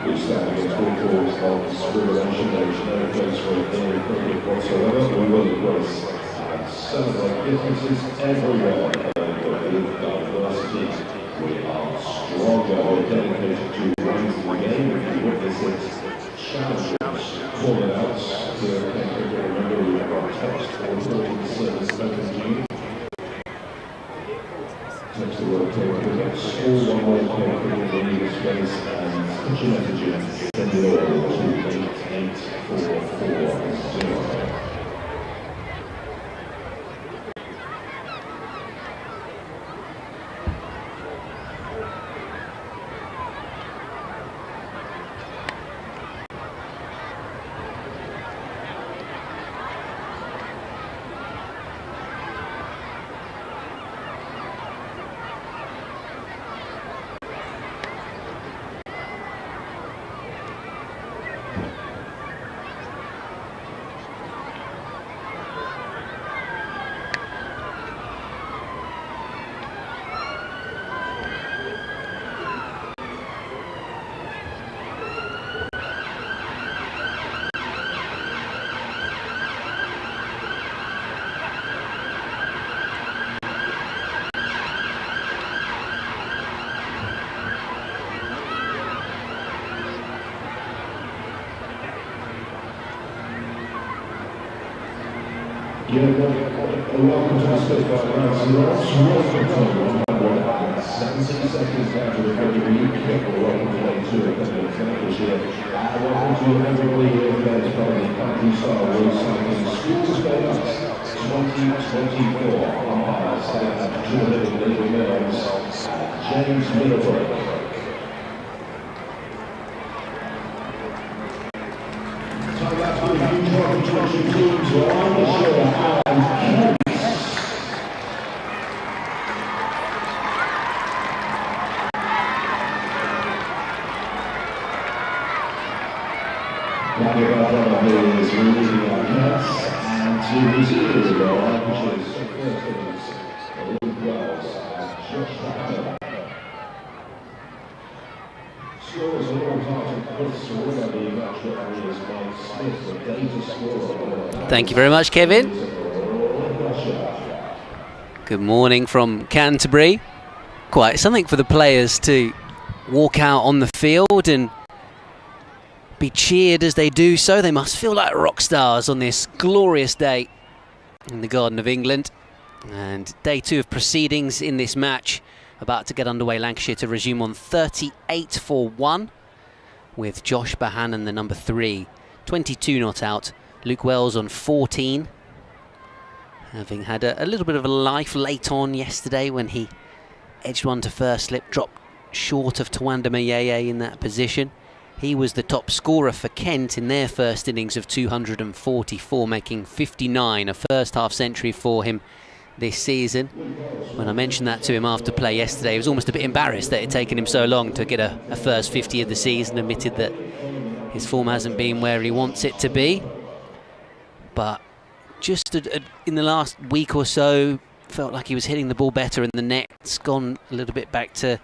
We stand against all forms of discrimination. There is no place for it in cricket whatsoever. We will embrace and celebrate differences everywhere, but with diversity. We are stronger. We're dedicated to raising the game. If you witness it, challenges, call-outs to Canterbury. Remember, we have our text or reporting service open to you. Text the word Cricket, all one word Cricket in the space, and put your message in, send it all to 88440. Welcome to the Spitfire Ground. Welcome to 70 seconds down to the Canterbury Cricket. Welcome to day 2 of Lancashire. Welcome to everybody here for this part of the countryside road cycling schools Games 2024. Umpires heading up to Jordan Little Mills, James Middleton. Thank you very much, Kevin. Good morning from Canterbury. Quite something for the players to walk out on the field and be cheered as they do so. They must feel like rock stars on this glorious day in the Garden of England. And day 2 of proceedings in this match about to get underway. Lancashire to resume on 38 for 1 with Josh Bahanan, the number 3, 22 not out. Luke Wells on 14, having had a little bit of a life late on yesterday when he edged one to first slip, dropped short of Tawanda Mayeye in that position. He was the top scorer for Kent in their first innings of 244, making 59, a first half century for him this season. When I mentioned that to him after play yesterday, he was almost a bit embarrassed that it had taken him so long to get a first 50 of the season, admitted that his form hasn't been where he wants it to be. But just in the last week or so, felt like he was hitting the ball better in the net. It's gone a little bit back to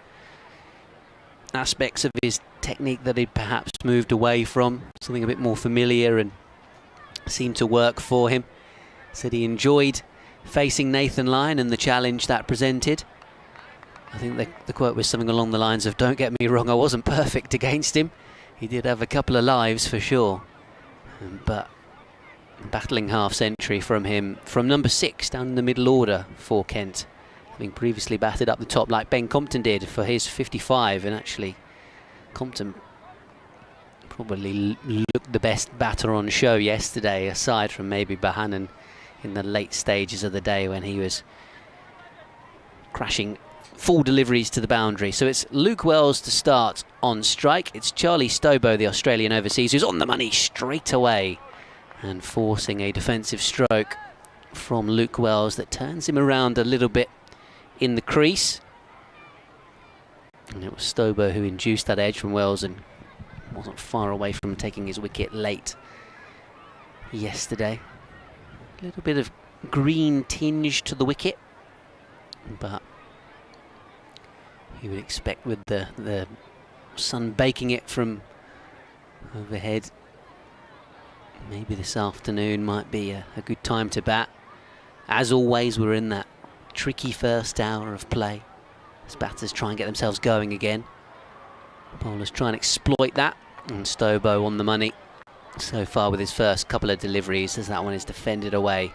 aspects of his technique that he'd perhaps moved away from, something a bit more familiar and seemed to work for him. Said he enjoyed facing Nathan Lyon and the challenge that presented. I think the quote was something along the lines of, "Don't get me wrong, I wasn't perfect against him." He did have a couple of lives for sure, but battling half century from him from number 6 down in the middle order for Kent, having previously batted up the top like Ben Compton did for his 55, and actually Compton probably looked the best batter on show yesterday, aside from maybe Bahanan in the late stages of the day when he was crashing full deliveries to the boundary. So it's Luke Wells to start on strike. It's Charlie Stobo, the Australian overseas, who's on the money straight away and forcing a defensive stroke from Luke Wells that turns him around a little bit in the crease. And it was Stobo who induced that edge from Wells and wasn't far away from taking his wicket late yesterday. A little bit of green tinge to the wicket, but you would expect with the sun baking it from overhead, maybe this afternoon might be a good time to bat. As always, we're in that tricky first hour of play as batters try and get themselves going again. Bowlers try and exploit that, and Stobo on the money so far with his first couple of deliveries, as that one is defended away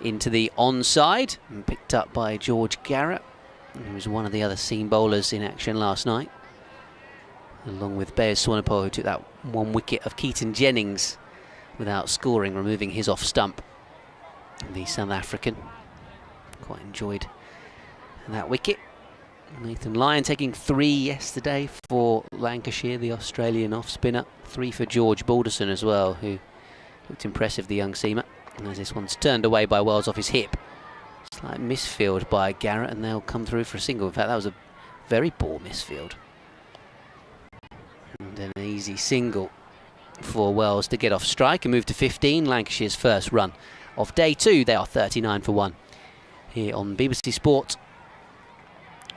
into the onside and picked up by George Garrett, who was one of the other seam bowlers in action last night, along with Bears Swanepoel, who took that one wicket of Keaton Jennings without scoring, removing his off stump. The South African quite enjoyed that wicket. Nathan Lyon taking 3 yesterday for Lancashire, the Australian off spinner. 3 for George Balderson as well, who looked impressive, the young seamer. And as this one's turned away by Wells off his hip, slight misfield by Garrett, and they'll come through for a single. In fact, that was a very poor misfield. And an easy single for Wells to get off strike and move to 15, Lancashire's first run of day 2. They are 39 for 1 here on BBC Sport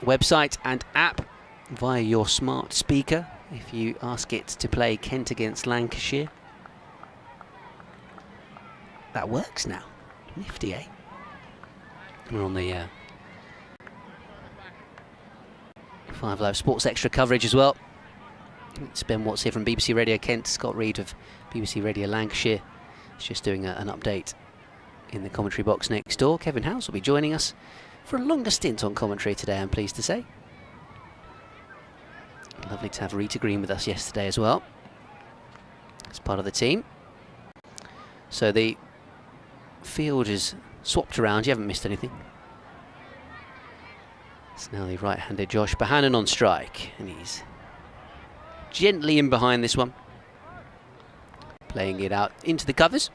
website and app via your smart speaker if you ask it to play Kent against Lancashire. That works now. Nifty, eh? We're on the 5 Live Sports Extra coverage as well. It's Ben Watts here from BBC Radio Kent. Scott Reed of BBC Radio Lancashire is just doing an update in the commentary box next door. Kevin House will be joining us for a longer stint on commentary today, I'm pleased to say. Lovely to have Rita Green with us yesterday as well, as part of the team. So the field is swapped around, you haven't missed anything. It's now the right-handed Josh Bohannon on strike, and he's gently in behind this one, playing it out into the covers.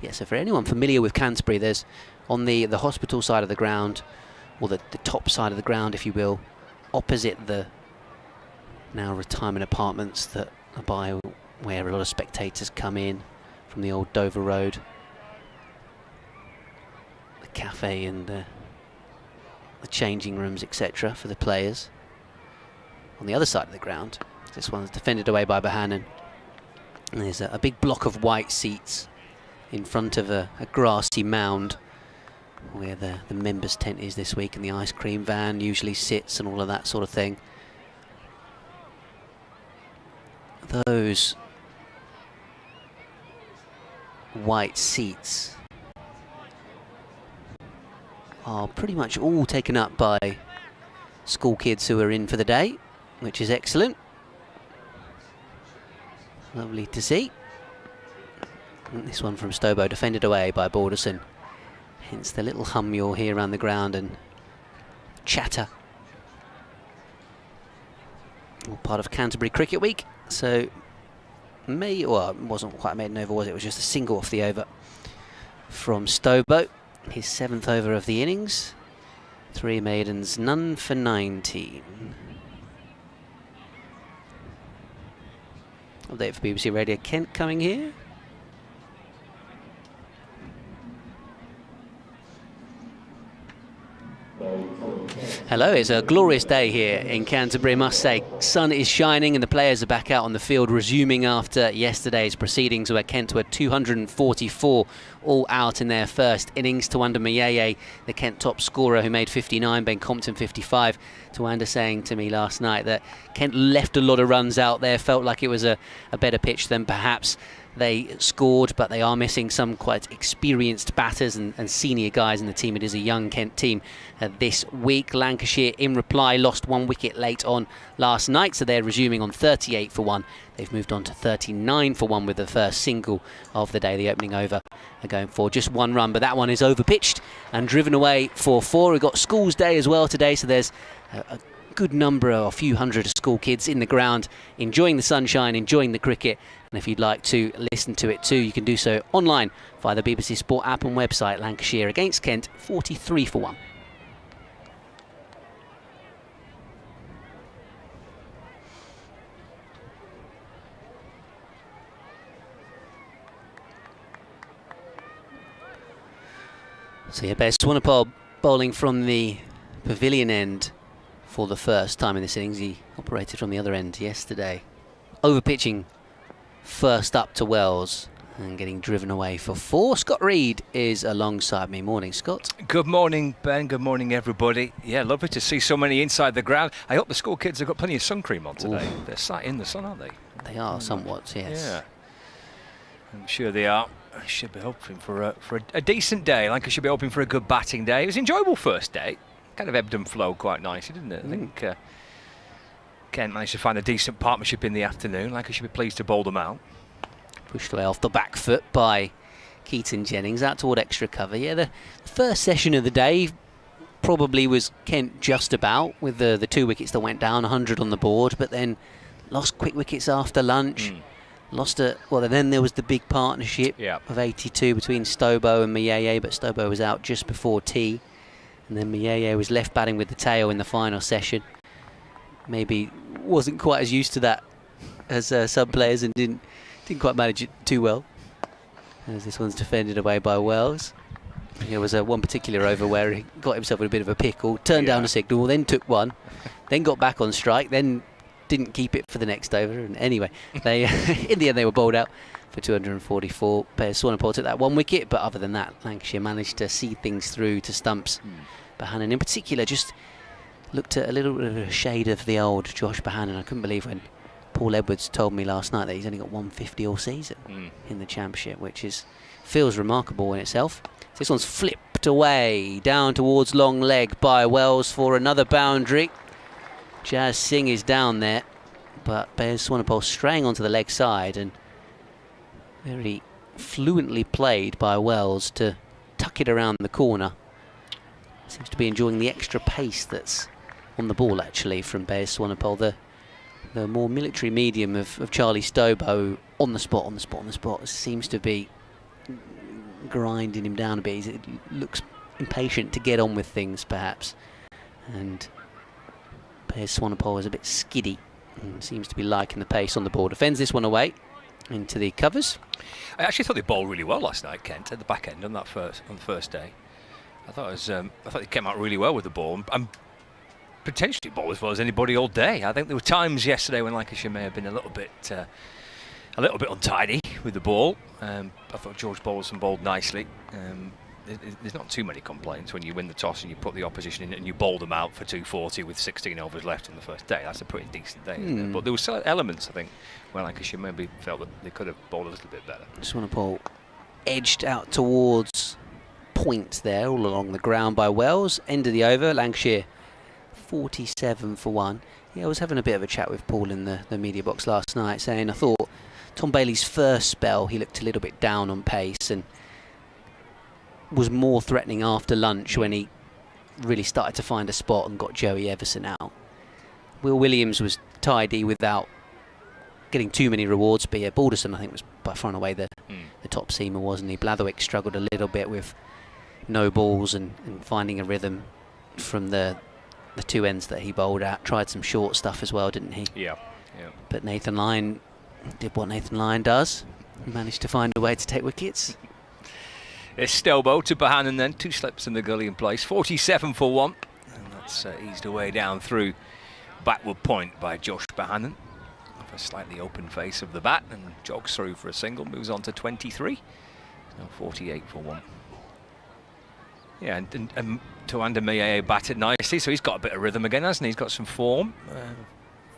Yeah, so for anyone familiar with Canterbury, there's on the hospital side of the ground, or the top side of the ground, if you will, opposite the now retirement apartments that are by where a lot of spectators come in from the old Dover Road. The cafe and the changing rooms, etc., for the players. On the other side of the ground, this one's defended away by Bohannon. And there's a big block of white seats in front of a grassy mound where the members' tent is this week, and the ice cream van usually sits and all of that sort of thing. Those white seats are pretty much all taken up by school kids who are in for the day, which is excellent. Lovely to see. And this one from Stobo, defended away by Balderson. Hence the little hum you'll hear around the ground and chatter. All part of Canterbury Cricket Week. So, well, it wasn't quite a maiden over, was it? It was just a single off the over from Stobo. His 7th over of the innings. 3 maidens, none for 19. Update for BBC Radio Kent coming here. Hello, it's a glorious day here in Canterbury, I must say. Sun is shining and the players are back out on the field, resuming after yesterday's proceedings where Kent were 244 all out in their first innings. Tawanda Mayeye, the Kent top scorer who made 59, Ben Compton 55. Tawanda saying to me last night that Kent left a lot of runs out there, felt like it was a better pitch than perhaps they scored, but they are missing some quite experienced batters and senior guys in the team. It is a young Kent team this week. Lancashire, in reply, lost 1 wicket late on last night, so they're resuming on 38 for 1. They've moved on to 39 for 1 with the first single of the day. The opening over are going for just 1 run, but that one is overpitched and driven away for 4. We've got Schools Day as well today, so there's a good number, a few hundred school kids in the ground enjoying the sunshine, enjoying the cricket. And if you'd like to listen to it too, you can do so online via the BBC Sport app and website. Lancashire against Kent, 43 for 1. So yeah, Bez Swanepoel bowling from the pavilion end for the first time in this innings. He operated from the other end yesterday. Overpitching first up to Wells and getting driven away for 4. Scott Reed is alongside me. Morning, Scott. Good morning, Ben. Good morning, everybody. Yeah, lovely to see so many inside the ground. I hope the school kids have got plenty of sun cream on today. Ooh. They're sat in the sun, aren't they? They are somewhat, yes. Yeah, I'm sure they are. I should be hoping for a decent day. Like I should be hoping for a good batting day. It was an enjoyable first day. Kind of ebbed and flowed quite nicely, didn't it? I think Kent managed to find a decent partnership in the afternoon. Like I should be pleased to bowl them out. Pushed away off the back foot by Keaton Jennings out toward extra cover. Yeah, the first session of the day probably was Kent just about, with the 2 wickets that went down, 100 on the board, but then lost quick wickets after lunch. Lost then there was the big partnership of 82 between Stobo and Mayeye, but Stobo was out just before tea. And then Mayeye was left batting with the tail in the final session. Maybe wasn't quite as used to that as some players and didn't quite manage it too well. As this one's defended away by Wells. There was one particular over where he got himself in a bit of a pickle, turned down a signal, then took one, then got back on strike, then didn't keep it for the next over. And anyway, they in the end they were bowled out for 244. Bez Swanepoel took that 1 wicket, but other than that, Lancashire managed to see things through to stumps. Bohannon in particular just looked at a little bit of a shade of the old Josh Bohannon. I couldn't believe when Paul Edwards told me last night that he's only got 150 all season in the Championship, which feels remarkable in itself. This one's flipped away down towards long leg by Wells for another boundary. Jazz Singh is down there, but Bears Swanepoel straying onto the leg side, and very fluently played by Wells to tuck it around the corner. Seems to be enjoying the extra pace that's on the ball actually from Bears Swanepoel. The more military medium of Charlie Stobo on the spot seems to be grinding him down a bit. He looks impatient to get on with things perhaps, and Bears Swanepoel is a bit skiddy and seems to be liking the pace on the ball. Defends this one away into the covers. I actually thought they bowled really well last night, Kent, at the back end on the first day. I thought they came out really well with the ball and potentially bowled as well as anybody all day. I think there were times yesterday when Lancashire may have been a little bit untidy with the ball. I thought George Bowlerson bowled nicely. There's not too many complaints when you win the toss and you put the opposition in and you bowl them out for 240 with 16 overs left in the first day. That's a pretty decent day, isn't it? But there were still elements, I think, where Lancashire maybe felt that they could have bowled a little bit better. Swanepoel edged out towards point there, all along the ground by Wells. End of the over, Lancashire 47 for 1. Yeah, I was having a bit of a chat with Paul in the media box last night, saying I thought Tom Bailey's first spell, he looked a little bit down on pace and was more threatening after lunch when he really started to find a spot and got Joey Everson out. Will Williams was tidy without getting too many rewards, but yeah, Balderson I think was by far and away the top seamer, wasn't he? Blatherwick struggled a little bit with no balls and finding a rhythm from the two ends that he bowled at. Tried some short stuff as well, didn't he? Yeah. But Nathan Lyon did what Nathan Lyon does and managed to find a way to take wickets. It's Stelbo to Bohannon then, 2 slips in the gully in place, 47 for 1, and that's eased away down through backward point by Josh Bohannon off a slightly open face of the bat and jogs through for a single, moves on to 23, now 48 for 1. Yeah, and Tuanda Mayeye batted nicely, so he's got a bit of rhythm again, hasn't he? He's got some form,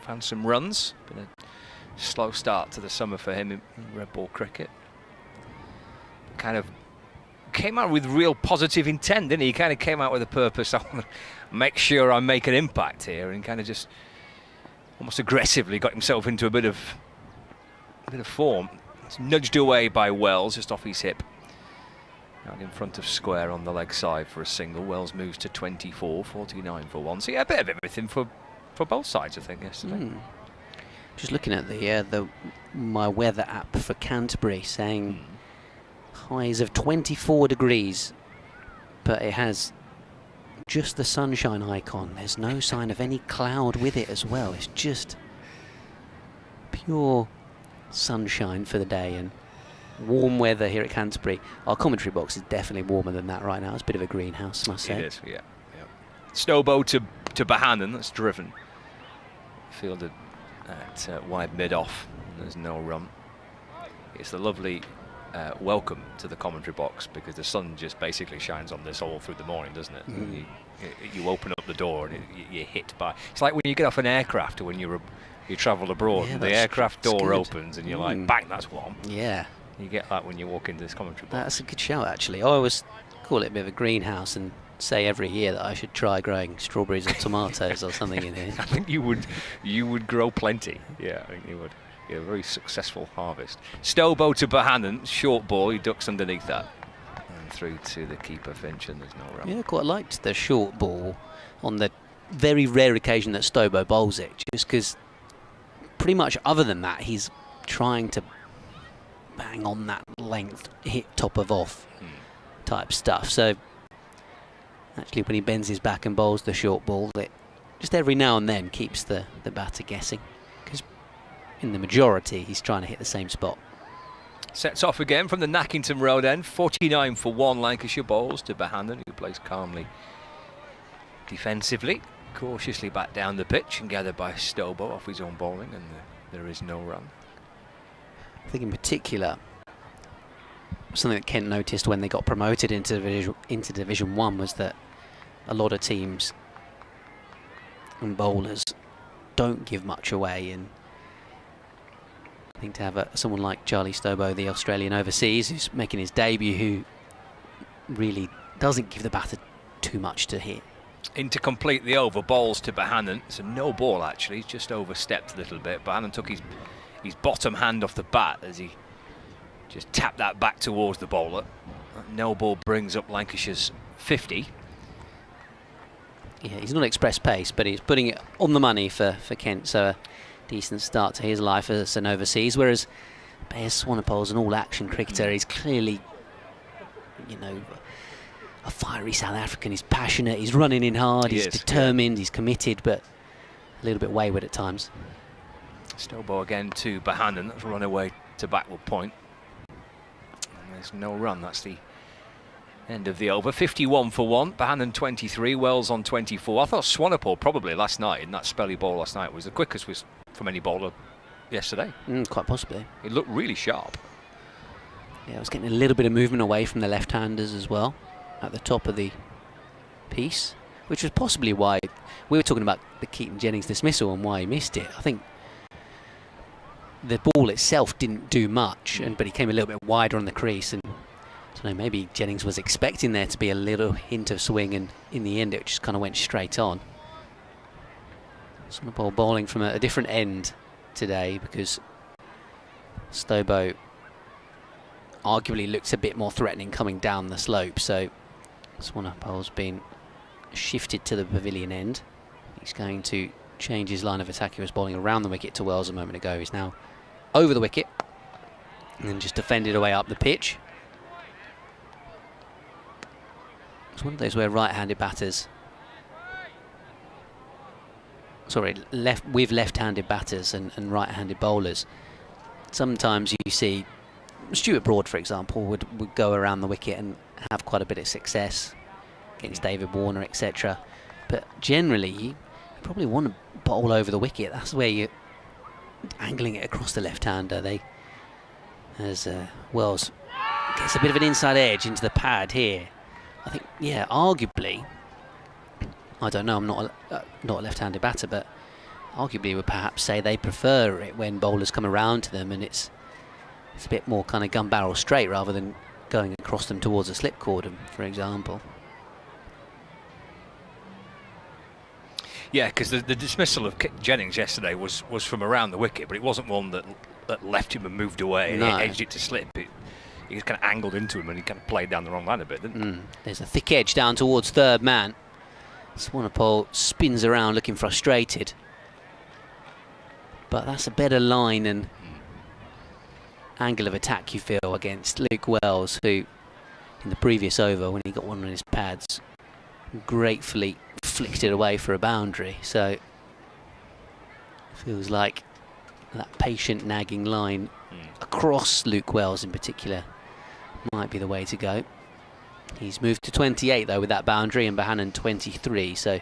found some runs, been a slow start to the summer for him in red ball cricket. Kind of came out with real positive intent, didn't he? He kind of came out with a purpose. I want to make sure I make an impact here, and kind of just almost aggressively got himself into a bit of form. It's nudged away by Wells just off his hip, out in front of square on the leg side for a single. Wells moves to 24, 49 for 1. So yeah, a bit of everything for both sides, I think, yesterday. Just looking at the my weather app for Canterbury, saying highs of 24 degrees, but it has just the sunshine icon. There's no sign of any cloud with it as well. It's just pure sunshine for the day and warm weather here at Canterbury. Our commentary box is definitely warmer than that right now. It's a bit of a greenhouse, must say. It is, yeah. Stobo to Bohannon, that's driven. Fielded at wide mid-off, and there's no run. It's the lovely welcome to the commentary box, because the sun just basically shines on this all through the morning, doesn't it? You open up the door and you're hit by... It's like when you get off an aircraft or when you travel abroad, and the aircraft door opens and you're like, bang, that's warm. Yeah. You get that when you walk into this commentary box. That's a good shout, actually. I always call it a bit of a greenhouse and say every year that I should try growing strawberries or tomatoes or something in here. I think you would grow plenty. Yeah, I think you would. Yeah, a very successful harvest. Stobo to Bohannon, short ball, he ducks underneath that. And through to the keeper Finch, and there's no run. Yeah, quite liked the short ball on the very rare occasion that Stobo bowls it, just because pretty much other than that, he's trying to bang on that length, hit top of off type stuff. So actually when he bends his back and bowls the short ball, it just every now and then keeps the batter guessing, because in the majority he's trying to hit the same spot. Sets off again from the Nackington Road end, 49 for 1 Lancashire bowls to Bohannon, who plays calmly defensively, cautiously back down the pitch and gathered by Stobo off his own bowling, and there is no run. I think in particular, something that Kent noticed when they got promoted into Division 1 was that a lot of teams and bowlers don't give much away, and I think to have someone like Charlie Stobo, the Australian overseas, who's making his debut, who really doesn't give the batter too much to hit. In to complete the over, balls to Bohannon. It's a no ball actually, he's just overstepped a little bit. Bohannon took his bottom hand off the bat as he just tapped that back towards the bowler. That no ball brings up Lancashire's 50. Yeah, he's not express pace, but he's putting it on the money for Kent, so a decent start to his life as an overseas, whereas Bears Swanepoel's an all-action cricketer. He's clearly, you know, a fiery South African. He's passionate, he's running in hard, he's determined, he's committed, but a little bit wayward at times. Stobo again to Bohannon. That's run away to backward point. And there's no run. That's the end of the over. 51 for 1. Bohannon 23. Wells on 24. I thought Swanepoel probably last night, in that spelly ball last night, was the quickest from any bowler yesterday. Quite possibly. It looked really sharp. Yeah, I was getting a little bit of movement away from the left-handers as well at the top of the piece, which was possibly why we were talking about the Keaton-Jennings dismissal and why he missed it. I think the ball itself didn't do much, but he came a little bit wider on the crease, and I don't know, maybe Jennings was expecting there to be a little hint of swing, and in the end it just kind of went straight on. Swanepoel bowling from a different end today, because Stobo arguably looks a bit more threatening coming down the slope, so Swanepoel's been shifted to the pavilion end. He's going to change his line of attack. He was bowling around the wicket to Wells a moment ago. He's now over the wicket and then just defended away up the pitch. It's one of those where right-handed batters, with left-handed batters and right-handed bowlers, sometimes you see Stuart Broad, for example, would go around the wicket and have quite a bit of success against David Warner, etc. But generally, you probably want to bowl over the wicket. That's where you're angling it across the left-hander. As Wells gets a bit of an inside edge into the pad here. I think, yeah, arguably, I don't know, I'm not a left-handed batter, but arguably would perhaps say they prefer it when bowlers come around to them and it's a bit more kind of gun barrel straight rather than going across them towards a slip cordon, for example. Yeah, because the dismissal of Jennings yesterday was from around the wicket, but it wasn't one that left him and moved away and edged it to slip. He just kind of angled into him and he kind of played down the wrong line a bit, didn't he? There's a thick edge down towards third man. Swanepoel spins around looking frustrated. But that's a better line and angle of attack, you feel, against Luke Wells, who in the previous over, when he got one on his pads, gratefully flicked it away for a boundary. So feels like that patient nagging line across Luke Wells in particular might be the way to go. He's moved to 28 though with that boundary, and Bohannon 23, so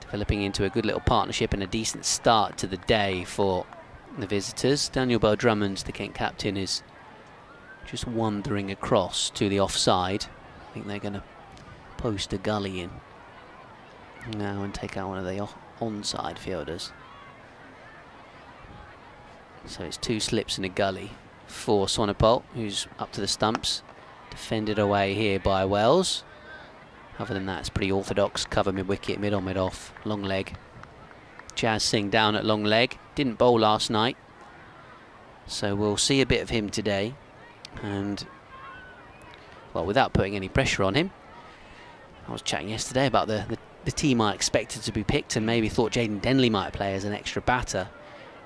developing into a good little partnership and a decent start to the day for the visitors. Daniel Bell-Drummond, the Kent captain, is just wandering across to the offside. I think they're going to post a gully in now and take out one of the onside fielders. So it's two slips and a gully for Swanepoel, who's up to the stumps. Defended away here by Wells. Other than that, it's pretty orthodox. Cover mid-wicket, mid-on, mid-off, long leg. Jazz Singh down at long leg. Didn't bowl last night, so we'll see a bit of him today. And, well, without putting any pressure on him, I was chatting yesterday about the team I expected to be picked, and maybe thought Jaden Denley might play as an extra batter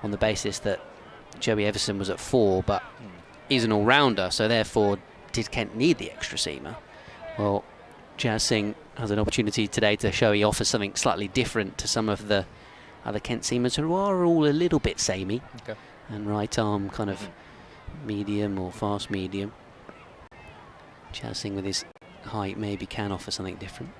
on the basis that Joey Everson was at 4, but he's an all-rounder, so therefore did Kent need the extra seamer? Well, Jazz Singh has an opportunity today to show he offers something slightly different to some of the other Kent seamers who are all a little bit samey. Okay. And right arm kind of medium or fast medium. Jazz Singh with his height maybe can offer something different.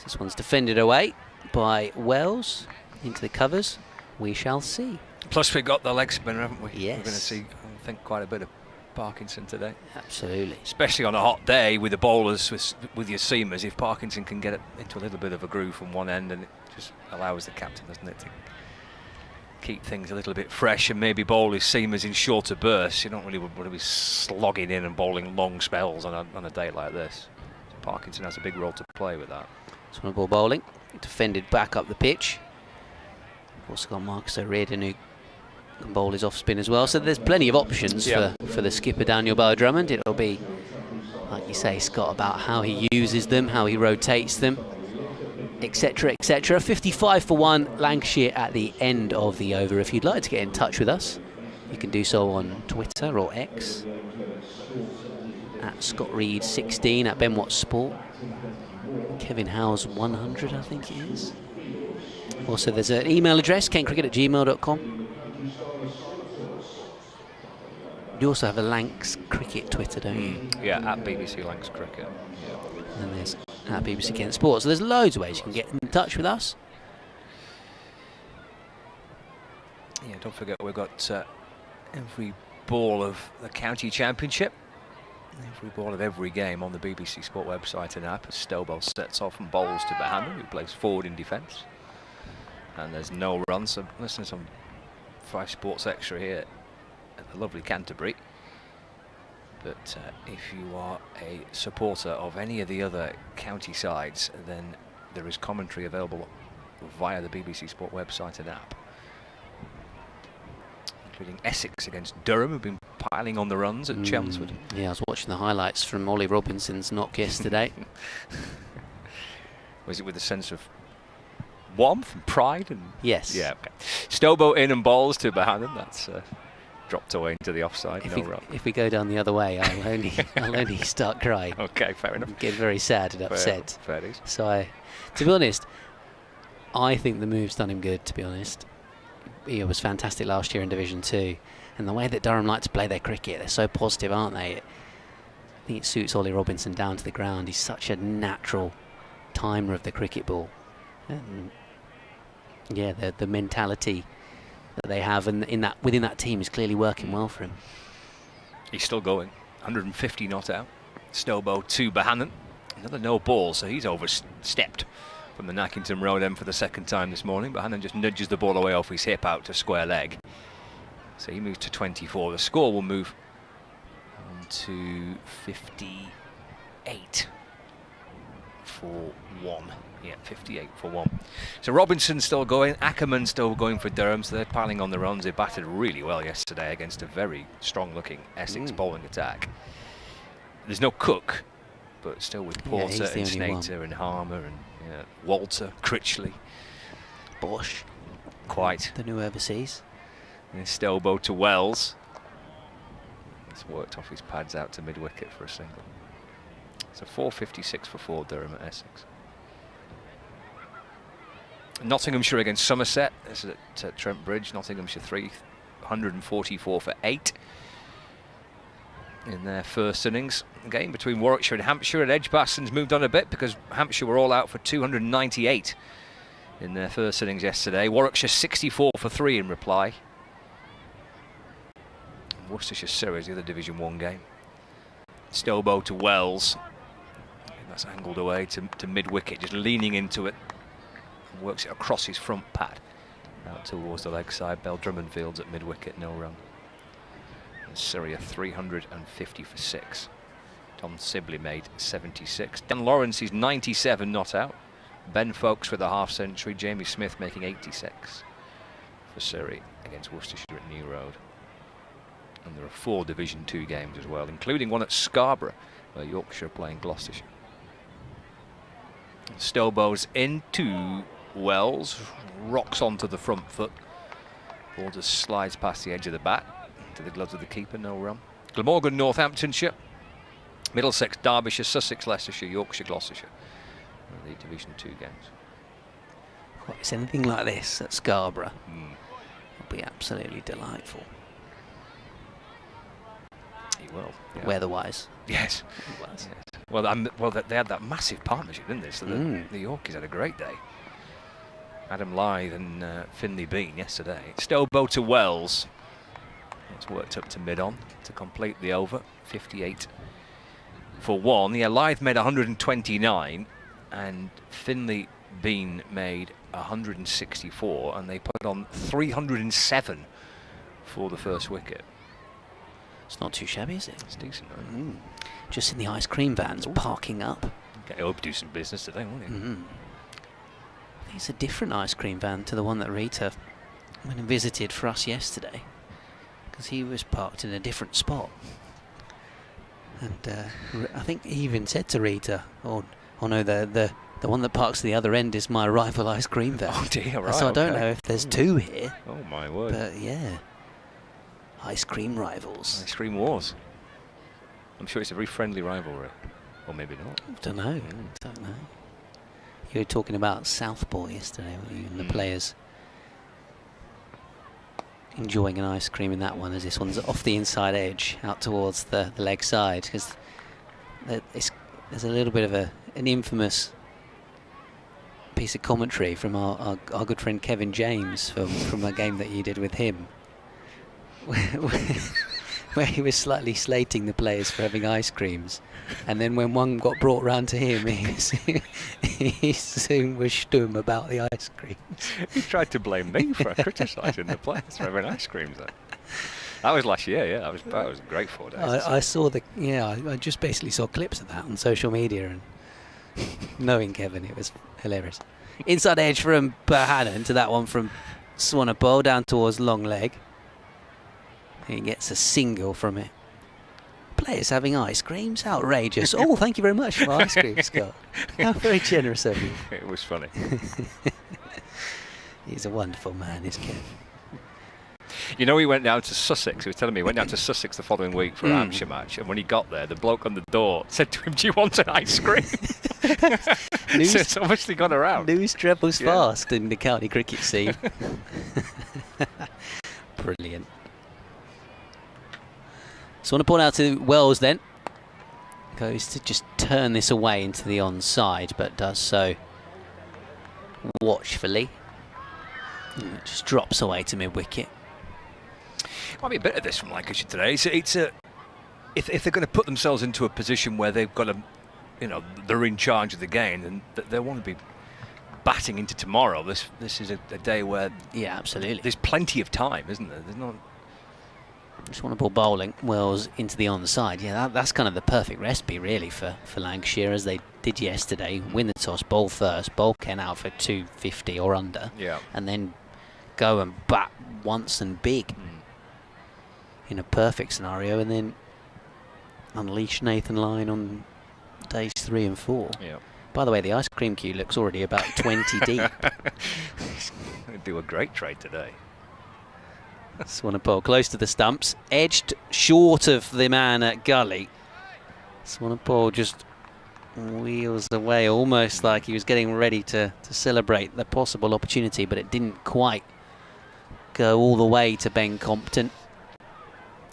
This one's defended away by Wells into the covers. We shall see. Plus we've got the leg spinner, haven't we? Yes. We're going to see, I think, quite a bit of Parkinson today. Absolutely. Especially on a hot day with the bowlers, with your seamers. If Parkinson can get it into a little bit of a groove from one end, and it just allows the captain, doesn't it, to keep things a little bit fresh and maybe bowl his seamers in shorter bursts. You don't really want to be slogging in and bowling long spells on a day like this. So Parkinson has a big role to play with that. Swimmer ball bowling, defended back up the pitch. Also got Marcus O'Riordan who can bowl his off spin as well. So there's plenty of options for the skipper Daniel Bowyer-Drummond. It'll be, like you say, Scott, about how he uses them, how he rotates them, etc, etc. 55 for 1 Lancashire at the end of the over. If you'd like to get in touch with us, you can do so on Twitter or X at ScottReed16, at Ben Watts Sport, Kevin Howes 100, I think it is. Also, there's an email address, kentcricket@gmail.com. You also have a Lancs Cricket Twitter, don't you? Yeah, at BBC Lancs Cricket. Yeah. And there's at BBC Kent Sports. So there's loads of ways you can get in touch with us. Yeah, don't forget we've got every ball of the county championship, every ball of every game on the BBC Sport website and app. As Stowbell sets off and bowls to Bahaman, who plays forward in defence. And there's no run, so listen to some 5 Sports Extra here at the lovely Canterbury. But if you are a supporter of any of the other county sides, then there is commentary available via the BBC Sport website and app, including Essex against Durham, who've been piling on the runs at Chelmsford. Yeah, I was watching the highlights from Ollie Robinson's knock yesterday. Was it with a sense of warmth and pride? And Yes. Yeah, okay. Stobo in and bowls to Bahanan. That's dropped away into the offside. If we go down the other way, I'll only start crying. Okay, fair enough. Get very sad and upset. Fair dues. So, to be honest, I think the move's done him good, to be honest. He was fantastic last year in Division 2. And the way that Durham like to play their cricket, they're so positive, aren't they? I think it suits Ollie Robinson down to the ground. He's such a natural timer of the cricket ball. And yeah, the mentality that they have and within that team is clearly working well for him. He's still going. 150 not out. Stobo to Bahanan. Another no ball, so he's overstepped from the Nackington Road end for the second time this morning. Bahanan just nudges the ball away off his hip out to square leg. So he moves to 24. The score will move on to 58 for 1. Yeah, 58 for 1. So Robinson's still going, Ackerman still going for Durham, so they're piling on the runs. They batted really well yesterday against a very strong-looking Essex bowling attack. There's no Cook, but still with Porter and Snater and Harmer and Walter, Critchley, Bosch, quite the new overseas. And Stelbo to Wells. He's worked off his pads out to mid-wicket for a single. So 456 for 4 Durham at Essex. Nottinghamshire against Somerset. This is at Trent Bridge. Nottinghamshire 344 for 8 in their first innings. The game between Warwickshire and Hampshire, and Edgbaston's moved on a bit because Hampshire were all out for 298 in their first innings yesterday. Warwickshire 64 for 3 in reply. Worcestershire Surrey, the other Division 1 game. Stobo to Wells. That's angled away to mid-wicket, just leaning into it. And works it across his front pad. Out towards the leg side. Bell Drummond fields at mid-wicket, no run. And Surrey are 350 for 6. Tom Sibley made 76. Dan Lawrence is 97 not out. Ben Folkes with a half century. Jamie Smith making 86 for Surrey against Worcestershire at New Road. And there are 4 Division 2 games as well, including one at Scarborough, where Yorkshire are playing Gloucestershire. Stobo's into Wells, rocks onto the front foot. Ball just slides past the edge of the bat, to the gloves of the keeper, no run. Glamorgan, Northamptonshire, Middlesex, Derbyshire, Sussex, Leicestershire, Yorkshire, Gloucestershire. The Division 2 games. It's anything like this at Scarborough. It'll be absolutely delightful. Well, yeah. Weather-wise. Yes. Yes. Well, they had that massive partnership, didn't they? So the Yorkies had a great day. Adam Lyth and Finley Bean yesterday. Stobo to Wells. It's worked up to mid-on to complete the over. 58 for 1. Yeah, Lyth made 129 and Finley been made 164, and they put on 307 for the first wicket. It's not too shabby, is it? It's decent, right? Just in the ice cream vans parking up. Okay, he'll do some business today, won't he? I think it's a different ice cream van to the one that Rita went and visited for us yesterday, because he was parked in a different spot. And I think he even said to Rita, "Oh no, the one that parks at the other end is my rival ice cream van." Oh dear, right. So I don't know if there's two here. Oh my word. But yeah, ice cream rivals. Ice cream wars. I'm sure it's a very friendly rivalry. Or maybe not. Don't know. Don't know. You were talking about Southport yesterday, weren't you? And the players enjoying an ice cream in that one, as this one's off the inside edge out towards the leg side, because there's a little bit of an infamous piece of commentary from our good friend Kevin James from a game that you did with him, where he was slightly slating the players for having ice creams, and then when one got brought round to him, he soon wished him about the ice creams. He tried to blame me for criticising the players for having ice creams. That was last year, yeah. That was a great 4 days. I saw I just basically saw clips of that on social media, and knowing Kevin, it was hilarious. Inside edge from Bohannon to that one from Swanepoel down towards long leg. He gets a single from it. Players having ice creams? Outrageous. Oh, thank you very much for my ice cream, Scott. How very generous of you. It was funny. He's a wonderful man, is Kev. You know, he went down to Sussex. He was telling me he went down to Sussex the following week for a Hampshire match, and when he got there, the bloke on the door said to him, "Do you want an ice cream?" So it's obviously gone around. News travels fast in the county cricket scene. Brilliant. So I want to point out to Wells then. Goes to just turn this away into the onside, but does so watchfully. And it just drops away to mid-wicket. Might be a bit of this from Lancashire today. If they're going to put themselves into a position where they've got they're in charge of the game, and they want to be batting into tomorrow. This is a day where absolutely, there's plenty of time, isn't there? There's not. Just want to ball bowling Wells into the onside. Yeah, that's kind of the perfect recipe really for Lancashire, as they did yesterday. Win the toss, bowl first, bowl Ken out for 250 or under, and then go and bat once and big in a perfect scenario, and then unleash Nathan Lyon on days 3 and 4. Yeah. By the way, the ice cream queue looks already about 20 deep. They do a great trade today. Swanepoel close to the stumps, edged short of the man at gully. Swanepoel just wheels away, almost like he was getting ready to celebrate the possible opportunity, but it didn't quite go all the way to Ben Compton.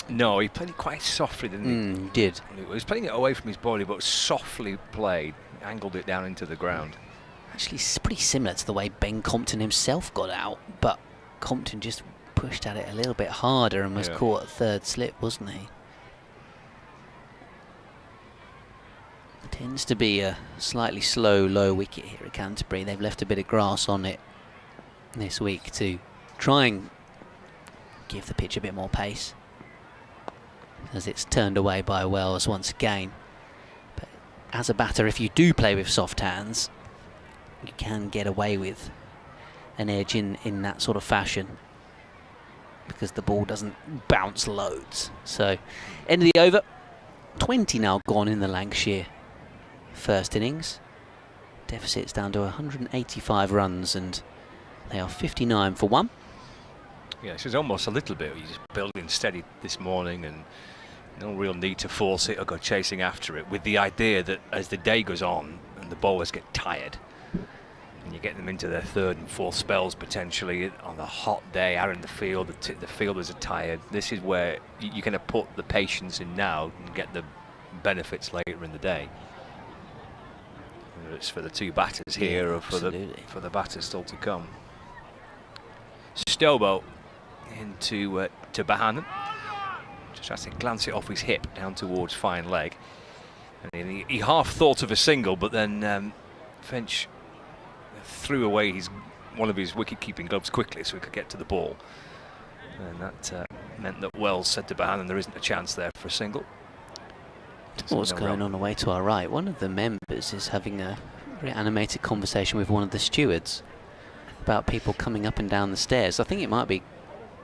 No, he played it quite softly, didn't he? He did. He was playing it away from his body, but softly played, angled it down into the ground. Actually, it's pretty similar to the way Ben Compton himself got out, but Compton just pushed at it a little bit harder and was caught at third slip, wasn't he? Tends to be a slightly slow, low wicket here at Canterbury. They've left a bit of grass on it this week to try and give the pitch a bit more pace, as it's turned away by Wells once again. But as a batter, if you do play with soft hands, you can get away with an edge in that sort of fashion, because the ball doesn't bounce loads. So, end of the over. 20 now gone in the Lancashire first innings. Deficit's down to 185 runs, and they are 59 for 1. Yeah, this is almost a little bit. You're just building steady this morning, and no real need to force it or go chasing after it, with the idea that as the day goes on and the bowlers get tired, and you get them into their third and fourth spells potentially on a hot day out in the field, the fielders are tired. This is where you're going to put the patience in now and get the benefits later in the day. Whether it's for the two batters here or for the batters still to come. Stobo into to Bohannon. Just has to glance it off his hip down towards fine leg. And he half thought of a single, but then Finch threw away one of his wicket-keeping gloves quickly so he could get to the ball. And that meant that Wells said to Bohannon, there isn't a chance there for a single. What's going on away to our right? One of the members is having a very animated conversation with one of the stewards about people coming up and down the stairs. I think it might be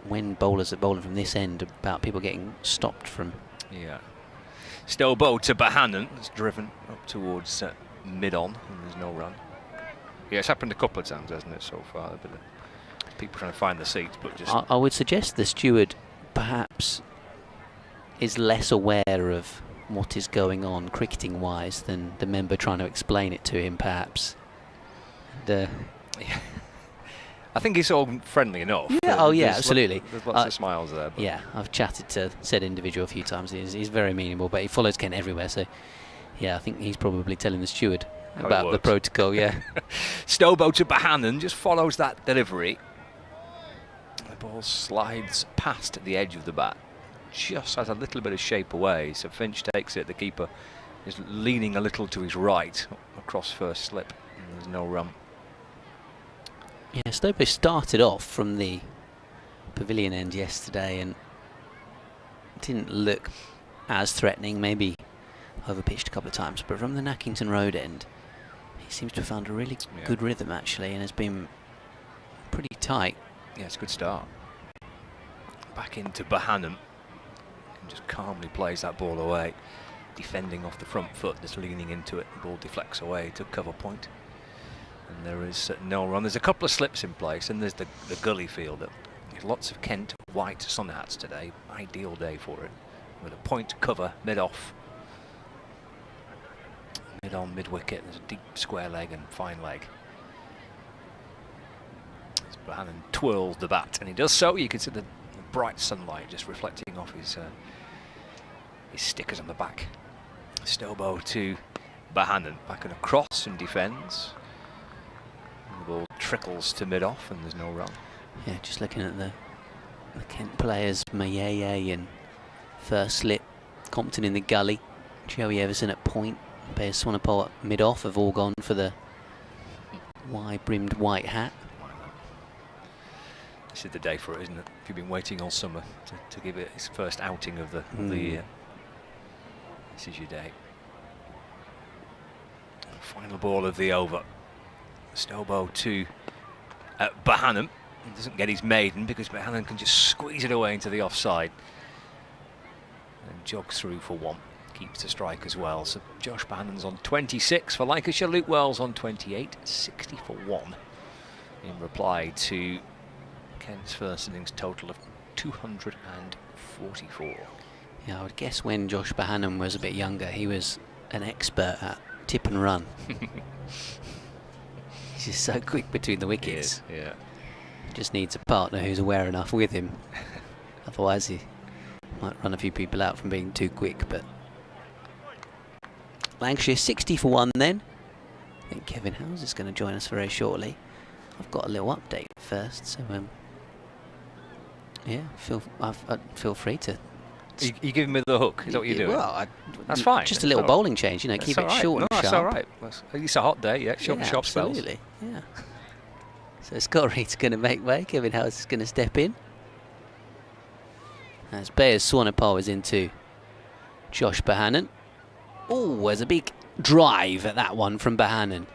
when bowlers are bowling from this end, about people getting stopped from... Yeah. Still bowled to Bohannon. It's driven up towards mid-on, and there's no run. Yeah, it's happened a couple of times, hasn't it, so far? A bit of people trying to find the seats, but just... I would suggest the steward perhaps is less aware of what is going on cricketing-wise than the member trying to explain it to him, perhaps. And, yeah. I think he's all friendly enough. Yeah, oh yeah, absolutely. There's lots of smiles there. But yeah, I've chatted to said individual a few times. He's very amenable, but he follows Kent everywhere, so yeah, I think he's probably telling the steward about the protocol, yeah. Stobo to Bohannon, just follows that delivery. The ball slides past the edge of the bat, just has a little bit of shape away, so Finch takes it. The keeper is leaning a little to his right across first slip, and there's no run. Yeah, Stobo started off from the pavilion end yesterday and didn't look as threatening, maybe overpitched a couple of times, but from the Nackington Road end, he seems to have found a really good rhythm actually, and has been pretty tight. Yeah, it's a good start. Back into Bohannon, and just calmly plays that ball away, defending off the front foot, just leaning into it. The ball deflects away to cover point. And there is no run. There's a couple of slips in place, and there's the gully fielder. There's lots of Kent white sun hats today. Ideal day for it. With a point cover mid-off. Mid-on, mid-wicket. There's a deep square leg and fine leg. As Bohannon twirls the bat, and he does so. You can see the bright sunlight just reflecting off his stickers on the back. Stobo to Bohannon. Back and across and defends. The ball trickles to mid-off and there's no run. Yeah, just looking at the Kent players, Mayeye in first slip, Compton in the gully, Joey Everson at point, Bears Swanepoel at mid-off have all gone for the wide-brimmed white hat. This is the day for it, isn't it? If you've been waiting all summer to give it its first outing of the year, this is your day. Final ball of the over. Stobo to Bohannon. He doesn't get his maiden because Bohannon can just squeeze it away into the offside and jogs through for one. Keeps the strike as well. So Josh Bohannon's on 26 for Lancashire. Luke Wells on 28. 60 for one in reply to Kent's first innings total of 244. Yeah, I would guess when Josh Bohannon was a bit younger, he was an expert at tip and run. He's just so quick between the wickets. Yeah. Just needs a partner who's aware enough with him. Otherwise he might run a few people out from being too quick. But Lancashire 60 for one then. I think Kevin Howes is going to join us very shortly. I've got a little update first, so yeah, feel free to. You giving me the hook? Is that what you're doing? Well, that's fine. Just a little bowling change, you know, keep it short and sharp. That's all right. It's a hot day, yeah. Short and sharp spells. Absolutely, yeah. So Scott Reed's going to make way. Kevin Howes is going to step in. As Bears Swanepoel is into Josh Bohannon. Oh, there's a big drive at that one from Bohannon.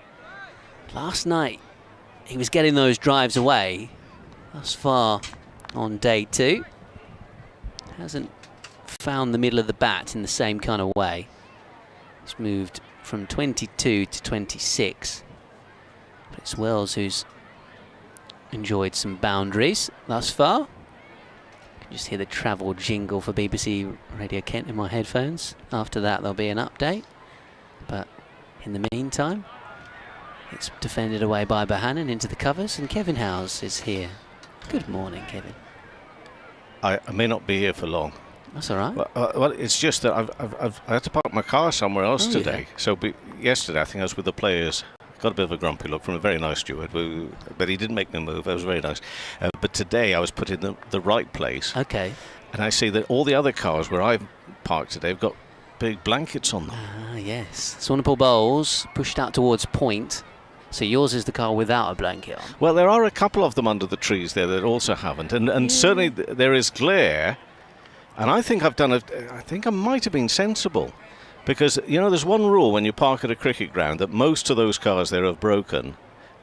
Last night, he was getting those drives away. Thus far on day two. Hasn't found the middle of the bat in the same kind of way. He's moved from 22 to 26. But it's Wells who's enjoyed some boundaries thus far. You can just hear the travel jingle for BBC Radio Kent in my headphones. After that there'll be an update. But in the meantime, it's defended away by Bohannon into the covers, and Kevin Howes is here. Good morning, Kevin. I may not be here for long. That's all right. Well, it's just that I had to park my car somewhere else today. Yeah. So yesterday, I think I was with the players. Got a bit of a grumpy look from a very nice steward, but he didn't make me move. That was very nice. But today, I was put in the right place. Okay. And I see that all the other cars where I've parked today have got big blankets on them. Ah, yes. Swanepoel bowls pushed out towards point. So yours is the car without a blanket on? Well, there are a couple of them under the trees there that also haven't, and certainly there is glare. And I think I think I might have been sensible, because there's one rule when you park at a cricket ground that most of those cars there have broken.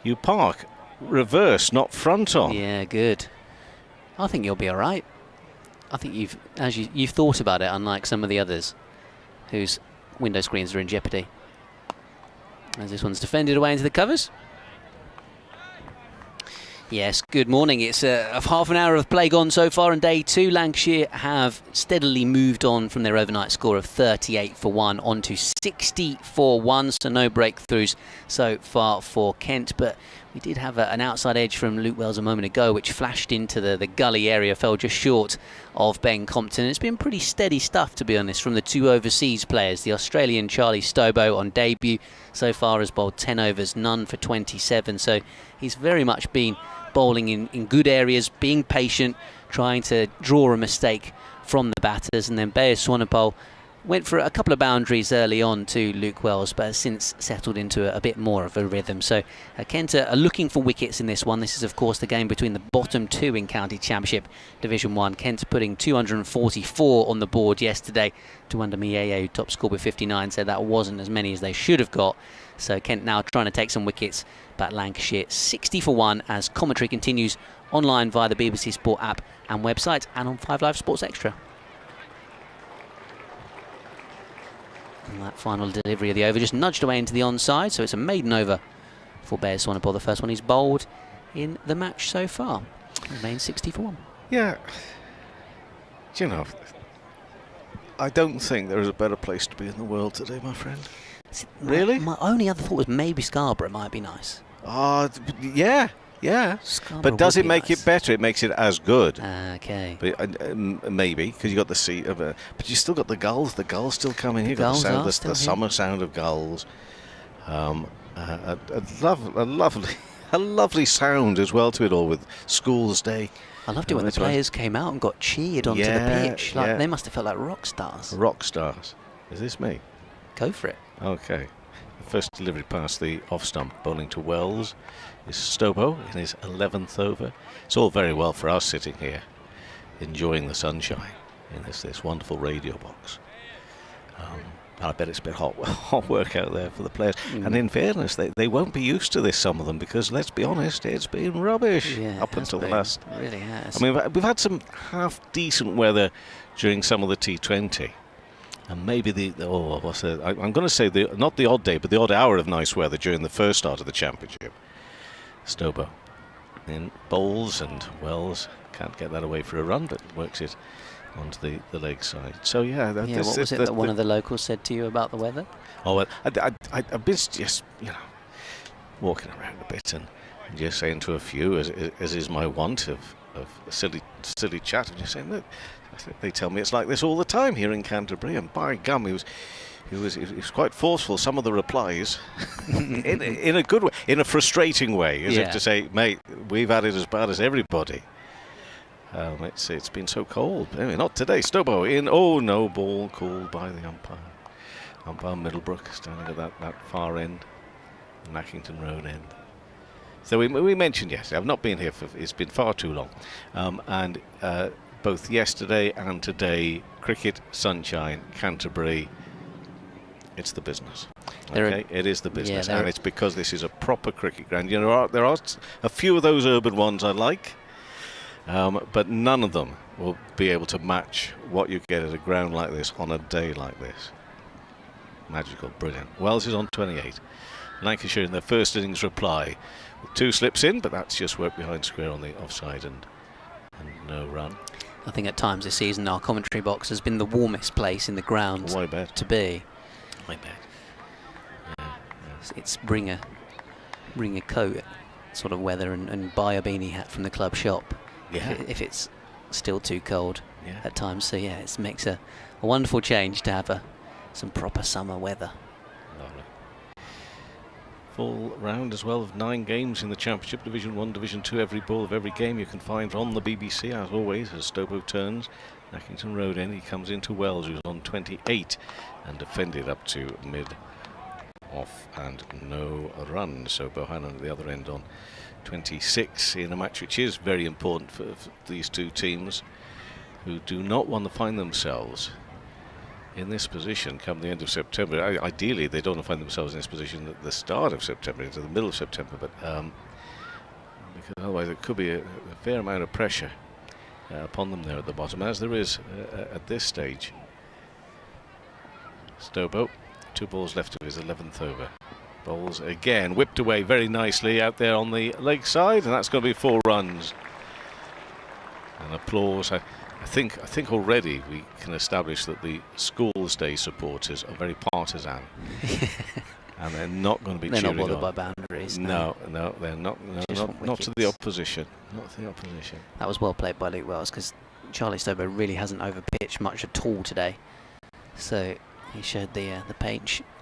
You park reverse, not front on. Yeah, good. I think you'll be all right. I think you've thought about it, unlike some of the others whose window screens are in jeopardy. As this one's defended away into the covers. Yes, good morning. It's half an hour of play gone so far on day 2. Lancashire have steadily moved on from their overnight score of 38 for 1 on to 60 for 1, so no breakthroughs so far for Kent. But we did have an outside edge from Luke Wells a moment ago, which flashed into the gully area, fell just short of Ben Compton. It's been pretty steady stuff, to be honest, from the 2 overseas players. The Australian Charlie Stobo on debut so far has bowled 10 overs, none for 27, so he's very much been bowling in good areas, being patient, trying to draw a mistake from the batters. And then Bayer Swanepoel went for a couple of boundaries early on to Luke Wells, but has since settled into a bit more of a rhythm. So Kent are looking for wickets in this one. This is, of course, the game between the bottom 2 in County Championship Division 1. Kent putting 244 on the board yesterday. Tuanda Mieye, who top scored with 59, said that wasn't as many as they should have got. So Kent now trying to take some wickets, but Lancashire 60 for 1 as commentary continues online via the BBC Sport app and website, and on 5 Live Sports Extra. And that final delivery of the over just nudged away into the onside, so it's a maiden over for Bayer Swanepoel, the first one he's bowled in the match so far. Remains 60 for 1. Yeah. I don't think there is a better place to be in the world today, my friend. Really? My only other thought was maybe Scarborough might be nice. Yeah. But does it make it better? It makes it as good. Okay. But, maybe, because you got the sea of but you still got the gulls. The gulls still coming here. Gulls got are still the here. summer sound of gulls. A lovely sound as well to it all with Schools Day. I loved it when the players came out and got cheered onto the pitch. They must have felt like rock stars. Rock stars. Is this me? Go for it. Okay. The first delivery past the off stump, bowling to Wells, is Stobo in his 11th over. It's all very well for us sitting here enjoying the sunshine in this wonderful radio box. I bet it's a bit hot work out there for the players. And in fairness, they won't be used to this, some of them, because let's be honest, it's been rubbish up until the last. It really has. I mean, we've had some half decent weather during some of the T20. And maybe I'm going to say not the odd day, but the odd hour of nice weather during the first start of the championship. Stobo in bowls, and Wells can't get that away for a run, but works it onto the leg side. So what was it that one of the locals said to you about the weather? Oh, well, I've been just walking around a bit and just saying to a few, as is my wont of silly chat, and just saying, look, they tell me it's like this all the time here in Canterbury, and by gum, he was quite forceful. Some of the replies, in a good way, in a frustrating way, as if to say, mate, we've had it as bad as everybody. It's been so cold. Anyway, not today. Stobo in. Oh no, ball called by the umpire. Umpire Middlebrook standing at that far end, Nackington Road end. So we mentioned yesterday. I've not been here it's been far too long, and both yesterday and today, cricket, sunshine, Canterbury. It's the business. Okay, it is the business, and it's because this is a proper cricket ground. There are a few of those urban ones I like, but none of them will be able to match what you get at a ground like this on a day like this. Magical, brilliant. Wells is on 28. Lancashire in their first innings reply with 2 slips in, but that's just work behind square on the offside and no run. I think at times this season our commentary box has been the warmest place in the ground to be. I bet. Yeah. It's bring a coat sort of weather and buy a beanie hat from the club shop if it's still too cold at times. So it makes a wonderful change to have some proper summer weather. Lovely. Full round as well of 9 games in the Championship, Division 1, Division 2. Every ball of every game you can find on the BBC, as always, as Stobo turns. Nackington Road end, he comes into Wells, who's on 28 and defended up to off and no runs. So Bohannon at the other end on 26 in a match which is very important for these two teams, who do not want to find themselves in this position come the end of September. Ideally, they don't want to find themselves in this position at the start of September, into the middle of September, but because otherwise it could be a fair amount of pressure upon them there at the bottom, as there is at this stage. Stobo, 2 balls left of his 11th over. Bowls again, whipped away very nicely out there on the leg side, and that's going to be 4 runs. And applause. I think already we can establish that the Schools Day supporters are very partisan. And they're not going to be cheering on. They're not bothered by boundaries. No, they're not. No, not to the opposition. Not to the opposition. That was well played by Luke Wells, because Charlie Stobo really hasn't overpitched much at all today. So he showed the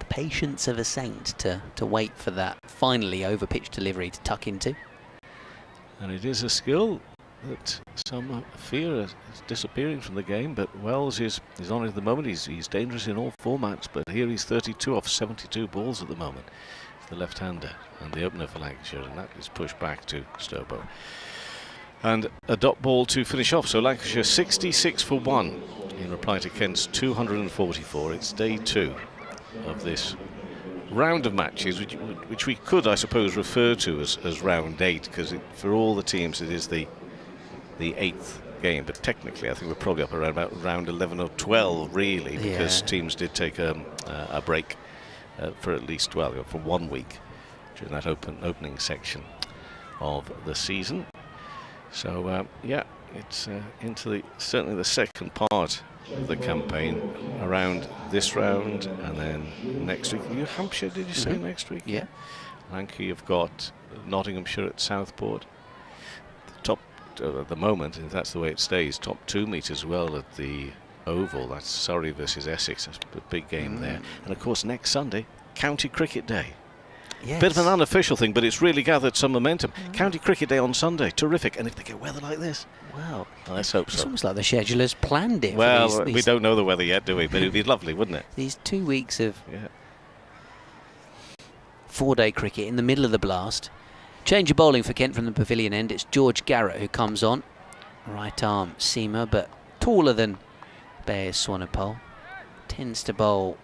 patience of a saint to wait for that finally overpitched delivery to tuck into. And it is a skill that some fear is disappearing from the game, but Wells is on it at the moment. He's dangerous in all formats, but here he's 32 off 72 balls at the moment. The left-hander and the opener for Lancashire, and that is pushed back to Stobo. And a dot ball to finish off. So Lancashire 66 for 1 in reply to Kent's 244. It's day 2 of this round of matches, which we could, I suppose, refer to as round 8, because for all the teams it is the 8th game, but technically I think we're probably up around about round 11 or 12 really, because teams did take a break for at least for 1 week during that opening section of the season. So it's into certainly the second part of the campaign around this round, and then next week New Hampshire, did you say next week? Yeah. Lancashire, you've got Nottinghamshire at Southport. The top at the moment, if that's the way it stays, top 2 meet as well at the Oval. That's Surrey versus Essex. That's a big game there. And of course next Sunday, County Cricket Day. Yes. Bit of an unofficial thing, but it's really gathered some momentum. County Cricket Day on Sunday, terrific. And if they get weather like this, well, let's hope so. It's almost like the schedulers planned it. Well, for we don't know the weather yet, do we? But it'd be lovely, wouldn't it? These 2 weeks of 4-day cricket in the middle of the blast. Change of bowling for Kent from the pavilion end. It's George Garrett who comes on. Right arm seamer, but taller than Bayes Swanepoel. Tends to bowl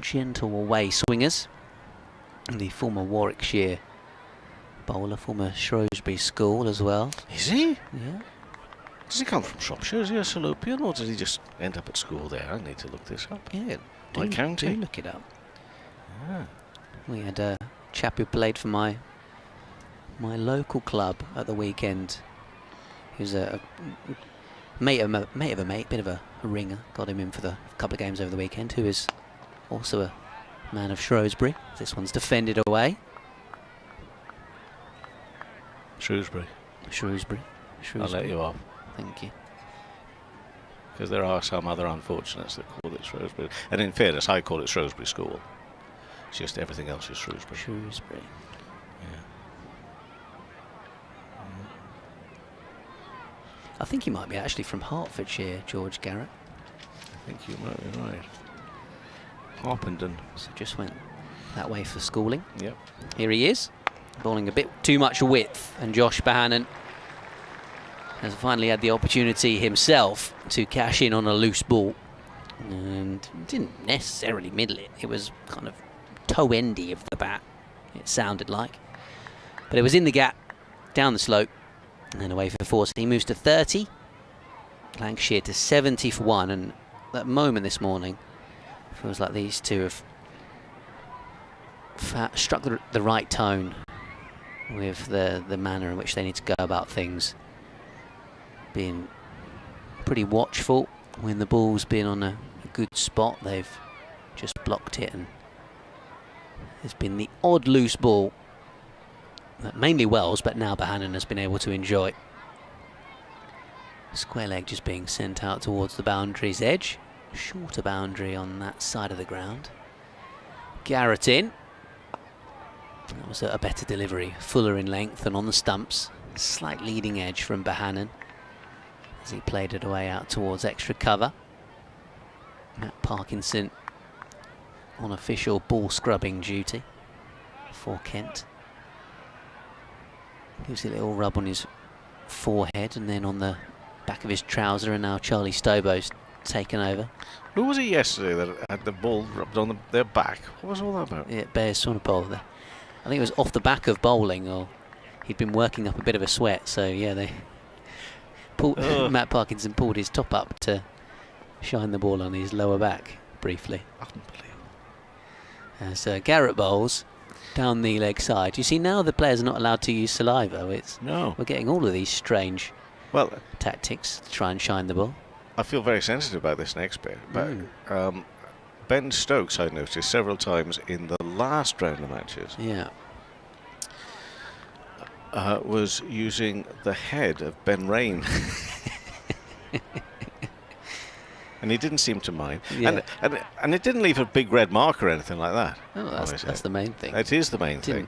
gentle away swingers. The former Warwickshire bowler, former Shrewsbury School as well. Is he? Yeah. Does he come from Shropshire? Is he a Salopian, or did he just end up at school there? I need to look this up. Yeah. My county. Do look it up. Ah. We had a chap who played for my local club at the weekend. He was a mate of a mate, bit of a ringer. Got him in for a couple of games over the weekend. Who is also a man of Shrewsbury. This one's defended away. Shrewsbury. I'll let you off. Thank you. Because there are some other unfortunates that call it Shrewsbury. And in fairness, I call it Shrewsbury School. It's just everything else is Shrewsbury. Shrewsbury. Yeah. I think he might be actually from Hertfordshire, George Garrett. I think you might be right. Harpenden. So just went that way for schooling. Yep. Here he is, bowling a bit too much width, and Josh Bohannon has finally had the opportunity himself to cash in on a loose ball, and didn't necessarily middle it. It was kind of toe-endy of the bat, it sounded like. But it was in the gap, down the slope, and away for 4. So he moves to 30. Lancashire to 70 for 1, and that moment this morning feels like these two have struck the right tone with the manner in which they need to go about things. Being pretty watchful when the ball's been on a good spot. They've just blocked it, and there's been the odd loose ball that mainly Wells, but now Bohannon has been able to enjoy. Square leg just being sent out towards the boundary's edge. Shorter boundary on that side of the ground. Garrett in. That was a better delivery, fuller in length and on the stumps. Slight leading edge from Bohannon as he played it away out towards extra cover. Matt Parkinson on official ball scrubbing duty for Kent. Gives it a little rub on his forehead and then on the back of his trouser, and now Charlie Stobo's taken over. Who was it yesterday that had the ball rubbed on their back? What was all that about? Yeah, Bears Sonopol there. I think it was off the back of bowling, or he'd been working up a bit of a sweat, so yeah, they Matt Parkinson pulled his top up to shine the ball on his lower back briefly. As Garrett bowls down the leg side. You see, now the players are not allowed to use saliva. We're getting all of these strange tactics to try and shine the ball. I feel very sensitive about this next bit. But Ben Stokes, I noticed several times in the last round of matches, was using the head of Ben Rain. And he didn't seem to mind. Yeah. And it didn't leave a big red mark or anything like that. Oh, that's the main thing. It is the main thing.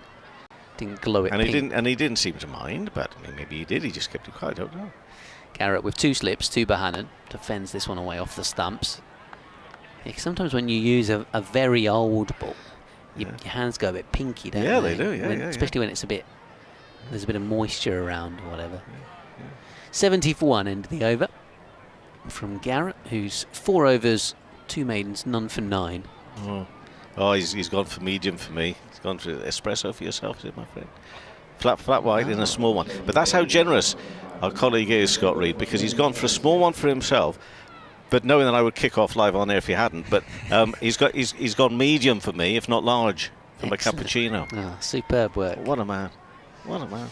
Didn't glow it pink. He didn't seem to mind, but I mean, maybe he did. He just kept it quiet. I don't know. Garrett with 2 slips, 2 Bohannon, defends this one away off the stumps. Yeah, sometimes when you use a very old ball, your hands go a bit pinky, don't they? Yeah, they do. Especially when it's there's a bit of moisture around or whatever. 70 for 1 end of the over from Garrett, who's 4 overs, 2 maidens, none for 9. Oh, he's gone for medium for me. He's gone for espresso for yourself, is it, my friend? Flat white in a small one. But that's how generous our colleague is, Scott Reed, because he's gone for a small one for himself, but knowing that I would kick off live on air if he hadn't. But he's gone medium for me, if not large, for my cappuccino. Oh, superb work. What a man. What a man.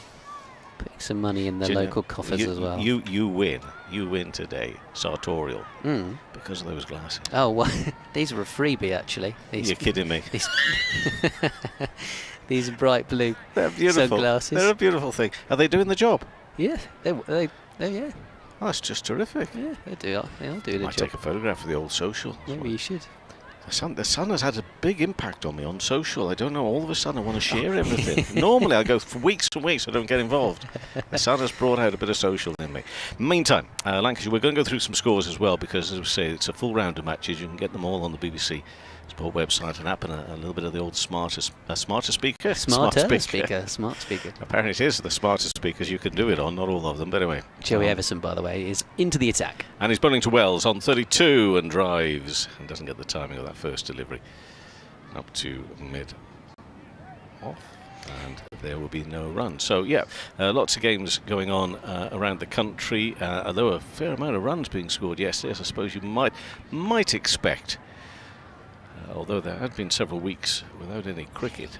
Putting some money in the local coffers as well. You win. You win today, sartorial, because of those glasses. Oh, well, these are a freebie, actually. You're kidding me. These bright blue sunglasses. They're a beautiful thing. Are they doing the job? Yeah, they yeah. Oh, that's just terrific. Yeah, they do. They'll do the job. Might take a photograph of the old social. Maybe you should. The sun has had a big impact on me on social. I don't know, all of a sudden I want to share everything. Normally I go for weeks and weeks, I don't get involved. The sun has brought out a bit of social in me. Meantime, Lancashire, we're going to go through some scores as well, because as we say, it's a full round of matches. You can get them all on the BBC Sport website and app, and a little bit of the old smarter speaker. Smart speaker. Apparently it is the smartest speakers you can do it on, not all of them, but anyway. Joey Everson, by the way, is into the attack. And he's bowling to Wells on 32 and drives, and doesn't get the timing of that first delivery. Up to mid-off, and there will be no run. So, lots of games going on around the country, although a fair amount of runs being scored yesterday, as I suppose you might expect. Although there had been several weeks without any cricket,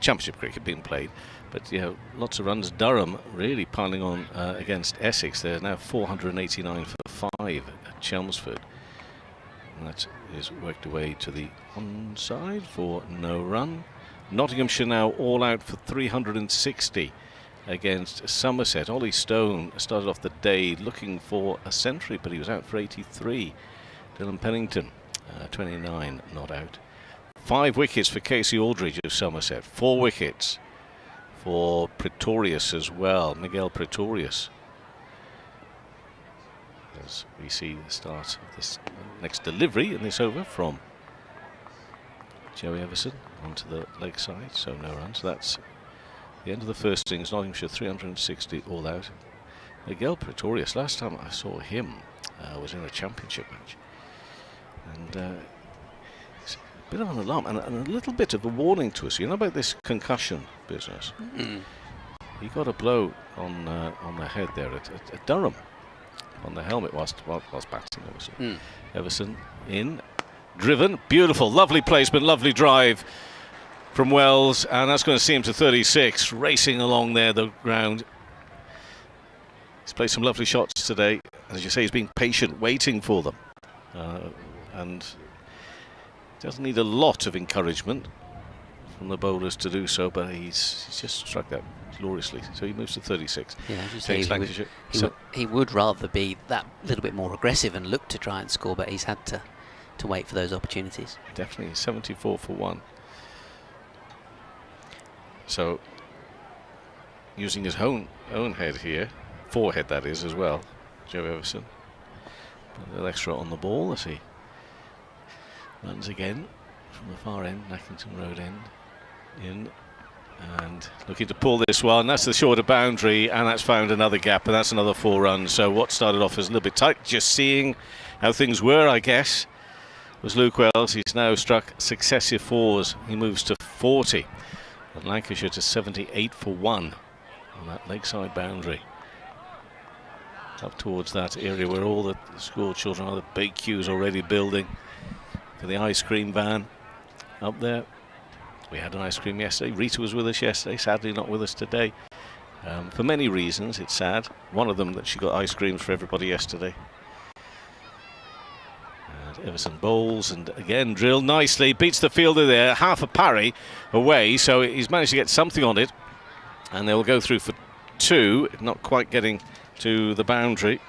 championship cricket being played, but lots of runs. Durham really piling on against Essex. They're now 489 for 5 at Chelmsford. And that is worked away to the onside for no run. Nottinghamshire now all out for 360 against Somerset. Ollie Stone started off the day looking for a century, but he was out for 83. Dylan Pennington, 29 not out. 5 wickets for Casey Aldridge of Somerset. 4 wickets for Pretorius as well, Miguel Pretorius. As we see the start of this next delivery in this over from Joey Everson onto the leg side, so no run. So that's the end of the first innings. Nottinghamshire 360 all out. Miguel Pretorius, last time I saw him was in a championship match. And it's a bit of an alarm and a little bit of a warning to us. You know about this concussion business? He got a blow on the head there at Durham, on the helmet whilst batting. Everson. Everson in, driven, beautiful, lovely placement, lovely drive from Wells, and that's going to see him to 36, racing along there the ground. He's played some lovely shots today. As you say, he's being patient, waiting for them. And doesn't need a lot of encouragement from the bowlers to do so, but he's just struck that gloriously. So he moves to 36. Yeah, as you say, he would rather be that little bit more aggressive and look to try and score, but he's had to wait for those opportunities. Definitely 74 for 1. So using his own head here, forehead that is as well, Joe Everson. A little extra on the ball as he Runs again from the far end, Nackington Road end. In. And looking to pull this one. That's the shorter boundary, and that's found another gap, and that's another 4 runs. So what started off as a little bit tight, just seeing how things were, I guess, was Luke Wells. He's now struck successive 4s. He moves to 40. And Lancashire to 78 for 1 on that lakeside boundary. Up towards that area where all the school children are, the big queues already building for the ice cream van up there. We had an ice cream yesterday. Rita was with us yesterday, sadly not with us today. For many reasons, it's sad. One of them that she got ice creams for everybody yesterday. And Everson bowls, and again drilled nicely, beats the fielder there, half a parry away, so he's managed to get something on it. And they'll go through for 2, not quite getting to the boundary.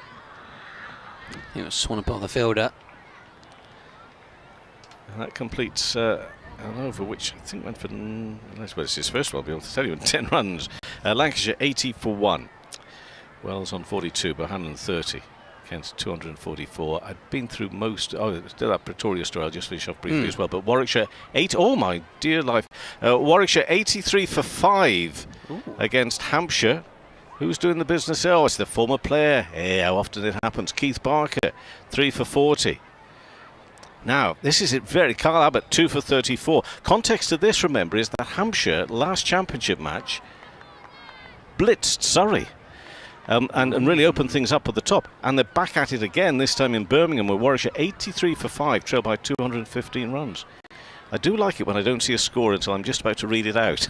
He was swan upon the fielder. And that completes an over, which I think went for, well, it's his first one, I'll be able to tell you, in 10 runs. Lancashire 80 for 1. Wells on 42, Bohannon 30. Kent 244. I'd been through most. Oh, still that Pretoria story. I'll just finish off briefly as well. But Warwickshire 8. Oh my dear life! Warwickshire 83 for 5 against Hampshire. Who's doing the business? Oh, it's the former player. Hey, how often it happens. Keith Barker 3 for 40. Now, this is it very. Carl Abbott 2 for 34. Context of this, remember, is that Hampshire last championship match blitzed Surrey. And really opened things up at the top. And they're back at it again, this time in Birmingham, where Warwickshire 83 for 5, trailed by 215 runs. I do like it when I don't see a score until I'm just about to read it out.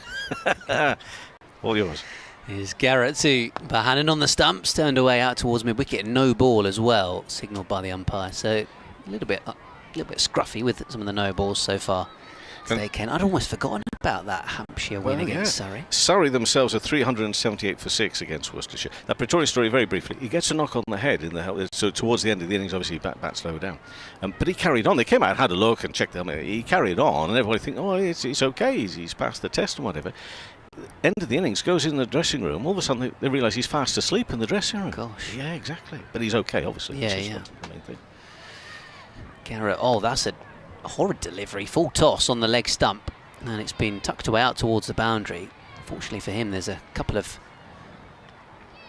All yours. Here's Garrett to Bohannon on the stumps, turned away out towards mid-wicket. No ball as well, signalled by the umpire. So a little bit scruffy with some of the no balls so far. Today, Ken. I'd almost forgotten about that Hampshire win against Surrey. Surrey themselves are 378 for 6 against Worcestershire. That Pretoria story, very briefly, he gets a knock on the head in the so towards the end of the innings. Obviously, bats low down, but he carried on. They came out, had a look, and checked the helmet. He carried on, and everybody think, oh, it's okay. He's passed the test and whatever. End of the innings, goes in the dressing room. All of a sudden, they realise he's fast asleep in the dressing room. Gosh. Yeah, exactly. But he's okay, obviously. Yeah. The main thing. Garrett. Oh, that's a horrid delivery. Full toss on the leg stump. And it's been tucked away out towards the boundary. Fortunately for him, there's a couple of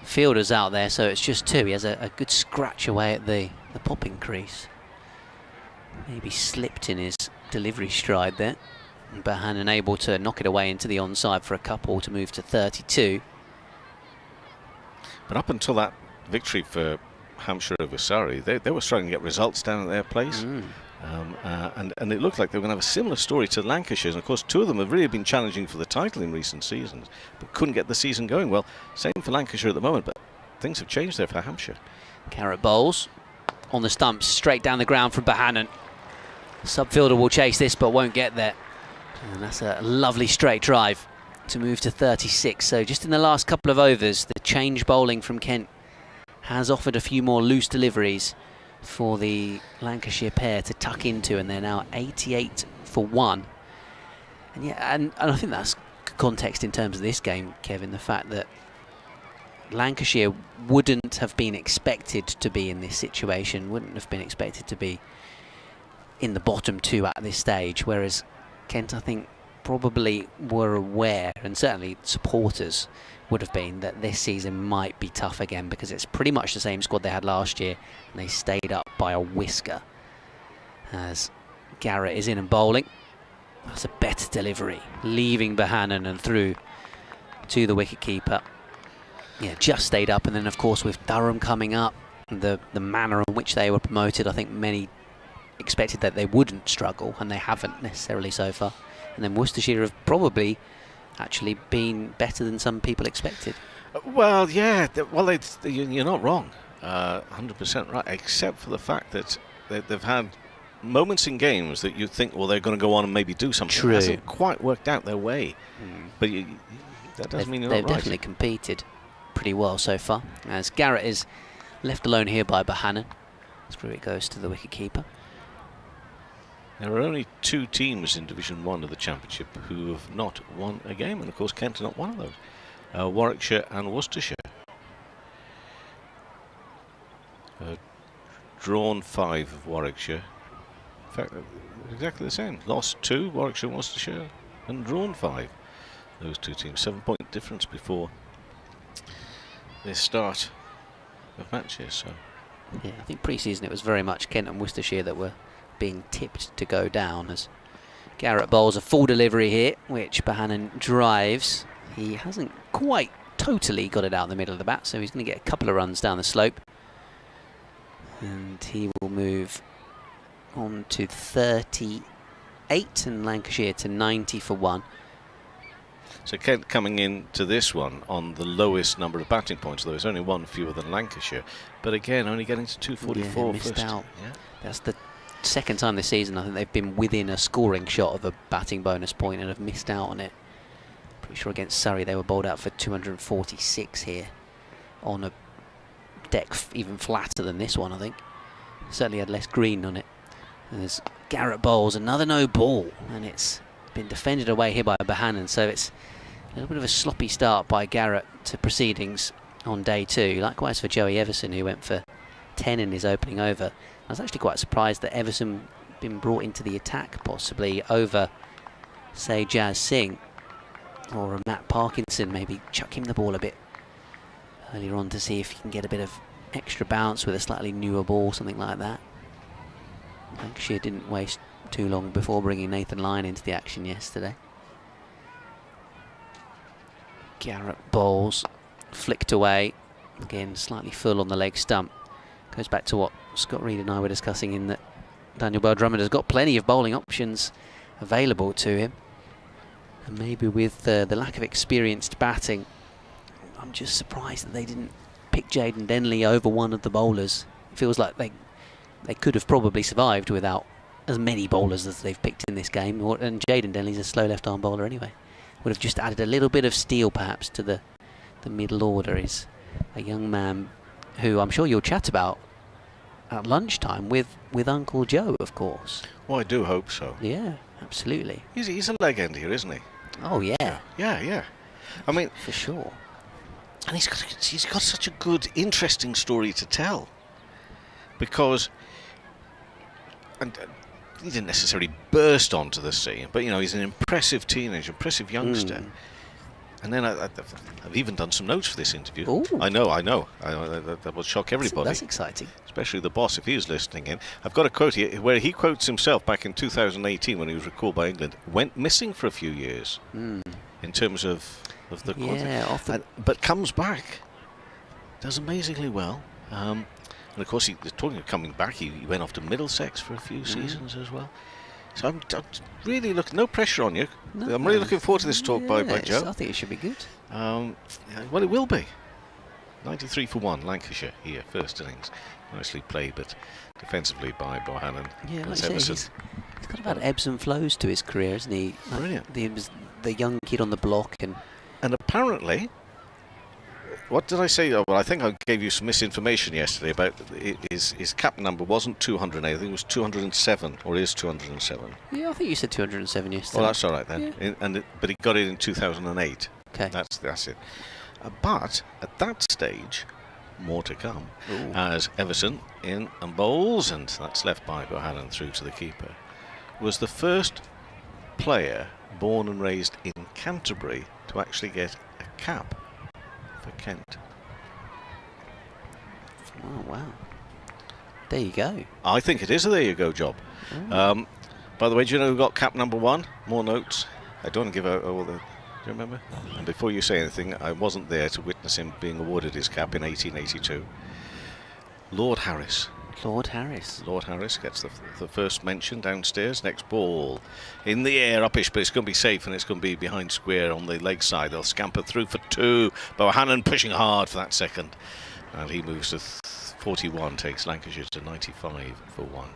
fielders out there, so it's just 2. He has a good scratch away at the popping crease. Maybe slipped in his delivery stride there. And Bohannon able to knock it away into the onside for a couple to move to 32. But up until that victory for Hampshire over Surrey, they were struggling to get results down at their place. And it looked like they were going to have a similar story to Lancashire. And of course, 2 of them have really been challenging for the title in recent seasons, but couldn't get the season going. Well, same for Lancashire at the moment, but things have changed there for Hampshire. Garrett bowls on the stumps, straight down the ground from Bohannon. Subfielder will chase this, but won't get there. And that's a lovely straight drive to move to 36. So just in the last couple of overs, the change bowling from Kent has offered a few more loose deliveries for the Lancashire pair to tuck into, and they're now 88 for 1. And yeah, and I think that's context in terms of this game, Kevin, the fact that Lancashire wouldn't have been expected to be in this situation, wouldn't have been expected to be in the bottom 2 at this stage, whereas Kent, I think, probably were aware, and certainly supporters would have been, that this season might be tough again, because it's pretty much the same squad they had last year, and they stayed up by a whisker. As Garrett is in and bowling. That's a better delivery, leaving Bohannon and through to the wicketkeeper. Yeah, just stayed up, and then of course with Durham coming up, the manner in which they were promoted, I think many expected that they wouldn't struggle, and they haven't necessarily so far. And then Worcestershire have probably actually been better than some people expected. Well, yeah, you're not wrong, 100% right, except for the fact that they've had moments in games that you think, well, they're going to go on and maybe do something. True. It hasn't quite worked out their way, but that doesn't mean you're not right. They've definitely competed pretty well so far, as Garrett is left alone here by Bohannon. Through it goes to the wicketkeeper. There are only 2 teams in Division 1 of the Championship who have not won a game, and of course Kent are not one of those. Warwickshire and Worcestershire. Drawn 5 of Warwickshire, In fact, exactly the same. Lost 2, Warwickshire, Worcestershire, and drawn 5. Those two teams, 7-point difference before the start of matches. So Yeah, I think pre-season it was very much Kent and Worcestershire that were being tipped to go down, as Garrett bowls a full delivery here, which Bohannon drives. He hasn't quite totally got it out in the middle of the bat, so he's going to get a couple of runs down the slope. And he will move on to 38 and Lancashire to 90 for 1. So Kent coming into this one on the lowest number of batting points, though it's only one fewer than Lancashire. But again, only getting to 244 missed first. out. Yeah. That's the second time this season I think they've been within a scoring shot of a batting bonus point and have missed out on it. Pretty sure against Surrey they were bowled out for 246 here on a deck even flatter than this one, I think. Certainly had less green on it. And there's Garrett bowls another no ball, and it's been defended away here by Bohannon, so it's a little bit of a sloppy start by Garrett to proceedings on day 2. Likewise for Joey Everson, who went for 10 in his opening over. I was actually quite surprised that Everson been brought into the attack, possibly over, say, Jazz Singh or Matt Parkinson. Maybe chuck him the ball a bit earlier on to see if he can get a bit of extra bounce with a slightly newer ball, something like that. Lancashire didn't waste too long before bringing Nathan Lyon into the action yesterday. Garrett bowls, flicked away, again slightly full on the leg stump. Goes back to what Scott Reed and I were discussing, in that Daniel Bell-Drummond has got plenty of bowling options available to him, and maybe with the lack of experienced batting, I'm just surprised that they didn't pick Jayden Denley over one of the bowlers. It feels like they could have probably survived without as many bowlers as they've picked in this game, and Jayden Denley's a slow left-arm bowler anyway. Would have just added a little bit of steel perhaps to the middle order. Is a young man who I'm sure you'll chat about at lunchtime with Uncle Joe, of course. Well, I do hope so. Yeah, absolutely. He's a legend here, isn't he? Oh yeah. Yeah. I mean, for sure. And he's got such a good, interesting story to tell, because he didn't necessarily burst onto the scene, but he's an impressive teenager, impressive youngster. And then I've even done some notes for this interview. Ooh. I know. That will shock everybody. That's exciting. Especially the boss, if he is listening in. I've got a quote here where he quotes himself back in 2018 when he was recalled by England. Went missing for a few years in terms of the but comes back, does amazingly well. And of course, talking of coming back, he went off to Middlesex for a few seasons as well. So I'm really looking, no pressure on you. No, I'm really looking forward to this talk by Joe. I think it should be good. Well, it will be. 93 for 1, Lancashire here, first innings. Nicely played, but defensively by Bohannon. Yeah, like and I say, he's got about ebbs and flows to his career, isn't he? Like Brilliant. He was the young kid on the block, and apparently, what did I say? Oh, well, I think I gave you some misinformation yesterday about his cap number wasn't 208. I think it was 207, or is 207. yeah, I think you said 207 yesterday. Well, that's all right then. Yeah. But he got it in 2008. Okay. That's it. But at that stage, more to come, as Everson in and bowls, and that's left by Bohannon through to the keeper, was the first player born and raised in Canterbury to actually get a cap for Kent. Oh wow! There you go. I think it is a there you go job. By the way, do you know who got cap number 1? More notes. I don't want to give out all the. Do you remember? And before you say anything, I wasn't there to witness him being awarded his cap in 1882. Lord Harris. Lord Harris. Lord Harris gets the first mention downstairs. Next ball in the air, uppish, but it's going to be safe, and it's going to be behind square on the leg side. They'll scamper through for 2. Bohannon pushing hard for that second, and he moves to 41, takes Lancashire to 95 for 1.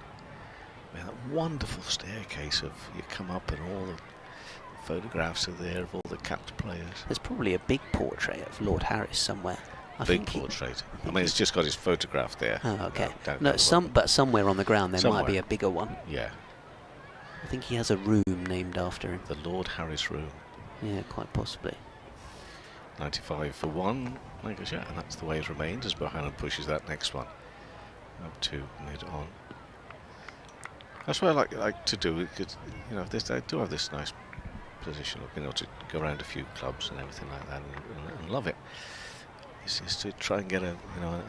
Man, that wonderful staircase of you come up and all the photographs are there of all the capped players. There's probably a big portrait of Lord Harris somewhere. Big portrait. I mean, it's just got his photograph there. Oh, okay. No, but somewhere on the ground there might be a bigger one. Yeah. I think he has a room named after him. The Lord Harris room. Yeah, quite possibly. 95 for 1, Lancashire, and that's the way it remains as Bohannon pushes that next one up to mid-on. That's what I like to do. Because, you know, I do have this nice position of being able to go around a few clubs and everything like that, and love it. It's just to try and get an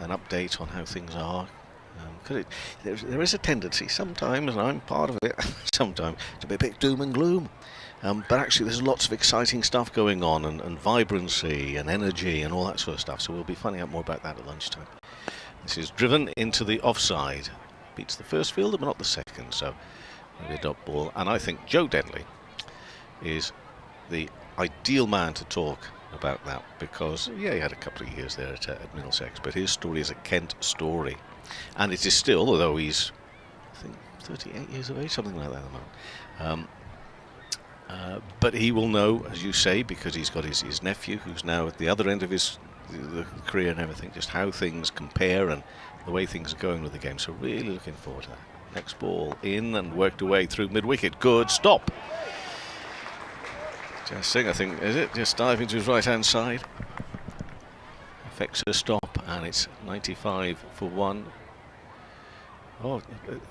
update on how things are. Because there is a tendency sometimes, and I'm part of it, sometimes to be a bit doom and gloom. But actually there's lots of exciting stuff going on, and vibrancy and energy and all that sort of stuff. So we'll be finding out more about that at lunchtime. This is driven into the offside. Beats the first fielder but not the second, so maybe a dot ball. And I think Joe Denley is the ideal man to talk about that, because he had a couple of years there at Middlesex, but his story is a Kent story, and it is still, although he's I think 38 years of age, something like that at the moment. But he will know, as you say, because he's got his nephew who's now at the other end of his the career and everything, just how things compare and the way things are going with the game. So really looking forward to that. Next ball in and worked away through mid-wicket. Good stop. Just Singh, I think, is it? Just diving to his right-hand side. Affects a stop, and it's 95 for 1. Oh,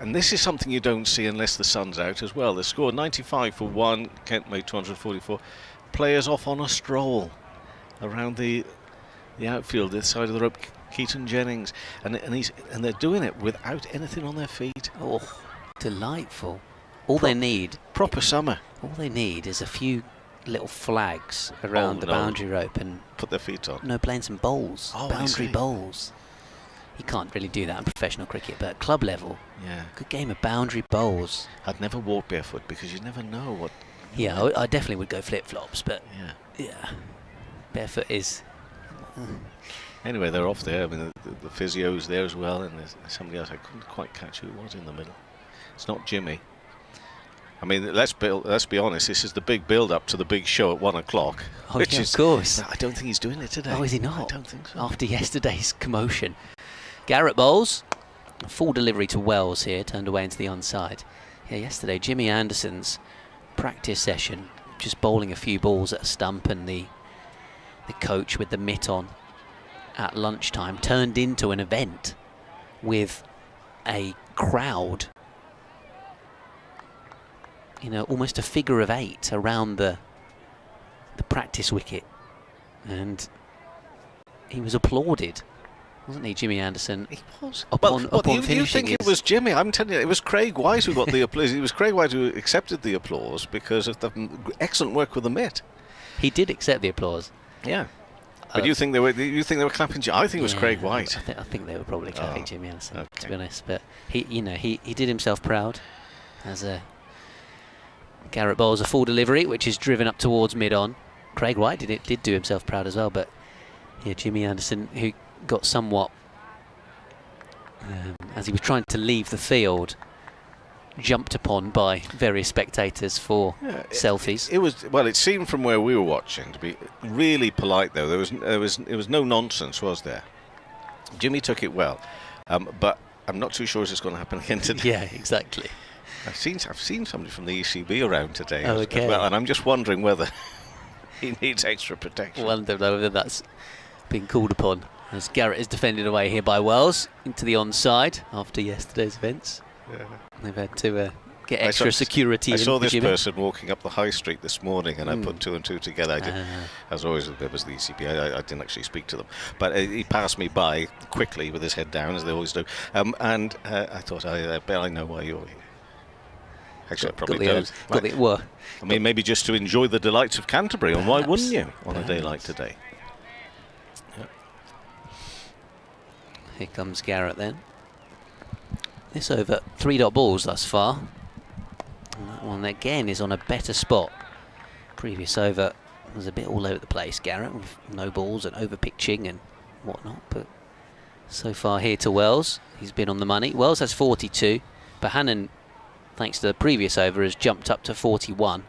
and this is something you don't see unless the sun's out as well. The score 95 for 1. Kent made 244. Players off on a stroll around the outfield, this side of the rope. Keaton Jennings, and they're doing it without anything on their feet. Oh, delightful! All they need, proper summer. All they need is a few little flags around the boundary rope and put their feet on. No, playing some bowls, boundary bowls. You can't really do that in professional cricket, but at club level, good game of boundary bowls. I'd never walk barefoot because you never know what. Yeah, I definitely would go flip flops, but barefoot is. Anyway, they're off there. I mean, the physio's there as well, and there's somebody else. I couldn't quite catch who it was in the middle. It's not Jimmy. I mean, let's be honest. This is the big build-up to the big show at 1 o'clock. Oh, yeah, of course. I don't think he's doing it today. Oh, is he not? I don't think so. After yesterday's commotion, Garrett bowls. A full delivery to Wells here, turned away into the onside. Yeah, yesterday Jimmy Anderson's practice session, just bowling a few balls at a stump, and the coach with the mitt on at lunchtime turned into an event with a crowd, almost a figure of 8 around the practice wicket, and he was applauded, wasn't he, Jimmy Anderson? He was. Upon finishing. You think it was Jimmy? I'm telling you, it was Craig White who got the applause. It was Craig White who accepted the applause because of the excellent work with the mitt. He did accept the applause. Yeah. But you think they were clapping? I think it was Craig White. I think they were probably clapping Jimmy Anderson, to be honest. But he did himself proud as a Garrett bowls a full delivery, which is driven up towards mid-on. Craig White did do himself proud as well. But Jimmy Anderson, who got somewhat as he was trying to leave the field, jumped upon by various spectators for selfies. It seemed from where we were watching to be really polite, though. There was no nonsense, was there? Jimmy took it well, but I'm not too sure it's going to happen again today. Yeah, exactly. I've seen somebody from the ECB around today as okay. well, and I'm just wondering whether he needs extra protection. Well, I don't know whether that's been called upon, as Garrett is defended away here by Wells into the onside after yesterday's events. Yeah. They've had to get extra security. I saw this person walking up the high street this morning, and I put 2 and 2 together. As always, it was the ECB. I didn't actually speak to them, but he passed me by quickly with his head down, as they always do. And I thought, I bet I know why you're here. Actually, I probably don't. I mean, maybe just to enjoy the delights of Canterbury, and why wouldn't you on a day like today? Yeah. Here comes Garrett then. This over 3 dot balls thus far. And that one again is on a better spot. Previous over was a bit all over the place, Garrett, with no balls and over pitching and whatnot. But so far here to Wells, he's been on the money. Wells has 42, but Hannon, thanks to the previous over, has jumped up to 41.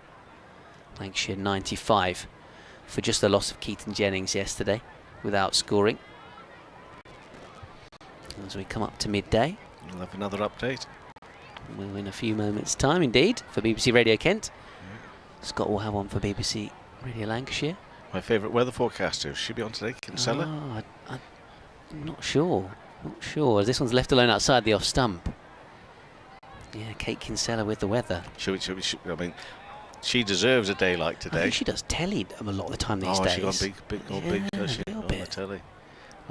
Lancashire 95 for just the loss of Keaton Jennings yesterday without scoring. As we come up to midday, we'll have another update. We'll in a few moments' time, indeed, for BBC Radio Kent. Scott will have one for BBC Radio Lancashire. My favourite weather forecaster. Should be on today, Kinsella. I'm not sure. As this one's left alone outside the off stump. Yeah, Kate Kinsella with the weather. I mean, she deserves a day like I today. think she does telly a lot of the time these Oh, days. she gone big, does she? A little On bit. the telly.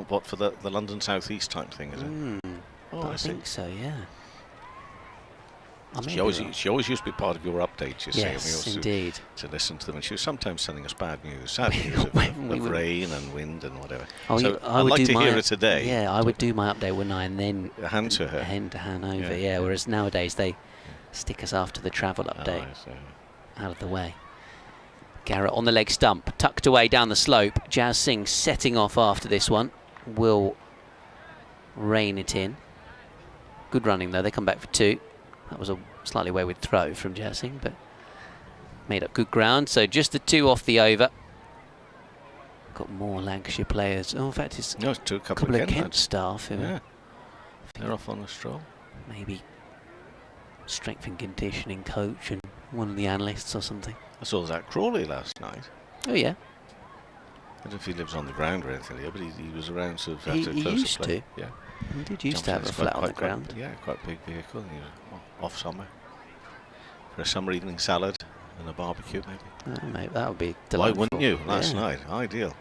What, for the London South East type thing, is it? Oh, I see. think so, yeah. I may She be always wrong. used to be part of your updates, you see. Yes, We used indeed. to listen to them, and she was sometimes sending us bad news of rain and wind and whatever. Oh, So I I'd would like do to my, hear her today. Yeah, I would do my update, wouldn't I? And then Hand to her. hand over, Yeah. whereas nowadays they stick us after the travel update. I see. Out of the way. Garrett on the leg stump, tucked away down the slope. Jazz Singh setting off after this one. Will rein it in. Good running though, they come back for 2. That was a slightly wayward throw from Jazz Singh, but made up good ground. So just the 2 off the over. Got more Lancashire players. Oh, in fact, it's No, it's a couple of Kent staff who Yeah. are They're off on a stroll. maybe strength and conditioning coach and one of the analysts or something. I saw Zach Crawley last night. Oh yeah, I don't know if he lives on the ground or anything here, but he was around sort of He- after he closer used play. to. Yeah. he did used to have a It's flat on the quite- ground. Yeah, quite big vehicle. And he was off somewhere for a summer evening salad and a barbecue, maybe. Oh, mate, that would be Why delightful. wouldn't you? Last Yeah. night, ideal.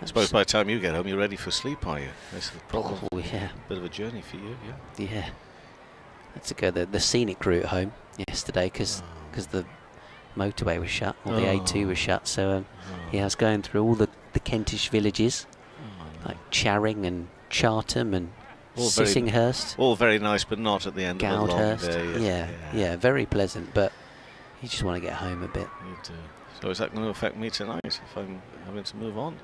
I suppose by the time you get home, you're ready for sleep, are you? That's the problem. Oh yeah, Bit of a journey for you, yeah. yeah. Had to go the scenic route home yesterday because the motorway was shut, or the A2 was shut. So I was going through all the Kentish villages, like Charing and Chartham and All very- Sissinghurst, All very nice, but not at the end of a long Goudhurst. day. Yeah, very pleasant. But you just want to get home a bit. You do. So is that going to affect me tonight if I'm having to move on?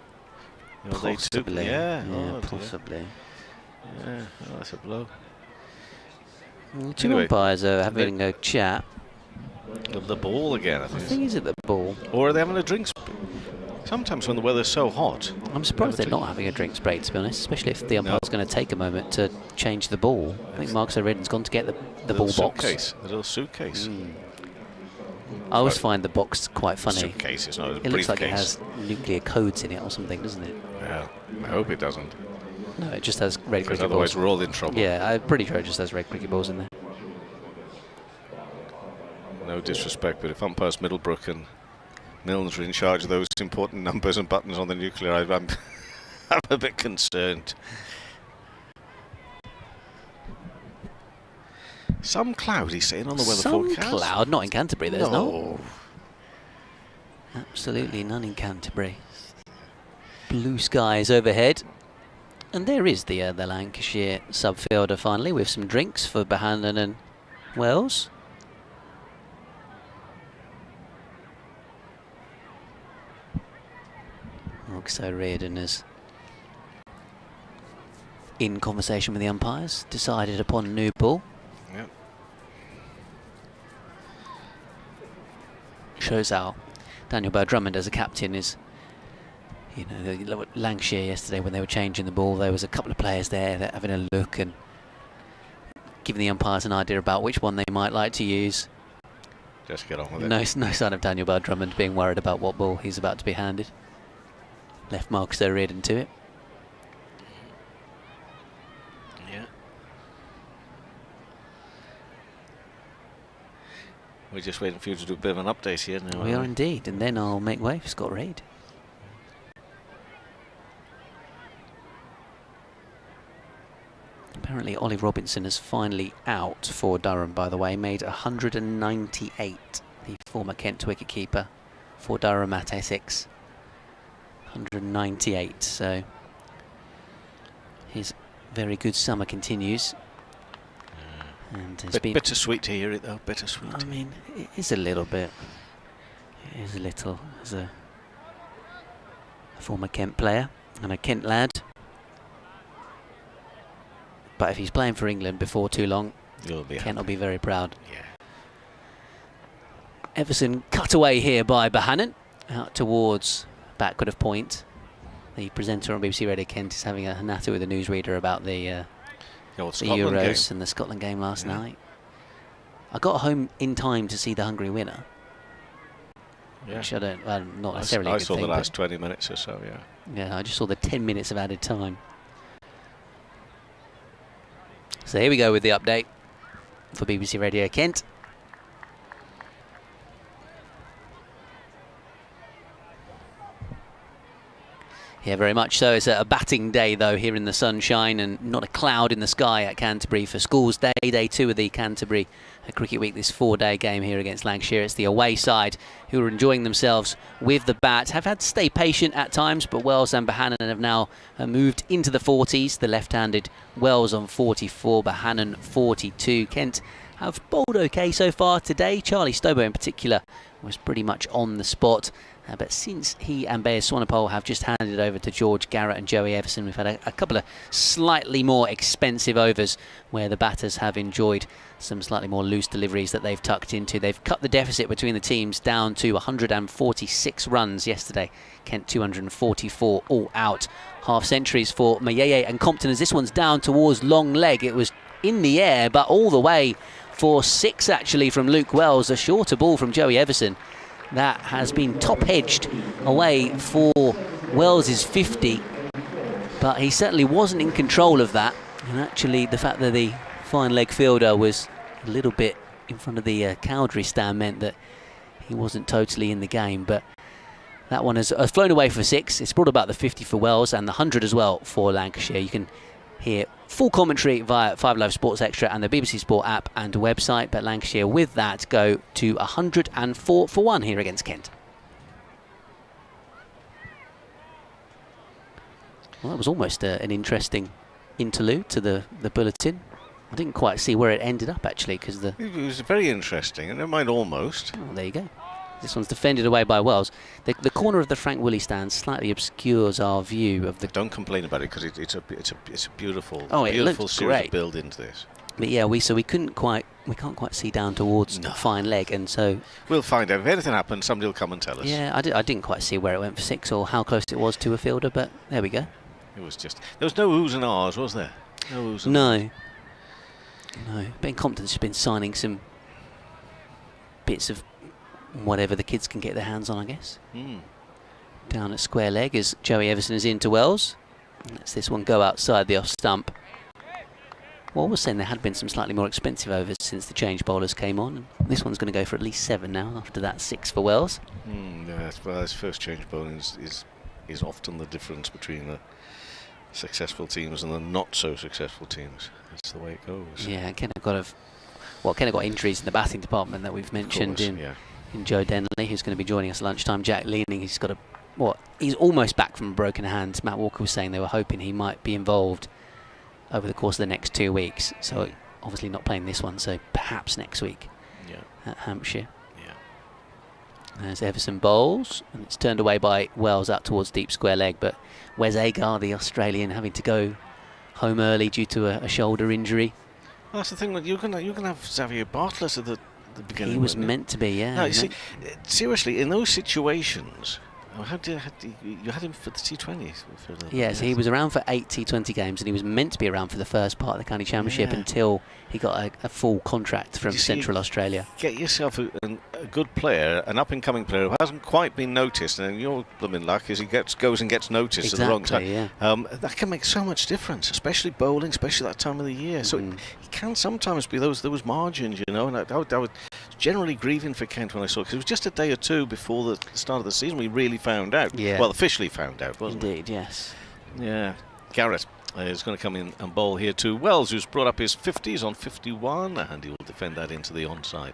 You know, they took- Possibly. Yeah, oh, dear. possibly. Yeah, oh, that's a blow. Well, 2 Anyway, umpires are having a chat. The ball again, I I think. think he's at the ball. Or are they having a drink? Sometimes when the weather's so hot. I'm surprised they're not having a drinks break, to be honest, especially if the umpire's going to take a moment to change the ball. I think Marcus O'Riordan's gone to get the ball box. A little suitcase. I always find the box quite funny. Suitcase, it's not a It looks like it briefcase. has nuclear codes in it or something, doesn't it? Well, I hope it doesn't. No, it just has red Because cricket otherwise balls. we're all in trouble. Yeah, I'm pretty sure it just has red cricket balls in there. No disrespect, but if umpires Middlebrook and Milnes are in charge of those important numbers and buttons on the nuclear, I'm a bit concerned. Some cloud, he's saying on the weather Some forecast. cloud, not in Canterbury, there's No. absolutely none in Canterbury. Blue skies overhead. And there is the Lancashire subfielder finally with some drinks for Bohannon and Wells. Marcus O'Riordan is in conversation with the umpires, decided upon a new ball. Yep. Shows how Daniel Bell-Drummond as a captain is, you know, Lancashire yesterday when they were changing the ball, there was a couple of players there that having a look and giving the umpires an idea about which one they might like to use. Just get on with it. No sign of Daniel Bell-Drummond being worried about what ball he's about to be handed. Left Marcus O'Riordan to it. Yeah. We're just waiting for you to do a bit of an update here now. We are aren't indeed, and then I'll make way for Scott Reid. Apparently Ollie Robinson is finally out for Durham, by the way. Made 198, the former Kent wicketkeeper for Durham at Essex. 198, so his very good summer continues. And has been bittersweet to hear it though, bittersweet. I mean, it is a little bit. It is a little, as a former Kent player and a Kent lad. But if he's playing for England before too long, You'll be Kent will happy. be very proud. Yeah. Everson cut away here by Bohannon, out towards backward of point. The presenter on BBC Radio Kent is having a natter with a newsreader about the Scotland Euros game. and the Scotland game last night. I got home in time to see the Hungary winner, Yeah. which I don't, well, not necessarily a I good saw thing, the but last 20 minutes or so, yeah. yeah, I just saw the 10 minutes of added time. So here we go with the update. for BBC Radio Kent. Yeah, very much so. It's a batting day, though, here in the sunshine, and not a cloud in the sky at Canterbury for Schools Day, day 2 of the Canterbury Cricket Week, this 4-day game here against Lancashire. It's the away side who are enjoying themselves with the bat. Have had to stay patient at times, but Wells and Bohannon have now moved into the 40s. The left-handed Wells on 44, Bohannon 42. Kent have bowled okay so far today. Charlie Stobo in particular was pretty much on the spot. But since he and Bayer Swanepoel have just handed over to George Garrett and Joey Everson, we've had a couple of slightly more expensive overs where the batters have enjoyed some slightly more loose deliveries that they've tucked into. They've cut the deficit between the teams down to 146 runs yesterday. Kent 244 all out. Half centuries for Mayeye and Compton as this one's down towards long leg. It was in the air, but all the way for 6 actually from Luke Wells. A shorter ball from Joey Everson. That has been top-edged away for Wells' 50, but he certainly wasn't in control of that. And actually, the fact that the fine leg fielder was a little bit in front of the Cowdrey stand meant that he wasn't totally in the game. But that one has flown away for 6. It's brought about the 50 for Wells and the 100 as well for Lancashire. You can hear full commentary via 5 Live Sports Extra and the BBC Sport app and website, but Lancashire with that go to 104 for 1 here against Kent. Well, that was almost an interesting interlude to the bulletin. I didn't quite see where it ended up actually, because It was very interesting, and never mind almost. Oh, there you go. This one's defended away by Wells. The corner of the Frank Willie stand slightly obscures our view of the. Don't complain about it, because it's a beautiful, it beautiful looks series great. of build into this. But yeah, we can't quite see down towards the fine leg, and so We'll find out. If anything happens, somebody will come and tell us. yeah, I didn't quite see where it went for 6 or how close it was to a fielder, but there we go. It was just there was no oohs and ahs, was there? No oohs and No. Ben Compton's been signing some bits of whatever the kids can get their hands on, I guess. Down at square leg as Joey Everson is into Wells. Lets this one go outside the off stump. Well, I was saying there had been some slightly more expensive overs since the change bowlers came on. And this one's going to go for at least 7 now after that 6 for Wells. Yeah, well, his first change bowling is often the difference between the successful teams and the not so successful teams. That's the way it goes. Yeah, Kent got injuries in the batting department that we've mentioned in Joe Denley, who's going to be joining us at lunchtime. Jack Leaning, he's got he's almost back from a broken hand. Matt Walker was saying they were hoping he might be involved over the course of the next 2 weeks. So obviously not playing this one, so perhaps next week at Hampshire. There's Everson bowls, and it's turned away by Wells out towards deep square leg, but Wes Agar, the Australian, having to go home early due to a shoulder injury. That's the thing. You're gonna have Xavier Bartlett at the beginning. He was meant to be, yeah. No, you see, seriously, in those situations, you had him for the T20? Yes, he was around for 8 T20 games, and he was meant to be around for the first part of the county championship until he got a full contract from Central Australia. Get yourself a good player, an up-and-coming player who hasn't quite been noticed, and your blooming luck is he goes and gets noticed at the wrong time. Yeah. That can make so much difference, especially bowling, especially that time of the year. So it can sometimes be those margins, you know. And I was generally grieving for Kent when I saw it, because it was just a day or two before the start of the season we really found out. Yeah. Well, officially found out, wasn't it? Indeed, yes. Yeah. Garrett is going to come in and bowl here to Wells, who's brought up his 50s on 51, and he will defend that into the onside.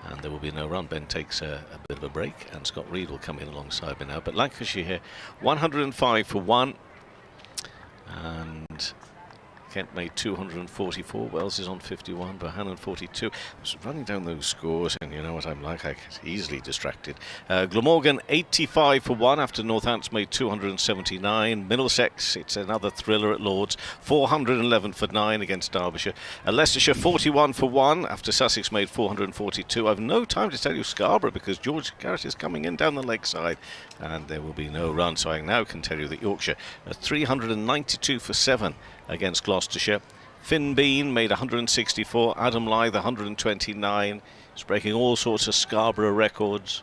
And there will be no run. Ben takes a bit of a break, and Scott Reed will come in alongside me now. But Lancashire here, 105 for 1. And Kent made 244. Wells is on 51. Bohannon 42. I was running down those scores, and you know what I'm like. I get easily distracted. Glamorgan 85 for 1 after Northants made 279. Middlesex, it's another thriller at Lords, 411 for 9 against Derbyshire. Leicestershire 41 for 1 after Sussex made 442. I've no time to tell you Scarborough, because George Garrett is coming in down the leg side, and there will be no run. So I now can tell you that Yorkshire 392 for 7 against Gloucestershire. Finn Bean made 164. Adam Lythe 129. He's breaking all sorts of Scarborough records.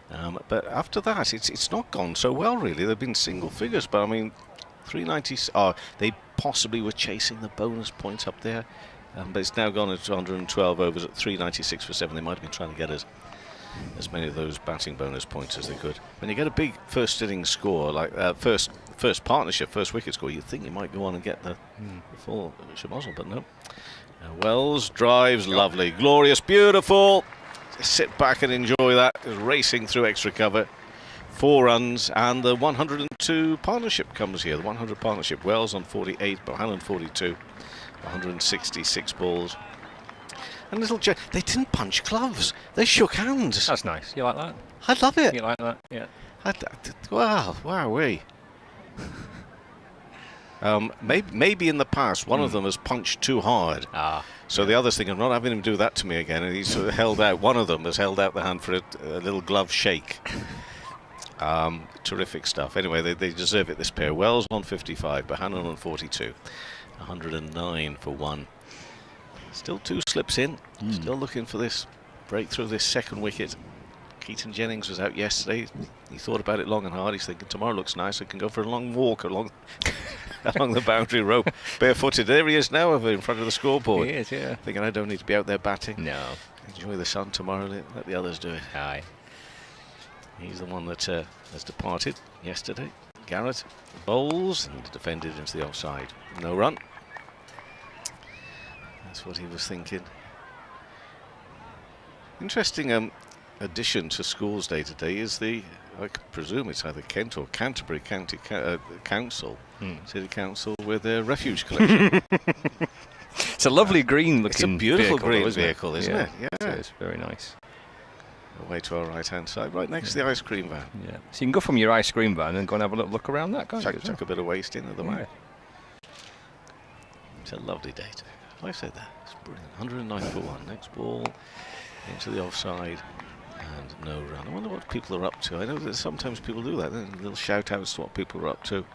But after that, it's not gone so well, really. They've been single figures, but I mean, 390. They possibly were chasing the bonus points up there. But it's now gone into 112 overs at 396 for 7. They might have been trying to get as many of those batting bonus points as they could. When you get a big first inning score, like first partnership, first wicket score, you'd think you might go on and get the full schmozzle, but no. Wells drives, lovely, glorious, beautiful. Sit back and enjoy that. Racing through extra cover. 4 runs, and the 102 partnership comes here. The 100 partnership. Wells on 48, Bohannon 42, 166 balls. And they didn't punch gloves. They shook hands. That's nice. You like that? I love it. You like that? Yeah. Wow. Maybe in the past one of them has punched too hard. So the other's thinking, I'm not having him do that to me again. And he's sort of held out. One of them has held out the hand for a little glove shake. Terrific stuff. Anyway, they deserve it, this pair. Wells on 55, Bohannon on 42, 109 for 1. Still 2 slips in. Still looking for this breakthrough, this second wicket. Keaton Jennings was out yesterday. He thought about it long and hard. He's thinking, tomorrow looks nice. I can go for a long walk along the boundary rope, barefooted. There he is now, over in front of the scoreboard. He is, yeah. Thinking, I don't need to be out there batting. No. Enjoy the sun tomorrow. Let the others do it. Aye. He's the one that has departed yesterday. Garrett bowls and defended into the offside. No run. That's what he was thinking. Interesting addition to School's day today is I presume it's either Kent or Canterbury County Council, City Council, with their refuge collection. It's a lovely green looking. It's a beautiful vehicle, green though, vehicle, isn't it? Yeah. It is very nice. Away to our right hand side, right next to the ice cream van. Yeah. So you can go from your ice cream van and go and have a little look around that, can't you? Chuck a bit of waste in at the back. It's a lovely day today. I said that. It's brilliant. 109 for 1. Next ball into the offside and no run. I wonder what people are up to. I know that sometimes people do that. Little shout outs to what people are up to.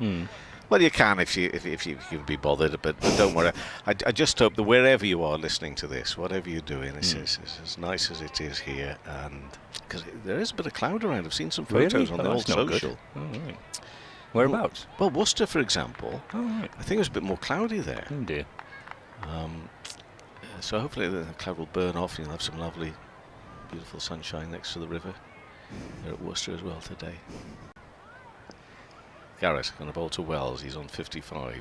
Well, you can if you can be bothered, but don't worry. I just hope that wherever you are listening to this, whatever you're doing, it's as nice as it is here, and because there is a bit of cloud around. I've seen some photos on the old social. Oh, right. Whereabouts? Well, Worcester, for example. Oh, right. I think it was a bit more cloudy there. Oh dear. So hopefully the cloud will burn off and you'll have some lovely, beautiful sunshine next to the river. They're at Worcester as well today. Garrett going to bowl to Wells. He's on 55.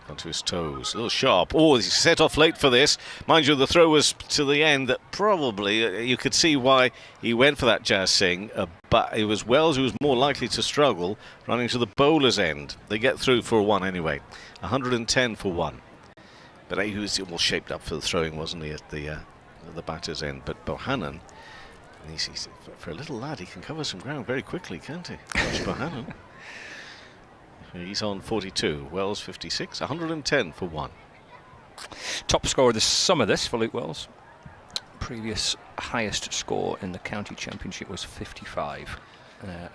Onto his toes. A little sharp. Oh, he's set off late for this. Mind you, the throw was to the end that probably you could see why he went for that Jazz Singh. But it was Wells who was more likely to struggle running to the bowler's end. They get through for a 1 anyway. 110 for 1. But he was well shaped up for the throwing, wasn't he, at the batter's end. But Bohannon, for a little lad, he can cover some ground very quickly, can't he? Watch Bohannon. He's on 42. Wells 56. 110 for 1. Top scorer of the summer, this for Luke Wells. Previous highest score in the county championship was 55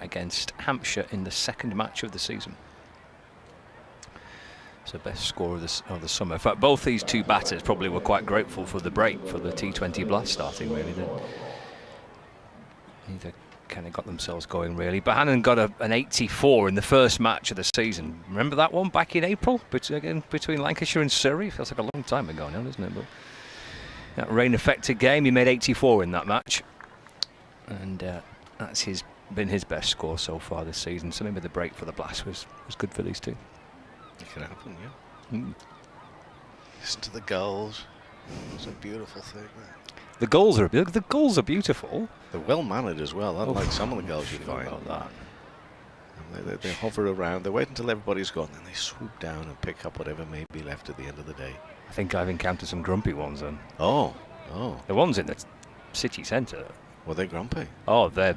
against Hampshire in the second match of the season. So best score of the summer. In fact, both these two batters probably were quite grateful for the break for the T20 Blast starting, really. Neither kind of got themselves going, really. Bohannon got an 84 in the first match of the season. Remember that one back in April between Lancashire and Surrey? Feels like a long time ago now, doesn't it? But that rain-affected game, he made 84 in that match, and that's been his best score so far this season. So maybe the break for the Blast was good for these two. It can happen, yeah. Listen to the gulls. It's a beautiful thing. The gulls are beautiful. They're well mannered as well, unlike some of the gulls you find. They hover around. They wait until everybody's gone, then they swoop down and pick up whatever may be left at the end of the day. I think I've encountered some grumpy ones then. Oh. The ones in the city centre. Were they grumpy? Oh, they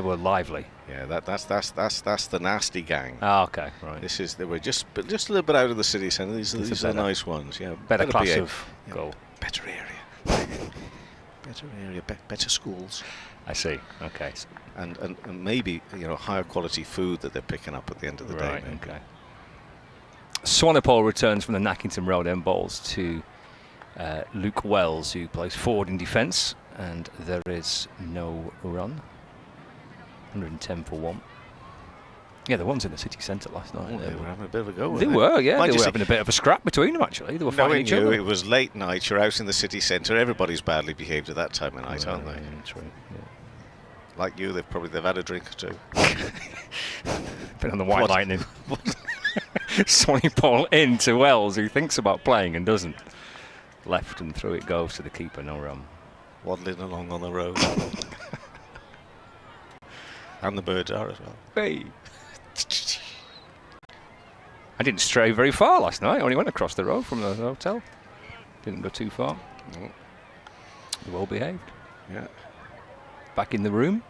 were lively. Yeah, that's the nasty gang. Oh, okay, right. They were just a little bit out of the city centre. These are the nice ones. Yeah, better class of goal. Better area. Better schools. I see. Okay. And maybe higher quality food that they're picking up at the end of the day. Right. Okay. Swanepoel returns from the Nackington Road end bowls to Luke Wells, who plays forward in defence, and there is no run. 110 for 1. Yeah, the ones in the city centre last night. They were having a bit of a go. They were, yeah. Mind They you, were having a bit of a scrap between them, actually. They were fighting each other. It was late night. You're out in the city centre. Everybody's badly behaved at that time of night, aren't they? Yeah, that's right. Yeah. Like you, they've had a drink or two. Been on the white lightning. Sonny Paul into Wells, who thinks about playing and doesn't. Left and through it goes to the keeper. No run. Waddling along on the road. And the birds are as well. Hey. I didn't stray very far last night. I only went across the road from the hotel. Didn't go too far. No. Well behaved. Yeah. Back in the room.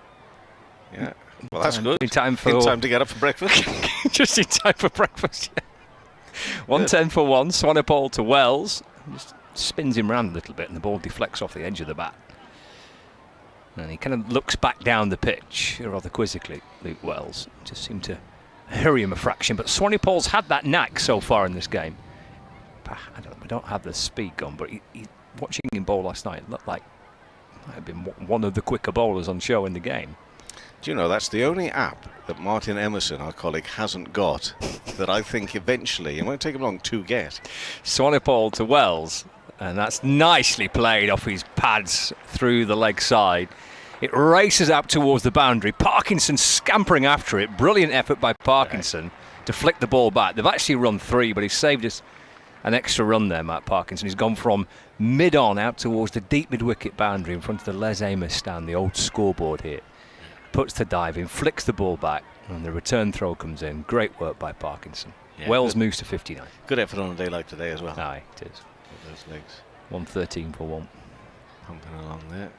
Yeah. Well, that's good. In time to get up for breakfast. Just in time for breakfast. Yeah. 110 for one. Swanepoel to Wells. Just spins him round a little bit, and the ball deflects off the edge of the bat. And he kind of looks back down the pitch, rather quizzically, Luke Wells. Just seemed to hurry him a fraction, but Swanepoel's had that knack so far in this game. We don't have the speed gone, but watching him bowl last night, it looked like he might have been one of the quicker bowlers on show in the game. Do you know, that's the only app that Martin Emerson, our colleague, hasn't got that I think eventually, it won't take him long to get. Swanepoel to Wells, and that's nicely played off his pads through the leg side. It races up towards the boundary. Parkinson scampering after it. Brilliant effort by Parkinson to flick the ball back. They've actually run 3, but he's saved us an extra run there, Matt Parkinson. He's gone from mid-on out towards the deep mid-wicket boundary in front of the Les Amos stand, the old scoreboard here. Puts the dive in, flicks the ball back, and the return throw comes in. Great work by Parkinson. Yeah, Wells moves to 59. Good effort on a day like today as well. Aye, it is. With those legs. 113 for one. Pumping along there.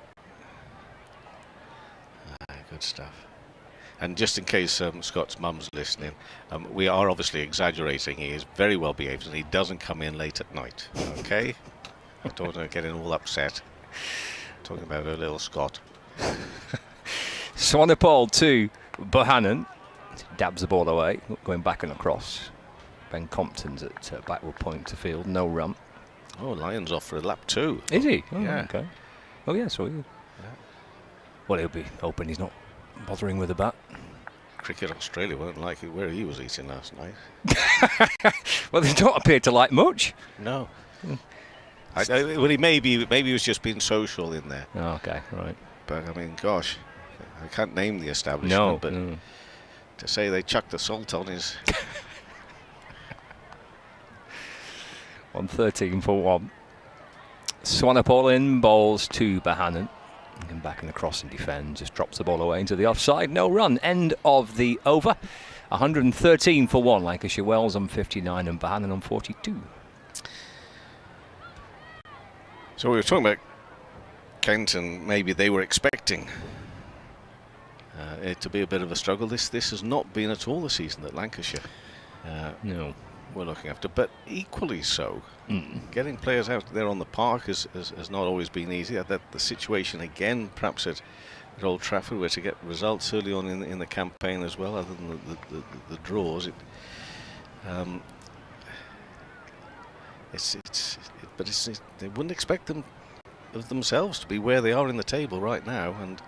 Good stuff. And just in case Scott's mum's listening, we are obviously exaggerating. He is very well behaved and he doesn't come in late at night. Okay? I don't want to get him all upset. Talking about her little Scott. Swanepoel to Bohannon. Dabs the ball away, going back and across. Ben Compton's at backward point to field, no run. Oh, Lyon's off for a lap too. Is he? Oh, yeah. Okay. Oh, yeah, so he. Yeah. Well, he'll be hoping he's not bothering with the bat. Cricket Australia won't like it where he was eating last night. Well, they don't appear to like much. No. Well, maybe he was just being social in there. Oh, okay, right. But I mean, gosh, I can't name the establishment, but no. To say they chucked the salt on is 113 for one. Swanepoel in, bowls to Bohannon. And back and across and defend, just drops the ball away into the offside. No run. End of the over. 113 for one. Lancashire Wells on 59 and Bohannon on 42. So we were talking about Kent, and maybe they were expecting it to be a bit of a struggle. This has not been at all the season that Lancashire No. we're looking after, but equally so. Getting players out there on the park has not always been easy. That the situation again, perhaps at Old Trafford, where to get results early on in the campaign as well, other than the draws. They wouldn't expect them of themselves to be where they are in the table right now, and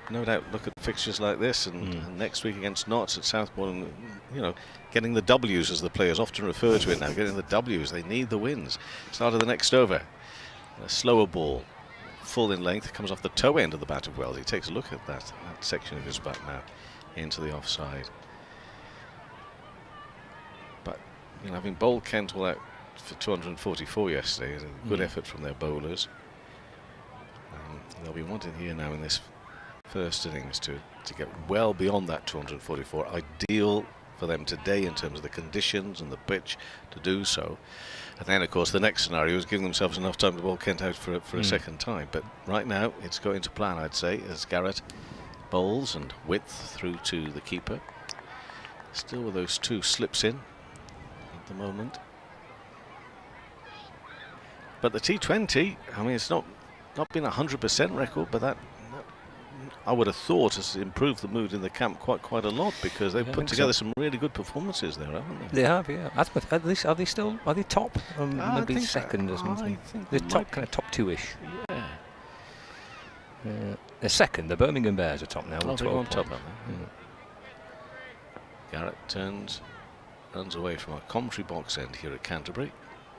no doubt look at fixtures like this and next week against Notts at Southbourne, and getting the W's, as the players often refer to it now, getting the W's. They need the wins. Start of the next over, a slower ball, full in length, comes off the toe end of the bat of Wells. He takes a look at that section of his bat now into the offside. But having bowled Kent all out for 244 yesterday, is a good effort from their bowlers. They'll be wanting here now in this first innings to get well beyond that 244. Ideal for them today in terms of the conditions and the pitch to do so. And then, of course, the next scenario is giving themselves enough time to bowl Kent out for a second time. But right now, it's going to plan, I'd say, as Garrett bowls and width through to the keeper. Still with those two slips in at the moment. But the T20, I mean, it's not been a 100% record, but that I would have thought has improved the mood in the camp quite a lot, because they've put together some really good performances there, haven't they? They have, yeah. Are they top? Maybe second or something. They're kind of top two-ish. Yeah. They're second. The Birmingham Bears are top now. Oh, they're on top now. Garrett runs away from a commentary box end here at Canterbury,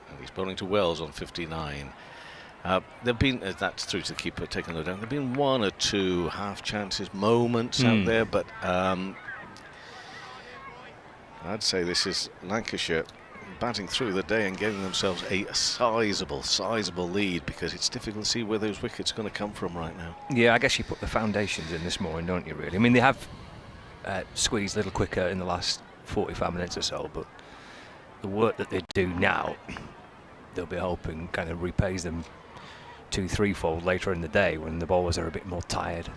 and he's bowling to Wells on 59. There've been, that's through to the keeper, taking it down. There've been one or two half chances, moments out there, but I'd say this is Lancashire batting through the day and giving themselves a sizable lead, because it's difficult to see where those wickets are going to come from right now. Yeah, I guess you put the foundations in this morning, don't you, really? I mean, they have squeezed a little quicker in the last 45 minutes or so, but the work that they do now, they'll be hoping kind of repays them 2-3-fold later in the day when the bowlers are a bit more tired.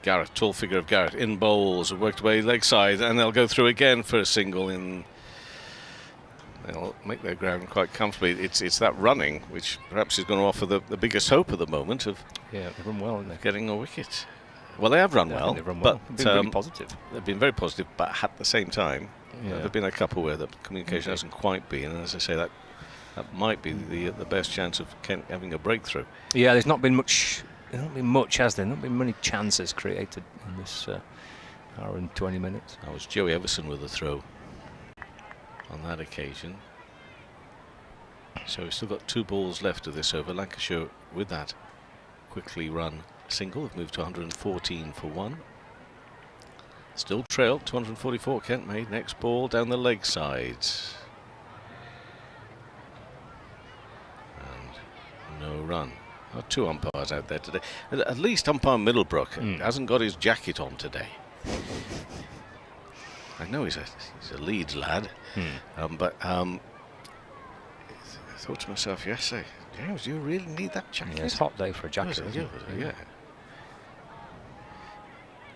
Garrett, tall figure of Garrett, in bowls, worked away leg side, and they'll go through again for a single in. They'll make their ground quite comfortably. It's that running which perhaps is going to offer the biggest hope at the moment of they've run well, haven't they? Getting a wicket. Well, they have run well. They've run well. But They've been really positive. They've been very positive, but at the same time, there have been a couple where the communication hasn't quite been, and as I say, that might be the best chance of Kent having a breakthrough. Yeah, there's not been much. There's not been much, has there? Not been many chances created in this hour and 20 minutes. That was Joey Everson with a throw on that occasion. So we've still got 2 balls left of this over. Lancashire with that quickly run single have moved to 114 for 1. Still trail 244. Kent made next ball down the leg side. And no run. 2 umpires out there today. At least umpire Middlebrook hasn't got his jacket on today. I know he's a Leeds lad, but I thought to myself yesterday, James, do you really need that jacket? Yeah, it's a hot day for a jacket. Yeah.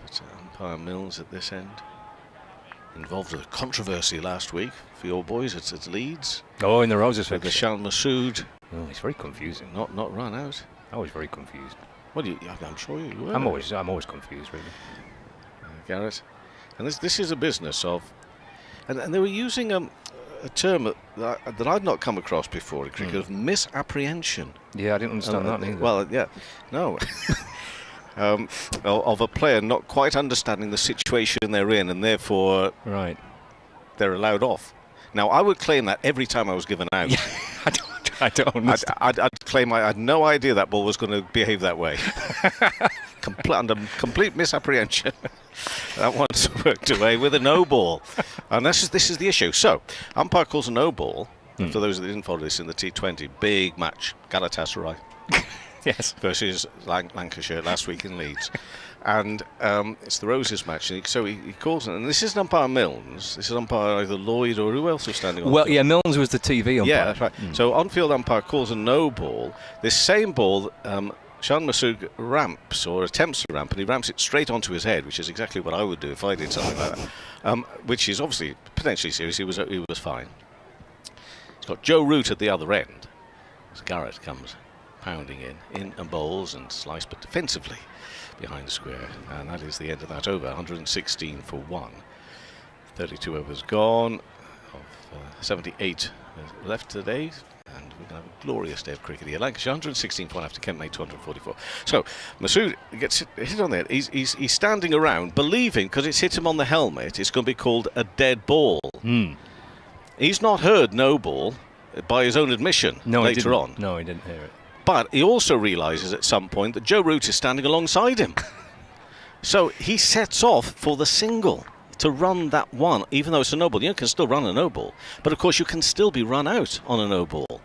But umpire Mills at this end, involved with a controversy last week for your boys at Leeds. Oh, in the Roses with the Shan Masood. Oh, it's very confusing. Not run out. I was very confused. Well, I'm sure you were. I'm always confused, really. Garrett, and this is a business of, and they were using a term that I'd not come across before in cricket of misapprehension. Yeah, I didn't understand that either. Well, yeah, no. Of a player not quite understanding the situation they're in, and therefore they're allowed off. Now, I would claim that every time I was given out. Yeah, I don't understand. I'd claim I had no idea that ball was going to behave that way. Under complete misapprehension. That one's worked away with a no ball. And this is the issue. So, umpire calls a no ball. For those that didn't follow this in the T20, big match. Galatasaray. Yes. Versus Lancashire last week in Leeds. And it's the Roses match. So he calls it. And this isn't umpire Milnes. This is umpire either Lloyd or who else was standing on. Well, yeah, Milnes was the TV umpire. Yeah, that's right. So on-field umpire calls a no ball. This same ball, Shan Masood ramps or attempts to ramp, and he ramps it straight onto his head, which is exactly what I would do if I did something like that. Which is obviously potentially serious. He was fine. He's got Joe Root at the other end. As Garrett comes pounding in and bowls and slice, but defensively behind the square, and that is the end of that over. 116 for 1. 32 overs gone of 78 left today, and we're going to have a glorious day of cricket here. Lancashire 116 for 1 after Kent made 244. So Masood gets hit on there. He's standing around believing, because it's hit him on the helmet, it's going to be called a dead ball. He's not heard no ball by his own admission later on. No, he didn't hear it. But he also realises at some point that Joe Root is standing alongside him. So he sets off for the single to run that one, even though it's a no ball. You can still run a no ball. But of course you can still be run out on a no ball.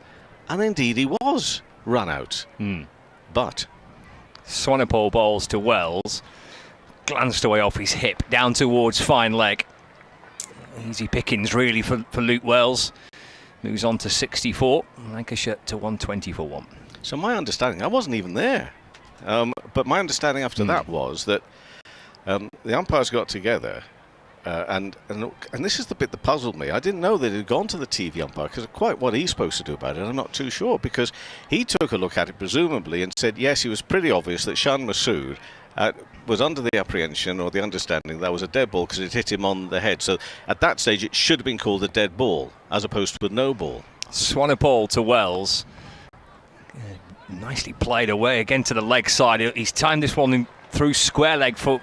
And indeed he was run out. But Swanepoel bowls to Wells. Glanced away off his hip, down towards fine leg. Easy pickings really for Luke Wells. Moves on to 64. Lancashire to 120 for 1. So my understanding, I wasn't even there, but my understanding after that was that the umpires got together, and this is the bit that puzzled me. I didn't know that it had gone to the TV umpire, because quite what he's supposed to do about it, I'm not too sure, because he took a look at it presumably and said, yes, it was pretty obvious that Shan Masood was under the apprehension or the understanding that was a dead ball because it hit him on the head. So at that stage it should have been called a dead ball as opposed to a no ball. Swanepoel to Wells. Nicely played away again to the leg side. He's timed this one through square leg for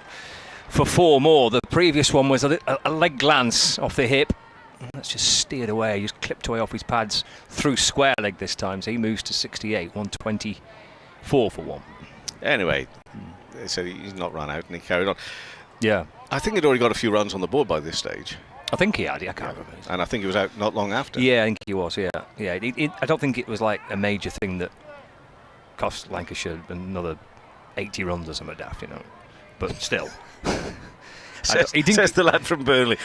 for 4 more. The previous one was a leg glance off the hip. That's just steered away, just clipped away off his pads through square leg this time. So he moves to 68, 124 for 1. Anyway, they said he's not run out and he carried on. Yeah. I think he'd already got a few runs on the board by this stage. I think he had, I can't remember. And I think he was out not long after. Yeah, I think he was, yeah. I don't think it was like a major thing that cost Lancashire another 80 runs or something daft, you know. But still. Says the lad from Burnley.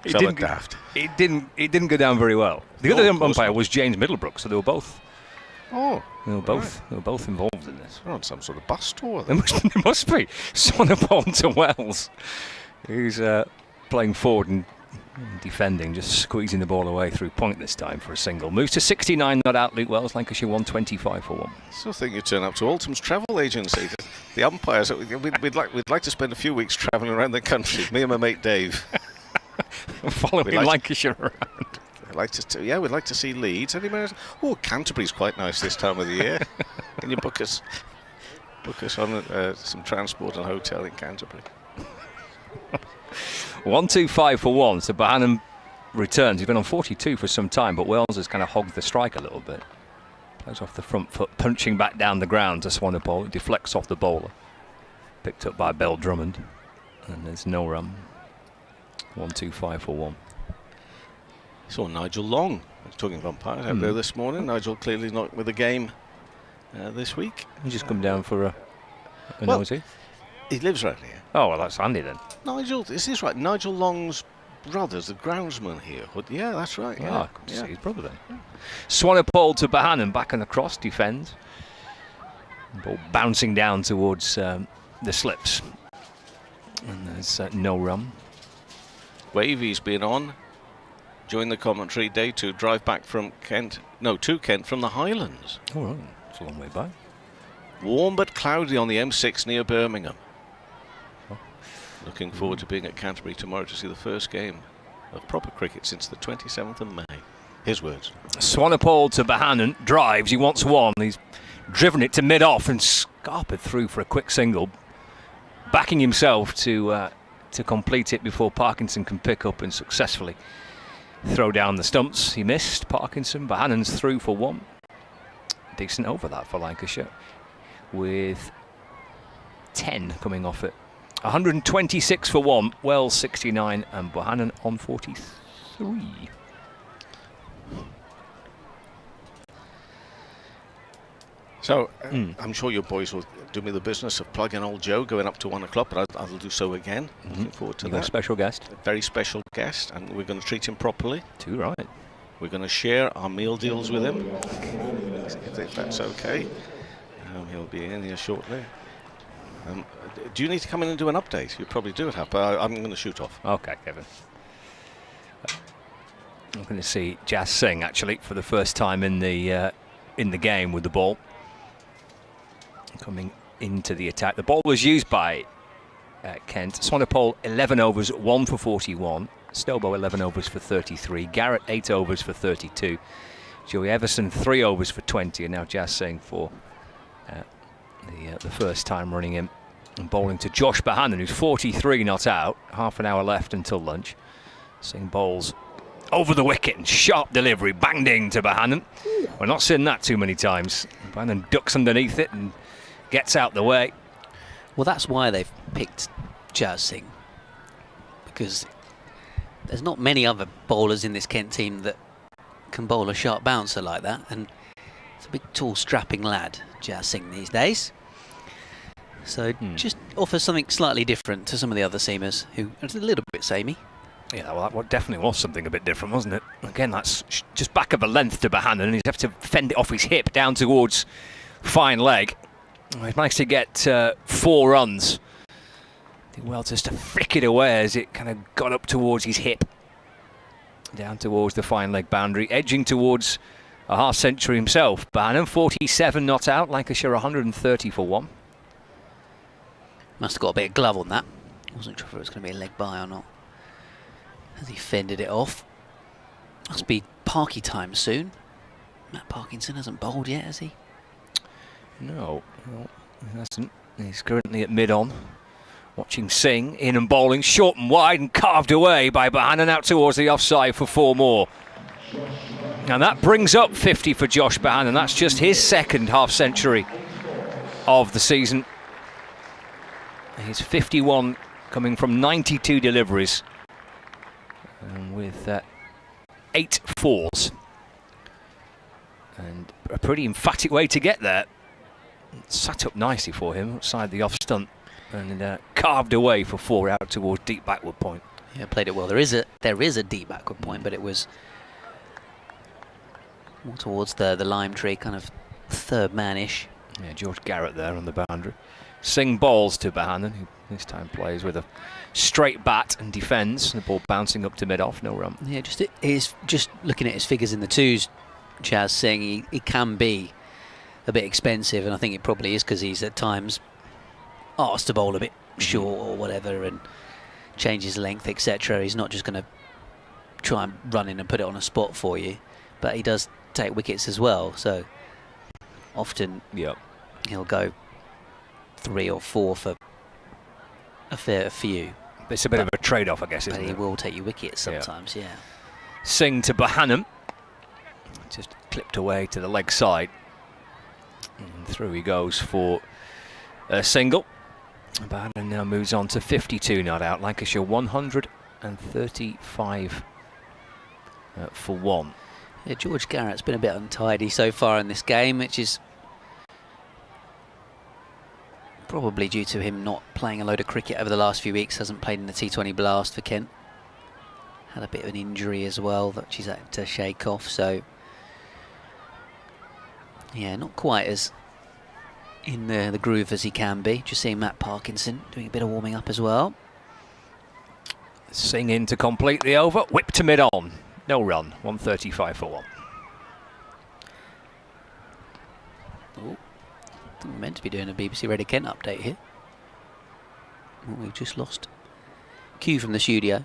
Daft. It didn't go down very well. The other umpire was James Middlebrook, so they were both. Oh, they were both involved in this. They're on some sort of bus tour. There must be. Swanepoel to Wells, who's playing forward and defending, just squeezing the ball away through point this time for a single. Moves to 69 not out, Luke Wells. Lancashire 125 for 1. So I think you turn up to Oldham's travel agency. The umpires, we'd like to spend a few weeks travelling around the country. Me and my mate Dave. Following Lancashire around. We'd like to see Leeds. Oh, Canterbury's quite nice this time of the year. Can you book us on some transport and hotel in Canterbury? 125 for 1. So Bohannon returns. He's been on 42 for some time, but Wells has kind of hogged the strike a little bit. Plays off the front foot, punching back down the ground to Swanepoel. It deflects off the bowler. Picked up by Bell Drummond. And there's no run. 125 for 1. Saw Nigel Long. I was talking of umpires out there this morning. Nigel clearly not with the game this week. He's just come down for a nosy. He lives right here. Oh, well, that's handy then. Nigel, is this right? Nigel Long's brother's the groundsman here. Yeah, that's right. Yeah, good to see his brother then. Swanepoel to Bohannon, back and across, defends. Ball bouncing down towards the slips. And there's no run. Wavy's been on. Joined the commentary day to drive back from Kent. No, to Kent from the Highlands. Oh, right. It's a long way back. Warm but cloudy on the M6 near Birmingham. Looking forward to being at Canterbury tomorrow to see the first game of proper cricket since the 27th of May. His words. Swanepoel to Bohannon, drives, he wants one. He's driven it to mid-off and scarpered through for a quick single. Backing himself to complete it before Parkinson can pick up and successfully throw down the stumps. He missed, Parkinson. Bohannon's through for 1. Decent over that for Lancashire, with 10 coming off it. 126 for 1, Wells 69 and Bohannon on 43. So I'm sure your boys will do me the business of plugging old Joe going up to 1 o'clock, but I'll do so again. Looking forward to that. A special guest. A very special guest, and we're going to treat him properly. Too right. We're going to share our meal deals with him, if that's okay. He'll be in here shortly. Do you need to come in and do an update? You probably do have, but I'm going to shoot off. Okay, Kevin. I'm going to see Jas Singh actually for the first time in the game with the ball coming into the attack. The ball was used by Kent. Swanepoel 11 overs, 1 for 41. Stobo 11 overs for 33. Garrett 8 overs for 32. Joey Everson 3 overs for 20, and now Jas Singh for the first time running him and bowling to Josh Bohannon, who's 43 not out. Half an hour left until lunch. Singh bowls over the wicket and sharp delivery, bang ding to Bohannon. We're not seeing that too many times. Bohannon ducks underneath it and gets out the way. Well, that's why they've picked Jas Singh, because there's not many other bowlers in this Kent team that can bowl a sharp bouncer like that, and it's a big, tall, strapping lad, Jas Singh, these days. So just offers something slightly different to some of the other seamers who are a little bit samey. Yeah, well, that definitely was something a bit different, wasn't it? Again, that's just back of a length to Bohannon, and he's have to fend it off his hip down towards fine leg. He's managed to get 4 runs. Did well just to flick it away as it kind of got up towards his hip, down towards the fine leg boundary, edging towards a half century himself. Bohannon 47 not out, Lancashire 130 for 1. Must have got a bit of glove on that. Wasn't sure if it was going to be a leg by or not. As he fended it off. Must be Parky time soon. Matt Parkinson hasn't bowled yet, has he? No, he hasn't. He's currently at mid-on. Watching Singh in and bowling short and wide and carved away by Bahanan out towards the offside for 4 more. And that brings up 50 for Josh Bahanan. That's just his second half-century of the season. He's 51 coming from 92 deliveries and with 8 fours. And a pretty emphatic way to get there. It sat up nicely for him outside the off stunt and carved away for 4 out towards deep backward point. Yeah, played it well. There is a deep backward point, but it was more towards the lime tree, kind of third man-ish. Yeah, George Garrett there on the boundary. Singh bowls to Bahanan, who this time plays with a straight bat and defends. The ball bouncing up to mid-off, no run. Yeah, just looking at his figures in the twos, Chaz Singh, he can be a bit expensive, and I think it probably is because he's at times asked to bowl a bit short or whatever and change his length, etc. He's not just going to try and run in and put it on a spot for you, but he does take wickets as well, so often he'll go 3 or 4 for a fair few. It's a bit of a trade-off, I guess, isn't it? But he will take you wickets sometimes, yeah. Singh to Bahanan. Just clipped away to the leg side. And through he goes for a single. Bahanan now moves on to 52 not out. Lancashire 135 for 1. Yeah, George Garrett's been a bit untidy so far in this game, which is probably due to him not playing a load of cricket over the last few weeks. Hasn't played in the T20 Blast for Kent. Had a bit of an injury as well that she's had to shake off, so yeah, not quite as in the groove as he can be. Just seeing Matt Parkinson doing a bit of warming up as well. Singh in to complete the over. Whip to mid-on. No run. 135 for 1. Oh, I think we're meant to be doing a BBC Radio Kent update here. Well, we've just lost cue from the studio.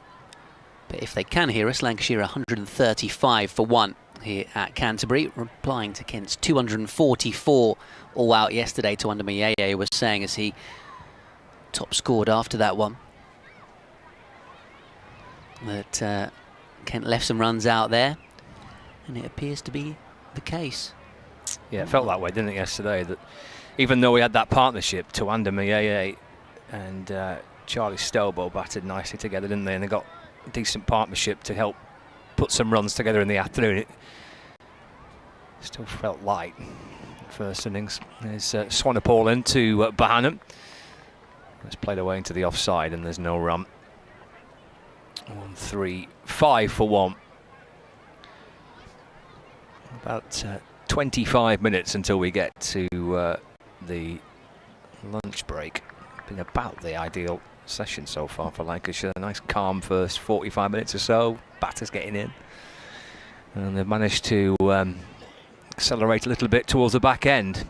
But if they can hear us, Lancashire 135 for 1 here at Canterbury, replying to Kent's 244 all out yesterday. To Under Mayeye was saying as he top scored after that one that Kent left some runs out there, and it appears to be the case. Yeah, it felt that way, didn't it, yesterday? That even though we had that partnership, Tawanda Mayeye and Charlie Stobo batted nicely together, didn't they? And they got a decent partnership to help put some runs together in the afternoon. It still felt light first innings. There's Swanepoel into Bahanan. It's played away into the offside and there's no run. 135 for 1. About 25 minutes until we get to the lunch break. Been about the ideal session so far for Lancashire. A nice calm first 45 minutes or so. Batters getting in. And they've managed to accelerate a little bit towards the back end.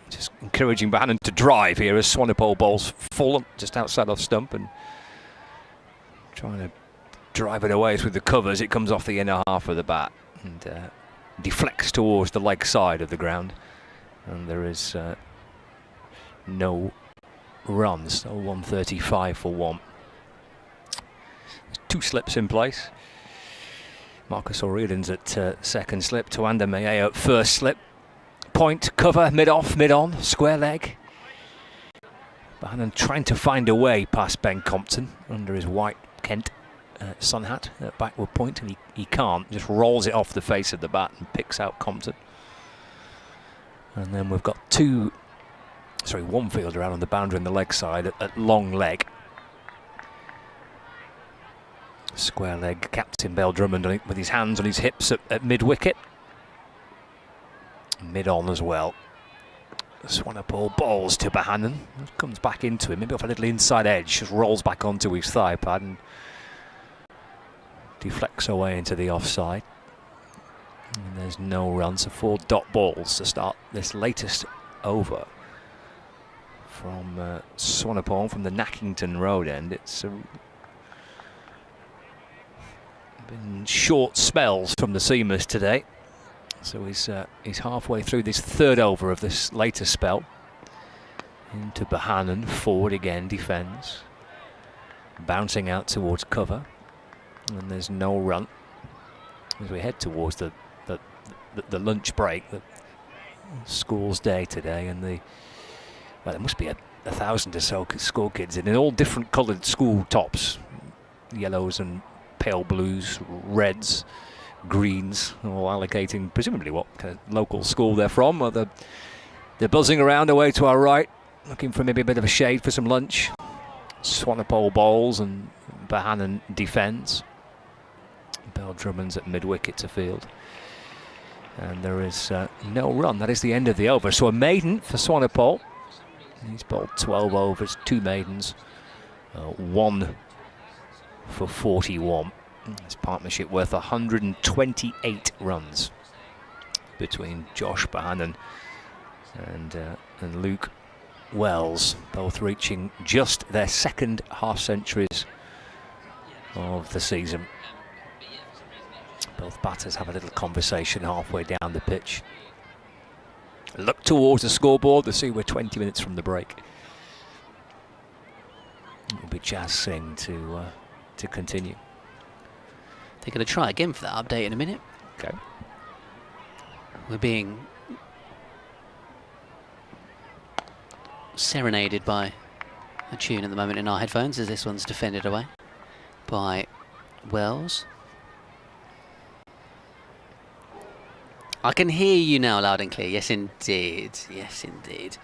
Just encouraging Bahanan to drive here as Swanepoel bowls full just outside off stump and trying to drive it away with the covers. It comes off the inner half of the bat and deflects towards the leg side of the ground. And there is no runs, so 135 for 1. There's 2 slips in place. Marcus O'Riordan's at second slip, Tawanda Mayeye at first slip. Point, cover, mid-off, mid-on, square leg. Bahanan trying to find a way past Ben Compton under his white Kent sun hat at backward point, and he can't, just rolls it off the face of the bat and picks out Compton. And then we've got one fielder out on the boundary on the leg side at long leg. Square leg, Captain Bell Drummond with his hands on his hips at mid-wicket. Mid-on as well. Swanepoel bowls to Bahanan. Comes back into him, maybe off a little inside edge, just rolls back onto his thigh pad and deflects away into the offside. And there's no run, so 4 dot balls to start this latest over from Swanepoel from the Nackington Road end. It's been short spells from the seamers today. So he's halfway through this 3rd over of this latest spell. Into Bohannon, forward again, defends. Bouncing out towards cover. And there's no run. As we head towards the lunch break, the school's day today, and well, there must be 1,000 or so school kids in all different coloured school tops. Yellows and pale blues, reds, greens, all allocating presumably what kind of local school they're from. Or they're buzzing around away to our right, looking for maybe a bit of a shade for some lunch. Swanepoel bowls and Bohannon defends. Bell Drummond's at mid-wicket to field. And there is no run. That is the end of the over. So a maiden for Swanepoel. He's bowled 12 overs, 2 maidens, 1 for 41. This partnership worth 128 runs between Josh Bohannon and Luke Wells, both reaching just their second half-centuries of the season. Both batters have a little conversation halfway down the pitch. Look towards the scoreboard to see we're 20 minutes from the break. It'll be Jazz Singh to continue. They're going to try again for that update in a minute. Okay. We're being serenaded by a tune at the moment in our headphones as this one's defended away by Wells. I can hear you now loud and clear. Yes, indeed. Yes, indeed.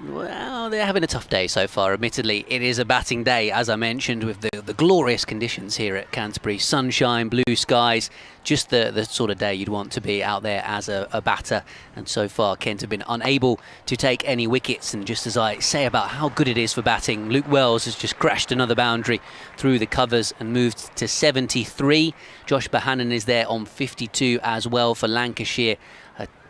Well, they're having a tough day so far, admittedly. It is a batting day, as I mentioned, with the glorious conditions here at Canterbury. Sunshine, blue skies, just the sort of day you'd want to be out there as a batter. And so far, Kent have been unable to take any wickets. And just as I say about how good it is for batting, Luke Wells has just crashed another boundary through the covers and moved to 73. Josh Bohannon is there on 52 as well for Lancashire.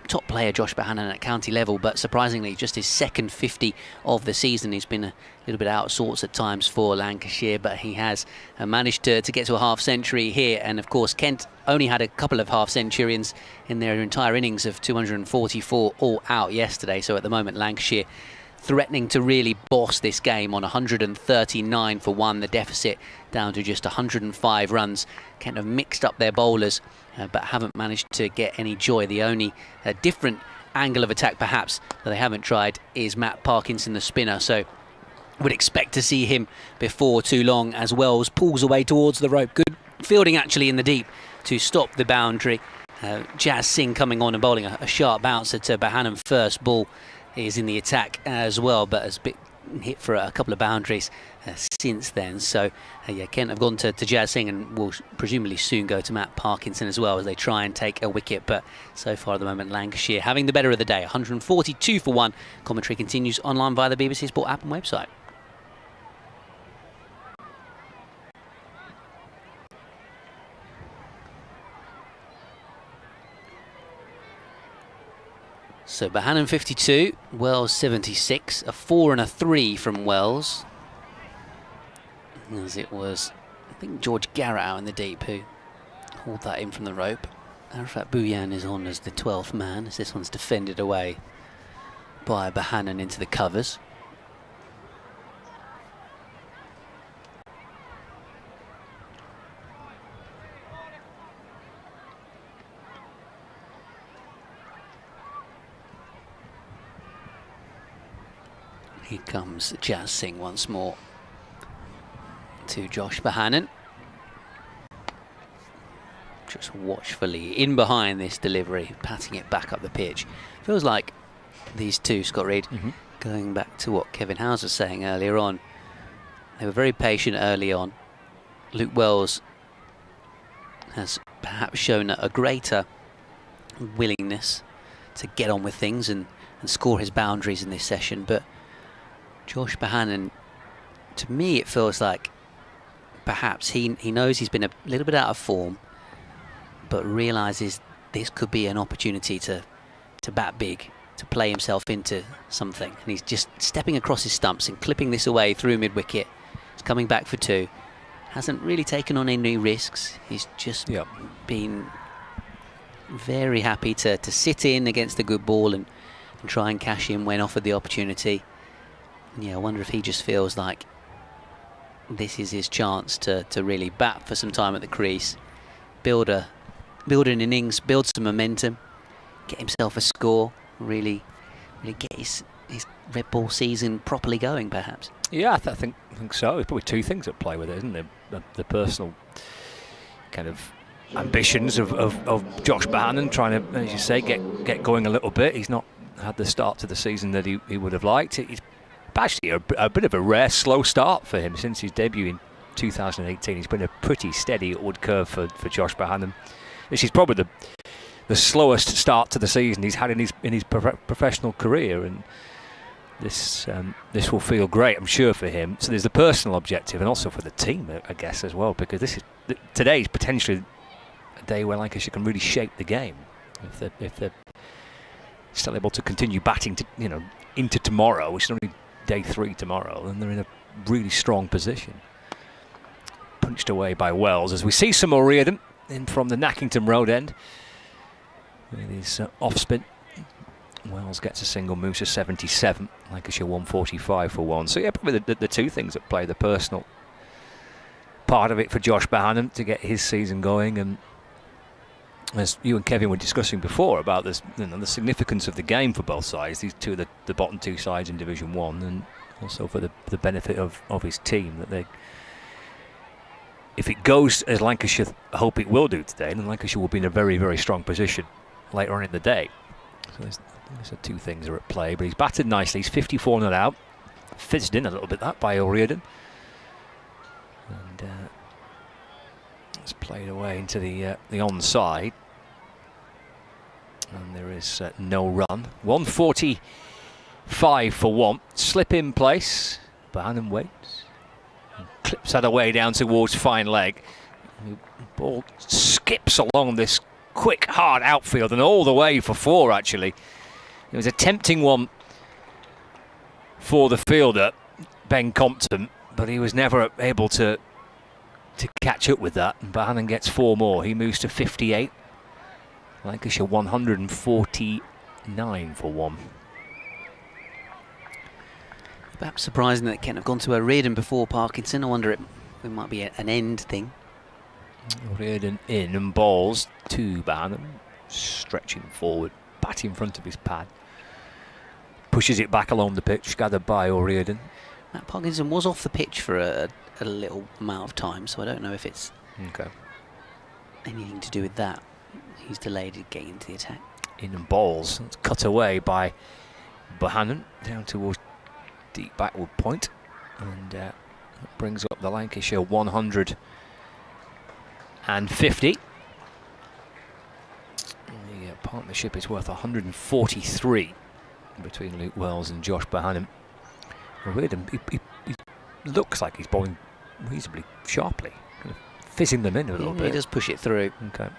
Top player Josh Bohannon at county level, but surprisingly just his second 50 of the season. He's been a little bit out of sorts at times for Lancashire, but he has managed to get to a half century here. And of course Kent only had a couple of half centurions in their entire innings of 244 all out yesterday. So at the moment Lancashire threatening to really boss this game on 139 for 1, the deficit down to just 105 runs. Kent have mixed up their bowlers but haven't managed to get any joy. The only different angle of attack perhaps that they haven't tried is Matt Parkinson, the spinner, so would expect to see him before too long as Wells pulls away towards the rope. Good fielding actually in the deep to stop the boundary. Jazz Singh coming on and bowling a sharp bouncer to Bohannon. First ball is in the attack as well, but has been hit for a couple of boundaries since then. So yeah, Kent have gone to Jazz Singh and will presumably soon go to Matt Parkinson as well as they try and take a wicket. But so far at the moment Lancashire having the better of the day, 142 for 1. Commentary continues online via the BBC Sport app and website. So Bohannon 52, Wells 76, a 4 and a 3 from Wells. As it was, I think, George Garrett out in the deep who hauled that in from the rope. Arafat Bhuyan is on as the 12th man as this one's defended away by Bohannon into the covers. Here comes Jazz Singh once more to Josh Bohannon. Just watchfully in behind this delivery, patting it back up the pitch. Feels like these two, Scott Reed, going back to what Kevin Howes was saying earlier on, they were very patient early on. Luke Wells has perhaps shown a greater willingness to get on with things and score his boundaries in this session, but Josh Bohannon, to me it feels like perhaps he knows he's been a little bit out of form, but realises this could be an opportunity to bat big, to play himself into something. And he's just stepping across his stumps and clipping this away through mid-wicket. He's coming back for 2. Hasn't really taken on any risks. He's just been very happy to sit in against the good ball and try and cash in when offered the opportunity. And yeah, I wonder if he just feels like this is his chance to really bat for some time at the crease, build an innings, build some momentum, get himself a score, really get his red ball season properly going, perhaps. Yeah, I think so. There's probably two things at play with it, isn't there? The personal kind of ambitions of Josh Bohannon trying to, as you say, get going a little bit. He's not had the start to the season that he would have liked. It's actually a bit of a rare slow start for him since his debut in 2018. He's been a pretty steady upward curve for Josh Bohannon. This is probably the slowest start to the season he's had in his professional career, and this will feel great, I'm sure, for him. So there's the personal objective, and also for the team, I guess, as well, because today is potentially a day where Lancashire can really shape the game if they're still able to continue batting into tomorrow, which is only day 3 tomorrow, then they're in a really strong position. Punched away by Wells as we see some more Reardon in from the Nackington Road end with his off spin. Wells gets a single, moves to 77. Lancashire 145 for 1. So yeah, probably the two things at play: the personal part of it for Josh Bohannon to get his season going, and as you and Kevin were discussing before about this, the significance of the game for both sides, these two are the bottom two sides in Division 1, and also for the benefit of his team, that they, if it goes as Lancashire hope it will do today, then Lancashire will be in a very, very strong position later on in the day. So there's the two things are at play, but he's batted nicely. He's 54 not out. Fizzed in a little bit that by O'Riordan. And it's played away into the onside. And there is no run. 145 for 1. Slip in place. Bohannon waits. And clips that away down towards fine leg. The ball skips along this quick, hard outfield and all the way for 4, actually. It was a tempting one for the fielder, Ben Compton, but he was never able to catch up with that. And Bohannon gets 4 more. He moves to 58. Lancashire 149 for 1. Perhaps surprising that Kent have gone to O'Riordan before Parkinson. I wonder it might be an end thing. O'Riordan in and balls to Bohannon, stretching forward, bat in front of his pad. Pushes it back along the pitch, gathered by O'Riordan. Matt Parkinson was off the pitch for a little amount of time, so I don't know if it's anything to do with that. He's delayed getting into the attack. In and balls. It's cut away by Bohannon down towards deep backward point, and that brings up the Lancashire 150. The partnership is worth 143 between Luke Wells and Josh Bohannon. O'Riordan, he looks like he's bowling reasonably sharply, kind of fizzing them in a little bit. He does push it through. Okay.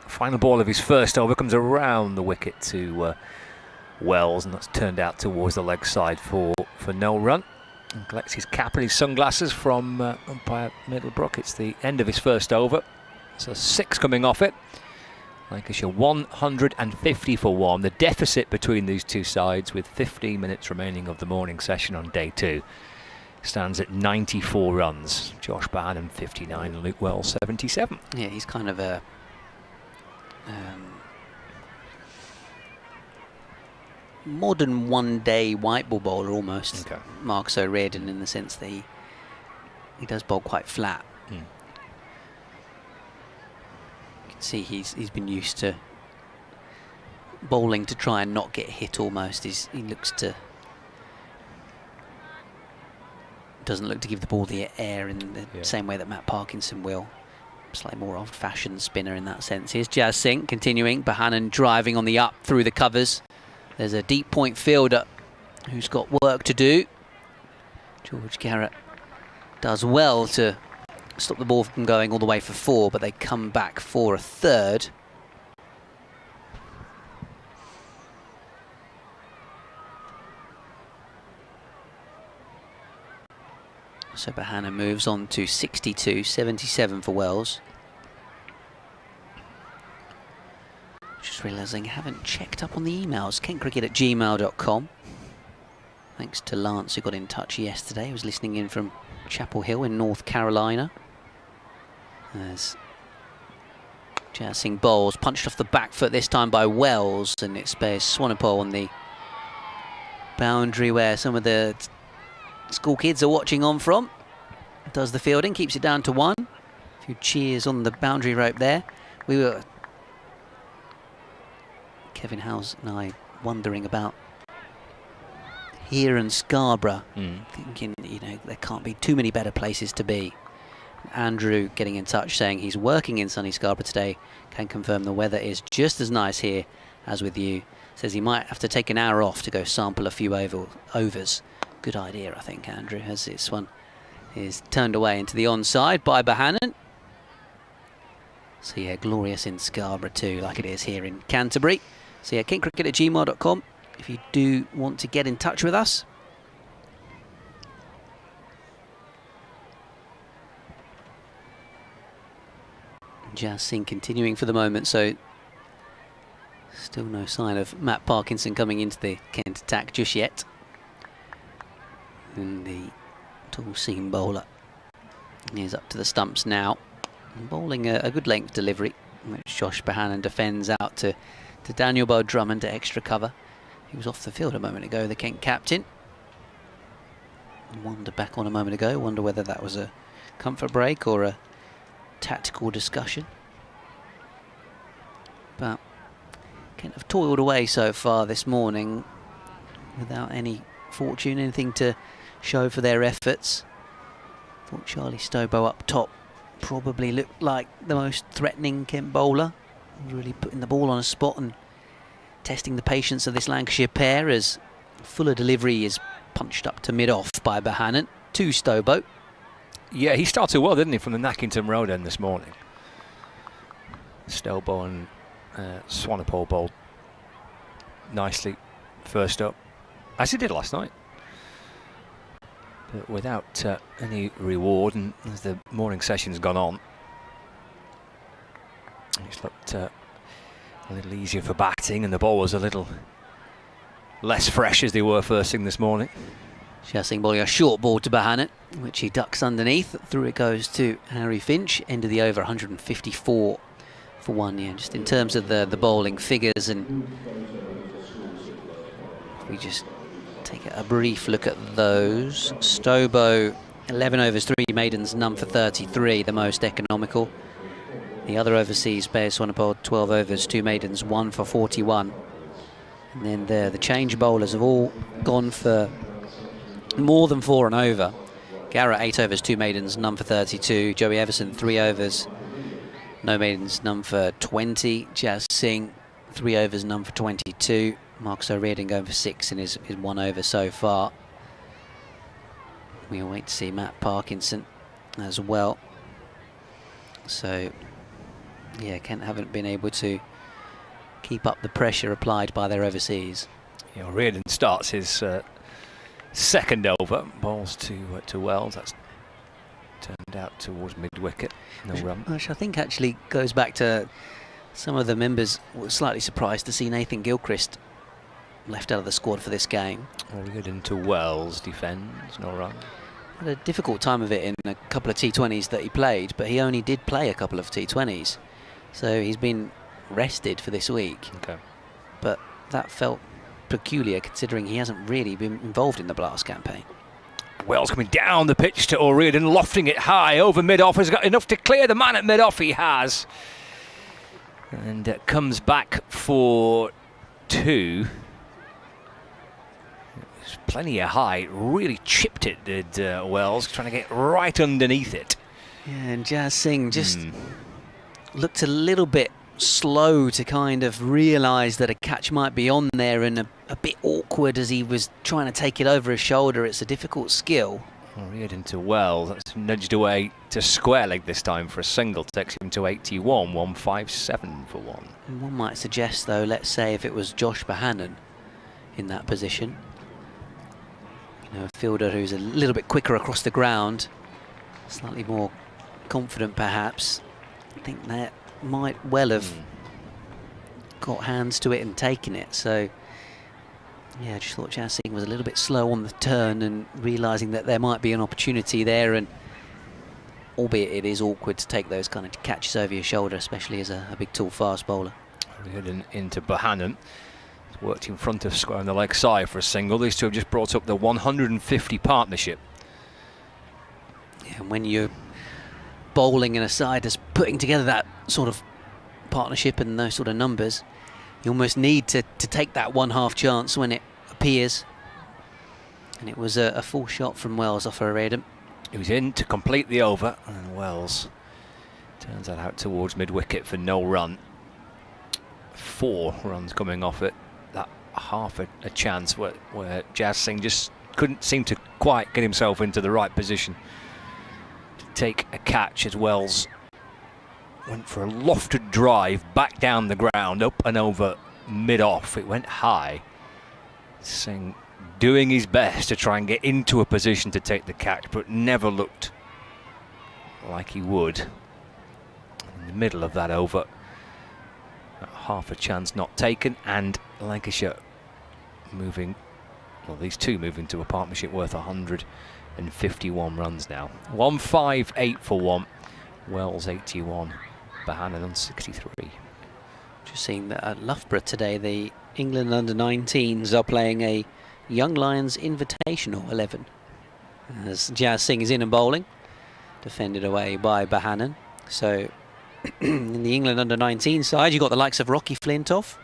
Final ball of his first over comes around the wicket to Wells, and that's turned out towards the leg side for no run. And collects his cap and his sunglasses from umpire Middlebrook. It's the end of his first over, so 6 coming off it. Lancashire 150 for 1. The deficit between these two sides, with 15 minutes remaining of the morning session on day 2, stands at 94 runs. Josh Bohannon 59 and Luke Wells 77. Yeah, he's kind of a modern one-day white ball bowler almost. Okay. Marcus O'Riordan, in the sense that he does bowl quite flat. You can see he's been used to bowling to try and not get hit almost. He doesn't look to give the ball the air in the same way that Matt Parkinson will. Slightly more old-fashioned spinner in that sense. Here's Jazz Singh continuing. Bohannon driving on the up through the covers. There's a deep point fielder who's got work to do. George Garrett does well to stop the ball from going all the way for 4, but they come back for a third. So Bohannon moves on to 62, 77 for Wells. Just realising I haven't checked up on the emails. kentcricket@gmail.com. Thanks to Lance, who got in touch yesterday. He was listening in from Chapel Hill in North Carolina. As Jazz Singh bowls, punched off the back foot this time by Wells, and it spares Swanepoel on the boundary where some of the school kids are watching on from. Does the fielding, keeps it down to 1. A few cheers on the boundary rope there. Kevin Howes and I wondering about here and Scarborough, thinking, you know, there can't be too many better places to be. Andrew getting in touch saying he's working in sunny Scarborough today, can confirm the weather is just as nice here as with you. Says he might have to take an hour off to go sample a few overs. Good idea, I think, Andrew, as this one is turned away into the onside by Bohannon. So yeah, glorious in Scarborough too, like it is here in Canterbury. So yeah, kentcricket@gmail.com if you do want to get in touch with us. Jazz Singh continuing for the moment, so still no sign of Matt Parkinson coming into the Kent attack just yet. And the tall seam bowler is up to the stumps now, bowling a good length delivery, which Josh Bohannon defends out to Daniel Bowell-Drummond to extra cover. He was off the field a moment ago, the Kent captain. Wonder back on a moment ago, wonder whether that was a comfort break or a tactical discussion. But Kent have toiled away so far this morning without any fortune, anything to show for their efforts. Thought Charlie Stobo up top probably looked like the most threatening Kent bowler. Really putting the ball on a spot and testing the patience of this Lancashire pair as Fuller delivery is punched up to mid-off by Bohannon to Stobo. Yeah, he started well, didn't he, from the Nackington Road end this morning. Stobo and Swanepoel bowled nicely first up, as he did last night. But without any reward, and as the morning session's gone on, it's looked a little easier for batting, and the bowlers a little less fresh as they were first thing this morning. Jazz Singh bowling a short ball to Bohannon, which he ducks underneath. Through it goes to Harry Finch. End of the over, 154 for 1. Yeah, just in terms of the bowling figures, and if we just take a brief look at those. Stobo, 11 overs, 3 maidens, none for 33, the most economical. The other overseas players, Swanepoel, 12 overs, 2 maidens, 1 for 41. And then the change bowlers have all gone for more than 4 and over. Garrett, 8 overs, 2 maidens, none for 32. Joey Everson, 3 overs, no maidens, none for 20. Jazz Singh, 3 overs, none for 22. Marcus O'Riordan going for 6 in his 1 over so far. We'll wait to see Matt Parkinson as well. So, yeah, Kent haven't been able to keep up the pressure applied by their overseas. Yeah, O'Riordan starts his second over, bowls to Wells. That's turned out towards mid-wicket, no run. Which I think actually goes back to some of the members were slightly surprised to see Nathan Gilchrist left out of the squad for this game. O'Riordan to Wells, defends, no run. Had a difficult time of it in a couple of T20s that he played, but he only did play a couple of T20s. So he's been rested for this week. Okay. But that felt peculiar considering he hasn't really been involved in the Blast campaign. Wells coming down the pitch to O'Riordan, lofting it high over mid-off. Has got enough to clear the man at mid-off, he has. And comes back for 2. There's plenty of height, really chipped it, did Wells, trying to get right underneath it. Yeah, and Jazz Singh just looked a little bit slow to kind of realise that a catch might be on there, and a bit awkward as he was trying to take it over his shoulder. It's a difficult skill. O'Riordan to Wells, that's nudged away to square leg this time for a single, takes him to 81, 157 for 1. And one might suggest though, let's say if it was Josh Bohannon in that position, you know, a fielder who's a little bit quicker across the ground, slightly more confident perhaps, I think that might well have got hands to it and taken it. So yeah, I just thought Jazz Singh was a little bit slow on the turn and realising that there might be an opportunity there, and albeit it is awkward to take those kind of catches over your shoulder, especially as a big tall fast bowler. Heading into Bohannon. Worked in front of square on the leg side for a single. These two have just brought up the 150 partnership. Yeah, and when you're bowling in a side that's putting together that sort of partnership and those sort of numbers, you almost need to take that 1/2 chance when it appears. And it was a full shot from Wells off a rhythm. He was in to complete the over, and Wells turns that out towards mid-wicket for no run. 4 runs coming off it. That half a chance where Jazz Singh just couldn't seem to quite get himself into the right position to take a catch, as Wells went for a lofted drive back down the ground, up and over mid-off. It went high. Singh doing his best to try and get into a position to take the catch, but never looked like he would. In the middle of that over, half a chance not taken, and Lancashire moving, well, these two moving to a partnership worth 151 runs now. 158 for 1, Wells 81, Bohannon on 63. Just seeing that at Loughborough today, the England under-19s are playing a Young Lions Invitational 11. As Jazz Singh is in and bowling, defended away by Bohannon. So in the England under-19 side, you've got the likes of Rocky Flintoff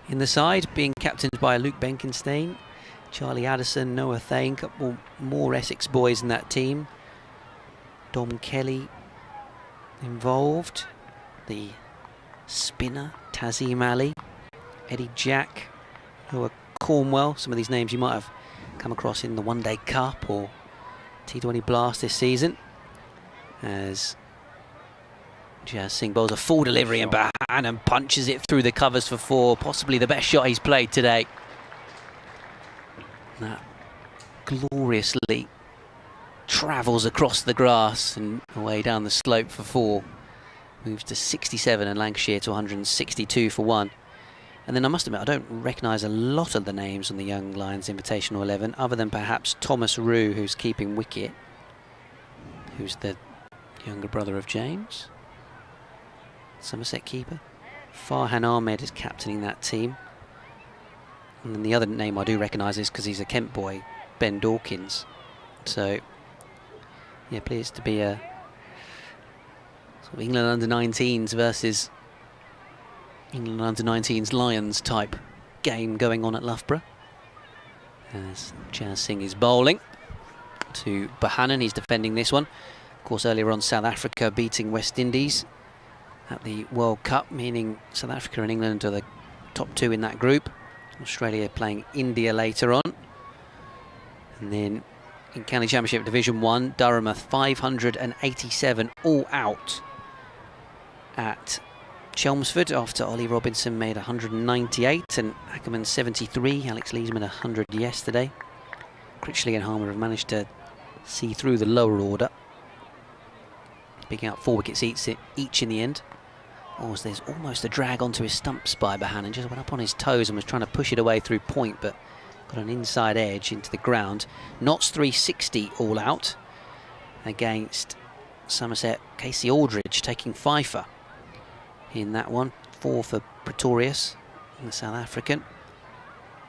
in the side, being captained by Luke Benkenstein, Charlie Addison, Noah Thane, a couple more Essex boys in that team. Dom Kelly involved, the spinner Tazim Ali, Eddie Jack, Noah Cornwell. Some of these names you might have come across in the One Day Cup or T20 Blast this season. As Jazz Singh bowls a full delivery and Bohannon punches it through the covers for 4. Possibly the best shot he's played today. That gloriously travels across the grass and away down the slope for 4. Moves to 67 and Lancashire to 162 for 1. And then I must admit, I don't recognise a lot of the names on the Young Lions Invitational 11, other than perhaps Thomas Rue, who's keeping wicket, who's the younger brother of James, Somerset keeper. Farhan Ahmed is captaining that team. And then the other name I do recognise is, because he's a Kent boy, Ben Dawkins. So, yeah, pleased to be a sort of England under-19s versus England under-19s Lions type game going on at Loughborough. As Jazz Singh is bowling to Bohannon, he's defending this one. Of course, earlier on, South Africa beating West Indies at the World Cup, meaning South Africa and England are the top 2 in that group. Australia playing India later on. And then in County Championship Division 1, Durham are 587 all out at Chelmsford after Ollie Robinson made 198 and Ackerman 73, Alex Leesman 100 yesterday. Critchley and Harmer have managed to see through the lower order, picking up 4 wickets each in the end. There's almost a drag onto his stumps by Bohannon, just went up on his toes and was trying to push it away through point, but got an inside edge into the ground. Notts 360 all out against Somerset. Casey Aldridge taking fifer in that one. 4 for Pretorius, the South African.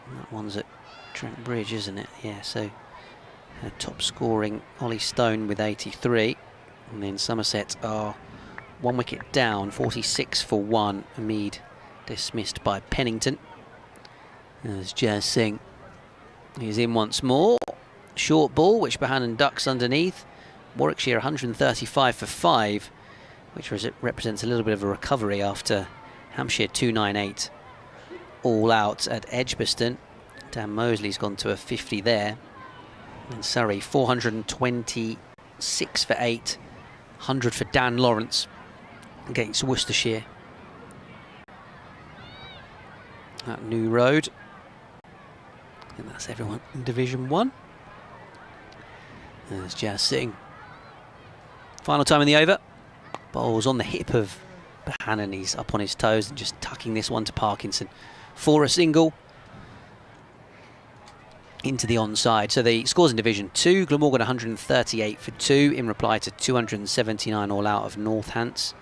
And that one's at Trent Bridge, isn't it? Yeah, so top scoring Ollie Stone with 83. And then Somerset are 1 wicket down, 46 for 1. Mead dismissed by Pennington. As Jazz Singh is in once more. Short ball, which Bohannon ducks underneath. Warwickshire 135 for 5, which represents a little bit of a recovery after Hampshire 298 all out at Edgbaston. Dan Mosley's gone to a 50 there. And Surrey 426 for 8, 100 for Dan Lawrence against Worcestershire at New Road. And that's everyone in Division 1. There's Jazz Singh. Final time in the over. Bowls on the hip of Bohannon, he's up on his toes and just tucking this one to Parkinson for a single into the onside. So the scores in Division 2, Glamorgan 138 for 2 in reply to 279 all out of Northants.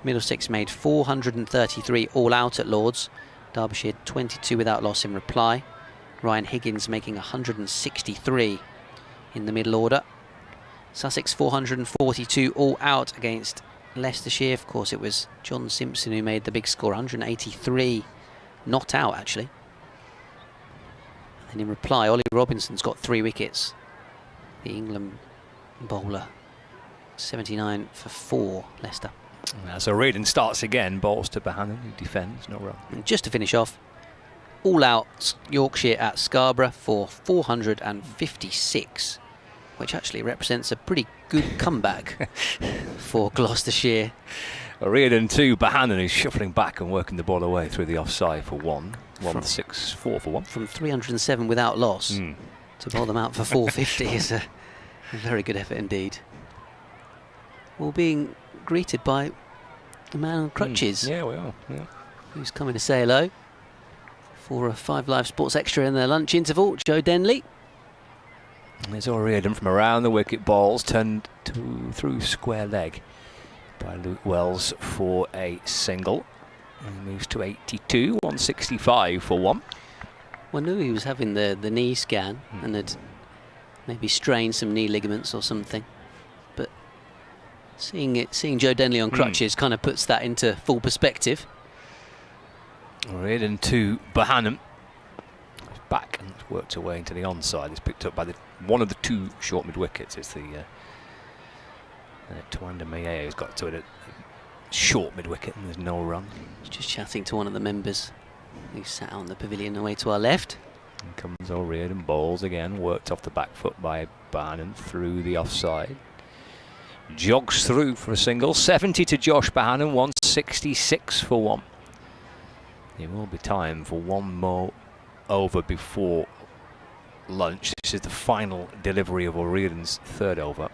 Middlesex made 433 all out at Lords. Derbyshire 22 without loss in reply. Ryan Higgins making 163 in the middle order. Sussex 442 all out against Leicestershire. Of course, it was John Simpson who made the big score, 183 not out actually. And in reply, Ollie Robinson's got 3 wickets. The England bowler, 79 for 4, Leicester. So Reardon starts again, balls to Bohannon, who defends, no run. And just to finish off, all out Yorkshire at Scarborough for 456, which actually represents a pretty good comeback for Gloucestershire. Reardon to Bohannon, who's shuffling back and working the ball away through the offside for 164 for 1. From 307 without loss to bowl them out for 450 is a very good effort indeed. All being greeted by the man on crutches. Yeah, we are. Yeah. Who's coming to say hello for a 5 Live Sports Extra in their lunch interval, Joe Denley. There's O'Riordan from around the wicket, balls turned through square leg by Luke Wells for a single. And he moves to 82, 165 for 1. Well, I knew he was having the knee scan and had maybe strained some knee ligaments or something. But seeing Joe Denley on crutches kind of puts that into full perspective. O'Riordan to Bohannon. Back and worked away into the onside. It's picked up by one of the 2 short mid wickets. It's the Tawanda Mayeo who's got to it at short mid wicket, and there's no run. Just chatting to one of the members who sat on the pavilion away to our left. And comes O'Riordan, bowls again, worked off the back foot by Bohannon through the offside. Jogs through for a single. 70 to Josh Bohannon, 166 for 1. There will be time for one more over before lunch. This is the final delivery of O'Riordan's 3rd over.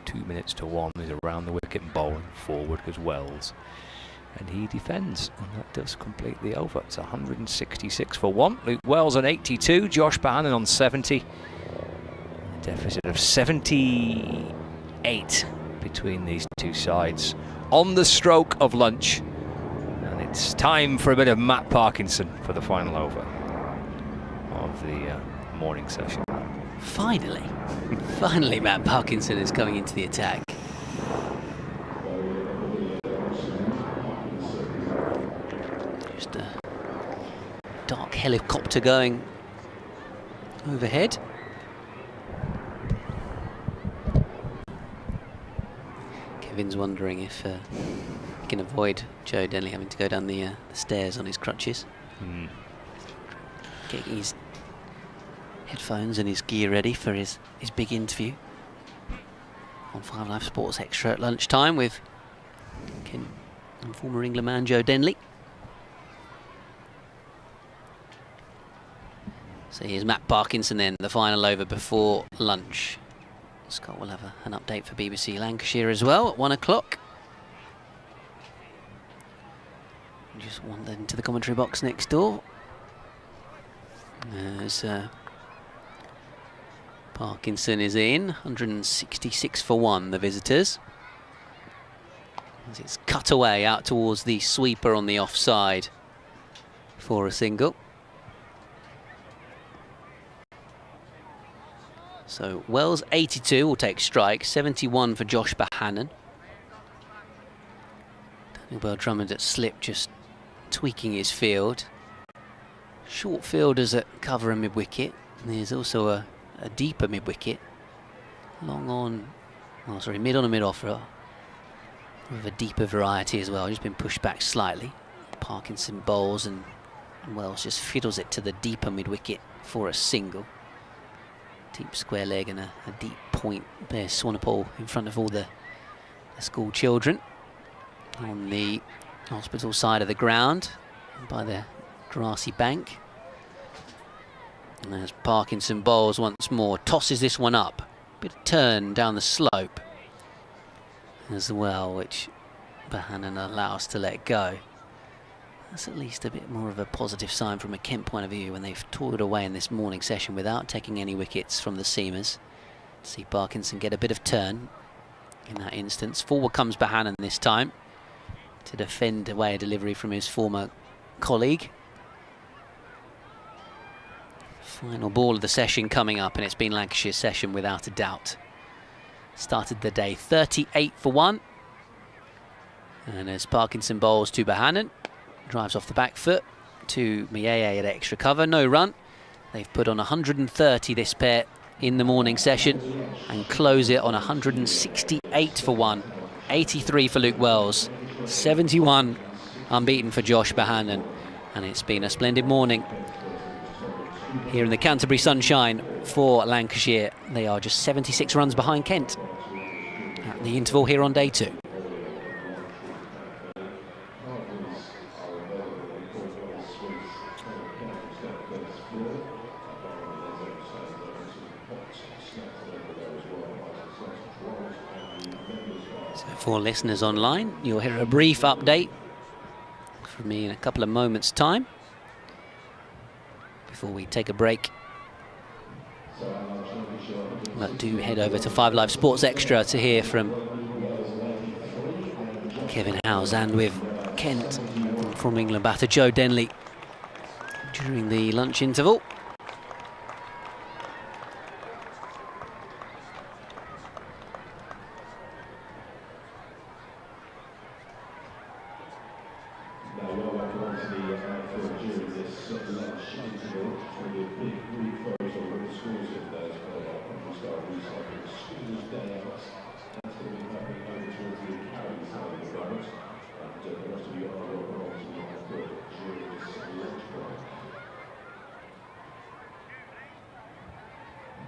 2 minutes to 1. He's around the wicket and bowling forward as Wells. And he defends, and that does complete the over. It's 166 for 1. Luke Wells on 82, Josh Bohannon on 70. A deficit of 78 between these 2 sides on the stroke of lunch. And it's time for a bit of Matt Parkinson for the final over of the morning session. Finally Matt Parkinson is coming into the attack. Just a dark helicopter going overhead. Kevin's wondering if he can avoid Joe Denley having to go down the stairs on his crutches. Getting his headphones and his gear ready for his big interview on 5 Live Sports Extra at lunchtime with Ken and former England man Joe Denley. So here's Matt Parkinson then, the final over before lunch. Scott will have an update for BBC Lancashire as well at 1 o'clock. Just wandered into the commentary box next door. As Parkinson is in, 166 for 1, the visitors. As it's cut away out towards the sweeper on the offside for a single. So Wells 82 will take strike, 71 for Josh Bohannon. Daniel Drummond at slip, just tweaking his field. Short fielders that cover a mid-wicket. There's also a deeper mid-wicket. Long on, mid on and mid-off with a deeper variety as well. Just been pushed back slightly. Parkinson bowls and Wells just fiddles it to the deeper mid-wicket for a single. Deep square leg and a deep point. There's Swanepoel in front of all the school children on the hospital side of the ground by the grassy bank. And as Parkinson bowls once more, tosses this one up. Bit of turn down the slope as well, which Bohannon allows to let go. That's at least a bit more of a positive sign from a Kent point of view when they've toiled away in this morning session without taking any wickets from the seamers. See Parkinson get a bit of turn in that instance. Forward comes Bohannon this time to defend away a delivery from his former colleague. Final ball of the session coming up, and it's been Lancashire's session without a doubt. Started the day 38 for 1. And as Parkinson bowls to Bohannon, drives off the back foot to Mieye at extra cover, no run. They've put on 130 this pair in the morning session and close it on 168 for 1. 83 for Luke Wells, 71 unbeaten for Josh Bohannon. And it's been a splendid morning here in the Canterbury sunshine for Lancashire. They are just 76 runs behind Kent at the interval here on day 2. So for listeners online, you'll hear a brief update from me in a couple of moments' time before we take a break. But do head over to 5 Live Sports Extra to hear from Kevin Howes and with Kent from England batter Joe Denley during the lunch interval.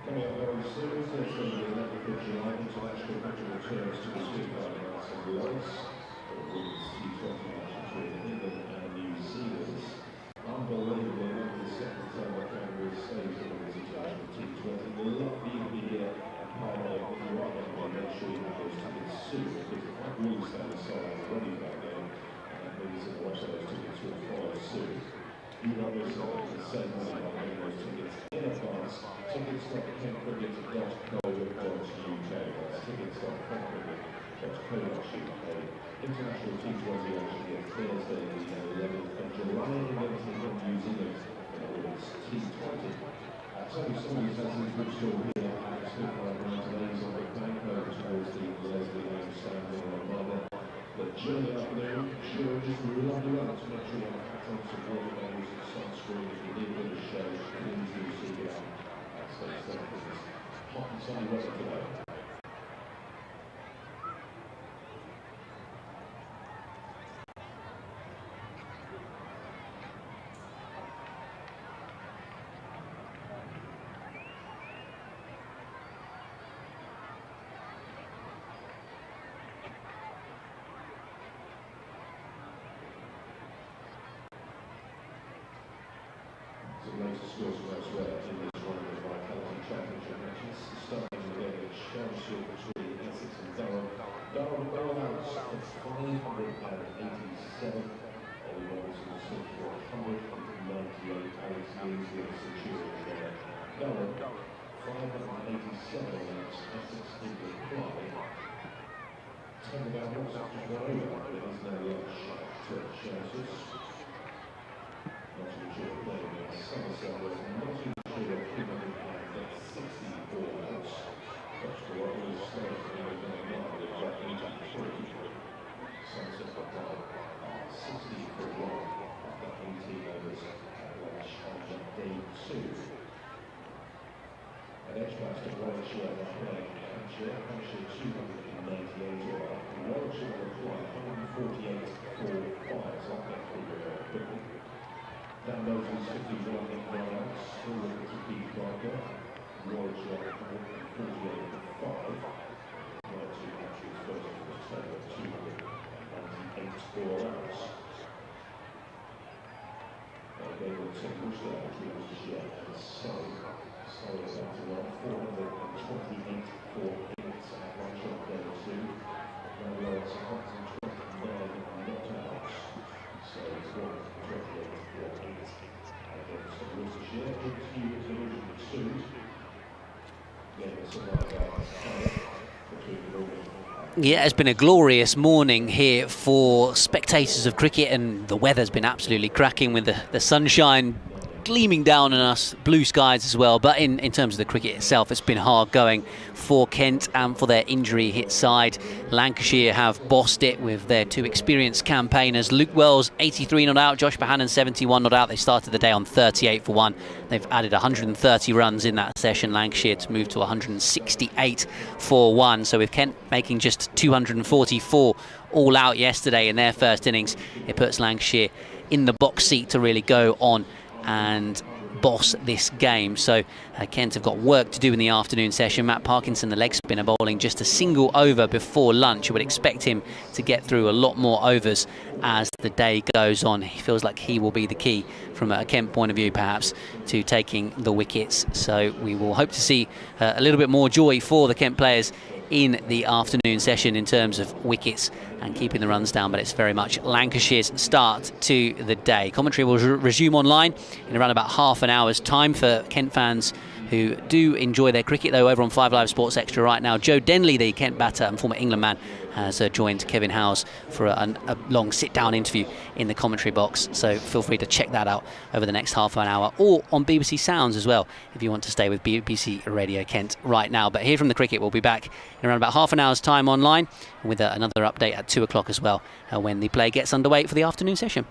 Coming up very soon, there's going to be another picture line international match returns to the Spitfire Ground in Wales. The women's T20 match between England and New Zealand. Unbelievably, only the second time a Canterbury stays in the women's international T20. We'll not be here at part of it, but you are going to make sure you have those tickets soon, because the Frank Milestones are sold out already back then, and that means that most of those tickets will follow soon. You know yourself the same way by getting those tickets in advance. Tickets.campcricket.co.uk. That's tickets.campcricket.co.uk. International T20 action here Thursday, the 11th of July, against England, New Zealand, in the women's T20. Tony Saunders has his bookstore here at Spitfire Ground today. He's on the bank over towards the Leslie Lane standing on another. The journey up there, sure, just lovely weather to make sure you have hats on, some water bottles, some sunscreen. If you need a bit of shade, please do seek it out. Stay safe, because it's hot and sunny weather today. The latest scores from elsewhere in this round of Vitality Championship matches, starting again with Chelmsford between Essex and Durham. Durham bowls of 587. Ollie Robinson six for 198. Alex Lindsay of Centurion there. Durham 587 runs. Essex in reply. Turning down what's after one over. It is now lunch to Chelmsford. Nottinghamshire playing in Somerset was Nottinghamshire given at 64 runs. Such a lot of stars in the line with about 83. Somerset got down 60 for 1 after 18 overs at lunch on day 2. At Edgbaston, Warwickshire are playing Hampshire. Hampshire 298 over. Warwickshire reply 148 for 5. So that gets quickly. Dan Moses 51 in ground, still looking to beat Barker. Warwickshire 148 for 5. Well, 2 matches first for the total of 298 for rounds. They will take Worcester between Worcestershire and Surrey. Surrey is up to 428 for 8 at lunch on day 2. Now we're at 129 Yeah, it's been a glorious morning here for spectators of cricket, and the weather's been absolutely cracking with the sunshine gleaming down on us, blue skies as well. But in terms of the cricket itself, it's been hard going for Kent and for their injury hit side. Lancashire have bossed it with their two experienced campaigners. Luke Wells 83 not out, Josh Bohannon 71 not out. They started the day on 38 for 1. They've added 130 runs in that session, Lancashire, to move to 168 for 1. So with Kent making just 244 all out yesterday in their first innings, it puts Lancashire in the box seat to really go on and boss this game. So Kent have got work to do in the afternoon session. Matt Parkinson, the leg spinner, bowling just a single over before lunch. You would expect him to get through a lot more overs as the day goes on. He feels like he will be the key from a Kent point of view, perhaps, to taking the wickets. So we will hope to see a little bit more joy for the Kent players in the afternoon session in terms of wickets and keeping the runs down, but it's very much Lancashire's start to the day. Commentary will resume online in around about half an hour's time for Kent fans who do enjoy their cricket, though. Over on 5 Live Sports Extra right now, Joe Denley, the Kent batter and former England man, has joined Kevin Howes for a long sit-down interview in the commentary box. So feel free to check that out over the next half an hour, or on BBC Sounds as well, if you want to stay with BBC Radio Kent right now. But here from the cricket, we'll be back in around about half an hour's time online with another update at 2 o'clock as well, when the play gets underway for the afternoon session.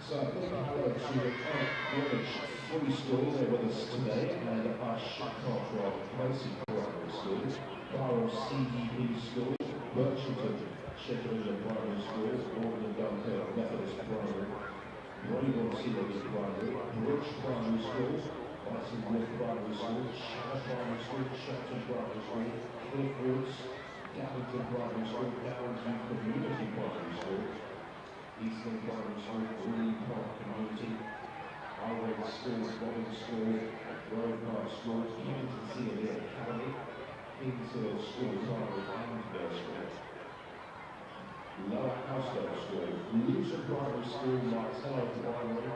So, hello to Greenwich Free School, they're with us today, and Ash Cartwright Placey Primary School, Barrow CDP School, Birchington Sheffield Primary School, Gordon and Dunkirk Methodist Primary, Raybon CDP Primary, Bridge Primary School, Bison Wood Primary School, Shannon Primary School, Shepton Primary School, Cliff Woods, Gavington Primary School, Darrington Community Primary School, Eastern Primary School, Green Park Community, Highway School, Bobbin School, Grove Park School, Kennington CLE Academy, Kingshill School, Primary and Nursery, Lower Housdale School, Luton Primary School, Martello Primary,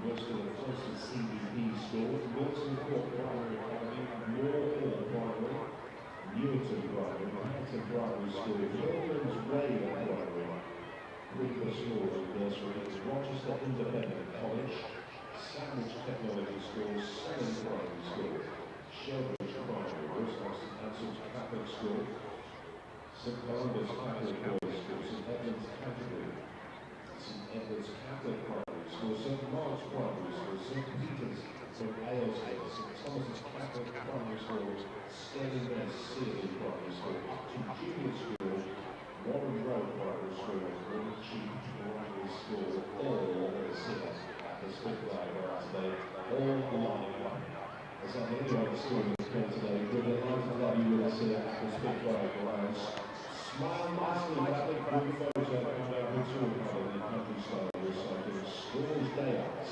Wilson and Closton CBP School, Wilson Court Primary Academy, Moore Hall Primary, Newton Primary, Hampton Primary School, Milton's Way Primary, Creeper School and Nursery, Rochester Independent College, Sandwich Technology School, Selling Primary School, Shelbridge Primary, Wilson St Anselm's Catholic School, St Columbus Catholic Boys School, St Edmunds Canterbury, St Edmunds Catholic Primary School, St Mark's Primary School, St Peter's, St Aylesbury, St Thomas's Catholic Primary School, Sterling West CLE Primary School, Upton Junior School, Warren Road Primary School, Warwickshire Primary School, all here at the Spitfire Ground today, all live. As I think anyone at the school is here today, we're delighted to have you with us here at the Spitfire Ground. Smile nicely, that big group photo coming out of the countryside recycling School's Day Out.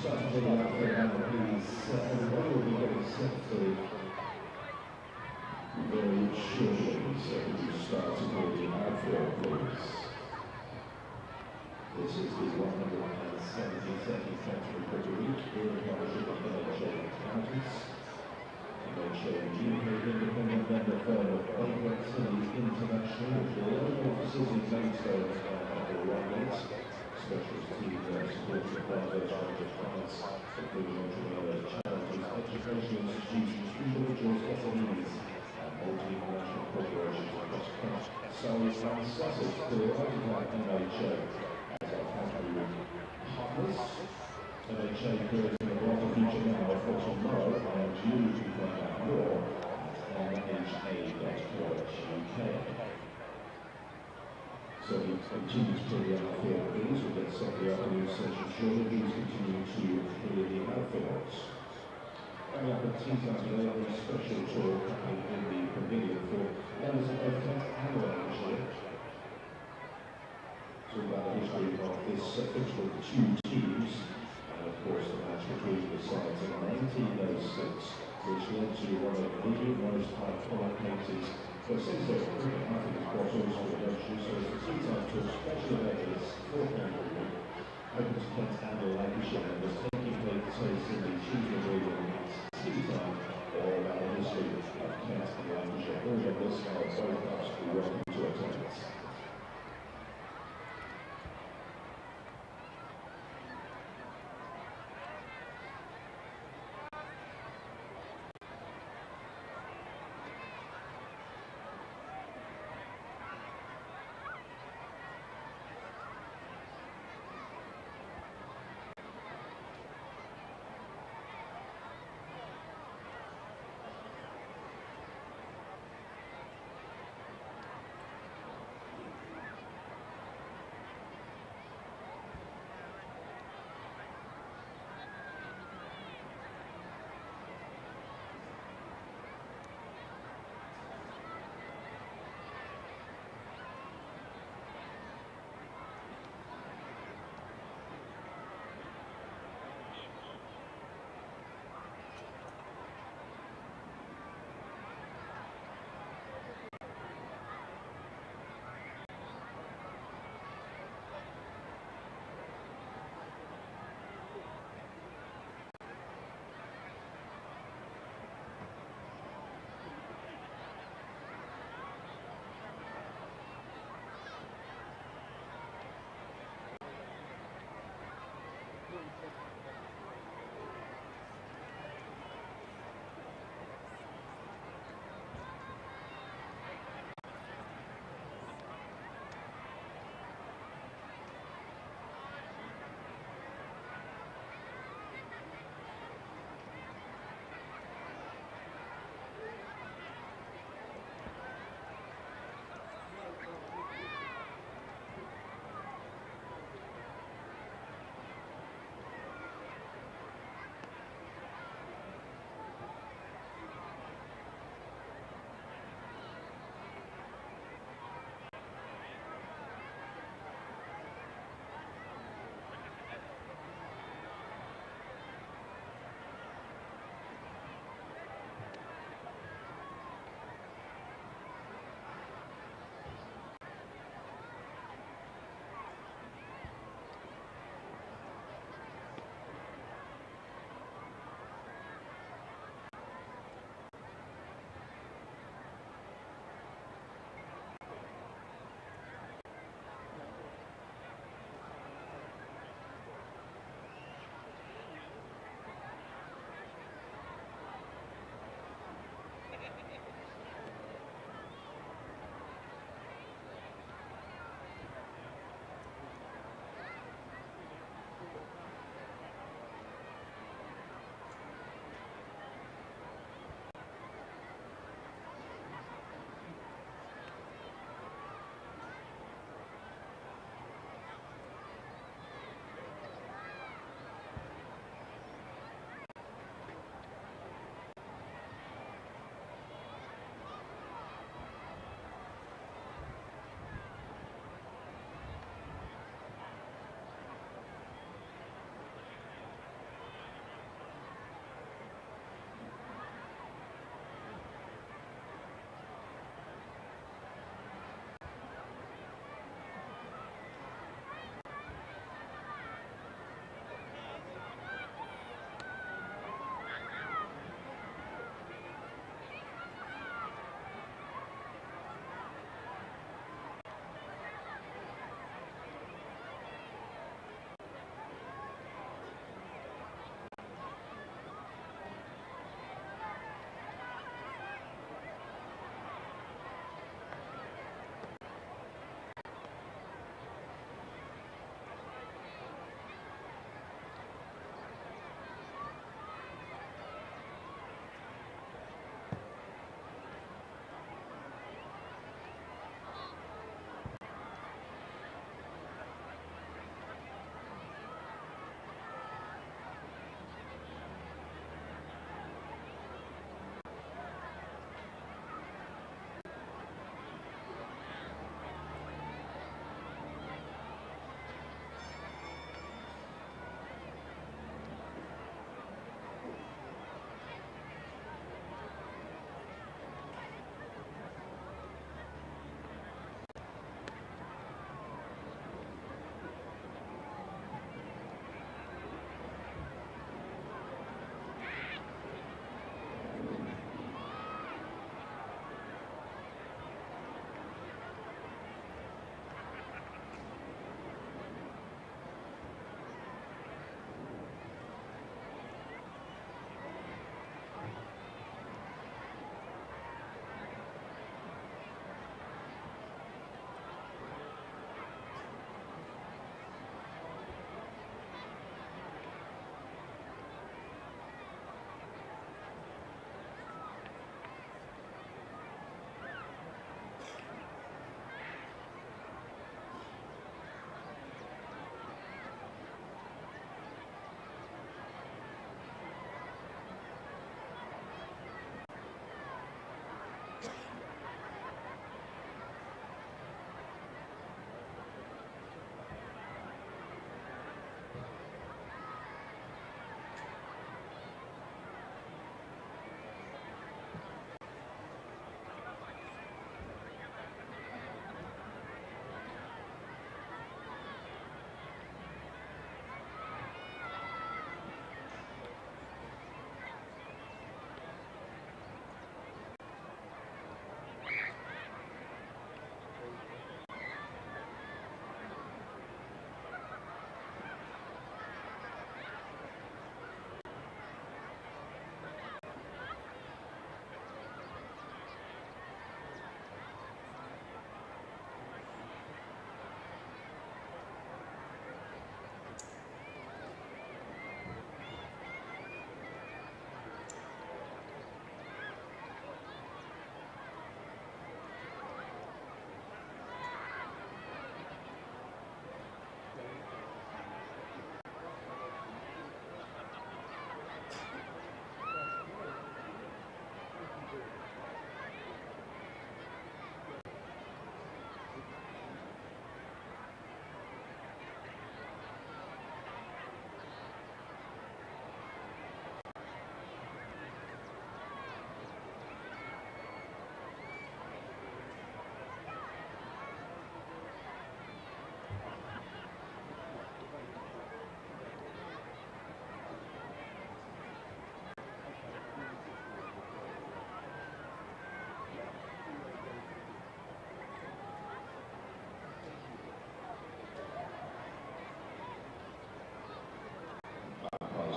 start to bring out for now, please. Everybody will be getting set to very shortly, so could you start to call the outfield, please? This is the 172nd Canterbury Cricket Week here in partnership with Lancashire Counties. Lancashire UK independent member firm of Baker Tilly International, with their own offices in Milestones and Reigate. Specialist team supported by those range of clients, including entrepreneurs, charities, educational institutions, individuals, SMEs, and multinational corporations across Kent, Surrey and Sussex. Delighted to have MHA as our Canterbury partners. MHA creating a brighter future now for tomorrow, and you can find out more on nha.co.uk. So we continue to clear the outfield, please. We'll get set the afternoon session shortly. Please continue to clear the outfields. Coming up at tea time today, a special tour happening in the pavilion for members of both Kent and Lancashire. It's all about the history of this fixture of the two teams, and of course the match between the sides in 1906, which led to one of the most iconic cases. So since then, cricket, I think, has got all sorts of redemption, so it's a tea-time tour, special events for Canterbury, open to Kent and Lancashire members, taking place in the Tuesday morning tea-time, all about the history of Kent and Lancashire. All members are both absolutely welcome to attend.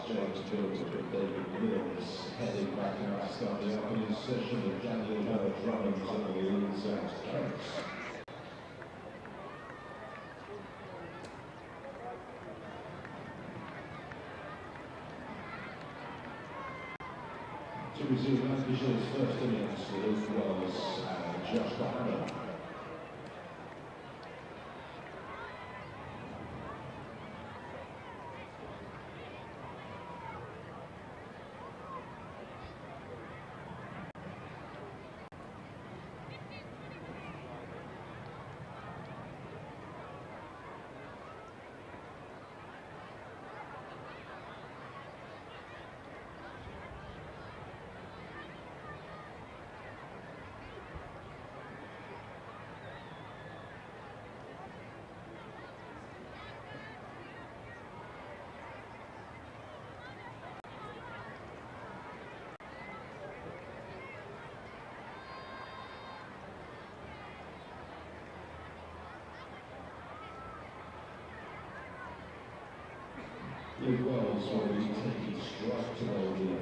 James Gilbert and David Williams heading back out to start the afternoon session with Daniel Drummond and the Leeds out Kent. To resume Lancashire's first innings with Luke Wells and Josh Bahana. Luke Wells will be taking strike to the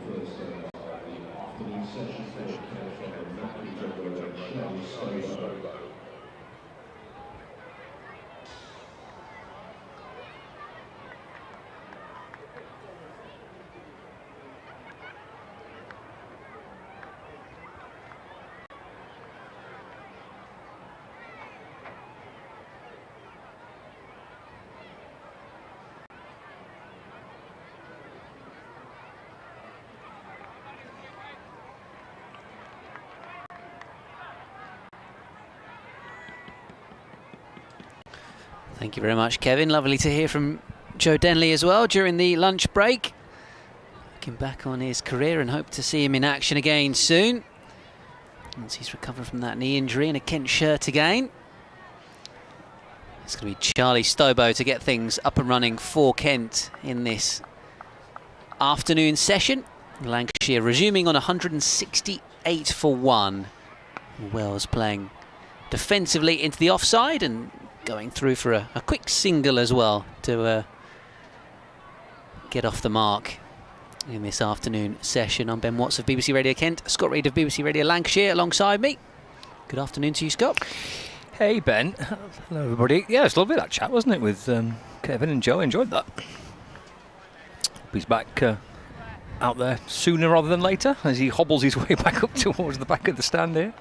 first of the afternoon session for Canterbury Cricket. Thank you very much, Kevin. Lovely to hear from Joe Denley as well during the lunch break. Looking back on his career and hope to see him in action again soon, once he's recovered from that knee injury in a Kent shirt again. It's going to be Charlie Stobo to get things up and running for Kent in this afternoon session. Lancashire resuming on 168 for 1. Wells playing defensively into the offside and going through for a quick single as well to get off the mark in this afternoon session. I'm Ben Watts of BBC Radio Kent, Scott Reid of BBC Radio Lancashire alongside me. Good afternoon to you, Scott. Hey, Ben. Hello, everybody. Yeah, it's lovely, that chat, wasn't it, with Kevin and Joe. Enjoyed that. Hope he's back out there sooner rather than later as he hobbles his way back up towards the back of the stand here.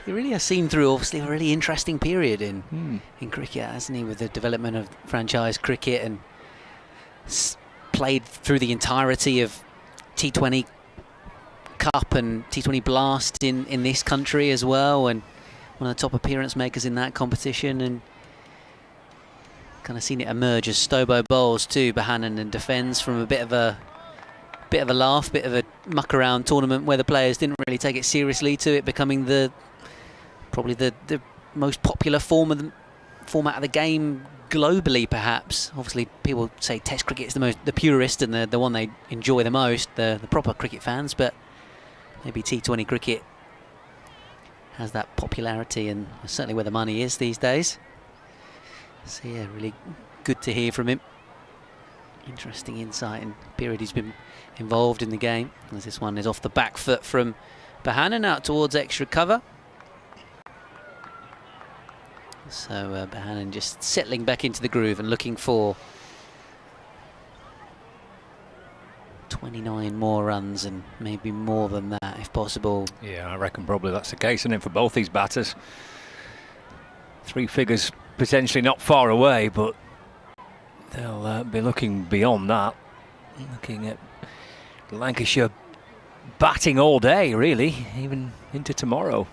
He really has seen through, obviously, a really interesting period in cricket, hasn't he, with the development of franchise cricket, and played through the entirety of T20 Cup and T20 Blast in this country as well, and one of the top appearance makers in that competition, and kind of seen it emerge as Stobo bowls too. Bohannon and defends from a bit of a laugh, bit of a muck around tournament where the players didn't really take it seriously, to it becoming probably the most popular format of the game globally, perhaps. Obviously, people say Test cricket is the purest and the one they enjoy the most, the proper cricket fans. But maybe T20 cricket has that popularity, and certainly where the money is these days. So yeah, really good to hear from him. Interesting insight and period he's been involved in the game, as this one is off the back foot from Bohannon out towards extra cover. So Bohannon just settling back into the groove and looking for 29 more runs, and maybe more than that if possible. Yeah, I reckon probably that's the case, isn't it, for both these batters? 3 figures potentially not far away, but they'll be looking beyond that. Looking at Lancashire batting all day, really, even into tomorrow.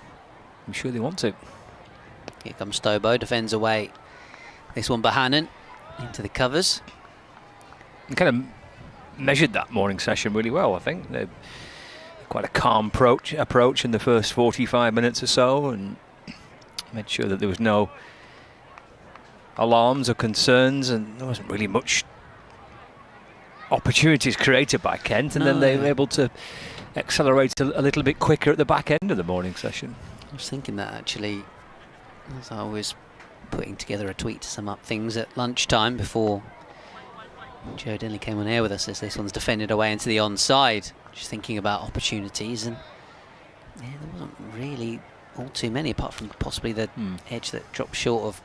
I'm sure they want to. Here comes Stobo, defends away. This one Bohannon into the covers. And kind of measured that morning session really well, I think. They're quite a calm approach in the first 45 minutes or so, and made sure that there was no alarms or concerns, and there wasn't really much opportunities created by Kent, and then they were able to accelerate a little bit quicker at the back end of the morning session. I was thinking that actually, as I was putting together a tweet to sum up things at lunchtime before Joe Dinley came on air with us as this one's defended away into the onside. Just thinking about opportunities, and yeah, there wasn't really all too many, apart from possibly the edge that dropped short of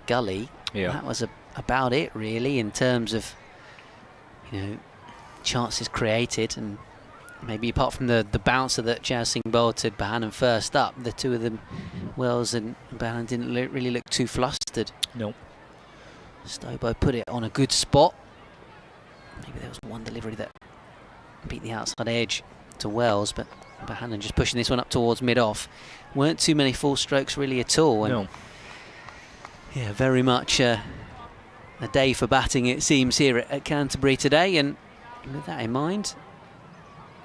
Gully. Yeah. That was about it really in terms of, you know, chances created, and maybe apart from the bouncer that Jazz Singh bowled to Bahanan first up, the two of them, Wells and Bahanan, didn't really look too flustered. No. Stobo put it on a good spot. Maybe there was one delivery that beat the outside edge to Wells, but Bahanan just pushing this one up towards mid-off. Weren't too many full strokes really at all. And No. yeah, very much a day for batting, it seems, here at Canterbury today. And with that in mind,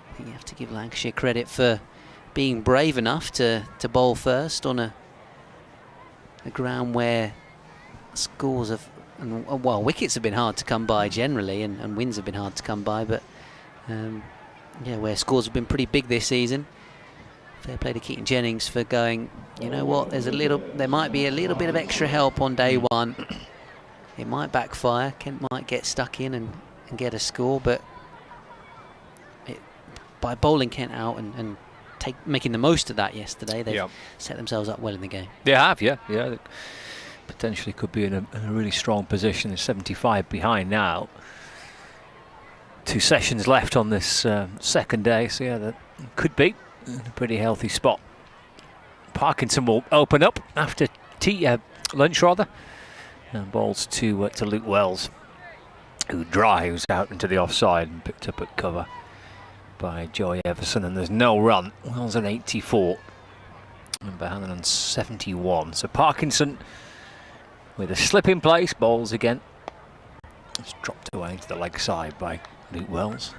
I think you have to give Lancashire credit for being brave enough to bowl first on a ground where scores have, well, wickets have been hard to come by generally, and wins have been hard to come by, but yeah, where scores have been pretty big this season. Fair play to Keaton Jennings for going, you know what, there might be a little bit of extra help on day one. It might backfire. Kent might get stuck in and get a score, but by bowling Kent out and making the most of that yesterday, they've set themselves up well in the game. They have, yeah. They potentially could be in a really strong position. They're 75 behind now. 2 sessions left on this second day, so yeah, that could be in a pretty healthy spot. Parkinson will open up after lunch rather, and bowls to Luke Wells, who drives out into the offside and picked up at cover by Joey Everson, and there's no run. Wells on 84 and Bahanan on 71. So Parkinson with a slip in place, bowls again. It's dropped away to the leg side by Luke Wells.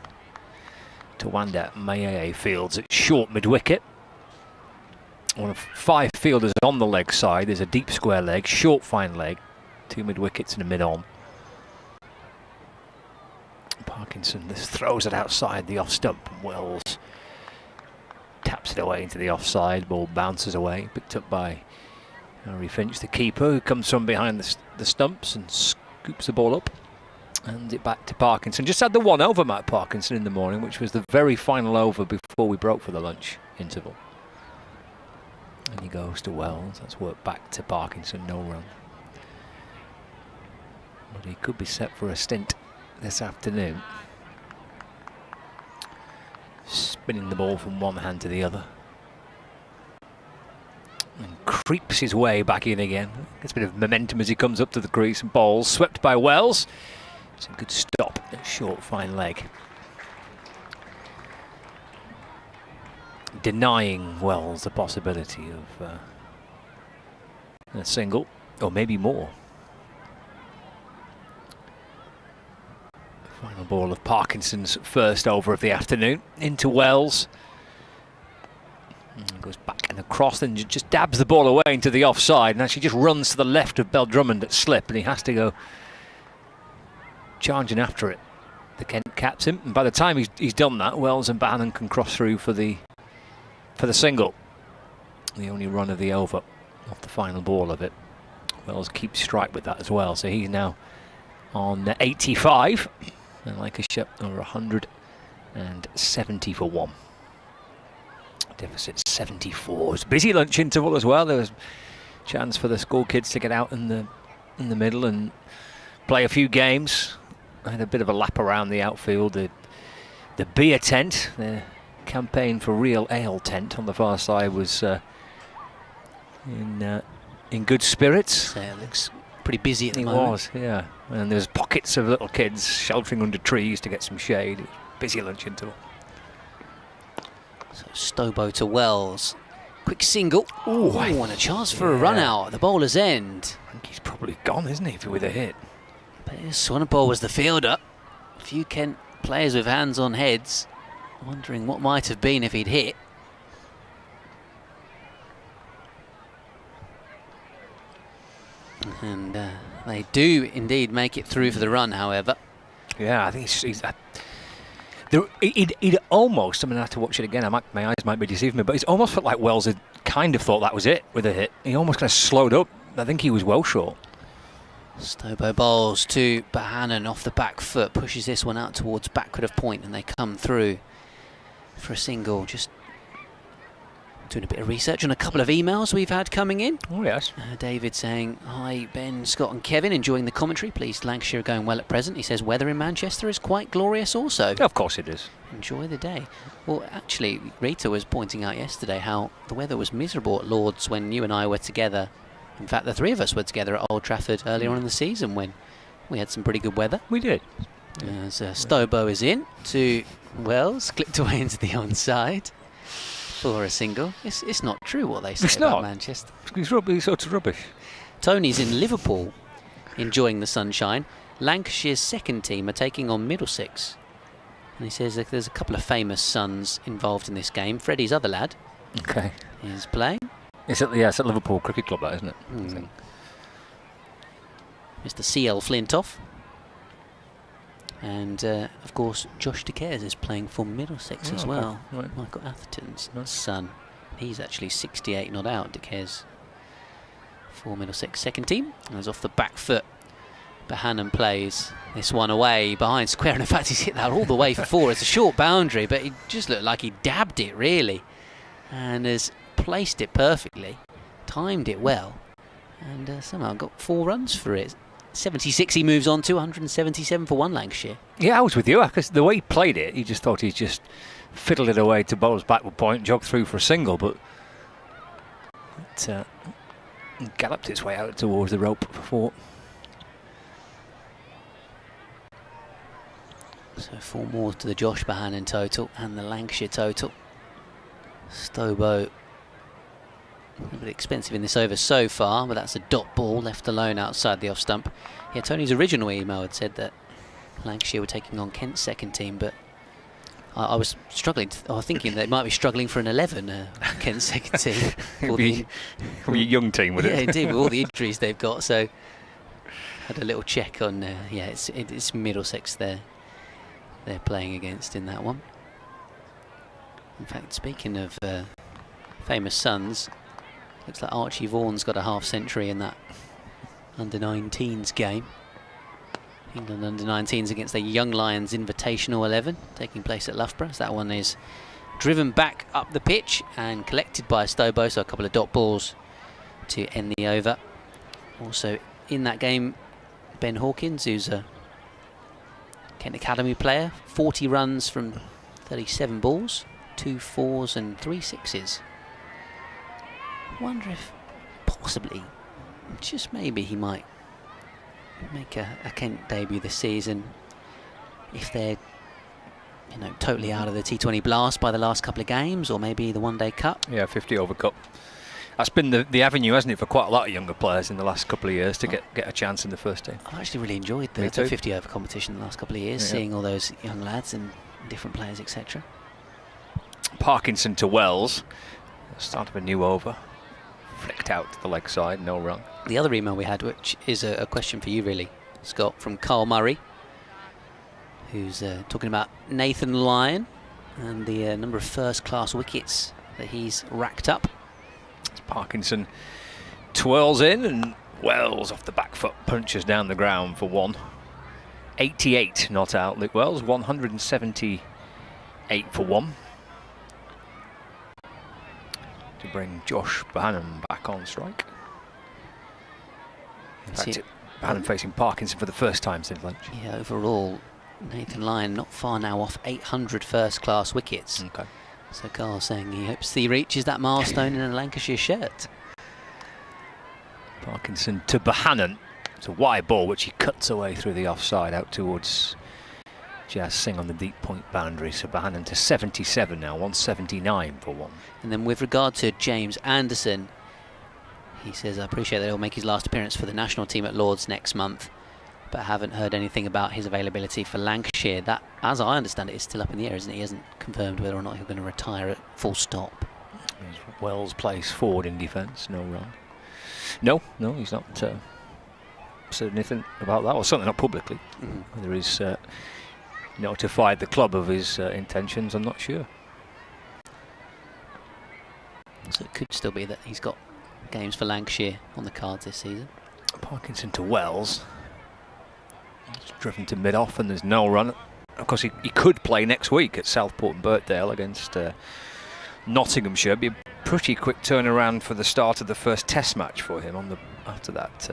Tawanda Mayeye fields at short mid-wicket. One of 5 fielders on the leg side. There's a deep square leg, short fine leg, 2 mid-wickets and a mid-on. Parkinson this throws it outside the off stump, and Wells taps it away into the offside. Ball bounces away, picked up by Harry Finch, the keeper, who comes from behind the stumps and scoops the ball up. And it back to Parkinson. Just had the one over Matt Parkinson in the morning, which was the very final over before we broke for the lunch interval. And he goes to Wells. That's worked back to Parkinson, no run. But he could be set for a stint this afternoon. Spinning the ball from one hand to the other. And creeps his way back in again. Gets a bit of momentum as he comes up to the crease and bowls. Swept by Wells. It's a good stop at short fine leg. Denying Wells the possibility of a single, or maybe more. Final ball of Parkinson's first over of the afternoon into Wells. And goes back and across, then just dabs the ball away into the offside, and actually just runs to the left of Bell Drummond at slip, and he has to go charging after it. The Kent caps him, and by the time he's done that, Wells and Bahanan can cross through for the single. The only run of the over off the final ball of it. Wells keeps strike with that as well, so he's now on 85, and Lancashire over 170 for 1. Deficit 74. It was a busy lunch interval as well. There was a chance for the school kids to get out in the middle and play a few games. I had a bit of a lap around the outfield. The beer tent, the campaign for real ale tent on the far side, was in good spirits. So it looks pretty busy at the It moment. was, yeah. And there's pockets of little kids sheltering under trees to get some shade. It was a busy lunch interval. So Stobo to Wells. Quick single. Ooh, and a chance for a run out at the bowler's end. I think he's probably gone, isn't he, with a hit? But Swanepoel was the fielder. A few Kent players with hands on heads, wondering what might have been if he'd hit. And they do indeed make it through for the run, however. Yeah, I think he's he'd almost, I'm going to have to watch it again, my eyes might be deceiving me, but it's almost felt like Wells had kind of thought that was it with a hit. He almost kind of slowed up. I think he was well short. Stobo bowls to Bohannon off the back foot, pushes this one out towards backward of point, and they come through for a single. Just doing a bit of research on a couple of emails we've had coming in. Oh, yes. David saying, hi Ben, Scott and Kevin, enjoying the commentary. Pleased Lancashire are going well at present. He says weather in Manchester is quite glorious also. Of course it is. Enjoy the day. Well, actually, Rita was pointing out yesterday how the weather was miserable at Lord's when you and I were together. In fact, the three of us were together at Old Trafford earlier on in the season when we had some pretty good weather. We did. As Stobo is in to Wells, clipped away into the onside for a single. It's not true what they say about Manchester. It's rubbish. It's rubbish. Tony's in Liverpool, enjoying the sunshine. Lancashire's second team are taking on Middlesex. And he says that there's a couple of famous sons involved in this game. Freddie's other lad Okay. is playing. It's at Liverpool Cricket Club, that, isn't it? Mr. C.L. Flintoff. And, of course, Josh De Cares is playing for Middlesex as well. Right. Michael Atherton's son. He's actually 68 not out, De Cares, for Middlesex second team. And he's off the back foot. Bohannon plays this one away behind square. And in fact, he's hit that all the way for four. It's a short boundary, but he just looked like he dabbed it, really. And has placed it perfectly, timed it well, and somehow got 4 runs for it. 76 he moves on to, 177 for one Lancashire. Yeah, I was with you, because the way he played it, he just thought he'd just fiddled it away to bowler's backward point, jogged through for a single, but it galloped its way out towards the rope for 4. So 4 more to the Josh Bohannon total and the Lancashire total. Stobo a little bit expensive in this over so far, but that's a dot ball left alone outside the off stump. Yeah, Tony's original email had said that Lancashire were taking on Kent's second team, but I was struggling, thinking they might be struggling for an 11, Kent's second team. It'll be a young team, would it? Yeah, indeed, with all the injuries they've got. So had a little check on, it's Middlesex they're playing against in that one. In fact, speaking of famous sons, looks like Archie Vaughan's got a half century in that under-19s game. England under-19s against the Young Lions Invitational 11 taking place at Loughborough. So that one is driven back up the pitch and collected by Stobo, so a couple of dot balls to end the over. Also in that game, Ben Hawkins, who's a Kent Academy player, 40 runs from 37 balls, 2 4s and 3 6s. I wonder if possibly, just maybe, he might make a Kent debut this season if they're totally out of the T20 blast by the last couple of games, or maybe the One Day Cup. Yeah, 50 over cup. That's been the avenue, hasn't it, for quite a lot of younger players in the last couple of years to get a chance in the first team. I've actually really enjoyed the 50 over competition in the last couple of years, seeing all those young lads and different players, etc. Parkinson to Wells, start of a new over, flicked out to the leg side, no run. The other email we had, which is a question for you really, Scott, from Carl Murray, who's talking about Nathan Lyon and the number of first-class wickets that he's racked up. Parkinson twirls in and Wells off the back foot punches down the ground for 1. 88 not out, Luke Wells, 178 for 1. To bring Josh Bohannon back on strike. In fact, Bohannon facing Parkinson for the first time since lunch. Yeah, overall, Nathan Lyon not far now off 800 first-class wickets. Okay. So Carl's saying he hopes he reaches that milestone in a Lancashire shirt. Parkinson to Bohannon. It's a wide ball which he cuts away through the offside out towards Jazz Singh on the deep point boundary. So Bohannon to 77 now, 179 for 1. And then with regard to James Anderson, he says, I appreciate that he'll make his last appearance for the national team at Lord's next month, but I haven't heard anything about his availability for Lancashire. That, as I understand it, is still up in the air, isn't it? He hasn't confirmed whether or not he's going to retire at full stop. Wells plays forward in defence, no run. No, he's not said anything about that, or certainly not publicly. Whether he's notified the club of his intentions, I'm not sure. So it could still be that he's got games for Lancashire on the cards this season. Parkinson to Wells. It's driven to mid-off and there's no run. Of course, he could play next week at Southport and Birkdale against Nottinghamshire. It'd be a pretty quick turnaround for the start of the first Test match for him after that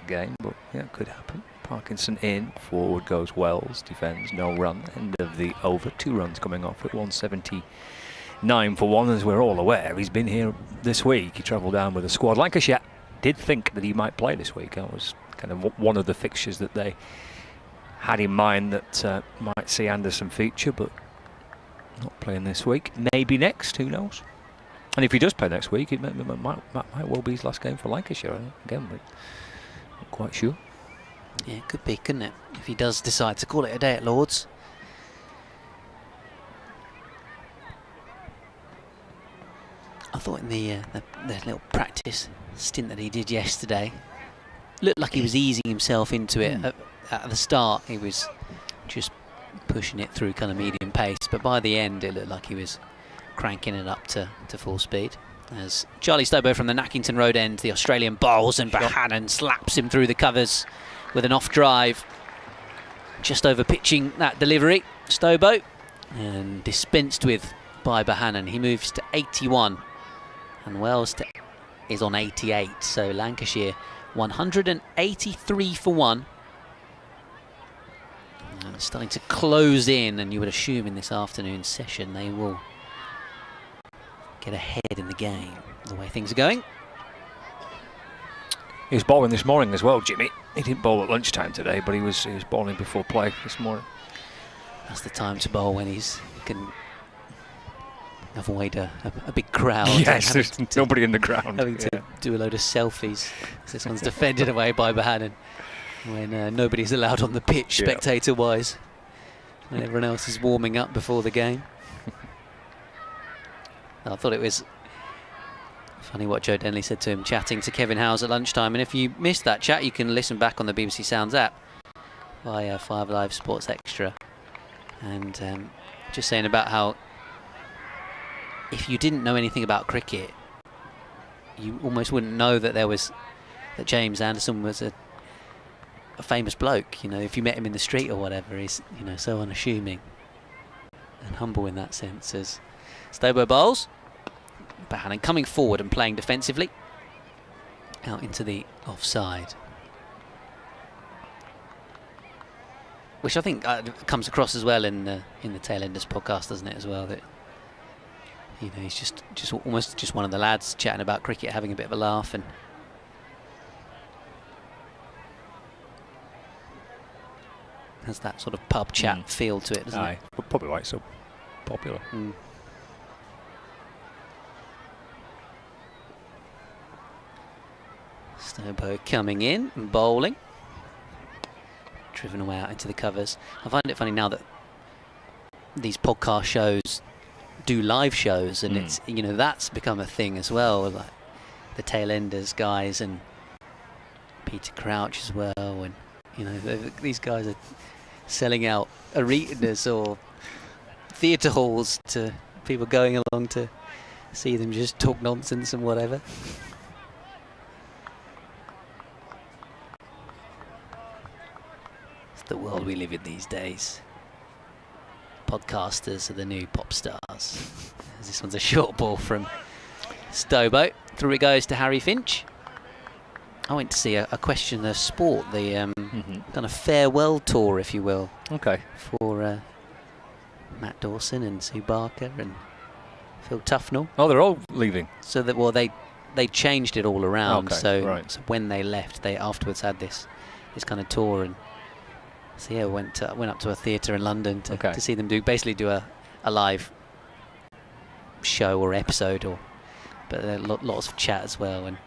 game. But yeah, it could happen. Parkinson in, forward goes Wells, defends, no run. End of the over, 2 runs coming off at 179 for 1. As we're all aware, he's been here this week. He travelled down with the squad. Lancashire did think that he might play this week. That was kind of one of the fixtures that they had in mind that might see Anderson feature, but not playing this week. Maybe next, who knows? And if he does play next week, it might well be his last game for Lancashire. Again, but not quite sure. Yeah, it could be, couldn't it? If he does decide to call it a day at Lord's. I thought in the little practice stint that he did yesterday, looked like he was easing himself into it. At the start, he was just pushing it through kind of medium pace, but by the end, it looked like he was cranking it up to full speed. As Charlie Stobo from the Nackington Road end, the Australian bowls, and Bohannon slaps him through the covers with an off drive, just over pitching that delivery. Stobo, and dispensed with by Bohannon. He moves to 81, and Wells is on 88. So Lancashire 183 for 1. And it's starting to close in, and you would assume in this afternoon session they will get ahead in the game, the way things are going. He was bowling this morning as well, Jimmy. He didn't bowl at lunchtime today, but he was bowling before play this morning. That's the time to bowl when he can avoid a big crowd. Yes, there's nobody in the ground. Having to do a load of selfies. This one's defended away by Bohannon when nobody's allowed on the pitch, spectator-wise, when everyone else is warming up before the game. I thought it was funny what Joe Denley said to him, chatting to Kevin Howes at lunchtime. And if you missed that chat, you can listen back on the BBC Sounds app via 5 Live Sports Extra. And just saying about how if you didn't know anything about cricket, you almost wouldn't know that that James Anderson was a famous bloke. You know, if you met him in the street or whatever, he's so unassuming and humble in that sense. As Stobo bowls, Bohannon coming forward and playing defensively out into the offside, which I think comes across as well in the Tailenders podcast, doesn't it, as well, that he's just almost just one of the lads chatting about cricket, having a bit of a laugh, and has that sort of pub chat feel to it, doesn't it? Probably why it's so popular. Stobo coming in and bowling, driven away out into the covers. I find it funny now that these podcast shows do live shows, and it's that's become a thing as well, like the Tailenders guys and Peter Crouch as well, and these guys are selling out arenas or theatre halls to people going along to see them just talk nonsense and whatever. It's the world we live in these days. Podcasters are the new pop stars. This one's a short ball from Stobo. Through it goes to Harry Finch. I went to see a Question of Sport, the kind of farewell tour, if you will. Okay. For Matt Dawson and Sue Barker and Phil Tufnell. Oh, they're all leaving. So that they changed it all around. Okay, so, right. So when they left, they afterwards had this kind of tour, and so yeah, went up to a theatre in London to see them do a live show or episode, but lots of chat as well. And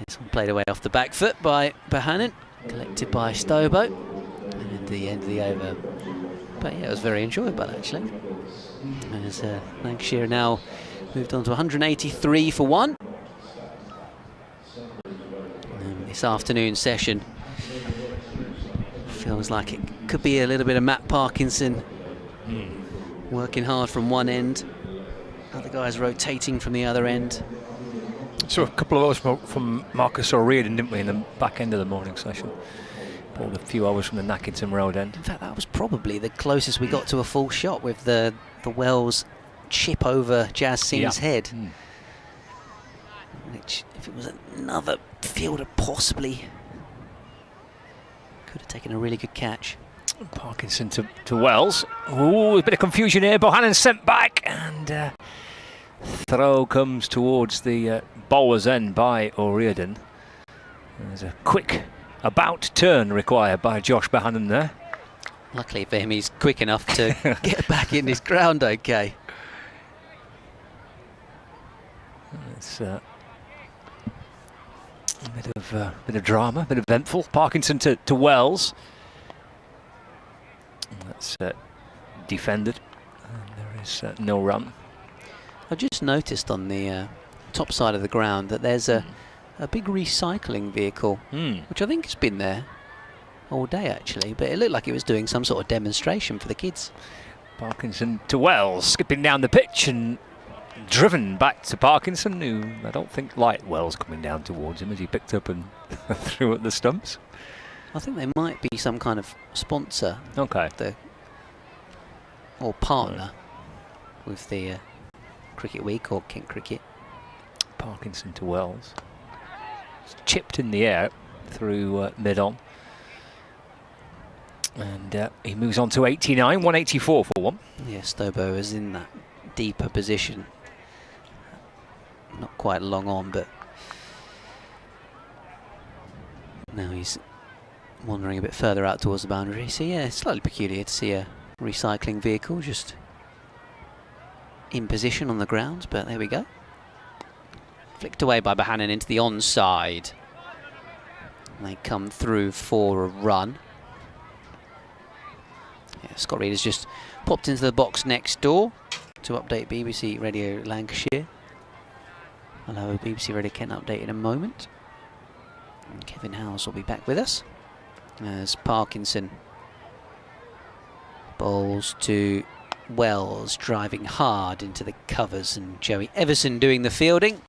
this one played away off the back foot by Bohannon, collected by Stobo, and at the end of the over. But yeah, it was very enjoyable actually. As Lancashire now moved on to 183 for 1. And this afternoon session feels like it could be a little bit of Matt Parkinson working hard from one end, other guys rotating from the other end. So a couple of hours from Marcus O'Riordan, didn't we, in the back end of the morning session? Pulled a few hours from the Nackington Road end. In fact, that was probably the closest we got to a full shot with the Wells chip over Jazz Singh's head. Which, if it was another fielder, possibly could have taken a really good catch. Parkinson to Wells. Ooh, a bit of confusion here. Bohannon sent back, and throw comes towards the bowler's end by O'Riordan. There's a quick about turn required by Josh Bohannon there. Luckily for him, he's quick enough to get back in his ground okay. It's a bit of drama, a bit eventful. Parkinson to Wells. That's defended. And there is no run. I've just noticed on the top side of the ground that there's a big recycling vehicle, which I think has been there all day actually, but it looked like it was doing some sort of demonstration for the kids. Parkinson to Wells, skipping down the pitch and driven back to Parkinson, who I don't think liked Wells coming down towards him as he picked up and threw at the stumps. I think they might be some kind of sponsor, Okay. Or partner with the Cricket Week or Kent Cricket. Parkinson to Wells. It's chipped in the air through mid-on. And he moves on to 89, 184 for one. Yeah, Stobo is in that deeper position. Not quite long on, but now he's wandering a bit further out towards the boundary. So yeah, it's slightly peculiar to see a recycling vehicle just in position on the ground, but there we go. Flicked away by Bohannon into the onside. And they come through for a run. Yeah, Scott Reed has just popped into the box next door to update BBC Radio Lancashire. Hello, BBC Radio Kent update in a moment. And Kevin Howes will be back with us as Parkinson bowls to Wells, driving hard into the covers, and Joey Everson doing the fielding.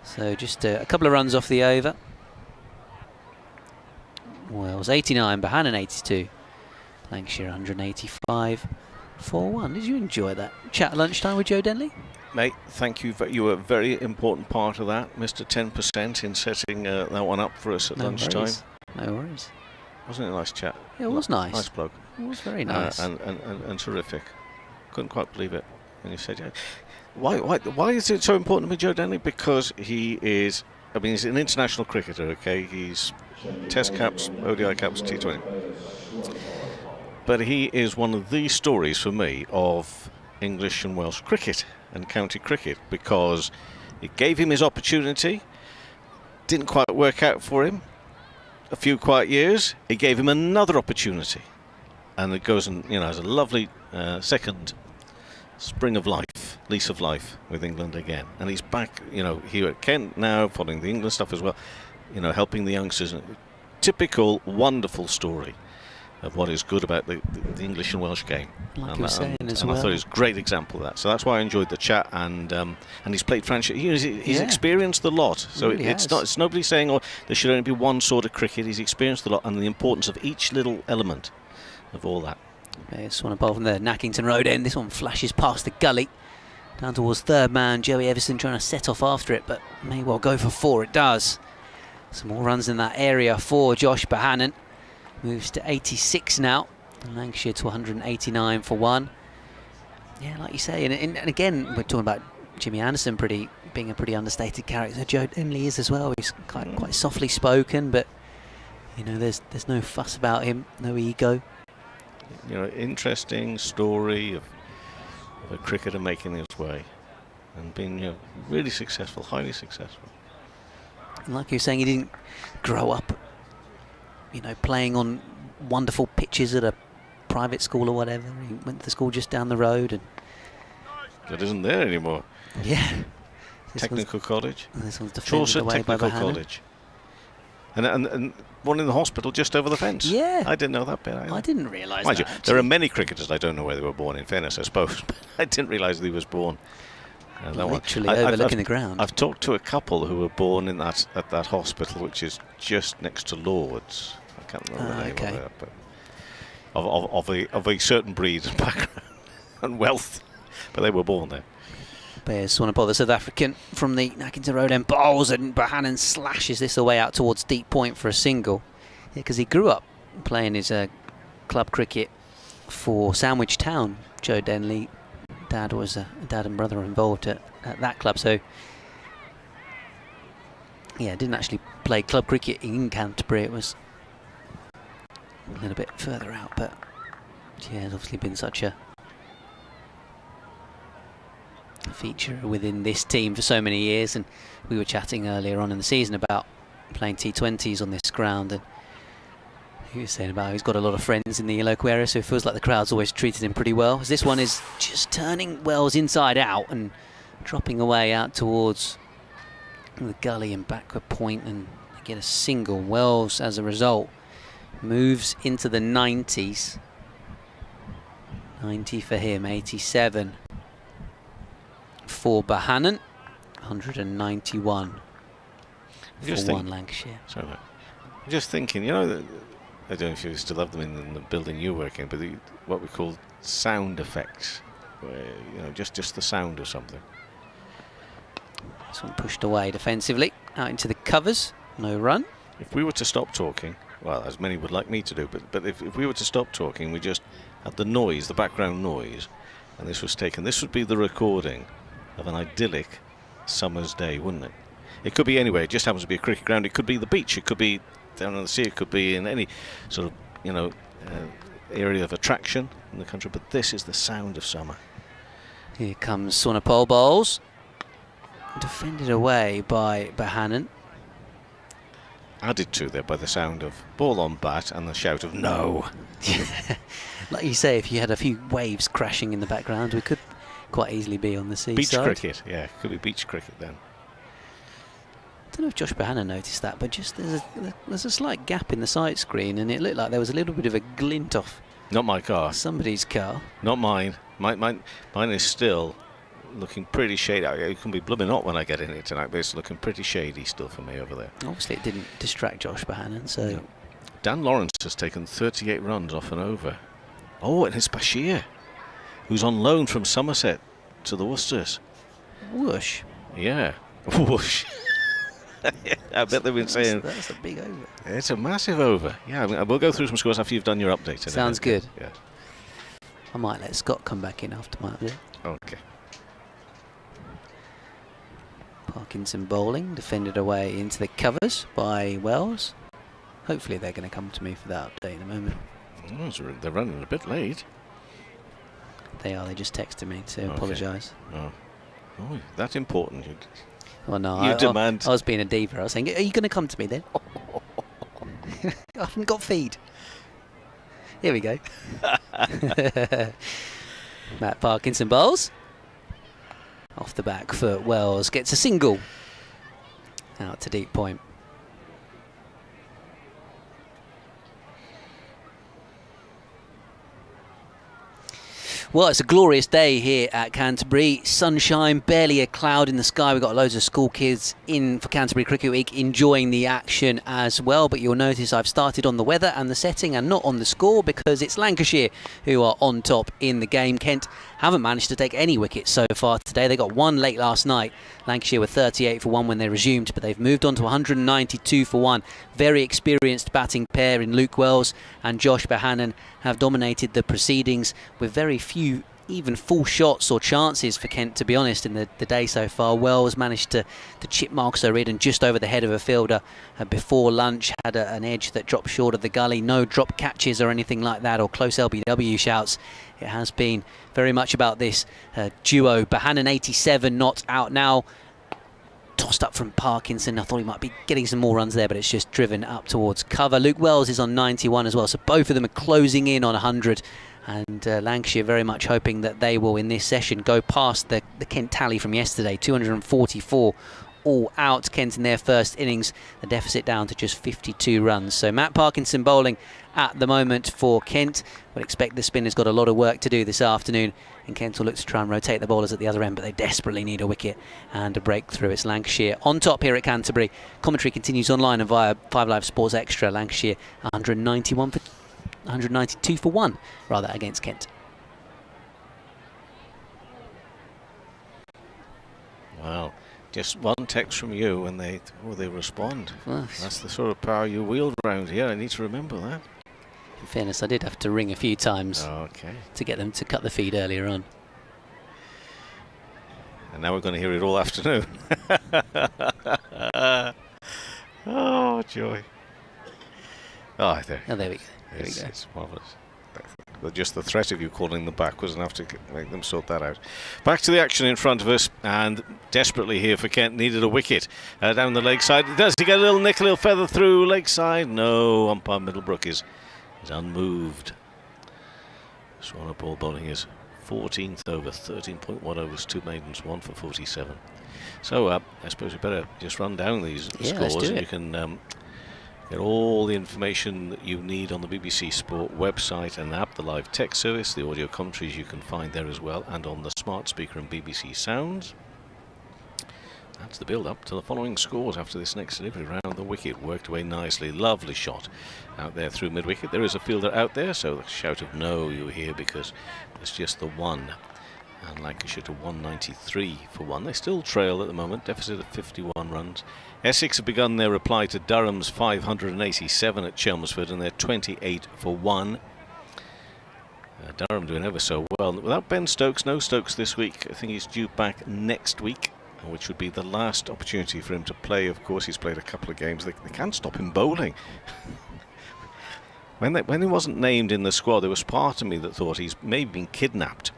So just a couple of runs off the over. Wells 89, Bohannon 82. Lancashire 185 for 1. Did you enjoy that chat at lunchtime with Joe Denley? Mate, thank you. You were a very important part of that, Mr. 10%, in setting that one up for us at lunchtime. Worries. No worries. Wasn't it a nice chat? Yeah, it was nice. Nice bloke. It was very nice. And terrific. Couldn't quite believe it when you said, yeah. Why is it so important to me, Joe Denley? Because he is, I mean, he's an international cricketer, okay? He's Test caps, ODI caps, T20. But he is one of the stories for me of English and Welsh cricket and county cricket, because it gave him his opportunity, didn't quite work out for him, a few quiet years, it gave him another opportunity, and it goes and, you know, has a lovely second spring of life, lease of life with England again, and he's back, you know, here at Kent now, following the England stuff as well, you know, helping the youngsters. Typical wonderful story of what is good about the English and Welsh game. Like you were saying as well. I thought it was a great example of that. So that's why I enjoyed the chat, and he's played franchise. He's experienced the lot. So really it's nobody saying, oh, there should only be one sort of cricket. He's experienced the lot, and the importance of each little element of all that. Yeah, this one above from the Nackington Road end. This one flashes past the gully down towards third man. Joey Everson trying to set off after it, but may well go for 4. It does. Some more runs in that area for Josh Bohannon. Moves to 86 now. And Lancashire to 189 for 1. Yeah, like you say, and again, we're talking about Jimmy Anderson being a pretty understated character. Joe Denley is as well. He's quite softly spoken, but you know, there's no fuss about him, no ego. You know, interesting story of a cricketer making his way and being, you know, really successful, highly successful. And like you were saying, he didn't grow up, you know, playing on wonderful pitches at a private school or whatever. He went to the school just down the road, and it isn't there anymore. Yeah. Technical College. This one's defended Chaucer away by Technical Bohannon. College. And one in the hospital just over the fence. Yeah. I didn't know that bit either. I didn't realise Mind that. you, there are many cricketers I don't know where they were born, in fairness, I suppose. But I didn't realise that he was born That Literally one. overlooking the ground. I've talked to a couple who were born in at that hospital, which is just next to Lord's. I can't remember the name of it, but of a certain breed and background and wealth, but they were born there. Bears want to bother South African from the Nackington Road end. Bowls, and Bohannon slashes this away out towards deep point for a single. Because he grew up playing his club cricket for Sandwich Town. Joe Denley, dad and brother involved at that club. So yeah, didn't actually play club cricket in Canterbury. It was a little bit further out, but yeah, it's obviously been such a feature within this team for so many years. And we were chatting earlier on in the season about playing T20s on this ground, and he was saying about he's got a lot of friends in the local area, so it feels like the crowd's always treated him pretty well. As this one is just turning Wells inside out and dropping away out towards the gully and backward point, and they get a single. Wells, as a result, moves into the 90s. 90 for him, 87 for Bohannon, 191 for one Lancashire. Sorry, mate. I'm just thinking, you know, I don't know if you still have them in the building you work in, but what we call sound effects, where, you know, just the sound of something. This one pushed away defensively, out into the covers, no run. If we were to stop talking, well, as many would like me to do, but if we were to stop talking, we just had the noise, the background noise, and this was taken, this would be the recording of an idyllic summer's day, wouldn't it? It could be anywhere. It just happens to be a cricket ground. It could be the beach. It could be down on the sea. It could be in any sort of, you know, area of attraction in the country. But this is the sound of summer. Here comes Sonapol bowls. Defended away by Bohannon. Added to there by the sound of ball on bat and the shout of no. Like you say, if you had a few waves crashing in the background, we could quite easily be on the seaside. Beach cricket, yeah. Could be beach cricket then. I don't know if Josh Bohannon noticed that, but just there's a slight gap in the sight screen, and it looked like there was a little bit of a glint off. Not my car. Somebody's car. Not mine. Mine is still looking pretty shady. It can be blooming hot when I get in it tonight, but it's looking pretty shady still for me over there. Obviously, it didn't distract Josh Bohannon, so... No. Dan Lawrence has taken 38 runs off and over. Oh, and it's Bashir, who's on loan from Somerset to the Worcesters. Whoosh. Yeah. Whoosh. I bet they've been saying... That's a big over. It's a massive over. Yeah, I mean, we'll go through some scores after you've done your update. Sounds good. Yeah. I might let Scott come back in after my update. Okay. Parkinson bowling, defended away into the covers by Wells. Hopefully they're going to come to me for that update in a moment. Oh, so they're running a bit late. They are, they just texted me to Okay. apologise. Oh, that's important. Well, no, You demand. I was being a diva. I was saying, are you going to come to me then? I haven't got feed. Here we go. Matt Parkinson bowls. Off the back foot, Wells gets a single. Out to deep point. Well, it's a glorious day here at Canterbury. Sunshine, barely a cloud in the sky. We've got loads of school kids in for Canterbury Cricket Week enjoying the action as well. But you'll notice I've started on the weather and the setting and not on the score because it's Lancashire who are on top in the game. Kent haven't managed to take any wickets so far today. They got one late last night. Lancashire were 38 for 1 when they resumed, but they've moved on to 192 for 1. Very experienced batting pair in Luke Wells and Josh Bohannon have dominated the proceedings with very few even full shots or chances for Kent, to be honest, in the day so far. Wells managed to chip Marcus O'Riordan just over the head of a fielder before lunch, had an edge that dropped short of the gully. No drop catches or anything like that, or close LBW shouts. It has been very much about this duo. Bohannon 87 not out now. Tossed up from Parkinson. I thought he might be getting some more runs there, but it's just driven up towards cover. Luke Wells is on 91 as well, so both of them are closing in on 100. And Lancashire very much hoping that they will, in this session, go past the Kent tally from yesterday, 244 all out. Kent in their first innings, the deficit down to just 52 runs. So Matt Parkinson bowling at the moment for Kent. We'll expect the spinner's got a lot of work to do this afternoon, and Kent will look to try and rotate the bowlers at the other end, but they desperately need a wicket and a breakthrough. It's Lancashire on top here at Canterbury. Commentary continues online and via 5 Live Sports Extra. Lancashire 192 for 1 rather against Kent. Wow, just one text from you and they respond. Well, that's the sort of power you wield around here. I need to remember that. In fairness, I did have to ring a few times to get them to cut the feed earlier on. And now we're going to hear it all afternoon. Oh, joy. Oh, there we go. It's marvellous. But just the threat of you calling them back was enough to make them sort that out. Back to the action in front of us, and desperately here for Kent, needed a wicket down the leg side. Does he get a little nick, a little feather through leg side? No, umpire Middlebrook is unmoved. Swanepoel bowling his 14th over, 13.1 overs, 2 maidens, 1 for 47. So I suppose we better just run down these scores. Let's do it. You can get all the information that you need on the BBC Sport website and app, the live text service, the audio commentaries you can find there as well, and on the smart speaker and BBC Sounds. That's the build-up to the following scores after this next delivery round. The wicket worked away nicely. Lovely shot out there through mid-wicket. There is a fielder out there, so the shout of no you hear because it's just the one. And Lancashire to 193 for 1. They still trail at the moment, deficit of 51 runs. Essex have begun their reply to Durham's 587 at Chelmsford, and they're 28 for 1. Durham doing ever so well. Without Ben Stokes, no Stokes this week. I think he's due back next week, which would be the last opportunity for him to play. Of course, he's played a couple of games. They can't stop him bowling. When he wasn't named in the squad, there was part of me that thought he's maybe been kidnapped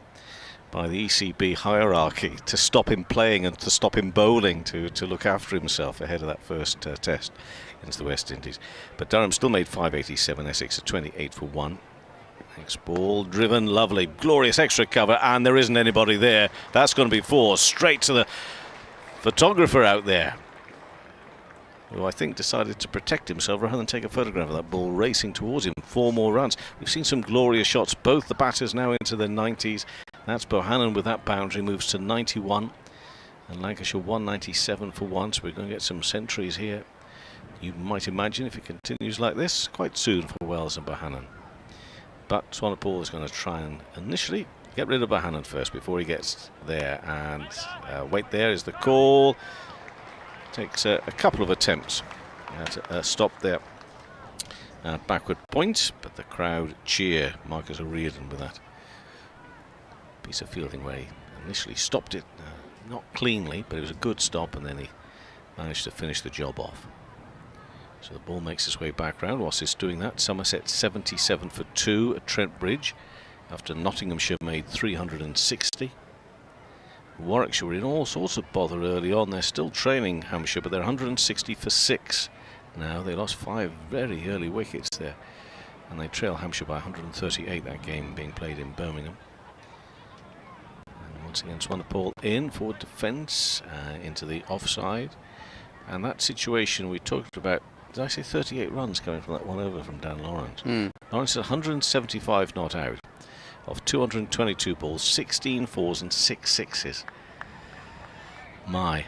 by the ECB hierarchy to stop him playing and to stop him bowling, to look after himself ahead of that first test against the West Indies. But Durham still made 587, Essex at 28 for 1. Next ball driven, lovely, glorious extra cover, and there isn't anybody there. That's going to be 4 straight to the photographer out there, who I think decided to protect himself rather than take a photograph of that ball racing towards him. 4 more runs. We've seen some glorious shots. Both the batters now into their 90s. That's Bohannon with that boundary, moves to 91. And Lancashire 197 for 1. So we're going to get some centuries here, you might imagine, if it continues like this, quite soon for Wells and Bohannon. But Swanepoel is going to try and initially get rid of Bohannon first before he gets there. And wait, there is the call. Takes a couple of attempts to stop there. Backward point, but the crowd cheer Marcus O'Riordan with that piece of fielding where he initially stopped it, not cleanly, but it was a good stop, and then he managed to finish the job off. So the ball makes its way back round. Whilst it's doing that, Somerset 77 for 2 at Trent Bridge after Nottinghamshire made 360. Warwickshire were in all sorts of bother early on. They're still trailing Hampshire, but they're 160 for 6 now. They lost 5 very early wickets there, and they trail Hampshire by 138, that game being played in Birmingham. And once again Swanepoel in for defence into the offside, and that situation we talked about, did I say 38 runs coming from that one over from Dan Lawrence? Lawrence is 175 not out of 222 balls, 16 fours and 6 sixes. My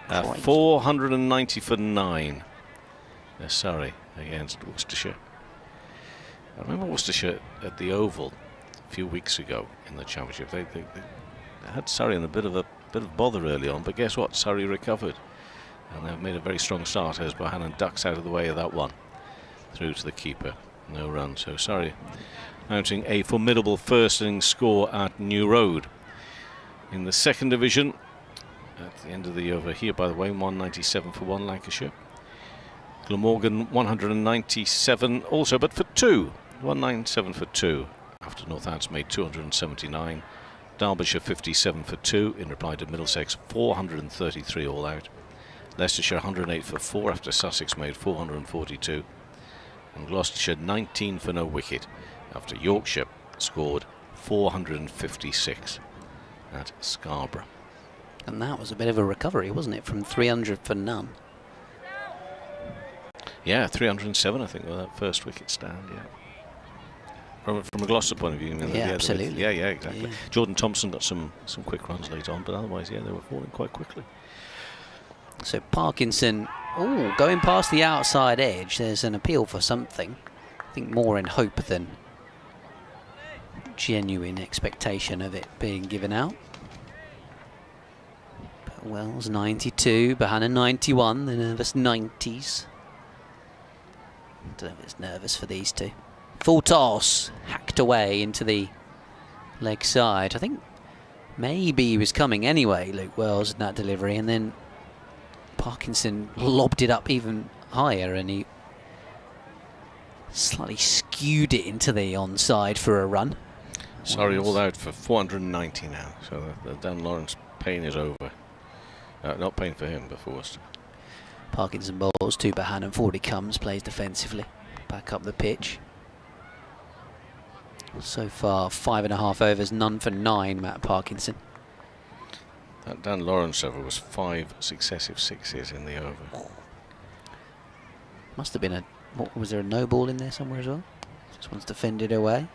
490 for 9. Surrey against Worcestershire. I remember Worcestershire at the Oval a few weeks ago in the Championship. They had Surrey in a bit of bother early on, but guess what? Surrey recovered, and they've made a very strong start as Bohannon ducks out of the way of that one through to the keeper. No run, so Surrey mounting a formidable first innings score at New Road. In the second division, at the end of the over here, by the way, 197 for 1 Lancashire. Glamorgan 197 also, but for 2. 197 for 2 after Northants made 279. Derbyshire 57 for 2 in reply to Middlesex 433 all out. Leicestershire 108 for 4 after Sussex made 442. And Gloucestershire 19 for no wicket after Yorkshire scored 456 at Scarborough. And that was a bit of a recovery, wasn't it, from 300 for none? Yeah, 307, I think, with that first wicket stand, yeah. From a Gloucester point of view, you mean? Yeah, absolutely. Yeah, exactly. Yeah. Jordan Thompson got some quick runs later on, but otherwise, yeah, they were falling quite quickly. So Parkinson, going past the outside edge. There's an appeal for something. I think more in hope than genuine expectation of it being given out. But Wells 92, Bahana 91, the nervous 90s. Don't know if it's nervous for these two. Full toss, hacked away into the leg side. I think maybe he was coming anyway, Luke Wells, in that delivery, and then Parkinson lobbed it up even higher, and he slightly skewed it into the onside for a run. Sorry, all out for 490 now, so the Dan Lawrence pain is over. Not pain for him, but for Worcester. Parkinson bowls to Bohannon, forward he comes, plays defensively, back up the pitch. So far, 5.5 overs, none for 9, Matt Parkinson. That Dan Lawrence over was 5 successive sixes in the over. Must have been was there a no ball in there somewhere as well? Just one's defended away.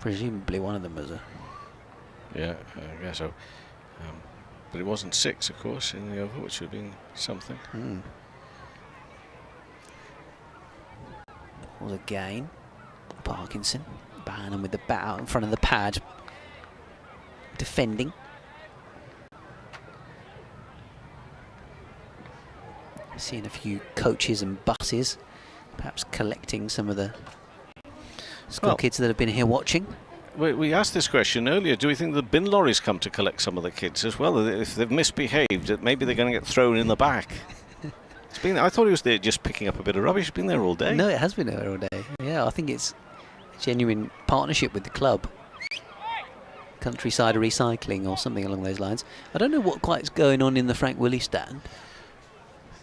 Presumably one of them was a... Yeah, I guess so. But it wasn't 6, of course, in the over, which would have been something. Was a gain. Parkinson. Bohannon with the bat out in front of the pad. Defending. Seeing a few coaches and buses, perhaps collecting some of the school kids that have been here watching. We asked this question earlier. Do we think the bin lorries come to collect some of the kids as well? If they've misbehaved, maybe they're going to get thrown in the back. I thought he was there just picking up a bit of rubbish. It's been there all day. No, it has been there all day. Yeah, I think it's a genuine partnership with the club. Countryside Recycling or something along those lines. I don't know what quite is going on in the Frank Willie stand.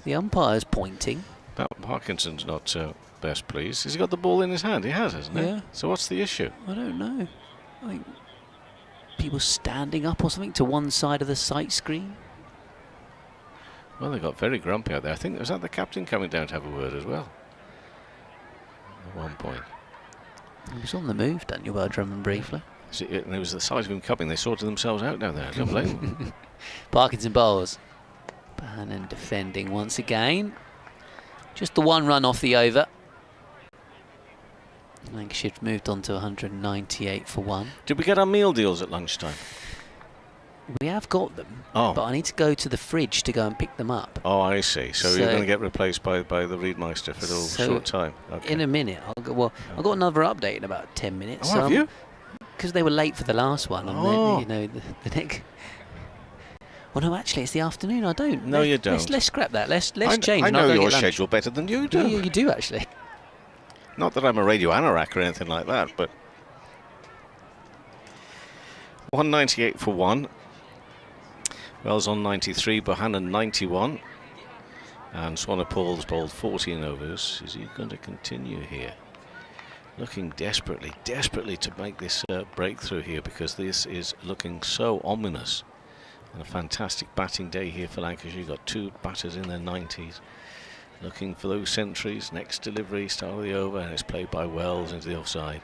The umpire's pointing. But Parkinson's not best pleased. Has he got the ball in his hand? He has, hasn't he? Yeah. So what's the issue? I don't know. I think people standing up or something to one side of the sight screen. Well, they got very grumpy out there. I think was that the captain coming down to have a word as well. At one point. He was on the move, Daniel Drummond, briefly. And it was the size of him coming. They sorted themselves out down there. I don't blame them. Parkinson bowls. Bohannon defending once again. Just the one run off the over. Lancashire moved on to 198 for 1. Did we get our meal deals at lunchtime? We have got them, but I need to go to the fridge to go and pick them up. Oh, I see. So you're going to get replaced by the Reedmeister for a short time. Okay. In a minute. I've got another update in about 10 minutes. Oh, have you? Because they were late for the last one. And then, the next... Well, no, actually, it's the afternoon. I don't. No, you don't. Let's scrap that. Let's change. I know your schedule better than you do. Yeah, you do, actually. Not that I'm a radio anorak or anything like that, but 198 for 1. Wells on 93, Bohannon 91. And Swanepoel's bowled 14 overs. Is he going to continue here? Looking desperately to make this breakthrough here, because this is looking so ominous. And a fantastic batting day here for Lancashire. You've got 2 batters in their 90s. Looking for those centuries. Next delivery, start of the over, and it's played by Wells into the offside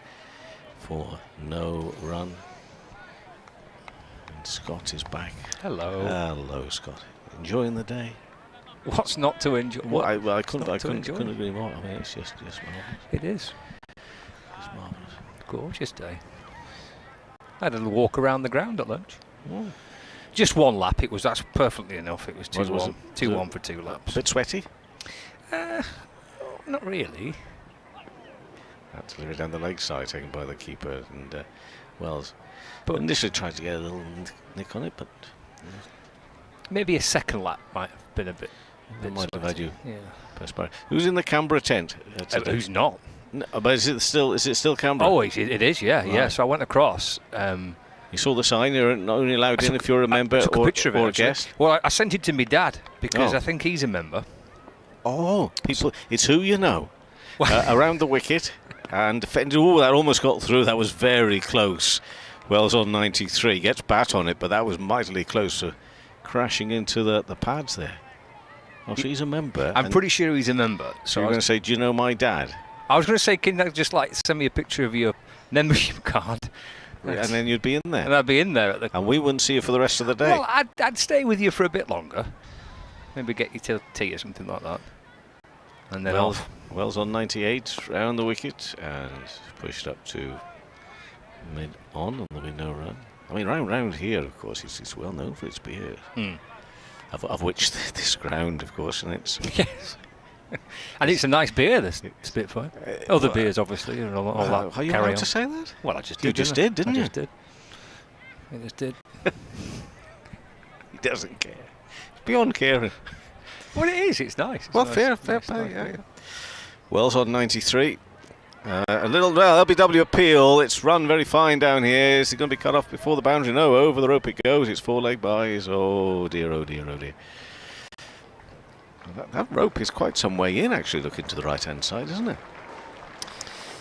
for no run. And Scott is back. Hello. Hello, Scott. Enjoying the day? What's not to enjoy? Well, I couldn't agree more. I mean, it's just marvellous. It is. It's marvellous. Gorgeous day. I had a little walk around the ground at lunch. Oh. Just one lap. That's perfectly enough. It was 2-1. 2-1 for 2 laps. A bit sweaty? Not really. That delivery down the leg side taken by the keeper and Wells. But initially tried to get a little nick on it, but maybe a second lap might have been a bit. Might have had you. Yeah. Perspire. Who's in the Canberra tent? Who's not? No, but is it still Canberra? Oh, it is. Yeah, right. yeah. So I went across. You saw the sign. You're not only allowed in if you're a member took a picture of it, or a guest. Well, I sent it to my dad because I think he's a member. Oh, people! It's who you know. Around the wicket and defended. Oh, that almost got through. That was very close. Wells on 93, gets bat on it, but that was mightily close to crashing into the pads there. Oh, so he's a member. I'm pretty sure he's a member. So you're going to say, do you know my dad? I was going to say, can you just like send me a picture of your membership card? And then you'd be in there. And I'd be in there. And we wouldn't see you for the rest of the day. Well, I'd stay with you for a bit longer. Maybe get you till tea or something like that. And then Wells on 98, round the wicket, and pushed up to mid-on, and there'll be no run. I mean, round here, of course, it's well known for its beer. Of which this ground, of course, and it's... Yes. And it's a nice beer, this Spitfire. Other beers, obviously, and all that. Are you allowed to say that? Well, I just did. You just did, didn't you? I just did. He doesn't care. It's beyond caring. Well, it is. It's nice. It's well, nice, fair nice, play. nice, Yeah. Wells on 93. A little LBW appeal. It's run very fine down here. Is it going to be cut off before the boundary? No, over the rope it goes. It's 4-leg buys. Oh dear, oh dear, oh dear. That rope is quite some way in, actually, looking to the right-hand side, isn't it?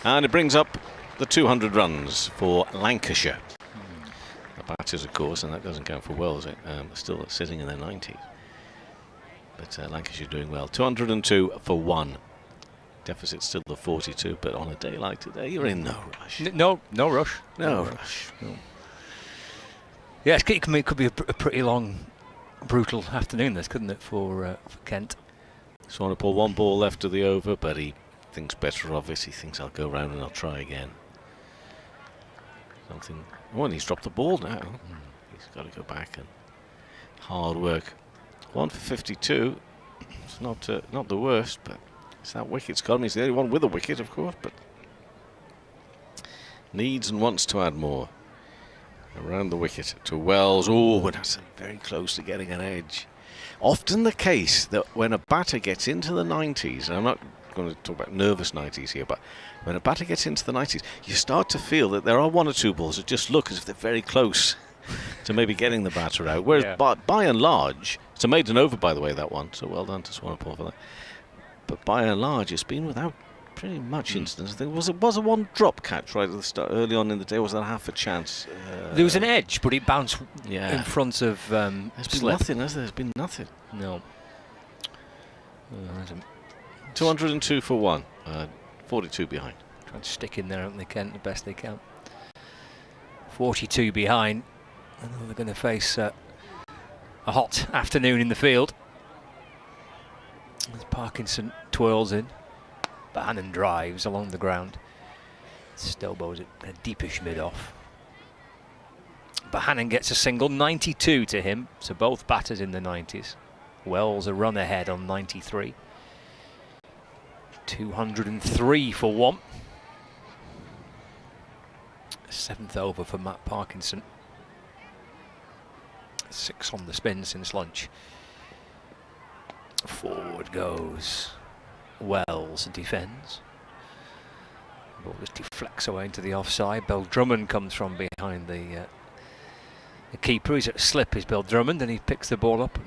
And it brings up the 200 runs for Lancashire. The batters, of course, and that doesn't count for Wells. Still sitting in their 90s. But Lancashire doing well. 202 for 1. Deficit still the 42, but on a day like today, you're in no rush. No rush. No rush. No. Yes, it could be a pretty long, brutal afternoon, this, couldn't it, for Kent? Swanepoel, 1 ball left of the over, but he thinks better of it. He thinks I'll go round and I'll try again. Something. Oh, and he's dropped the ball now. He's got to go back and hard work. 1 for 52. It's not the worst, but it's that wicket's got him. He's the only one with a wicket, of course, but needs and wants to add more. Around the wicket to Wells. Oh, and that's very close to getting an edge. Often the case that when a batter gets into the 90s, and I'm not going to talk about nervous 90s here, but when a batter gets into the 90s, you start to feel that there are 1 or 2 balls that just look as if they're very close to maybe getting the batter out. Whereas by and large, it's a maiden over, by the way, that one, so well done to Swanepoel for that. But by and large, it's been without pretty much instance. There was a 1 drop catch right at the start, early on in the day. Was that half a chance? There was an edge, but it bounced in front of There's been nothing, has there? There's been nothing. No. 202 for 1. 42 behind. Trying to stick in there, haven't they, Kent, the best they can. 42 behind. And they're going to face a hot afternoon in the field. As Parkinson twirls in. Bohannon drives along the ground. Stelbo's a deepish mid-off. Bohannon gets a single, 92 to him, so both batters in the 90s. Wells a run ahead on 93. 203 for 1. 7th over for Matt Parkinson. 6 on the spin since lunch. Forward goes Wells, defends. Ball just deflects away into the offside. Bill Drummond comes from behind the keeper. He's at a slip, is Bill Drummond, and he picks the ball up and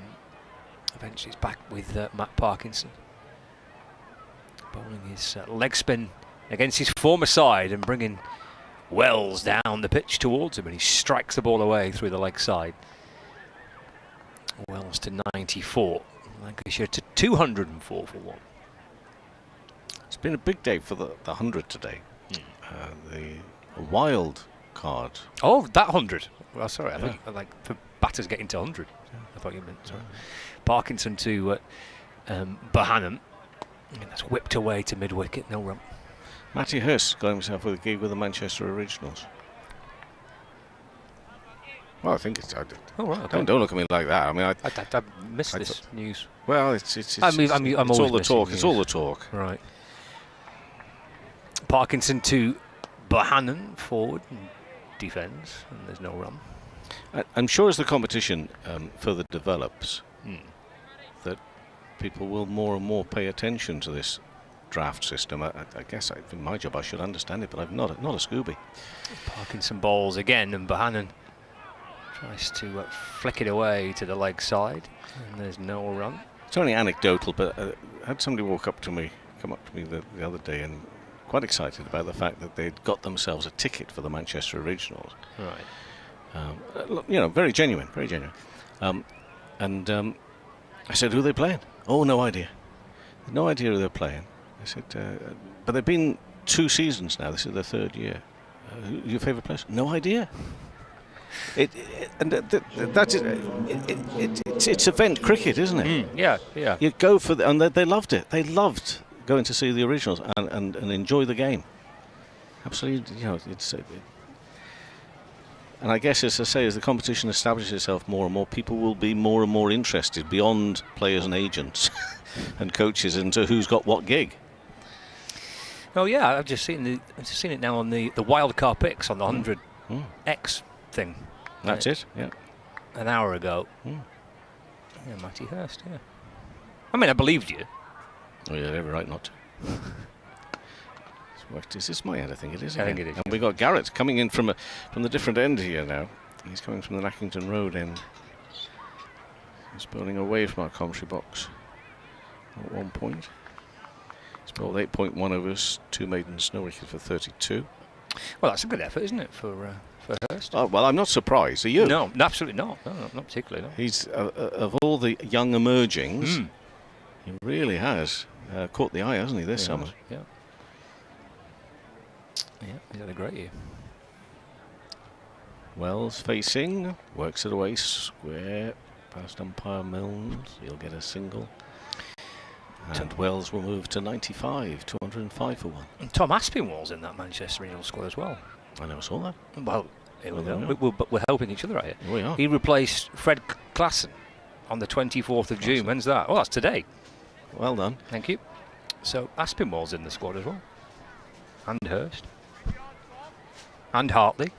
eventually he's back with Matt Parkinson. Bowling his leg spin against his former side and bringing Wells down the pitch towards him, and he strikes the ball away through the leg side. Wells to 94. Lancashire to 204 for 1. It's been a big day for the 100 today. The wild card. Oh, that 100. Well, sorry, I think like for batters getting to 100. I thought you meant. Sorry. Parkinson to Bohannon. And that's whipped away to mid wicket. No run. Matty Hurst got himself with a gig with the Manchester Originals. Well, I think it's. Oh, right. Okay. Don't look at me like that. I mean, I missed this news. Well, it's I'm it's all the talk. News. It's all the talk. Right. Parkinson to Bohannon, forward and defends, and there's no run. I'm sure as the competition further develops, that people will more and more pay attention to this draft system. I guess in my job I should understand it, but I'm not a Scooby. Parkinson bowls again, and Bohannon tries to flick it away to the leg side, and there's no run. It's only anecdotal, but I had somebody come up to me the other day and quite excited about the fact that they'd got themselves a ticket for the Manchester Originals. Right. You know, very genuine, very genuine. I said, who are they playing? Oh, no idea. No idea who they're playing. I said, but they've been 2 seasons now. This is their 3rd year. Your favourite players? No idea. It's event cricket, isn't it? Yeah, yeah. You go for and they loved it. They loved going to see the Originals and enjoy the game. Absolutely, you know, and I guess, as I say, as the competition establishes itself more and more, people will be more and more interested beyond players and agents and coaches into who's got what gig. Oh yeah, I've just seen it now on the wildcard picks on the 100X thing. That's it. Yeah. An hour ago. Yeah, Matty Hurst. Yeah. I mean, I believed you. Oh yeah, every right not to. Is this my end? I think it is. I think it is. And we got Garrett coming in from the different end here now. He's coming from the Lackington Road end. He's bowling away from our commentary box at one point. He's bowled 8.1 overs, 2 maidens, no wicket for 32. Well, that's a good effort, isn't it, for Hurst? Oh, well, I'm not surprised. Are you? No, absolutely not. No, not particularly. No. He's of all the young emergings, he really has caught the eye, hasn't he, this summer? Yeah. Yeah, he's had a great year. Wells facing, works it away, square, past umpire Milnes, he'll get a single. And Wells will move to 95, 205 for 1. And Tom Aspinwall's in that Manchester Regional squad as well. I never saw that. Well, here we Well, go. We're helping each other out here. We are. He replaced Fred Klassen on the 24th of June. When's that? Oh, that's today. Well done. Thank you. So Aspinwall's in the squad as well. And Hurst. And Hartley.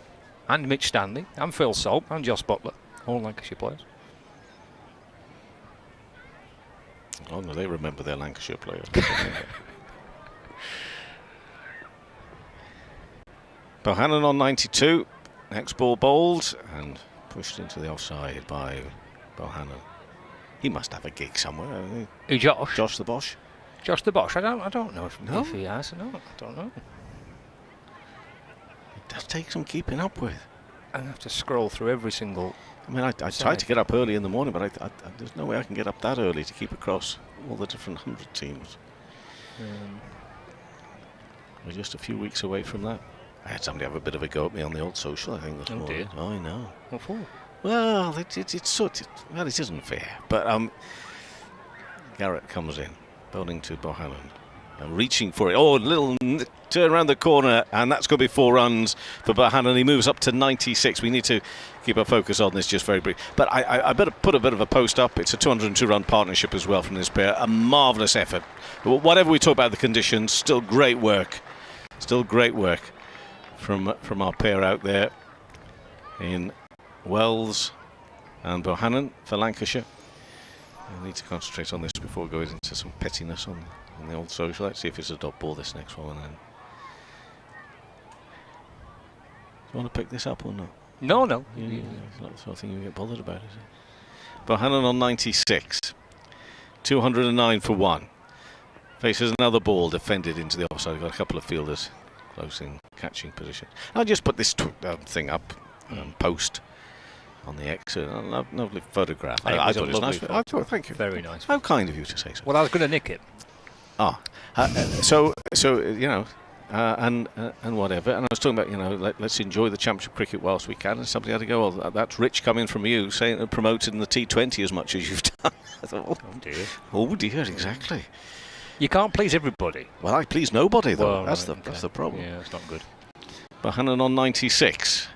And Mitch Stanley. And Phil Salt. And Joss Butler. All Lancashire players. Oh no, they remember their Lancashire players. Bohannon on 92. Next ball bowled and pushed into the offside by Bohannon. He must have a gig somewhere. Who, Josh? Josh the Bosch. Josh the Bosch. I don't know if he has. No, I don't know. It does take some keeping up with. I have to scroll through every single. I mean, I tried to get up early in the morning, but there's no way I can get up that early to keep across all the different 100 teams. We're just a few weeks away from that. I had somebody have a bit of a go at me on the old social, I think, this morning. Dear. Oh, I know. What for? Well, it's sort of, well, it isn't fair. But Garrett comes in, bowling to Bohannon. And reaching for it. Oh, little turn around the corner, and that's going to be 4 runs for Bohannon. He moves up to 96. We need to keep our focus on this just very brief. But I better put a bit of a post up. It's a 202-run partnership as well from this pair. A marvellous effort. Whatever we talk about the conditions, still great work. Still great work from our pair out there in Wells and Bohannon for Lancashire. I need to concentrate on this before going into some pettiness on the old social. Let's see if it's a dot ball, this next one. Then. Do you want to pick this up or not? No. It's not the sort of thing you get bothered about, is it? Bohannon on 96. 209 for 1. Faces another ball defended into the offside. Got a couple of fielders close in catching position. I'll just put this thing up, post on the X. A lovely photograph. I thought it was nice. I thought, thank you. Very nice. How kind of you to say so. Well, I was going to nick it. So you know, and whatever. And I was talking about, you know, let's enjoy the Championship cricket whilst we can. And somebody had to go, well, that's rich coming from you, saying promoting the T20 as much as you've done. I thought, oh dear, exactly. You can't please everybody. Well, I please nobody though. Well, that's right, that's the problem. Yeah, it's not good. Bohannon on 96.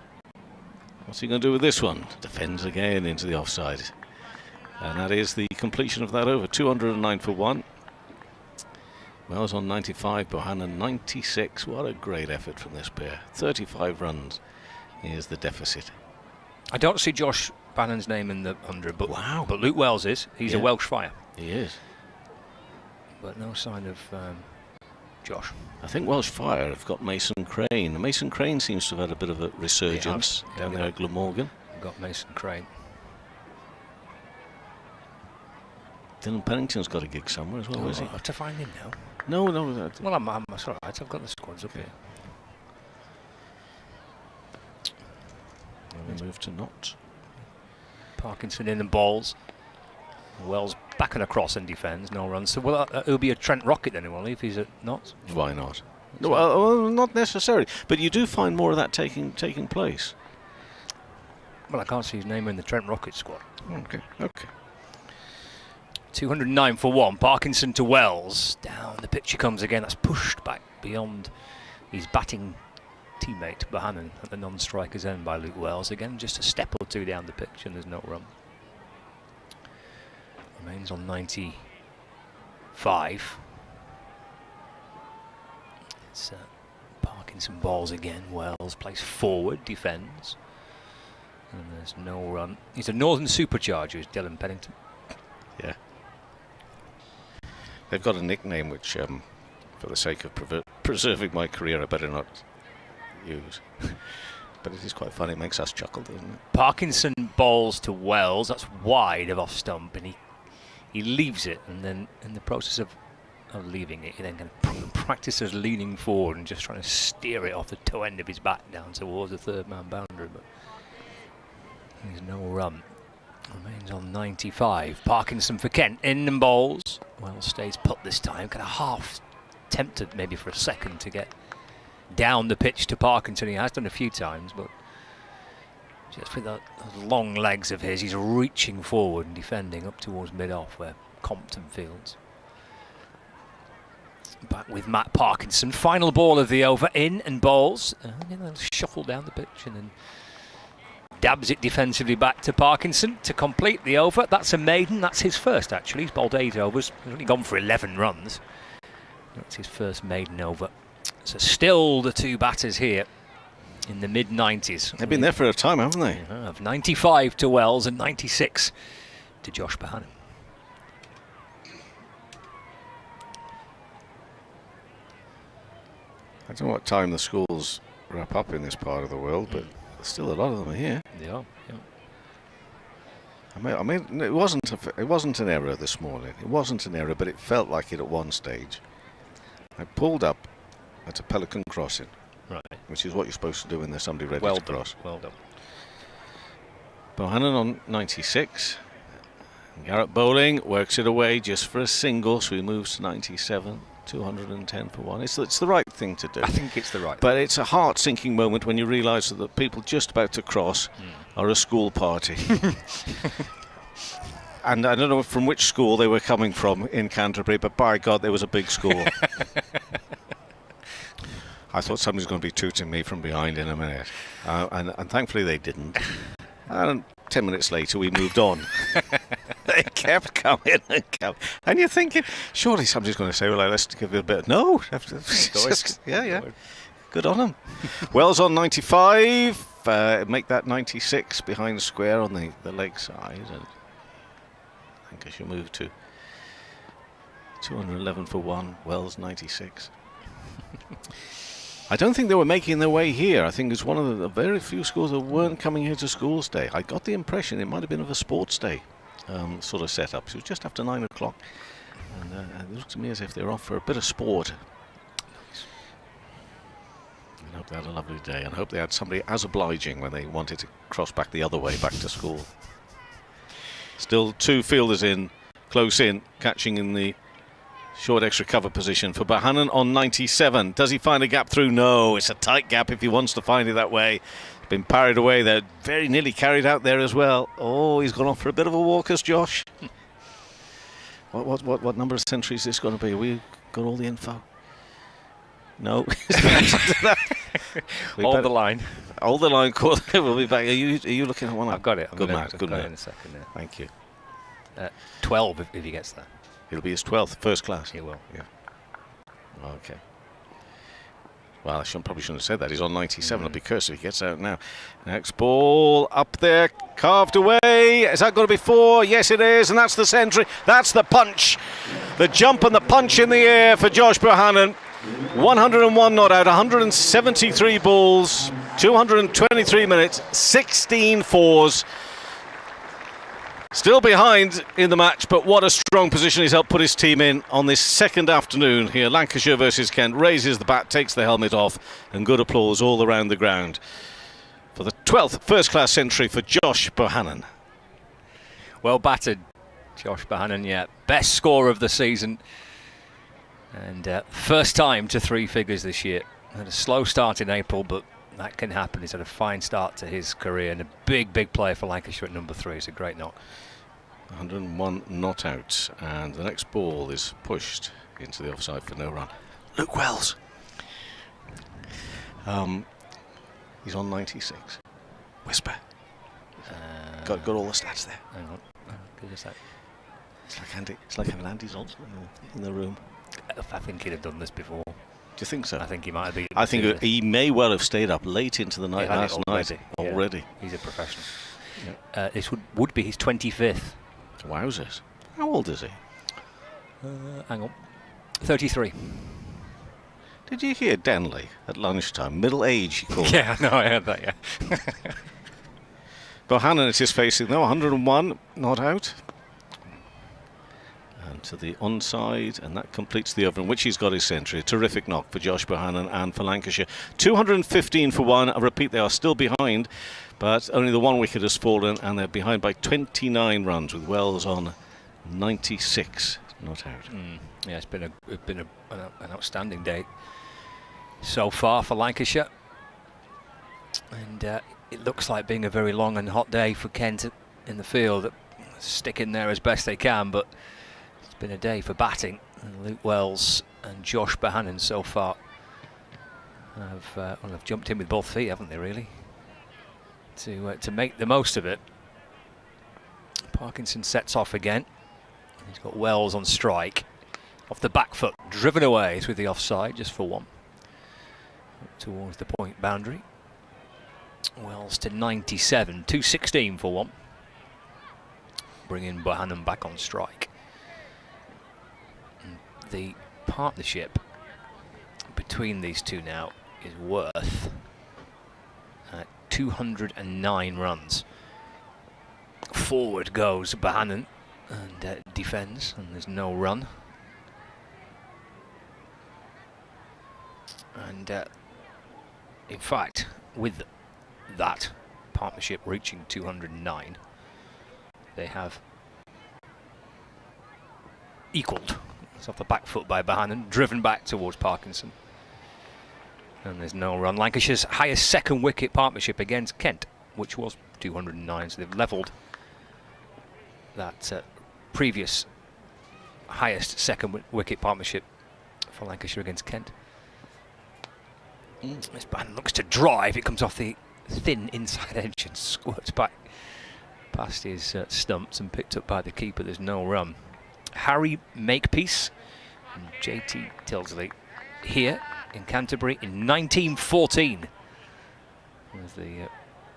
What's he going to do with this one? Defends again into the offside. And that is the completion of that over. 209 for 1. Wells on 95, Bohannon 96. What a great effort from this pair. 35 runs is the deficit. I don't see Josh Bannon's name in the 100, but wow. But Luke Wells is. He's a Welsh Fire. He is. But no sign of Josh. I think Welsh Fire have got Mason Crane. Mason Crane seems to have had a bit of a resurgence down there at Glamorgan. We've got Mason Crane. Dylan Pennington's got a gig somewhere as well, is he? I have to find him now. No. Well, I'm that's all right. I've got the squads up here. We move to Notts. Parkinson in and balls. Wells back and across and defends. No runs. So it'll be a Trent Rocket then, will he, if he's at Notts? Why not? Well, not necessarily. But you do find more of that taking place. Well, I can't see his name in the Trent Rocket squad. Okay. 209 for 1. Parkinson to Wells. Down the pitch he comes again. That's pushed back beyond his batting teammate Bohannon at the non-striker's end by Luke Wells. Again, just a step or two down the pitch and there's no run. Remains on 95. It's Parkinson balls again. Wells plays forward, defends. And there's no run. He's a Northern Supercharger, is Dylan Pennington. Yeah. They've got a nickname which, for the sake of preserving my career, I better not use. But it is quite funny. It makes us chuckle, doesn't it? Parkinson balls to Wells. That's wide of off stump, and he leaves it. And then in the process of leaving it, he then kind of practices leaning forward and just trying to steer it off the toe end of his bat down towards the third man boundary. But there's no run. Remains on 95. Parkinson for Kent. In and bowls. Wells stays put this time. Kind of half tempted maybe for a second to get down the pitch to Parkinson. He has done a few times, but just with those long legs of his, he's reaching forward and defending up towards mid-off where Compton fields. Back with Matt Parkinson. Final ball of the over. In and bowls. They'll shuffle down the pitch and then dabs it defensively back to Parkinson to complete the over. That's a maiden. That's his first, actually. He's bowled 8 overs. He's only gone for 11 runs. That's his first maiden over. So still the two batters here in the mid-90s. They've been there for a time, haven't they? Of 95 to Wells and 96 to Josh Bohannon. I don't know what time the schools wrap up in this part of the world, but still a lot of them are here. Yeah. I mean, it wasn't an error this morning. It wasn't an error, but it felt like it at one stage. I pulled up at a Pelican crossing, right, which is what you're supposed to do when there's somebody ready to cross. Well done. Bohannon on 96. Garrett bowling, works it away just for a single, so he moves to 97. 210 for 1. It's the right thing to do. I think it's the right But it's a heart-sinking moment when you realise that the people just about to cross are a school party. And I don't know from which school they were coming from in Canterbury, but by God, there was a big school. I thought somebody's going to be tooting me from behind in a minute. And thankfully they didn't. And 10 minutes later, we moved on. They kept coming and coming. And you're thinking, surely somebody's going to say, well, let's give it a bit. No. Yeah. Good on them. Wells on 95. Make that 96 behind the square on the leg side. And I think I should move to 211 for 1. Wells 96. I don't think they were making their way here. I think it's one of the very few schools that weren't coming here to schools day. I got the impression it might have been of a sports day sort of setup. So it was just after 9 o'clock. And it looked to me as if they were off for a bit of sport. I hope they had a lovely day. And I hope they had somebody as obliging when they wanted to cross back the other way back to school. Still 2 fielders in, close in, catching in the short extra cover position for Bohannon on 97. Does he find a gap through? No, it's a tight gap if he wants to find it that way. Been parried away there, very nearly carried out there as well. Oh, he's gone off for a bit of a walk, has Josh. What number of centuries is this going to be? We got all the info. No. Hold the line. Hold the line. We'll be back. Are you looking at one? I've got it. Good man. Good man. In a second. There. Thank you. 12 if he gets there. It'll be his 12th, first class. He will. Yeah. Okay. Well, probably shouldn't have said that. He's on 97. It'll be cursed if he gets out now. Next ball up there, carved away. Is that going to be 4? Yes, it is. And that's the century. That's the punch. The jump and the punch in the air for Josh Bohannon. 101 not out, 173 balls, 223 minutes, 16 fours. Still behind in the match, but what a strong position he's helped put his team in on this second afternoon here. Lancashire versus Kent. Raises the bat, takes the helmet off, and good applause all around the ground for the 12th first-class century for Josh Bohannon. Well battered, Josh Bohannon, yeah. Best scorer of the season. And first time to 3 figures this year. Had a slow start in April, but that can happen. He's had a fine start to his career and a big, big player for Lancashire at number 3. It's a great knock. 101 not out, and the next ball is pushed into the offside for no run. Luke Wells. He's on 96. Whisper. Got all the stats there. Hang on. Give us that. It's like having Andy Zoltzman in the room. I think he'd have done this before. Do you think so? I think he might have been. I think he may well have stayed up late into the night last night. Already. Yeah. He's a professional. Yeah. This would be his 25th. Wowzers. How old is he? Hang on. 33. Did you hear Denley at lunchtime? Middle age, he called it. Yeah, no, I heard that, yeah. Bohannon is facing, though, 101 not out. And to the onside, and that completes the over in which he's got his century. A terrific knock for Josh Bohannon and for Lancashire. 215 for 1. I repeat, they are still behind, but only the 1 wicket has fallen, and they're behind by 29 runs with Wells on 96 not out. Yeah, it's been an outstanding day so far for Lancashire, and it looks like being a very long and hot day for Kent in the field. Stick in there as best they can, but it's been a day for batting, and Luke Wells and Josh Bohannon so far have jumped in with both feet, haven't they, really, to make the most of it. Parkinson sets off again. He's got Wells on strike, off the back foot, driven away through the offside just for 1, up towards the point boundary. Wells to 97, 216 for 1, bringing Bohannon back on strike. And the partnership between these two now is worth 209 runs. Forward goes Bohannon and defends, and there's no run. And in fact, with that partnership reaching 209, they have equalled. It's off the back foot by Bohannon, driven back towards Parkinson, and there's no run. Lancashire's highest second wicket partnership against Kent, which was 209, so they've levelled that previous highest second wicket partnership for Lancashire against Kent. This Bohannon looks to drive. It comes off the thin inside edge and squirts back past his stumps and picked up by the keeper. There's no run. Harry Makepeace and JT Tilsley here in Canterbury in 1914 was the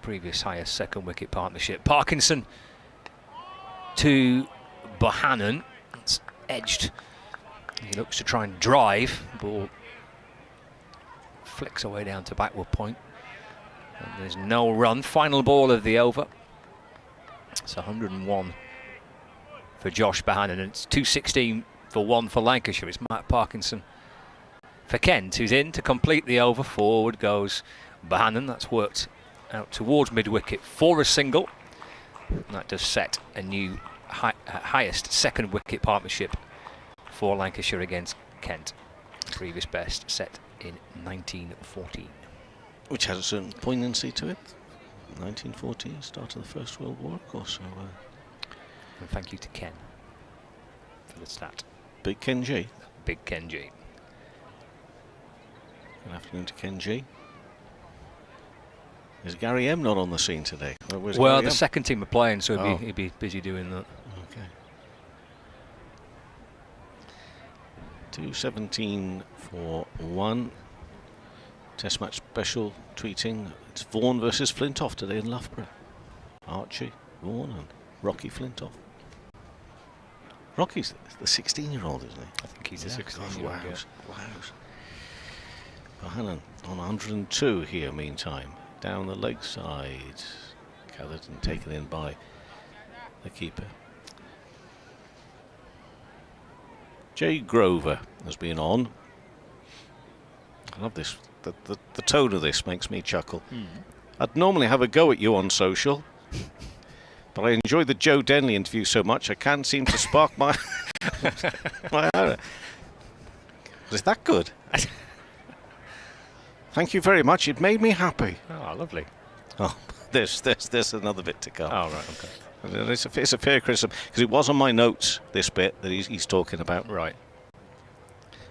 previous highest second wicket partnership. Parkinson to Bohannon. It's edged. He looks to try and drive. Ball flicks away down to backward point. And there's no run. Final ball of the over. It's 101 for Josh Bohannon, and it's 216 for 1 for Lancashire. It's Matt Parkinson for Kent, who's in to complete the over. Forward goes Bohannon. That's worked out towards mid-wicket for a single. And that does set a new highest second wicket partnership for Lancashire against Kent. Previous best set in 1914. Which has a certain poignancy to it. 1914, start of the First World War, of course. So, and thank you to Ken for the stat. Big Ken G. Big Ken G. Good afternoon to Ken G. Is Gary M not on the scene today? Well, Gary the M? second team are playing, so he'd be busy doing that. Okay. 217 for 1. Test match special tweeting. It's Vaughan versus Flintoff today in Loughborough. Archie, Vaughan and Rocky Flintoff. Rocky's the 16-year-old, isn't he? I think he's the 16-year-old. Wow. Bohannon on 102 here, meantime. Down the leg side. Gathered and taken in by the keeper. Jay Grover has been on. I love this. The tone of this makes me chuckle. I'd normally have a go at you on social, but I enjoyed the Joe Denley interview so much I can't seem to spark my my arrow. Was that good? Thank you very much. It made me happy. Oh, lovely. Oh, there's another bit to come. Oh, right, okay. It's a fair criticism because it was on my notes, this bit that he's talking about. Right.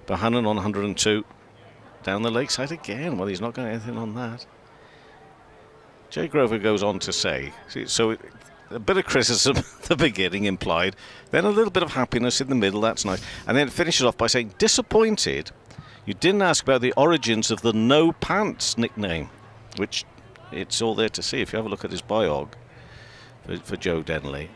Bohannon on 102. Down the lakeside again. Well, he's not got anything on that. Jay Grover goes on to say, a bit of criticism at the beginning implied, then a little bit of happiness in the middle, that's nice. And then it finishes off by saying, disappointed you didn't ask about the origins of the No Pants nickname, which it's all there to see if you have a look at his biog for Joe Denley.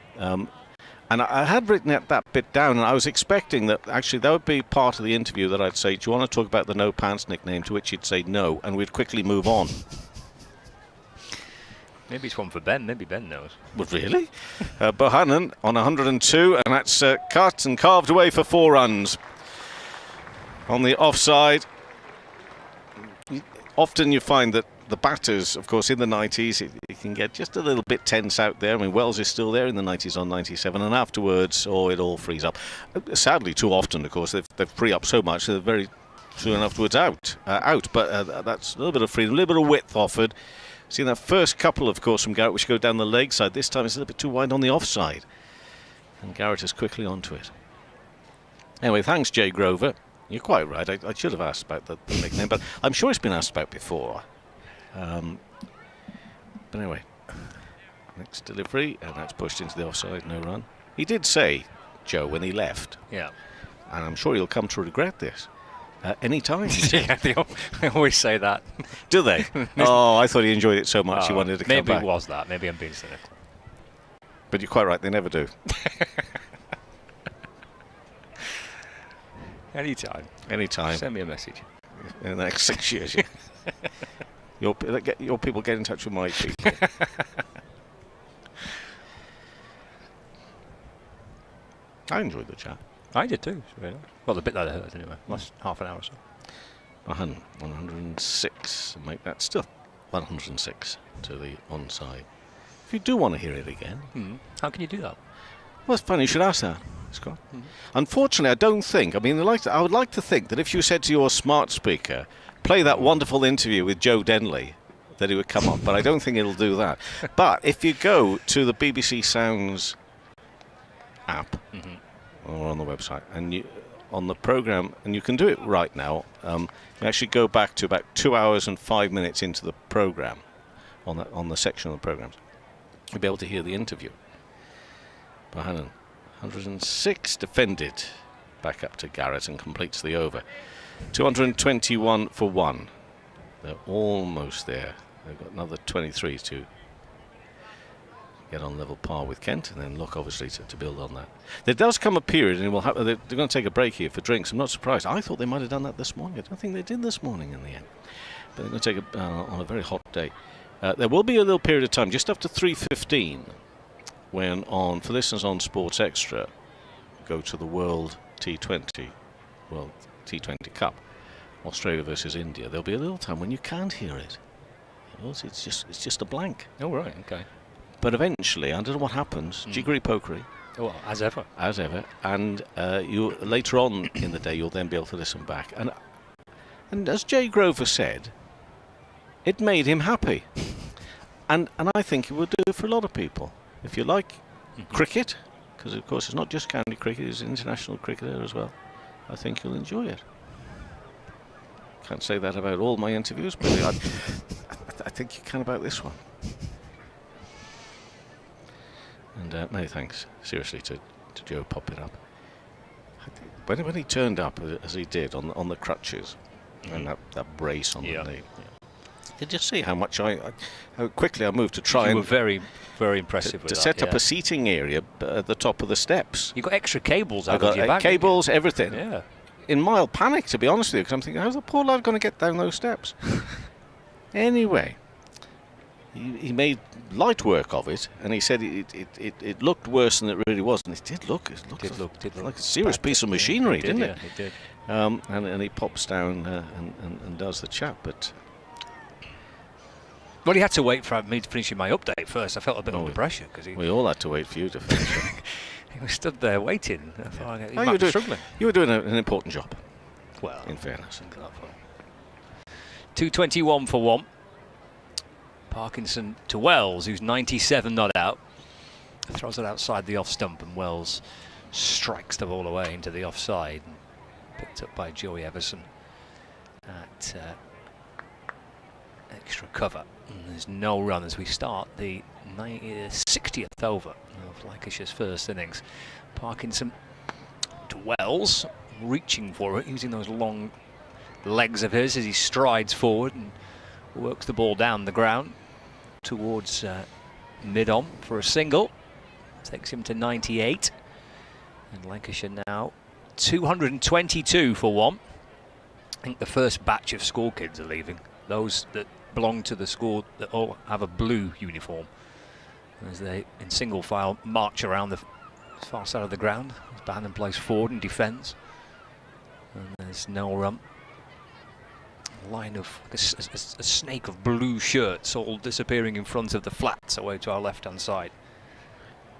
And I had written that bit down, and I was expecting that actually that would be part of the interview that I'd say, do you want to talk about the No Pants nickname? To which he'd say no, and we'd quickly move on. Maybe it's one for Ben. Maybe Ben knows. Well, really? Bohannon on 102, and that's cut and carved away for 4 runs. On the offside, often you find that the batters, of course, in the 90s, it can get just a little bit tense out there. I mean, Wells is still there in the 90s on 97, and afterwards, it all frees up. Sadly, too often, of course, they free up so much, they're very soon afterwards out. But that's a little bit of freedom, a little bit of width offered. Seen that first couple, of course, from Garrett, which go down the leg side. This time it's a little bit too wide on the offside. And Garrett is quickly onto it. Anyway, thanks, Jay Grover. You're quite right. I should have asked about the nickname, but I'm sure it's been asked about before. But anyway, next delivery, and that's pushed into the offside, no run. He did say, Joe, when he left, Yeah. and I'm sure he'll come to regret this, any time. Yeah, they always say that. Do they? Oh, I thought he enjoyed it so much he wanted to come back. Maybe it was that. Maybe I'm being cynical. But you're quite right, they never do. Anytime. Anytime. Send me a message. In the next 6 years. Yeah. Your people get in touch with my people. I enjoyed the chat. I did too. Really. Well, the bit that I heard anyway. Last half an hour or so. 106. Make that still 106 to the onside. If you do want to hear it again. How can you do that? Well, it's funny you should ask that, Scott. Unfortunately, I don't think. I mean, I would like to think that if you said to your smart speaker, play that wonderful interview with Joe Denley, that it would come up. But I don't think it'll do that. But if you go to the BBC Sounds app or on the website and you on the program, and you can do it right now. You actually go back to about 2 hours and 5 minutes into the program, on the section of the programs. You'll be able to hear the interview. Bohannon, 106 defended, back up to Garrett and completes the over. 221 for 1. They're almost there. They've got another 23 to get on level par with Kent, and then look obviously to build on that. There does come a period, and they're going to take a break here for drinks. I'm not surprised. I thought they might have done that this morning. I don't think they did this morning in the end. But they're going to take on a very hot day. There will be a little period of time just after 3:15 when for listeners on Sports Extra go to the World T20 Cup, Australia versus India. There'll be a little time when you can't hear it. It's just a blank. Oh, right, okay. But eventually, I don't know what happens, jiggery pokery. Oh, as ever. As ever. And you later on in the day, you'll then be able to listen back. And as Jay Grover said, it made him happy. And I think it would do for a lot of people. If you like cricket, because of course it's not just county cricket, it's international cricketer as well, I think you'll enjoy it. Can't say that about all my interviews, but I think you can about this one. And many thanks, seriously, to Joe popping up. When he turned up, as he did, on the crutches, and that brace on the knee. Did you see how quickly I moved to try You were very, very impressive with to that, set up a seating area at the top of the steps. You got extra cables I out of your got bag. cables, everything. Yeah. In mild panic, to be honest with you, because I'm thinking, how's the poor lad going to get down those steps? Anyway, he made light work of it, and he said it looked worse than it really was, and it did look like a serious piece of machinery, didn't it? Yeah, it did. And he pops down and does the chat, but well, he had to wait for me to finish my update first. I felt a bit under pressure because we all had to wait for you to finish. He was stood there waiting. I thought he you might were be struggling. You were doing an important job. Well, in fairness. 2:21 for 1. Parkinson to Wells, who's 97 not out. Throws it outside the off stump, and Wells strikes the ball away into the offside. Picked up by Joey Everson at extra cover. And there's no run as we start the 60th over of Lancashire's first innings. Parkinson to Wells, reaching for it, using those long legs of his as he strides forward and works the ball down the ground towards mid-on for a single. Takes him to 98. And Lancashire now 222 for 1. I think the first batch of school kids are leaving. Those that belong to the school that all have a blue uniform. As they, in single file, march around the far side of the ground. Bannon plays forward and defends. And there's no run. Line of a snake of blue shirts all disappearing in front of the flats away to our left-hand side.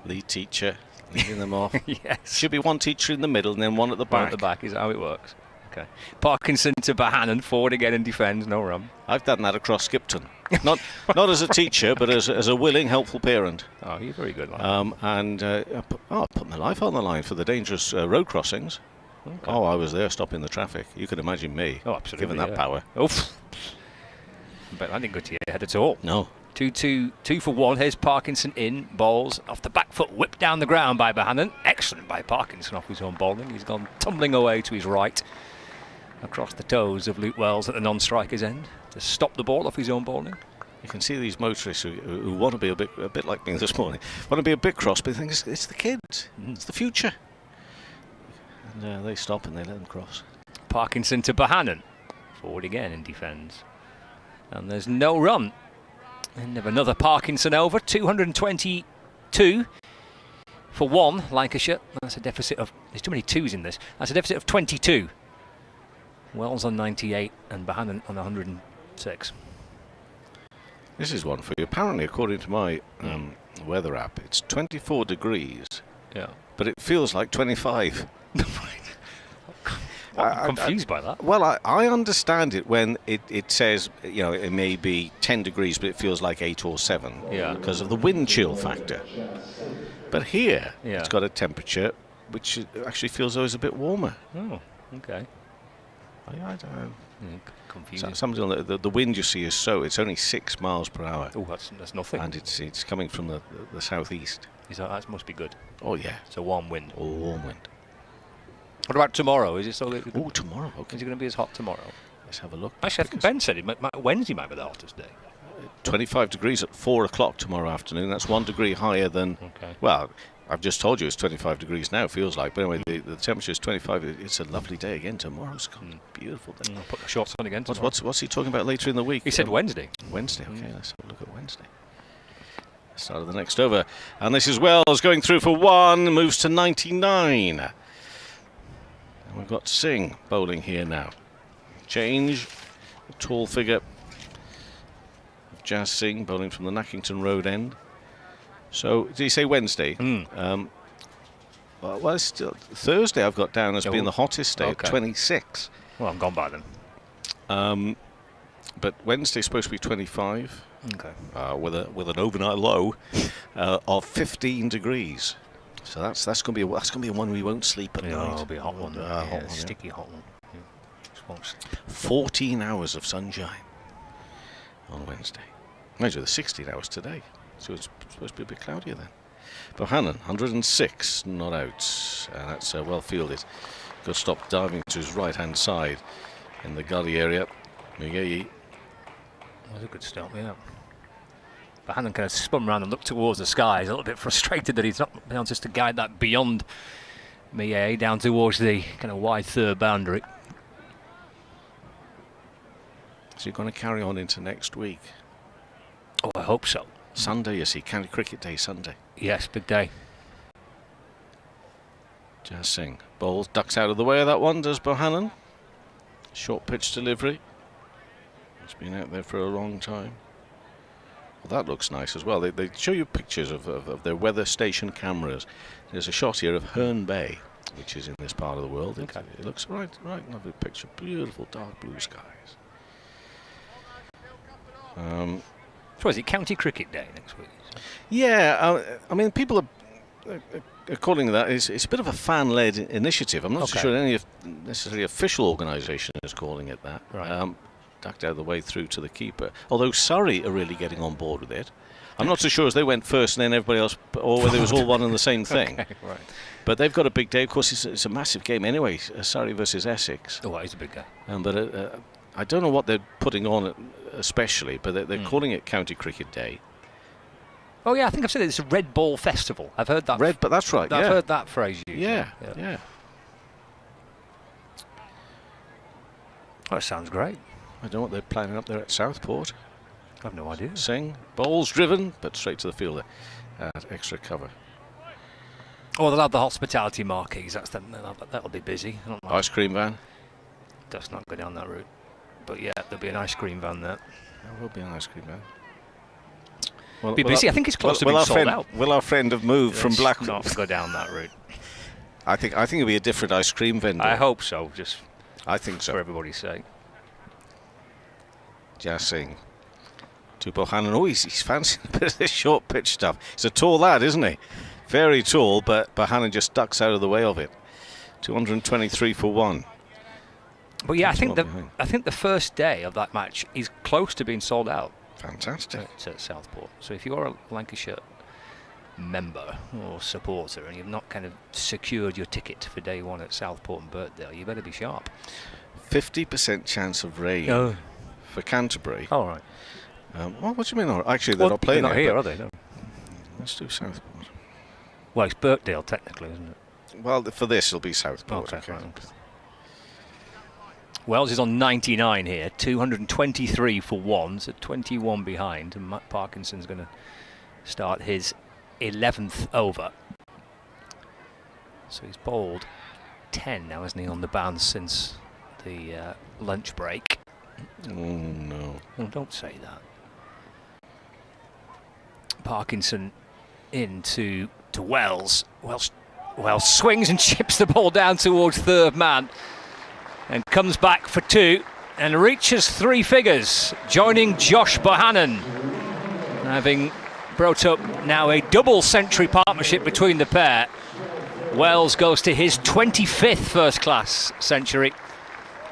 Lead teacher leading them off. Yes. Should be one teacher in the middle and then one at the back. One at the back is how it works. Okay. Parkinson to Bahanan, forward again and defends, no run. I've done that across Skipton. Not as a teacher, but as a willing, helpful parent. Oh, you're very good. I put my life on the line for the dangerous road crossings. Okay. Oh, I was there stopping the traffic. You could imagine me. Oh, absolutely. Given that power. Oof. But I didn't go to your head at all. No. 2 for 1. Here's Parkinson in. Balls off the back foot, whipped down the ground by Bahanan. Excellent by Parkinson off his own bowling. He's gone tumbling away to his right across the toes of Luke Wells at the non-striker's end to stop the ball off his own bowling. You can see these motorists who want to be a bit like me this morning, want to be a bit cross, but they think it's the kids, it's the future. And they stop and they let them cross. Parkinson to Bahanan. Forward again and defends. And there's no run. End of another Parkinson over. 222 for 1, Lancashire. That's a deficit of... There's too many twos in this. That's a deficit of 22. Wells on 98 and Bahanan on 106. This is one for you. Apparently, according to my weather app, it's 24 degrees. Yeah. But it feels like 25. I'm confused by that. Well, I understand it when it says, it may be 10 degrees, but it feels like 8 or 7. Yeah. Because of the wind chill factor. But here, yeah, it's got a temperature which actually feels always a bit warmer. Oh, okay. I don't know. Confusing. Something on the wind you see is it's only 6 miles per hour. Oh, that's nothing. And it's coming from the southeast. That must be good. Oh yeah, it's a warm wind. Oh, warm wind. What about tomorrow? Is it so? Oh, tomorrow. Okay. Is it going to be as hot tomorrow? Let's have a look. Actually, I think Ben said Wednesday might be the hottest day. 25 degrees at 4 o'clock tomorrow afternoon. That's 1 degree higher than. Okay. Well, I've just told you it's 25 degrees now. Feels like, but anyway, the temperature is 25. It's a lovely day again tomorrow. It's a beautiful day. I'll put the shorts on again. What's he talking about later in the week? He said Wednesday. Wednesday. Okay, let's have a look at Wednesday. Start of the next over, and this is Wells going through for 1. Moves to 99. And we've got Singh bowling here now. Change. A tall figure of Jazz Singh bowling from the Nackington Road end. So, did you say Wednesday? Well, it's still Thursday I've got down as being the hottest day, okay. 26. Well, I'm gone by then. But Wednesday's supposed to be 25. Okay. With an overnight low of 15 degrees. So that's going to be one we won't sleep at night. It'll be a hot one. Hot one, sticky hot one. Yeah. 14 hours of sunshine on Wednesday. Measure the 16 hours today. So it's supposed to be a bit cloudier then. Bohannon, 106, not out. And that's well fielded. Got stopped diving to his right-hand side in the gully area. Mugeye. That was a good start, yeah. Bohannon kind of spun around and looked towards the sky. He's a little bit frustrated that he's not been able just to guide that beyond Mugeye down towards the kind of wide third boundary. So you're going to carry on into next week? Oh, hope so. Sunday, you see, County Cricket Day Sunday. Yes, big day. Jas Singh bowls, ducks out of the way of that one, does Bohannon. Short pitch delivery. It's been out there for a long time. Well, that looks nice as well. They show you pictures of their weather station cameras. There's a shot here of Herne Bay, which is in this part of the world. Okay. It looks right, lovely picture. Beautiful dark blue skies. So is it County Cricket Day next week? Yeah, I mean, people are calling that. It's a bit of a fan-led initiative. I'm not so sure any necessarily official organisation is calling it that. Right. Ducked out of the way through to the keeper. Although Surrey are really getting on board with it. I'm not so sure as they went first and then everybody else, or whether it was all one and the same thing. Okay, right. But they've got a big day. Of course, it's a massive game anyway. Surrey versus Essex. Oh, it is a big game. But I don't know what they're putting on especially, but they're calling it County Cricket Day. Oh yeah, I think I've said it. It's a Red Ball Festival. I've heard that. But that's right. I've heard that phrase used. Yeah. Oh, it sounds great. I don't know what they're planning up there at Southport. I have no idea. Singh, bowls driven, but straight to the fielder at extra cover. Oh, they'll have the hospitality marquees. That'll be busy. I don't know. Ice cream van. Let's not go down that route. But yeah, there'll be an ice cream van there. There will be an ice cream van. Be busy. I think it's close to being sold out. Will our friend have moved from Blackpool? Not go down that route. I think it'll be a different ice cream vendor. I hope so. Just I think so. For everybody's sake. Jas Singh to Bohannon. Oh, he's fancying a bit of this short pitch stuff. He's a tall lad, isn't he? Very tall, but Bohannon just ducks out of the way of it. 223 for one. But yeah, I think the first day of that match is close to being sold out. Fantastic. At Southport. So if you're a Lancashire member or supporter and you've not kind of secured your ticket for day one at Southport and Birkdale, you better be sharp. 50% chance of rain for Canterbury. All right. What do you mean? Actually, they're not playing. They're not here, are they? No. Let's do Southport. Well, it's Birkdale technically, isn't it? Well, for this, it'll be Southport. Okay. Right. Wells is on 99 here, 223 for one, so 21 behind, and Matt Parkinson's going to start his 11th over. So he's bowled 10 now, hasn't he, on the bounce since the lunch break. Oh, no. Well, don't say that. Parkinson into Wells. Wells swings and chips the ball down towards third man. And comes back for two and reaches three figures, joining Josh Bohannon, having brought up now a double century partnership between the pair. Wells goes to his 25th first class century.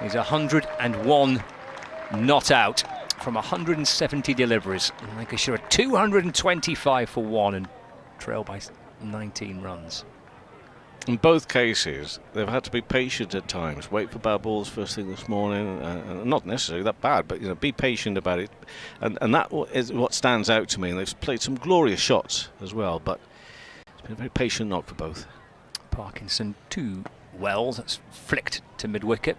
He's 101 not out from 170 deliveries. Lancashire 225 for one and trail by 19 runs. In both cases, they've had to be patient at times. Wait for bad balls first thing this morning, and not necessarily that bad, but be patient about it. And that is what stands out to me. And they've played some glorious shots as well, but it's been a very patient knock for both. Parkinson to Wells. That's flicked to mid wicket,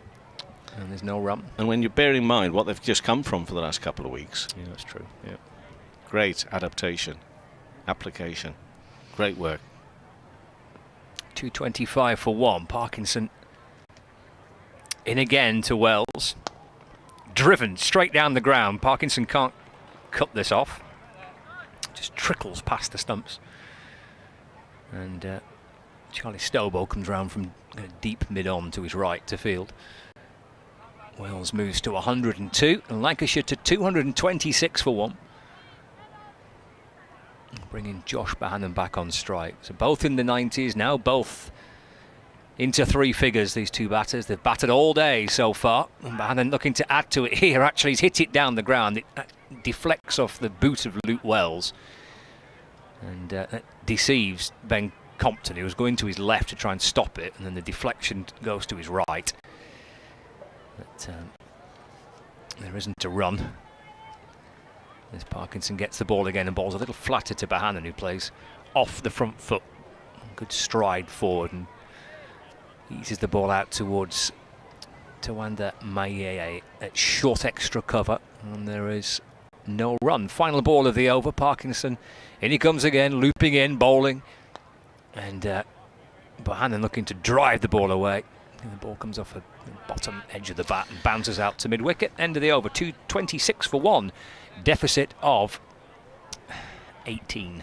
and there's no run. And when you bear in mind what they've just come from for the last couple of weeks, yeah, that's true. Yeah, great adaptation, application, great work. 225 for one. Parkinson in again to Wells. Driven straight down the ground. Parkinson can't cut this off. Just trickles past the stumps. And Charlie Stobo comes round from deep mid-on to his right to field. Wells moves to 102 and Lancashire to 226 for one. Bringing Josh Bohannon back on strike. So both in the 90s, now both into three figures, these two batters. They've batted all day so far. And Bohannon looking to add to it here. Actually, he's hit it down the ground. It deflects off the boot of Luke Wells. And that deceives Ben Compton. He was going to his left to try and stop it. And then the deflection goes to his right. But there isn't a run. As Parkinson gets the ball again and bowls a little flatter to Bohannon, who plays off the front foot. Good stride forward and eases the ball out towards Tawanda Mayeye at short extra cover. And there is no run. Final ball of the over. Parkinson, in he comes again, looping in, bowling. And Bohannon looking to drive the ball away. And the ball comes off the bottom edge of the bat and bounces out to mid-wicket. End of the over, 226 for 1. Deficit of 18.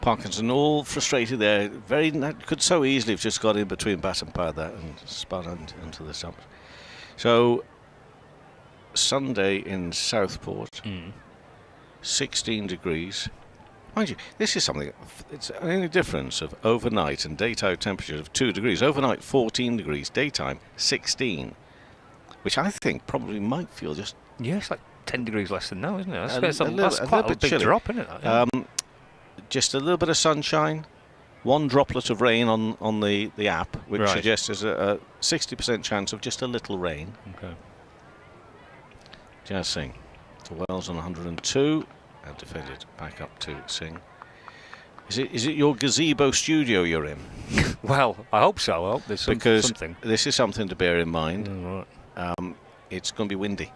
Parkinson all frustrated there. Could so easily have just got in between bat and pad there and spun onto the stumps. So Sunday in Southport, 16 degrees. Mind you, this is something, it's only difference of overnight and daytime temperatures of 2 degrees. Overnight 14 degrees, daytime 16, which I think probably might feel just... Yeah, it's like 10 degrees less than now, isn't it? That's quite a big chilly. drop, isn't it? Just a little bit of sunshine, one droplet of rain on the app, which suggests there's a 60% chance of just a little rain. Okay. Jazz Singh to Wells on 102 and defended back up to Singh. Is it your gazebo studio you're in? Well, I hope so. I hope there's something. This is something to bear in mind. Right. It's going to be windy.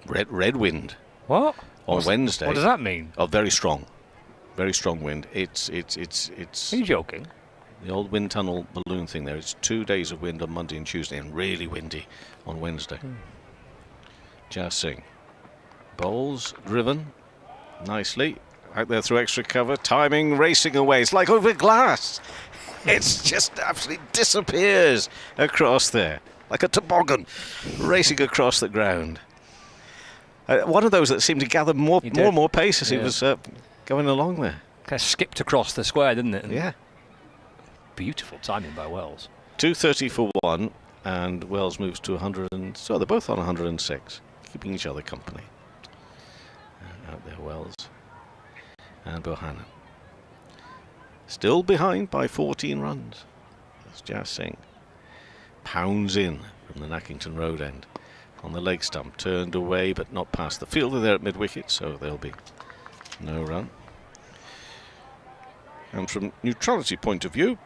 Red wind. What? On Wednesday. What does that mean? Oh, very strong wind. It's. Are you joking? The old wind tunnel balloon thing there. It's 2 days of wind on Monday and Tuesday, and really windy on Wednesday. Jazz Singh bowls driven nicely out there through extra cover, timing, racing away. It's like over glass. It's just absolutely disappears across there like a toboggan, racing across the ground. One of those that seemed to gather more and more pace as he was going along there. Kind of skipped across the square, didn't it? Yeah. Beautiful timing by Wells. 230 for 1, and Wells moves to 100. So they're both on 106, keeping each other company. Out there, Wells and Bohannon. Still behind by 14 runs. That's Jazz Singh. Pounds in from the Nackington Road end. On the leg stump, turned away but not past the fielder there at mid-wicket, so there'll be no run. And from neutrality point of view,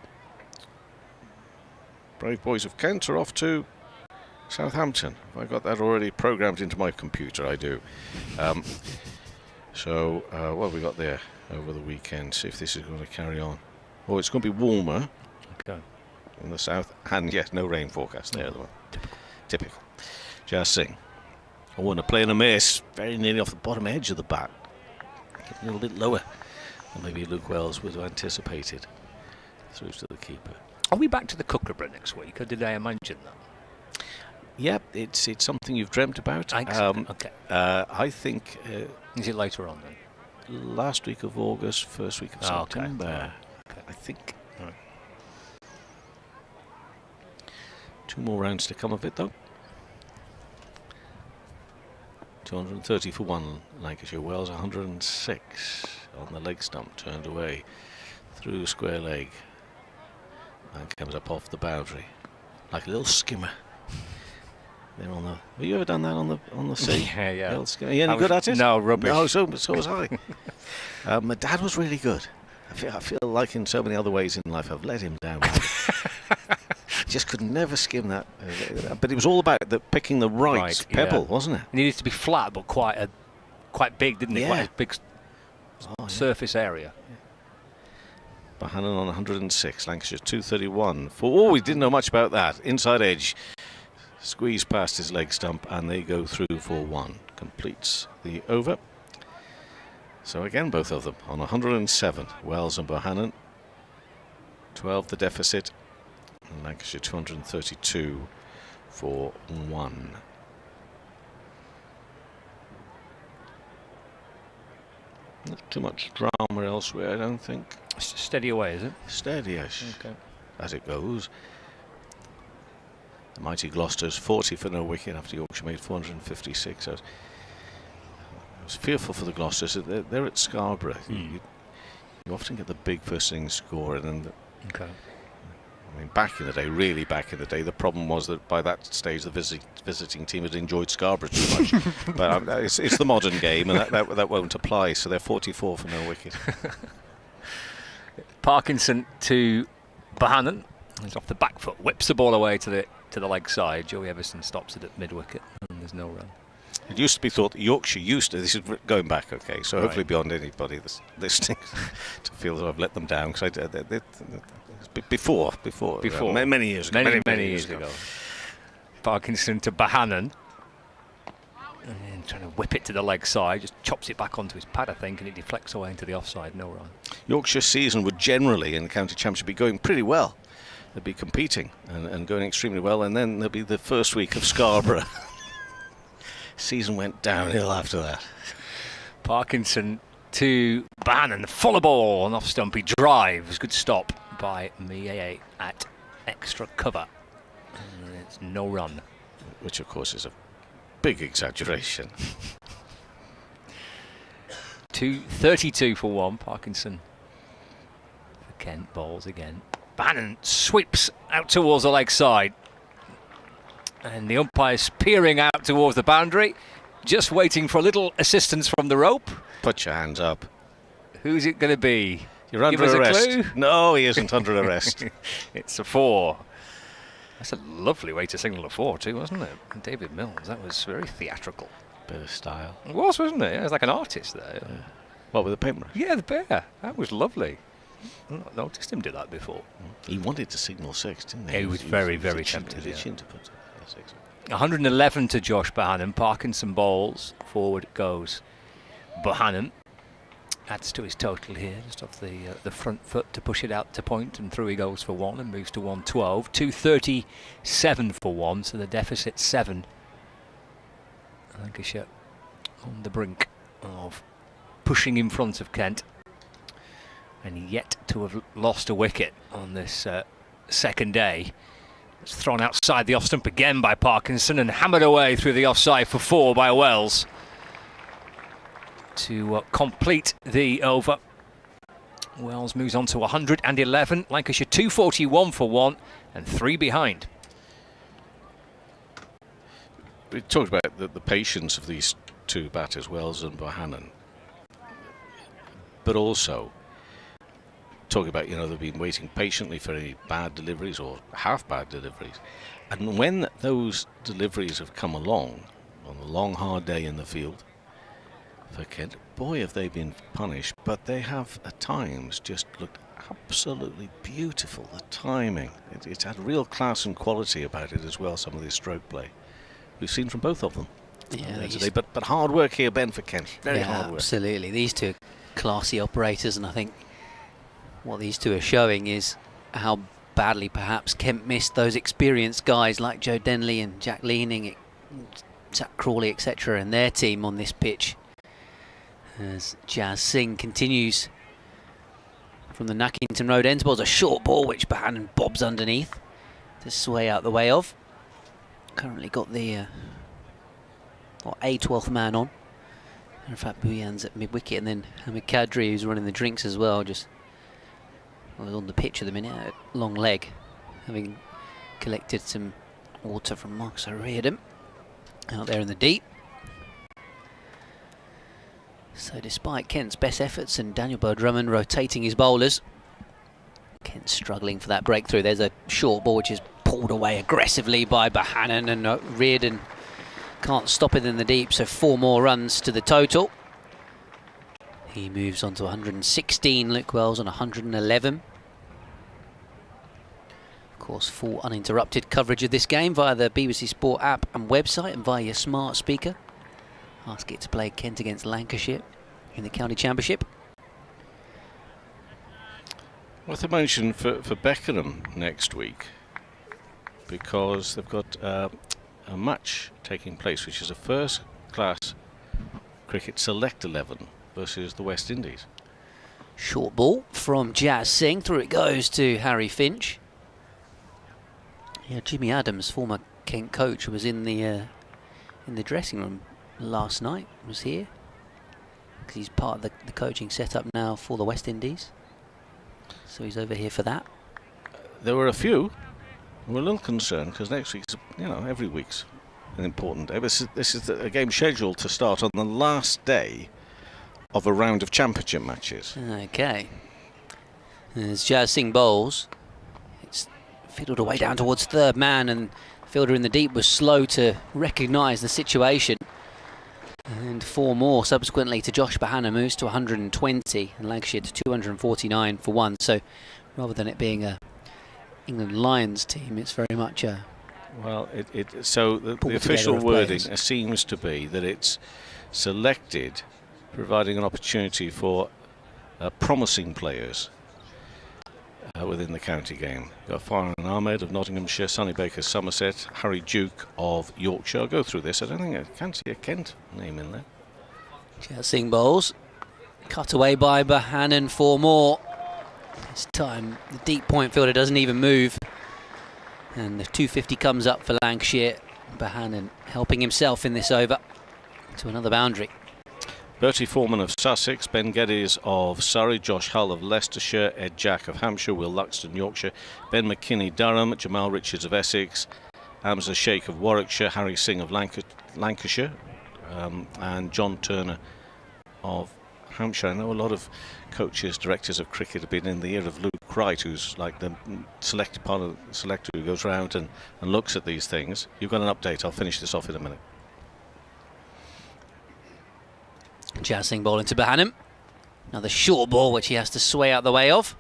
Brave Boys of Kent are off to Southampton. Have I got that already programmed into my computer? I do. So what have we got there over the weekend? See if this is going to carry on. Oh, it's going to be warmer in the south, and yes, no rain forecast there. Typical. Jazz Singh. I want to play in a miss, very nearly off the bottom edge of the bat. A little bit lower than maybe Luke Wells would have anticipated. Through to the keeper. Are we back to the Kookaburra next week, or did I imagine that? Yep, it's something you've dreamt about. Okay. I think... is it later on then? Last week of August, first week of September. Okay. I think. Right. 2 more rounds to come of it, though. 230 for 1, Lancashire. Wells 106 on the leg stump, turned away through square leg and comes up off the boundary like a little skimmer. They're on the. Have you ever done that on the sea? Yeah. Little skimmer. Are you any good at it? No, rubbish. No, so was I. My dad was really good. I feel like in so many other ways in life I've let him down. Just could never skim that. But it was all about picking the right pebble, wasn't it? It needed to be flat, but quite big, didn't it? Yeah. Quite a big surface area. Bohannon on 106, Lancashire 231. We didn't know much about that. Inside edge, squeeze past his leg stump, and they go through for 1. Completes the over. So again, both of them on 107. Wells and Bohannon. 12 the deficit. And Lancashire 232 for 1. Not too much drama elsewhere, I don't think. Steady away, is it? Steady-ish, Okay. as it goes. The mighty Gloucester's 40 for no wicket after Yorkshire made 456. I was fearful for the Gloucesters. They're at Scarborough. You often get the big first innings score, and Okay. I mean, back in the day, really back in the day, the problem was that by that stage the visiting team had enjoyed Scarborough too much. But it's the modern game, and that won't apply. So they're 44 for no wicket. Parkinson to Bohannon. He's off the back foot, whips the ball away to the leg side. Joey Everson stops it at mid wicket, and there's no run. It used to be thought that Yorkshire used to, this is going back, okay, so hopefully beyond anybody that's listening to feel that I've let them down, because before many years ago. Many years ago. Parkinson to Bohannon. And trying to whip it to the leg side, just chops it back onto his pad, I think, and it deflects away into the offside. No run. Yorkshire season would generally, in the county championship, be going pretty well. They'd be competing and going extremely well, and then there'll be the first week of Scarborough. Season went downhill after that. Parkinson to Bohannon, full of ball, and off stumpy drives. Good stop by Mieye at extra cover. And it's no run. Which, of course, is a big exaggeration. 32 for 1. Parkinson for Kent. Balls again. Bohannon sweeps out towards the leg side. And the umpire's peering out towards the boundary, just waiting for a little assistance from the rope. Put your hands up. Who's it going to be? You're under arrest. A clue? No, he isn't under arrest. It's a 4. That's a lovely way to signal a 4 too, wasn't it? David Mills, that was very theatrical. Bit of style. It was, wasn't it? It was like an artist there. Yeah. What, with the paintbrush? Yeah, the bear. That was lovely. I've not noticed him do that before. He wanted to signal 6, didn't he? He was very tempted. Yeah. To put 6. 111 to Josh Bohannon. Parkinson bowls. Forward goes Bohannon. Adds to his total here, just off the front foot to push it out to point, and through he goes for 1 and moves to 112. 237 for 1, so the deficit 7. Lancashire on the brink of pushing in front of Kent, and yet to have lost a wicket on this second day. It's thrown outside the off stump again by Parkinson and hammered away through the offside for 4 by Wells to complete the over. Wells moves on to 111. Lancashire 241 for 1 and 3 behind. We talked about the patience of these two batters, Wells and Bohannon, but also talking about, they've been waiting patiently for any bad deliveries or half bad deliveries, and when those deliveries have come along on a long hard day in the field for Kent, boy have they been punished, but they have at times just looked absolutely beautiful. The timing, it's had real class and quality about it as well, some of this stroke play we've seen from both of them today, but hard work here, Ben, for Kent. Very hard work. Absolutely. These two are classy operators, and I think what these two are showing is how badly perhaps Kent missed those experienced guys like Joe Denley and Jack Leaning, Zach Crawley, etc., and their team on this pitch. As Jazz Singh continues from the Nackington Road end, bowls a short ball which Bohannon bobs underneath to sway out the way of. Currently got the a 12th man on. In fact, Bhuyan's at mid-wicket, and then Hamid Kadri, who's running the drinks as well, just on the pitch at the minute, at long leg, having collected some water from Marcus O'Riordan out there in the deep. So despite Kent's best efforts and Daniel Drummond rotating his bowlers, Kent struggling for that breakthrough. There's a short ball which is pulled away aggressively by Bohannon, and Reardon can't stop it in the deep, so 4 more runs to the total. He moves on to 116, Luke Wells on 111. Of course, full uninterrupted coverage of this game via the BBC Sport app and website, and via your smart speaker. Ask it to play Kent against Lancashire in the County Championship. Worth a mention for Beckenham next week, because they've got a match taking place, which is a first-class cricket select 11 versus the West Indies. Short ball from Jazz Singh, through it goes to Harry Finch. Yeah, Jimmy Adams, former Kent coach, was in the dressing room last night, was here, because he's part of the coaching setup now for the West Indies. So he's over here for that. There were a few who were a little concerned, because next week's, every week's an important day. This is a game scheduled to start on the last day of a round of championship matches. Okay. As Jazz Singh bowls, it's fiddled away down towards third man, and the fielder in the deep was slow to recognise the situation. And 4 more subsequently to Josh Bahana, moves to 120, and Lancashire to 249 for 1. So rather than it being a England Lions team, it's very much a... Well, so the official wording seems to be that it's selected, providing an opportunity for promising players within the county game. You've got Farhan Ahmed of Nottinghamshire, Sonny Baker Somerset, Harry Duke of Yorkshire. I'll go through this. I don't think I can see a Kent name in there. Chasing bowls, cut away by Bahanan, 4 more. This time the deep point fielder doesn't even move, and the 250 comes up for Lancashire. Bahanan helping himself in this over to another boundary. Bertie Foreman of Sussex, Ben Geddes of Surrey, Josh Hull of Leicestershire, Ed Jack of Hampshire, Will Luxton Yorkshire, Ben McKinney Durham, Jamal Richards of Essex, Hamza Sheikh of Warwickshire, Harry Singh of Lancashire, and John Turner of Hampshire. I know a lot of coaches, directors of cricket have been in the ear of Luke Wright, who's like the selected part of the selector who goes around and looks at these things. You've got an update. I'll finish this off in a minute. Jazzing ball into Bahanan. Another short ball which he has to sway out the way of.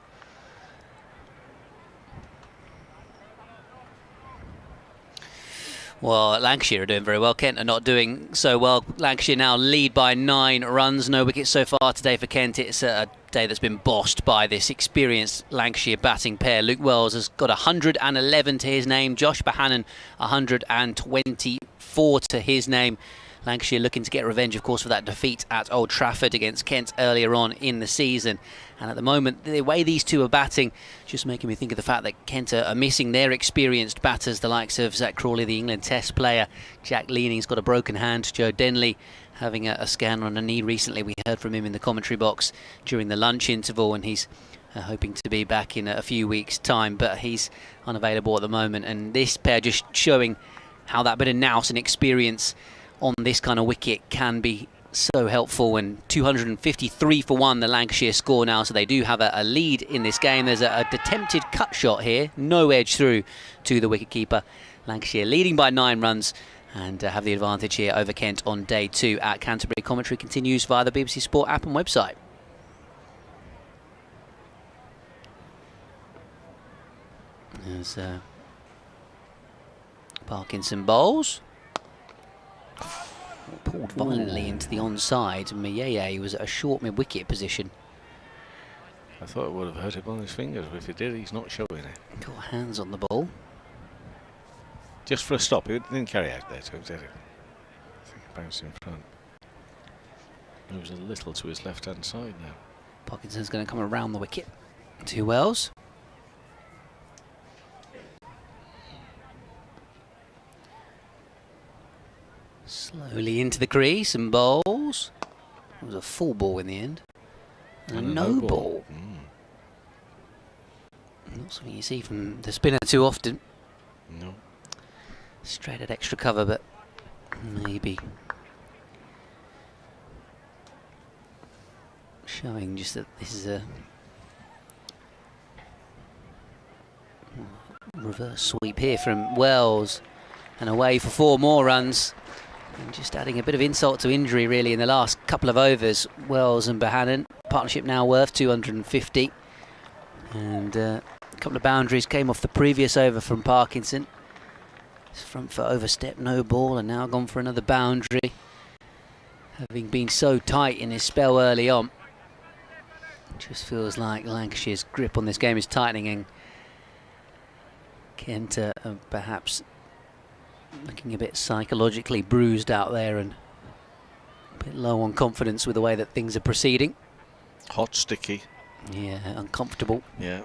Well, Lancashire are doing very well. Kent are not doing so well. Lancashire now lead by 9 runs. No wickets so far today for Kent. It's a day that's been bossed by this experienced Lancashire batting pair. Luke Wells has got 111 to his name. Josh Bahanan 124 to his name. Lancashire looking to get revenge, of course, for that defeat at Old Trafford against Kent earlier on in the season. And at the moment, the way these two are batting, just making me think of the fact that Kent are missing their experienced batters, the likes of Zach Crawley, the England Test player. Jack Leaning's got a broken hand. Joe Denley having a scan on a knee recently. We heard from him in the commentary box during the lunch interval, and he's hoping to be back in a few weeks' time, but he's unavailable at the moment. And this pair just showing how that bit of nous and experience on this kind of wicket can be so helpful. And 253 for 1 the Lancashire score now, so they do have a lead in this game. There's a attempted cut shot here, no edge through to the wicketkeeper. Lancashire leading by 9 runs and have the advantage here over Kent on day 2 at Canterbury. Commentary continues via the BBC Sport app and website. There's Parkinson bowls. Pulled violently into the onside. Mayeye was at a short mid-wicket position. I thought it would have hurt him on his fingers, but if it did, he's not showing it. Got hands on the ball. Just for a stop, it didn't carry out there, did it? I think it bounced in front. Moves a little to his left-hand side now. Parkinson's going to come around the wicket. 2 Wells. Slowly into the crease and bowls. It was a full ball in the end. And a no ball. Not something you see from the spinner too often. No. Straight at extra cover, but maybe showing just that this is a reverse sweep here from Wells, and away for 4 more runs. And just adding a bit of insult to injury really in the last couple of overs. Wells and Bahanan, partnership now worth 250. And a couple of boundaries came off the previous over from Parkinson. His front foot overstep, no ball, and now gone for another boundary. Having been so tight in his spell early on. Just feels like Lancashire's grip on this game is tightening, and Kent perhaps looking a bit psychologically bruised out there and a bit low on confidence with the way that things are proceeding. Hot, sticky. Yeah, uncomfortable. Yeah.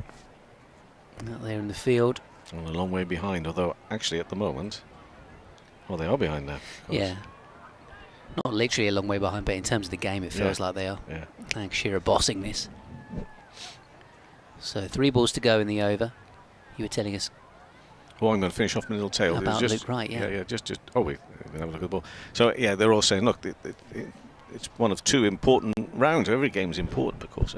Out there in the field. Well, a long way behind, although actually at the moment, well, they are behind now. Yeah. Not literally a long way behind, but in terms of the game, it feels like they are. Yeah. Lancashire are bossing this. So 3 balls to go in the over. You were telling us. Oh, I'm going to finish off my little tail. About just, Luke Wright, yeah. Oh, wait, we're going to have a look at the ball. So, yeah, they're all saying, look, it's one of two important rounds. Every game's important, of course.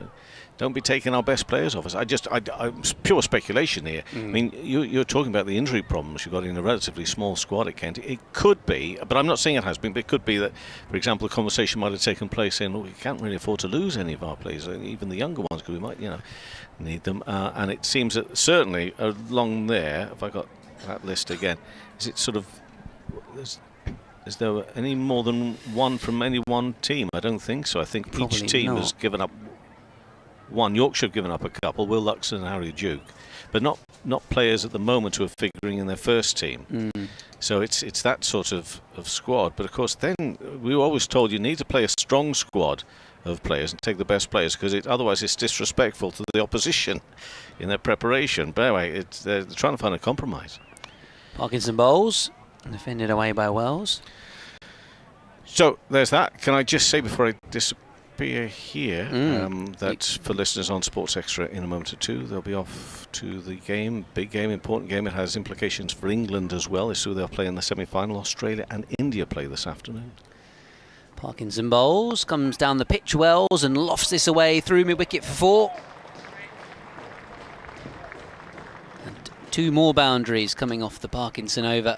Don't be taking our best players off us. It's pure speculation here. I mean, you're talking about the injury problems you've got in a relatively small squad at Kent. It could be, but I'm not saying it has been, but it could be that, for example, a conversation might have taken place saying, "Look, we can't really afford to lose any of our players, even the younger ones, because we might, need them." And it seems that certainly along there, if I got that list again, is it sort of... Is there any more than one from any one team? I don't think so. I think Probably each team not. has given up one. Yorkshire have given up a couple, Will Luxon and Harry Duke, but not players at the moment who are figuring in their first team. So it's that sort of squad. But of course, then we were always told you need to play a strong squad of players and take the best players, because otherwise it's disrespectful to the opposition in their preparation. But anyway, they're trying to find a compromise. Parkinson bowls, defended away by Wells. So there's that. Can I just say before I disappear here that for listeners on Sports Extra in a moment or two, they'll be off to the game, big game, important game. It has implications for England as well. It's who they'll play in the semi-final. Australia and India play this afternoon. Parkinson bowls, comes down the pitch Wells and lofts this away through mid-wicket for 4. And 2 more boundaries coming off the Parkinson over.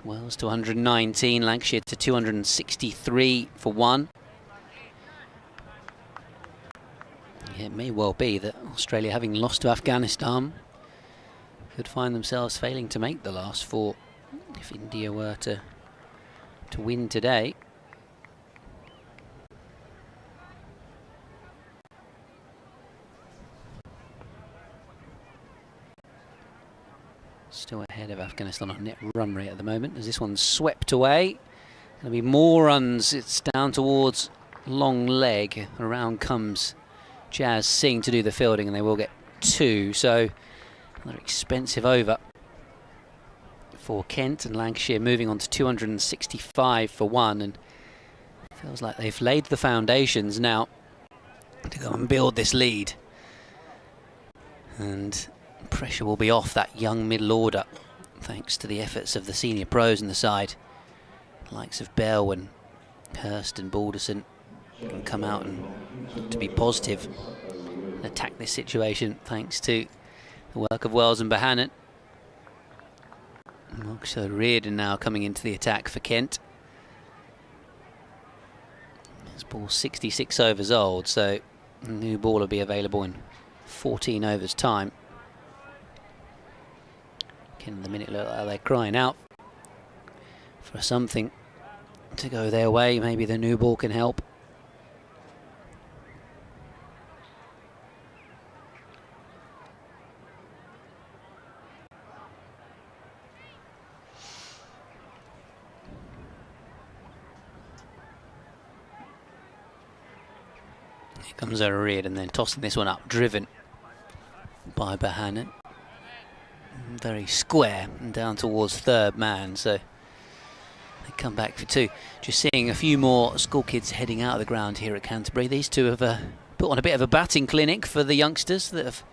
Wells to 119, Lancashire to 263 for 1. It may well be that Australia, having lost to Afghanistan, could find themselves failing to make the last 4 if India were to win today. Still ahead of Afghanistan on net run rate at the moment, as this one's swept away. Going to be more runs. It's down towards long leg. Around comes Jazz Singh to do the fielding, and they will get 2. So another expensive over for Kent, and Lancashire moving on to 265 for 1. And it feels like they've laid the foundations now to go and build this lead. And pressure will be off that young middle order, thanks to the efforts of the senior pros in the side. The likes of Bell and Hurst and Balderson can come out and to be positive and attack this situation, thanks to the work of Wells and Bohannon. So Reardon now coming into the attack for Kent. This ball's 66 overs old, so a new ball will be available in 14 overs time. In the minute look like they're crying out for something to go their way. Maybe the new ball can help. Here comes O'Reilly, and then tossing this one up, driven by Bohannon. Very square and down towards third man, so they come back for 2. Just seeing a few more school kids heading out of the ground here at Canterbury. These two have put on a bit of a batting clinic for the youngsters that have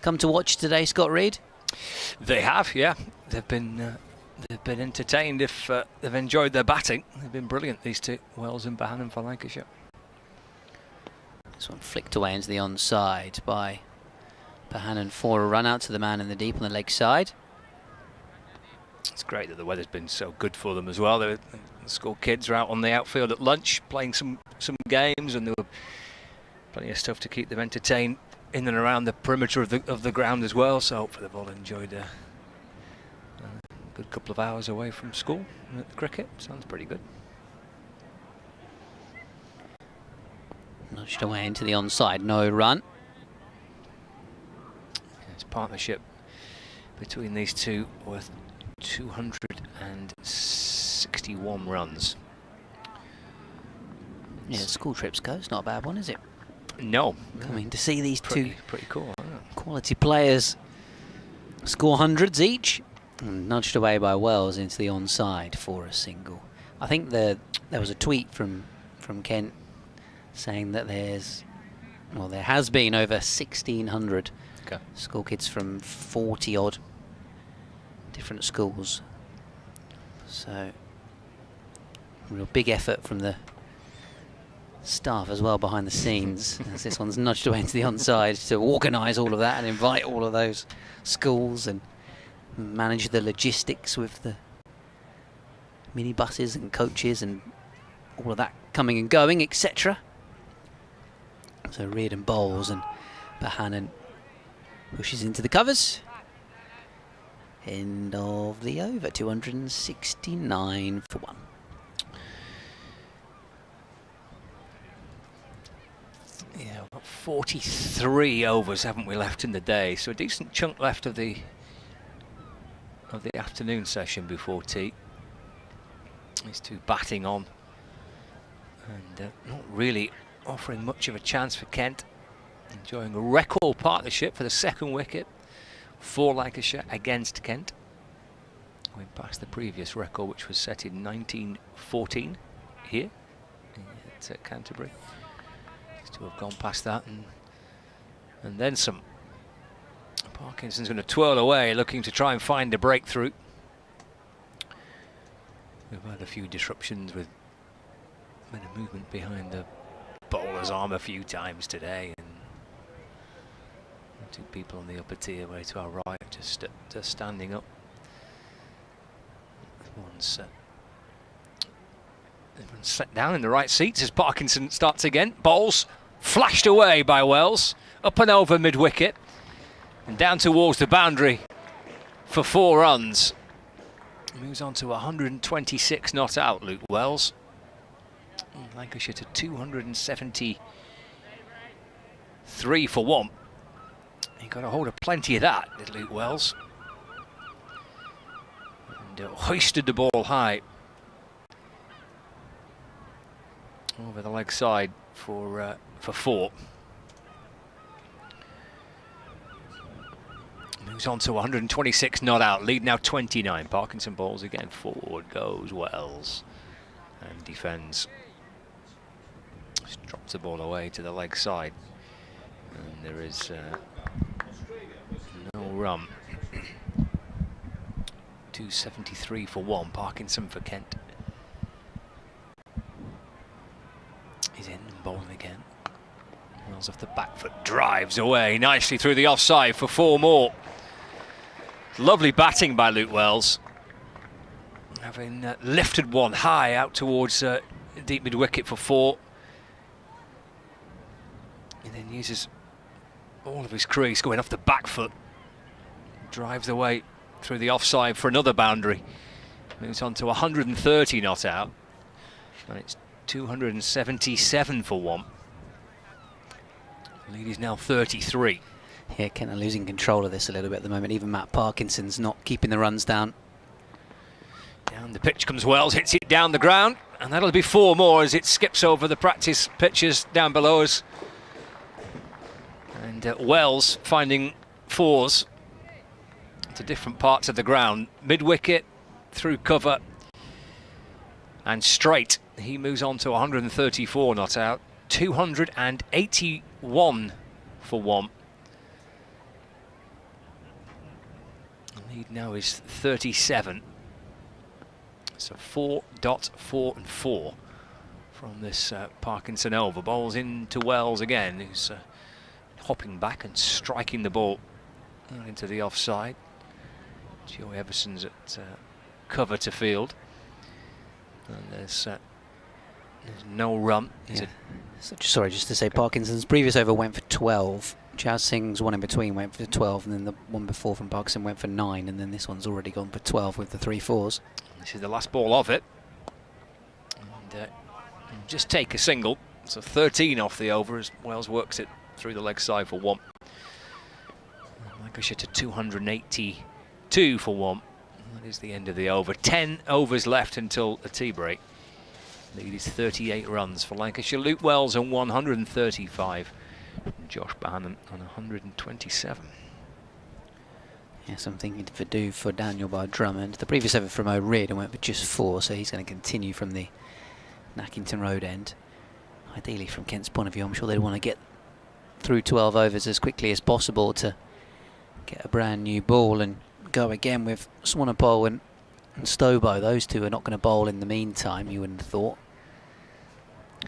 come to watch today. Scott Reed? They have, yeah. They've been entertained if they've enjoyed their batting. They've been brilliant, these two, Wells and Bohannon for Lancashire. This one flicked away into the onside by Bohannon for a run out to the man in the deep on the leg side. It's great that the weather's been so good for them as well. The school kids are out on the outfield at lunch playing some games, and there were plenty of stuff to keep them entertained in and around the perimeter of the ground as well. So hopefully they've all enjoyed a good couple of hours away from school at the cricket. Sounds pretty good. Nudged away into the onside, no run. Partnership between these two worth 261 runs. Yeah, school trips go. It's not a bad one, is it? No. Coming to see these Pretty two cool. quality players score hundreds each. And nudged away by Wells into the onside for a single. I think there was a tweet from Kent saying that there has been over 1,600 school kids from 40 odd different schools. So real big effort from the staff as well behind the scenes, as this one's nudged away into the onside to organise all of that and invite all of those schools and manage the logistics with the minibuses and coaches and all of that coming and going, etc. So Reardon bowls and Bohannon pushes into the covers. End of the over, 269 for 1. Yeah, we've got 43 overs, haven't we, left in the day? So a decent chunk left of the afternoon session before tea. These two batting on, and not really offering much of a chance for Kent. Enjoying a record partnership for the second wicket for Lancashire against Kent. Going past the previous record, which was set in 1914 here at Canterbury. To have gone past that and then some. Parkinson's going to twirl away, looking to try and find a breakthrough. We've had a few disruptions with a bit of movement behind the bowler's arm a few times today, and two people on the upper tier way to our right just standing up. One's everyone's set down in the right seats as Parkinson starts again. Bowls flashed away by Wells, up and over mid-wicket and down towards the boundary for 4 runs. Moves on to 126 not out, Luke Wells. Lancashire to 273 for 1. He got a hold of plenty of that, did Luke Wells. And hoisted the ball high over the leg side for 4. Moves on to 126 not out, lead now 29. Parkinson bowls again, forward goes Wells and defends. Just drops the ball away to the leg side, and there is no run. 273 for 1. Parkinson for Kent. He's in and bowling again. Wells off the back foot, drives away nicely through the offside for 4 more. Lovely batting by Luke Wells, having lifted one high out towards deep mid-wicket for 4. He then uses all of his crease going off the back foot, drives away through the offside for another boundary. Moves on to 130 not out, and it's 277 for 1. The lead is now 33. Yeah, Kent are losing control of this a little bit at the moment. Even Matt Parkinson's not keeping the runs down. Down the pitch comes Wells, hits it down the ground, and that'll be 4 more as it skips over the practice pitches down below us. And Wells finding 4s to different parts of the ground. Mid-wicket, through cover, and straight. He moves on to 134 not out. 281 for 1. The lead now is 37. So 4.4 and 4 from this Parkinson over. Bowls into Wells again, who's hopping back and striking the ball into the offside. Joe Everson's at cover to field. And there's no run. Yeah. Sorry, just to say, Parkinson's previous over went for 12. Chaz Singh's one in between went for 12, and then the one before from Parkinson went for 9, and then this one's already gone for 12 with the 3 4s. This is the last ball of it. And just take a single. So 13 off the over as Wells works it through the leg side for 1. Lancashire to 282 for 1. That is the end of the over. 10 overs left until the tea break. Lead is 38 runs for Lancashire. Luke Wells on 135. And Josh Bohannon on 127. Yes, I'm thinking for Daniel by Drummond. The previous over from O'Reilly went for just 4, so he's going to continue from the Nackington Road end. Ideally, from Kent's point of view, I'm sure they'd want to get through 12 overs as quickly as possible to get a brand new ball and go again with Swanepoel and and Stobo, those two are not going to bowl in the meantime, you wouldn't have thought.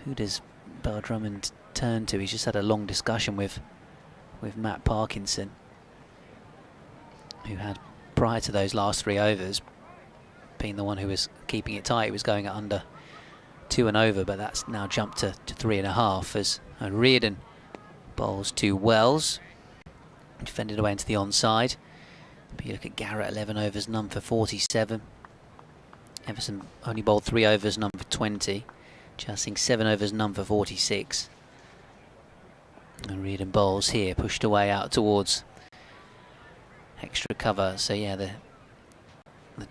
Who does Bell Drummond turn to? He's just had a long discussion with Matt Parkinson, who had, prior to those last 3 overs, been the one who was keeping it tight. He was going at under 2 and over, but that's now jumped to 3.5 as Reardon bowls to Wells, defended away into the onside. But you look at Garrett, 11 overs, none for 47. Everson only bowled 3 overs, none for 20. Chasing 7 overs, none for 46. And Reardon bowls here, pushed away out towards extra cover. So yeah, the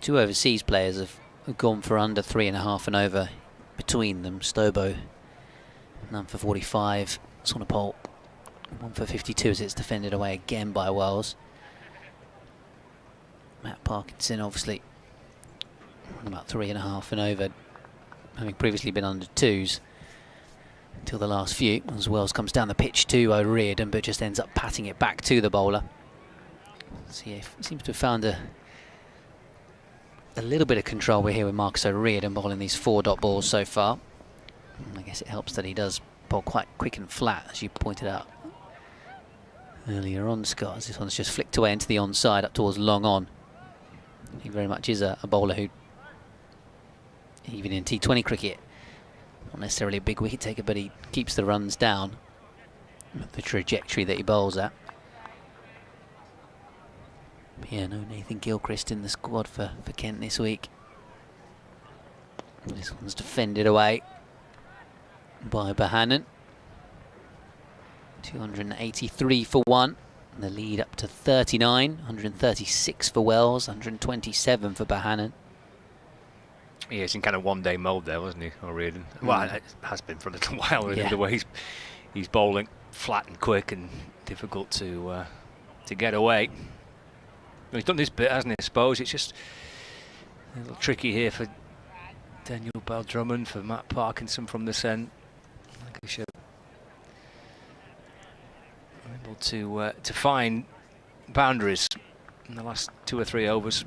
2 overseas players have gone for under 3.5 and over between them. Stobo, none for 45. Sonapol, 1 for 52 as it's defended away again by Wells. Matt Parkinson obviously about 3.5 and over, having previously been under 2s until the last few, as Wells comes down the pitch to O'Riordan, but just ends up patting it back to the bowler. So yeah, seems to have found a little bit of control. We're here with Marcus O'Riordan bowling these 4-dot balls so far. I guess it helps that he does bowl quite quick and flat, as you pointed out earlier on, Scott. As this one's just flicked away into the onside up towards long on. He very much is a bowler who, even in T20 cricket, not necessarily a big wicket taker, but he keeps the runs down with the trajectory that he bowls at. But yeah, no Nathan Gilchrist in the squad for Kent this week. This one's defended away by Bohannon. 283 for 1. And the lead up to 39. 136 for Wells, 127 for Bohannon. Yeah, he's in kind of one-day mode there, wasn't he, O'Riordan? Well, it has been for a little while, really, Yeah. the way he's bowling flat and quick and difficult to get away. Well, he's done this bit, hasn't he, I suppose. It's just a little tricky here for Daniel Bell Drummond, for Matt Parkinson from this end. Lancashire able to find boundaries in the last 2 or 3 overs.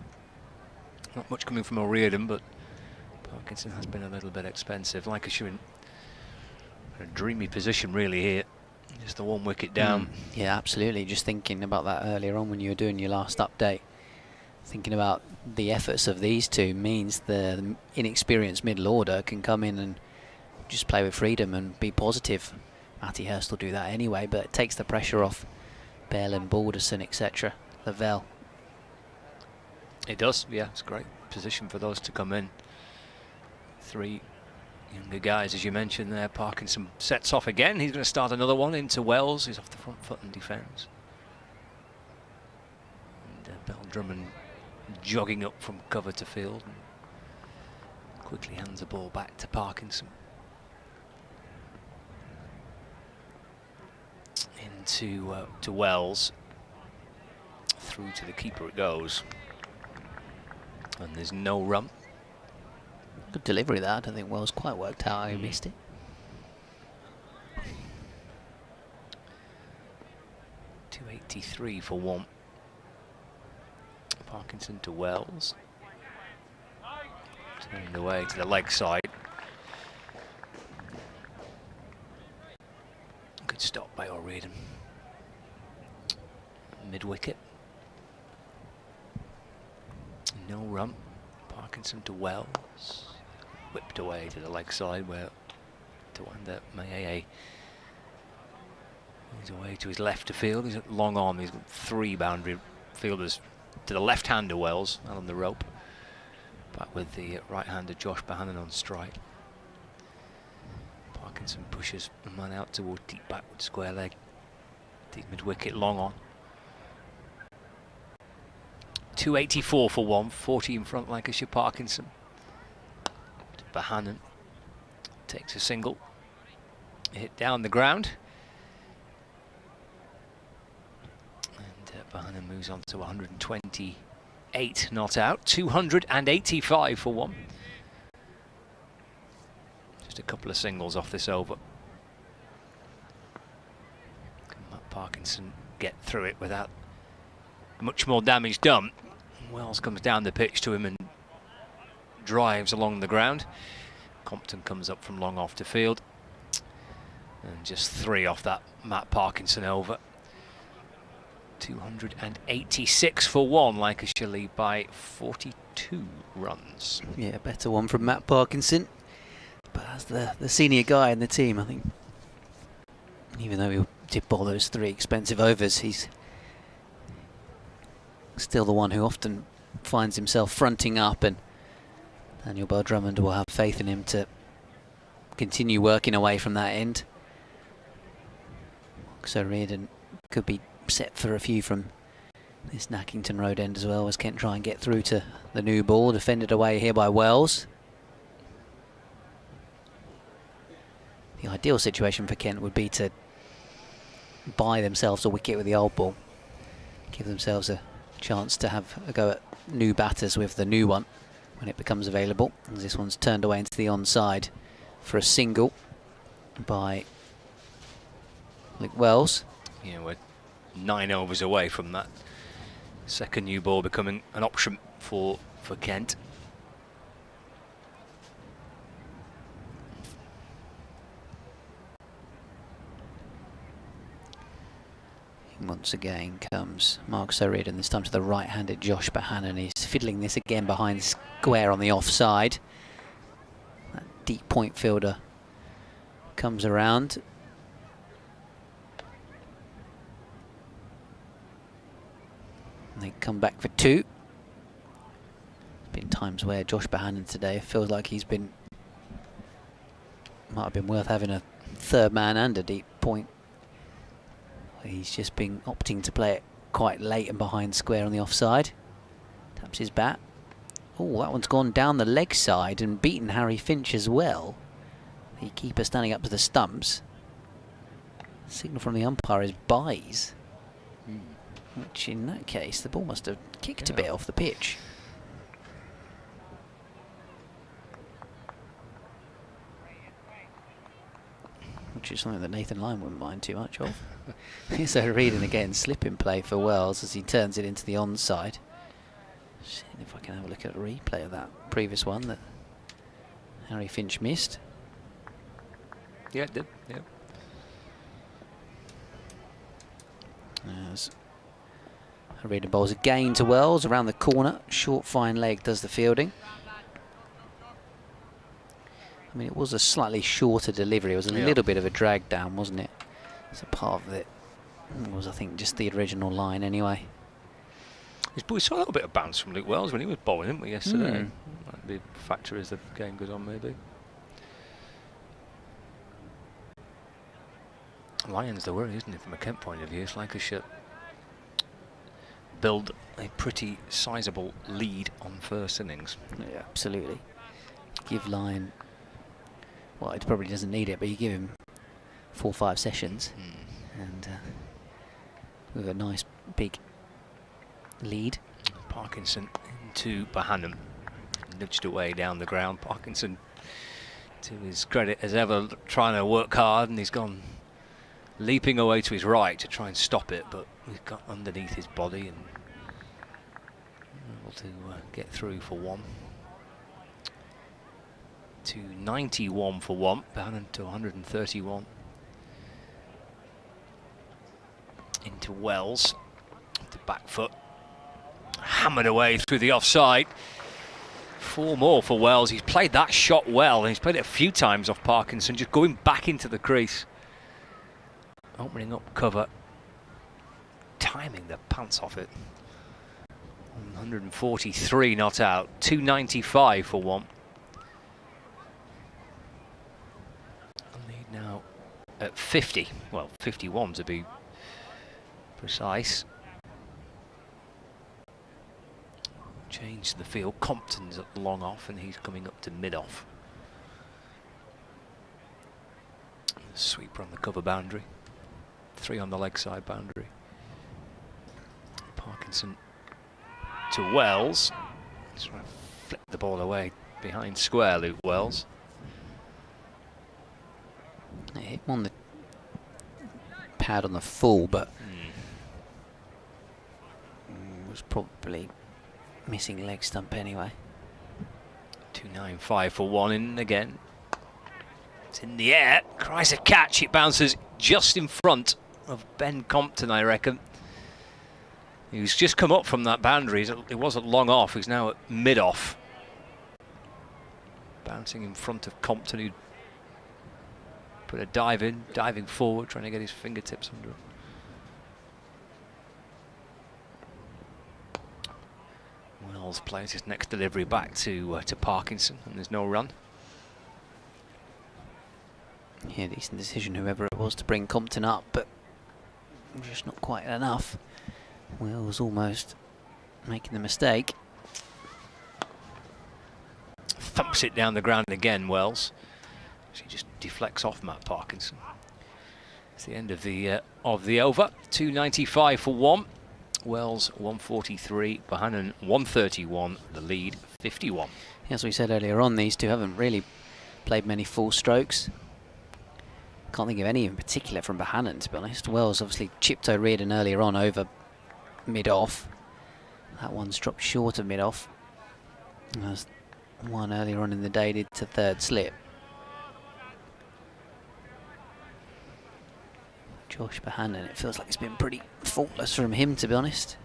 Not much coming from O'Riordan, but Parkinson has been a little bit expensive. Lancashire in a dreamy position really here. Just the 1 wicket down. Yeah, absolutely. Just thinking about that earlier on when you were doing your last update. Thinking about the efforts of these two means the inexperienced middle order can come in and just play with freedom and be positive. Matty Hurst will do that anyway, but it takes the pressure off Bell and Balderson, etc. Lavelle. It does, yeah. It's a great position for those to come in. 3 younger guys, as you mentioned there. Parkinson sets off again. He's going to start another one into Wells. He's off the front foot and defends. And Bell Drummond jogging up from cover to field and quickly hands the ball back to Parkinson. Into to Wells. Through to the keeper it goes. And there's no run. Good delivery there. I don't think Wells quite worked out how he missed it. .283 for 1. Parkinson to Wells. Turning away to the leg side. Good stop by O'Riordan. Mid-wicket. No run. Parkinson to Wells. Whipped away to the leg side where to end up Mayeye. He's away to his left to field. He's at long on. He's got 3 boundary fielders to the left-hander Wells and on the rope. Back with the right-hander Josh Bohannon on strike. Parkinson pushes the man out toward deep backward square leg. Deep mid-wicket, long on. 284 for 1, 40 in front Lancashire. Parkinson to Bohannon, takes a single, hit down the ground, and Bohannon moves on to 128 not out. 285 for 1. Just a couple of singles off this over. Can Matt Parkinson get through it without much more damage done? Wells comes down the pitch to him and drives along the ground. Compton comes up from long off to field. And just 3 off that Matt Parkinson over. 286 for 1. Lancashire lead by 42 runs. Yeah, better one from Matt Parkinson. But as the senior guy in the team, I think, even though he did bowl those 3 expensive overs, he's still the one who often finds himself fronting up, and Daniel Bell-Drummond will have faith in him to continue working away from that end. So Reardon could be set for a few from this Nackington Road end as well, as Kent try and get through to the new ball, defended away here by Wells. The ideal situation for Kent would be to buy themselves a wicket with the old ball, give themselves a chance to have a go at new batters with the new one when it becomes available. As this one's turned away into the onside for a single by Luke Wells. Yeah, we're 9 overs away from that second new ball becoming an option for Kent. Once again comes Mark O'Riordan, this time to the right-handed Josh Bohannon. He's fiddling this again behind square on the offside. That deep point fielder comes around. And they come back for 2. There's been times where Josh Bohannon today feels like might have been worth having a third man and a deep point. He's just been opting to play it quite late and behind square on the offside. Taps his bat. Oh, that one's gone down the leg side and beaten Harry Finch as well. The keeper standing up to the stumps. Signal from the umpire is byes. Which in that case, the ball must have kicked a bit off the pitch. Which is something that Nathan Lyon wouldn't mind too much of. So Reardon again, slipping play for Wells as he turns it into the onside. Seeing if I can have a look at a replay of that previous one that Harry Finch missed. Yeah, it did. Yeah. As Reardon bowls again to Wells around the corner. Short fine leg does the fielding. I mean, it was a slightly shorter delivery. It was a little bit of a drag down, wasn't it? So part of it was, I think, just the original line anyway. We saw a little bit of bounce from Luke Wells when he was bowling, didn't we, yesterday? Might be a factor as the game goes on, maybe. Lions the worry, isn't it, from a Kent point of view? It's like a shit. Build a pretty sizable lead on first innings. Yeah, absolutely. Give Lyon, well, it probably doesn't need it, but you give him 4 or 5 sessions, and with a nice big lead. Parkinson into Bohannon, nudged away down the ground. Parkinson, to his credit, as ever, trying to work hard, and he's gone leaping away to his right to try and stop it, but we've got underneath his body and able to get through for 1. To 91 for 1, Bohannon to 131. Into Wells, the back foot, hammered away through the offside. 4 more for Wells. He's played that shot well, and he's played it a few times off Parkinson, just going back into the crease. Opening up cover, timing the pants off it. 143 not out, 295 for 1. Lead now at 50, well 51 to be precise. Change the field, Compton's at long off and he's coming up to mid off. Sweeper on the cover boundary. 3 on the leg side boundary. Parkinson to Wells. He's trying to flip the ball away behind square, Luke Wells. It hit him on the pad on the full, but was probably missing leg stump anyway. 295 for one in again. It's in the air, cries a catch, it bounces just in front of Ben Compton, I reckon. He's just come up from that boundary. It wasn't long off, he's now at mid-off. Bouncing in front of Compton, who put a dive in, diving forward, trying to get his fingertips under it. Wells plays his next delivery back to Parkinson, and there's no run. Yeah, decent decision, whoever it was, to bring Compton up, but just not quite enough. Wells almost making the mistake. Thumps it down the ground again, Wells. She just deflects off Matt Parkinson. It's the end of the over. 295 for one. Wells 143, Bohannon 131, the lead 51. As we said earlier on, these two haven't really played many full strokes. Can't think of any in particular from Bohannon, to be honest. Wells obviously chipped O'Riordan earlier on over mid-off. That one's dropped short of mid-off. As one earlier on in the day did to third slip. Josh Bohannon, it feels like it's been pretty faultless from him, to be honest.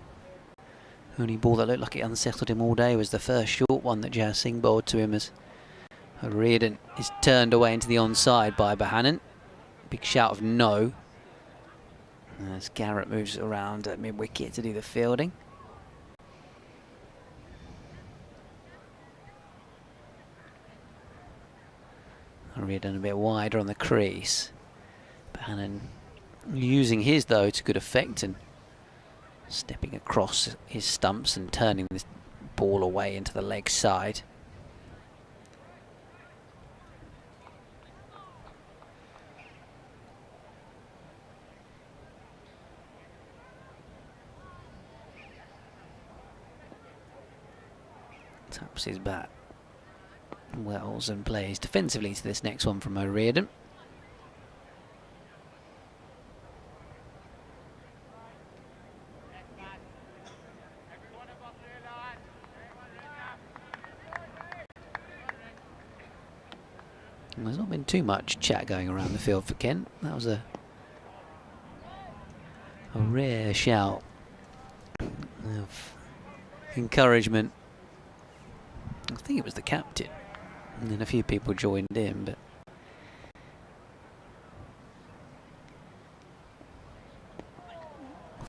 Only ball that looked like it unsettled him all day was the first short one that Jazz Singh bowled to him, as O'Riordan is turned away into the onside by Bohannon. Big shout of no, as Garrett moves around at mid-wicket to do the fielding. O'Riordan a bit wider on the crease. Bohannon using his, though, to good effect, and stepping across his stumps and turning this ball away into the leg side. Taps his bat Wells and plays defensively to this next one from O'Riordan. There's not been too much chat going around the field for Kent. That was a rare shout of encouragement. I think it was the captain, and then a few people joined in, but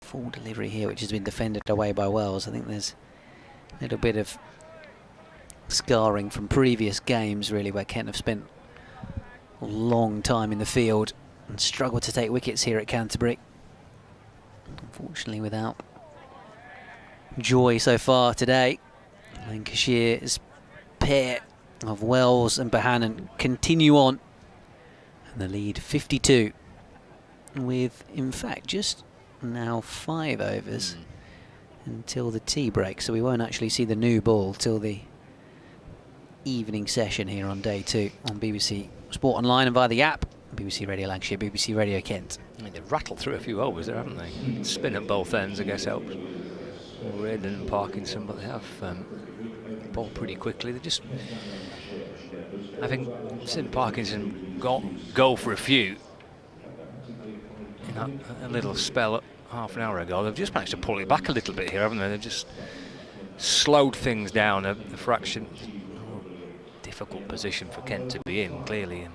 full delivery here, which has been defended away by Wells. I think there's a little bit of scarring from previous games, really, where Kent have spent a long time in the field and struggled to take wickets here at Canterbury. Unfortunately, without joy so far today. Lancashire's pair of Wells and Bohannon continue on, and the lead 52, with in fact just now 5 overs until the tea break, so we won't actually see the new ball till the evening session here on day 2 on BBC Sport Online and via the app, BBC Radio Lancashire, BBC Radio Kent. I mean, they've rattled through a few overs there, haven't they? Spin at both ends, I guess, helps. O'Riordan and Parkinson, but they have bowled pretty quickly. They're just, having seen Parkinson go for a few in a little spell half an hour ago, they've just managed to pull it back a little bit here, haven't they? They've just slowed things down a fraction. Difficult position for Kent to be in, clearly, and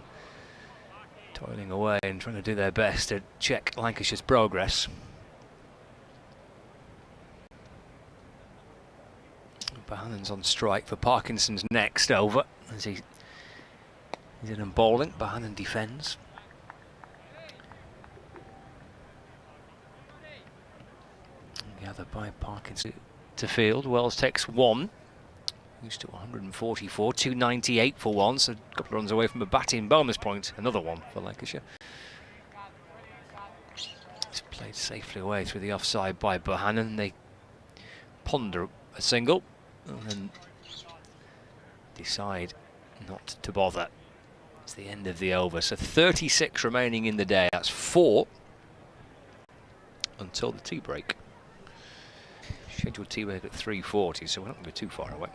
toiling away and trying to do their best to check Lancashire's progress. Bohannon's on strike for Parkinson's next over, as he's in and bowling. Bohannon defends. Gathered by Parkinson to field. Wells takes one. He's to 144, 298 for one, so a couple of runs away from a batting bonus point. Another one for Lancashire. It's played safely away through the offside by Bohannon. They ponder a single and then decide not to bother. It's the end of the over, so 36 remaining in the day. That's 4 until the tea break. Scheduled tea break at 3:40, so we're not going to be too far away.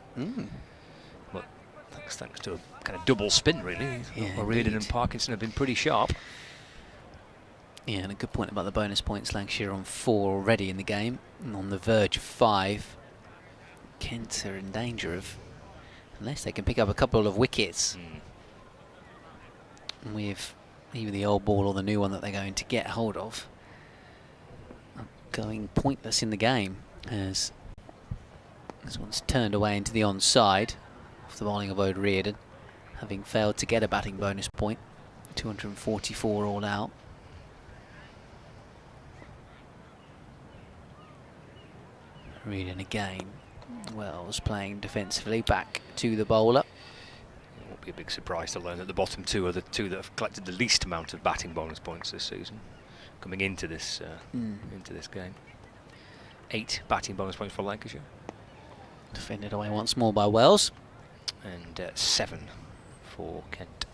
But Thanks to a kind of double spin, really. Yeah, Reardon and indeed. Parkinson have been pretty sharp. Yeah, and a good point about the bonus points. Lancashire on 4 already in the game, and on the verge of 5. Kent are in danger of, unless they can pick up a couple of wickets, with either the old ball or the new one that they're going to get hold of, going pointless in the game, as this one's turned away into the onside off the bowling of Ode Reardon, having failed to get a batting bonus point. 244 all out. Reardon again. Wells playing defensively back to the bowler. It won't be a big surprise to learn that the bottom 2 are the 2 that have collected the least amount of batting bonus points this season, coming into this game. 8 batting bonus points for Lancashire. Defended away once more by Wells. And 7 for Kent.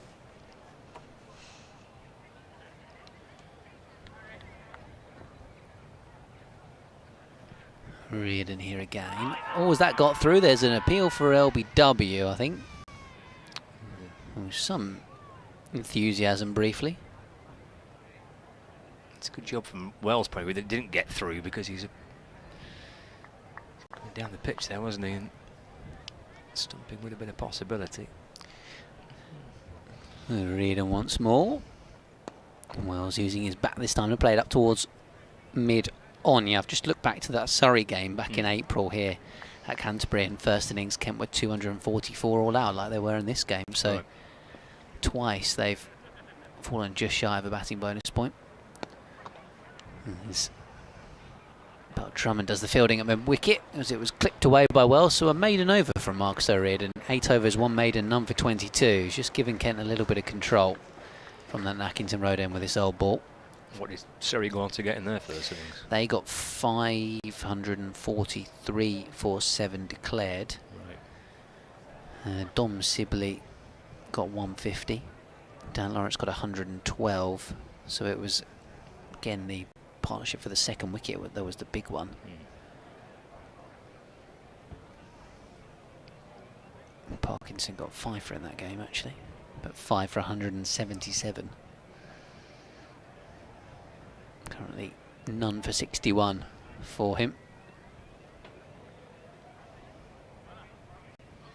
Reardon here again. Oh, has that got through? There's an appeal for LBW, I think. Some enthusiasm briefly. It's a good job from Wells, probably, that it didn't get through, because he's going down the pitch there, wasn't he? And stumping would have been a possibility. Reardon once more. Wells using his bat this time to play it up towards mid-on. Yeah, I've just looked back to that Surrey game back in April here at Canterbury, and first innings Kent were 244 all out like they were in this game. So twice they've fallen just shy of a batting bonus point. But Drummond does the fielding at mid-wicket as it was clipped away by Wells. So a maiden over from Marcus O'Riordan. 8 overs, 1 maiden, none for 22. He's just giving Kent a little bit of control from that Nackington Road end with this old ball. What did Surrey go on to get in their first innings? They got 543 for 7 declared. Right. Dom Sibley got 150. Dan Lawrence got 112. So it was, again, the partnership for the second wicket. There was the big one. Parkinson got 5 for in that game, actually. But 5 for 177. Currently none for 61 for him.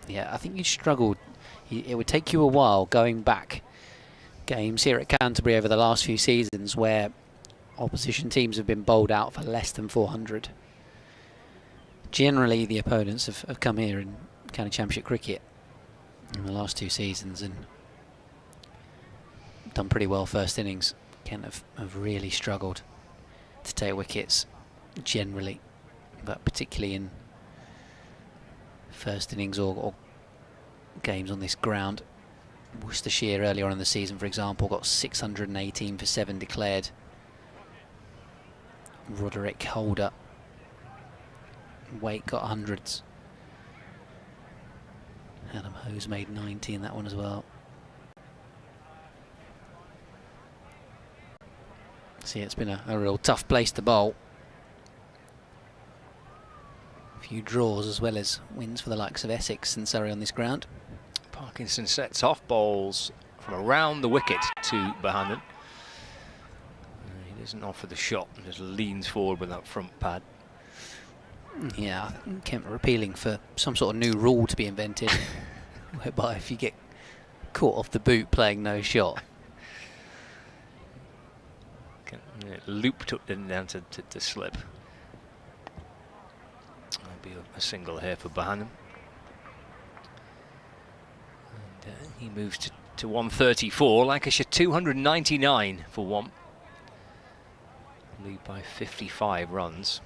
Yeah, I think you struggled. It would take you a while going back games here at Canterbury over the last few seasons where opposition teams have been bowled out for less than 400. Generally, the opponents have come here in County Championship cricket in the last 2 seasons and done pretty well first innings. Kent have really struggled to take wickets generally, but particularly in first innings or games on this ground. Worcestershire earlier on in the season, for example, got 618 for 7 declared. Roderick Holder, Wake got hundreds. Adam Hose made 90 in that one as well. See, it's been a real tough place to bowl. A few draws as well as wins for the likes of Essex and Surrey on this ground. Parkinson sets off balls from around the wicket to Bohannon. He doesn't offer the shot, just leans forward with that front pad. Yeah, Kent were appealing for some sort of new rule to be invented, whereby if you get caught off the boot playing no shot. It looped up and down to slip. There'll be a single here for Bohannon. And he moves to 134. Lancashire 299 for 1. Lead by 55 runs.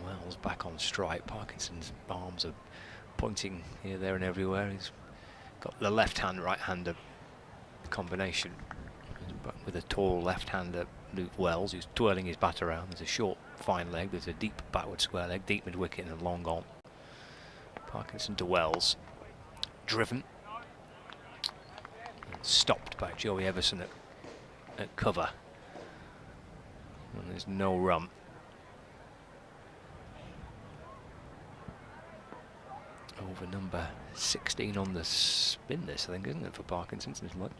Wells back on strike. Parkinson's arms are pointing here, there and everywhere. He's got the left-hand, right-hander combination with a tall left-hander, Luke Wells, who's twirling his bat around. There's a short, fine leg. There's a deep backward square leg, deep mid-wicket and a long on. Parkinson to Wells. Driven. And stopped by Joey Everson at cover. And there's no run. over number 16 on the spin this, I think, isn't it, for Parkinson's lunch?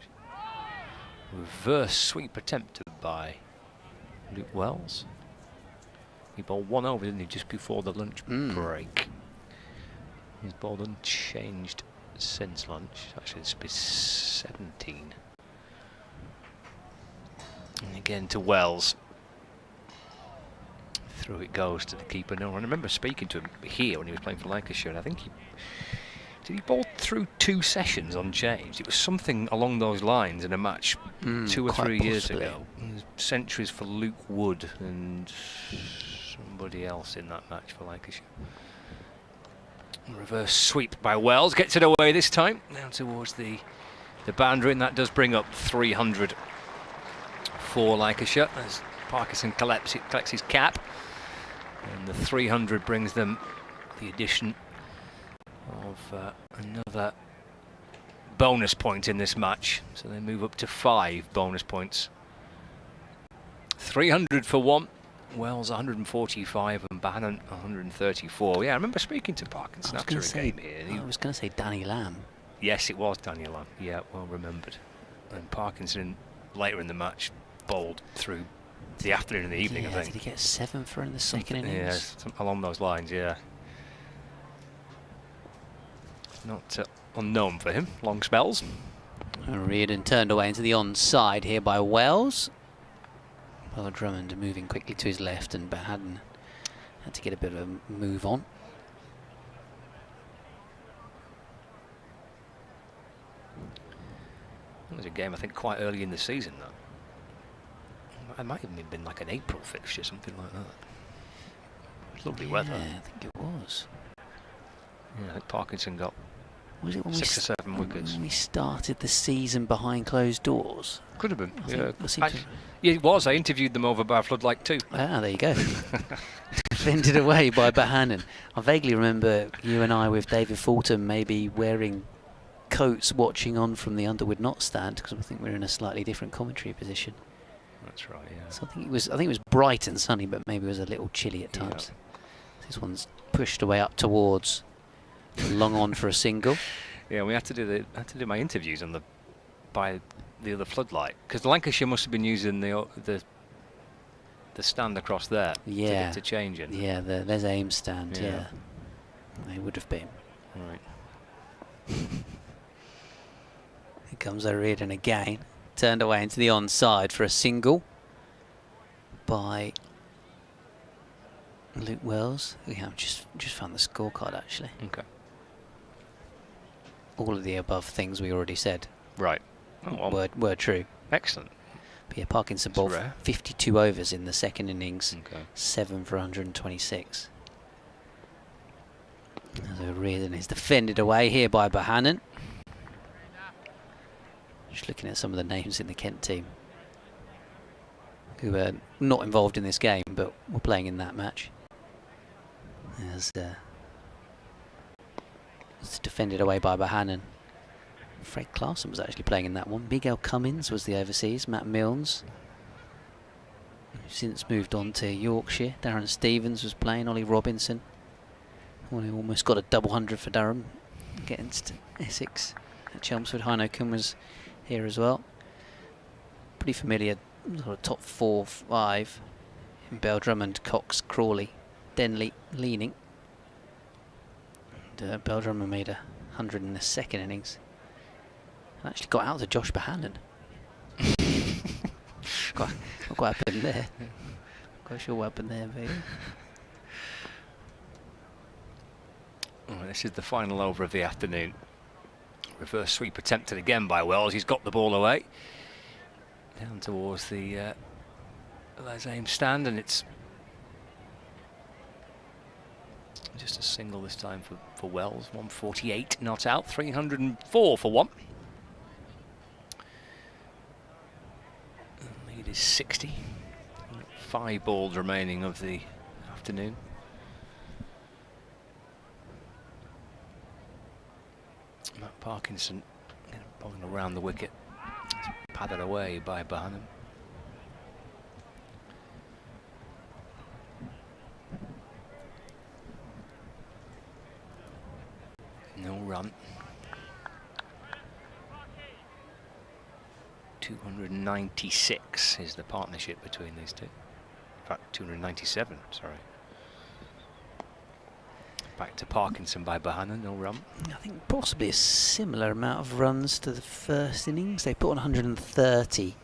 Reverse sweep attempted by Luke Wells. He bowled one over, didn't he, just before the lunch break. He's bowled unchanged since lunch. Actually, it's been 17. And again to Wells. Through it goes to the keeper. No, I remember speaking to him here when he was playing for Lancashire, and I think he bowled through 2 sessions unchanged. It was something along those lines in a match 2 or 3 years ago. Centuries for Luke Wood and somebody else in that match for Lancashire. Reverse sweep by Wells, gets it away this time. Now towards the boundary, and that does bring up 300 for Lancashire as Parkinson collects his cap. And the 300 brings them the addition of another bonus point in this match. So they move up to 5 bonus points. 300 for one. Wells 145 and Bannon 134. Yeah, I remember speaking to Parkinson after a game here. I was going to say Danny Lamb. Yes, it was Daniel Lamb. Yeah, well remembered. And Parkinson later in the match bowled through the afternoon and the evening, I think. Did he get 7 for in the second innings? Yeah, along those lines, yeah. Not unknown for him, long spells. And Reardon turned away into the onside here by Wells. Well, Drummond moving quickly to his left, and Bahaddon had to get a bit of a move on. It was a game, I think, quite early in the season, though. It might have been like an April fixture, something like that. It was lovely weather. Yeah, I think it was. Yeah, I think Parkinson got Was it when 6 or 7 wickets. When we started the season behind closed doors? Could have been. Yeah, yeah, it was. I interviewed them over by Floodlight too. Ah, there you go. Fended away by Bahanan. I vaguely remember you and I with David Fulton maybe wearing coats watching on from the Underwood Knot stand, because I think we were in a slightly different commentary position. That's right, yeah. So I think it was bright and sunny, but maybe it was a little chilly at times. Yeah. This one's pushed away up towards, long on for a single. Yeah, we had to do my interviews on by the other floodlight, because Lancashire must have been using the stand across there. Yeah. to change it. Yeah, there's aim stand. Yeah, they would have been. Right. Here comes O'Riordan again. Turned away into the onside for a single by Luke Wells. Yeah, I've just found the scorecard actually. Okay. All of the above things we already said. Right. Oh, well. Were true. Excellent. But yeah, Parkinson bowled 52 overs in the second innings. Okay. 7 for 126. As O'Riordan is defended away here by Bahanan. Just looking at some of the names in the Kent team who are not involved in this game but were playing in that match. As it's defended away by Bahanan. Fred Clarkson was actually playing in that one. Miguel Cummins was the overseas. Matt Milnes, who's since moved on to Yorkshire. Darren Stevens was playing. Ollie Robinson, who almost got a double 100 for Durham against Essex at Chelmsford. Heino Kun was here as well. Pretty familiar sort of top 4, 5 in Bell, Drummond, Cox, Crawley, Denley, Leaning. And Bell Drummond made 100 in the second innings. And actually got out to Josh Bahanan. Not quite happened there. Quite sure what happened there, but Right, this is the final over of the afternoon. Reverse sweep attempted again by Wells. He's got the ball away. Down towards the Les Ames stand, and it's just a single this time for Wells. 148 not out, 304 for one. The lead is 60. 5 balls remaining of the afternoon. Matt Parkinson bowling around the wicket. It's padded away by Barnum. No run. 296 is the partnership between these two. In fact, 297, sorry. Back to Parkinson by Bohannon, no run. I think possibly a similar amount of runs to the first innings. They put on 130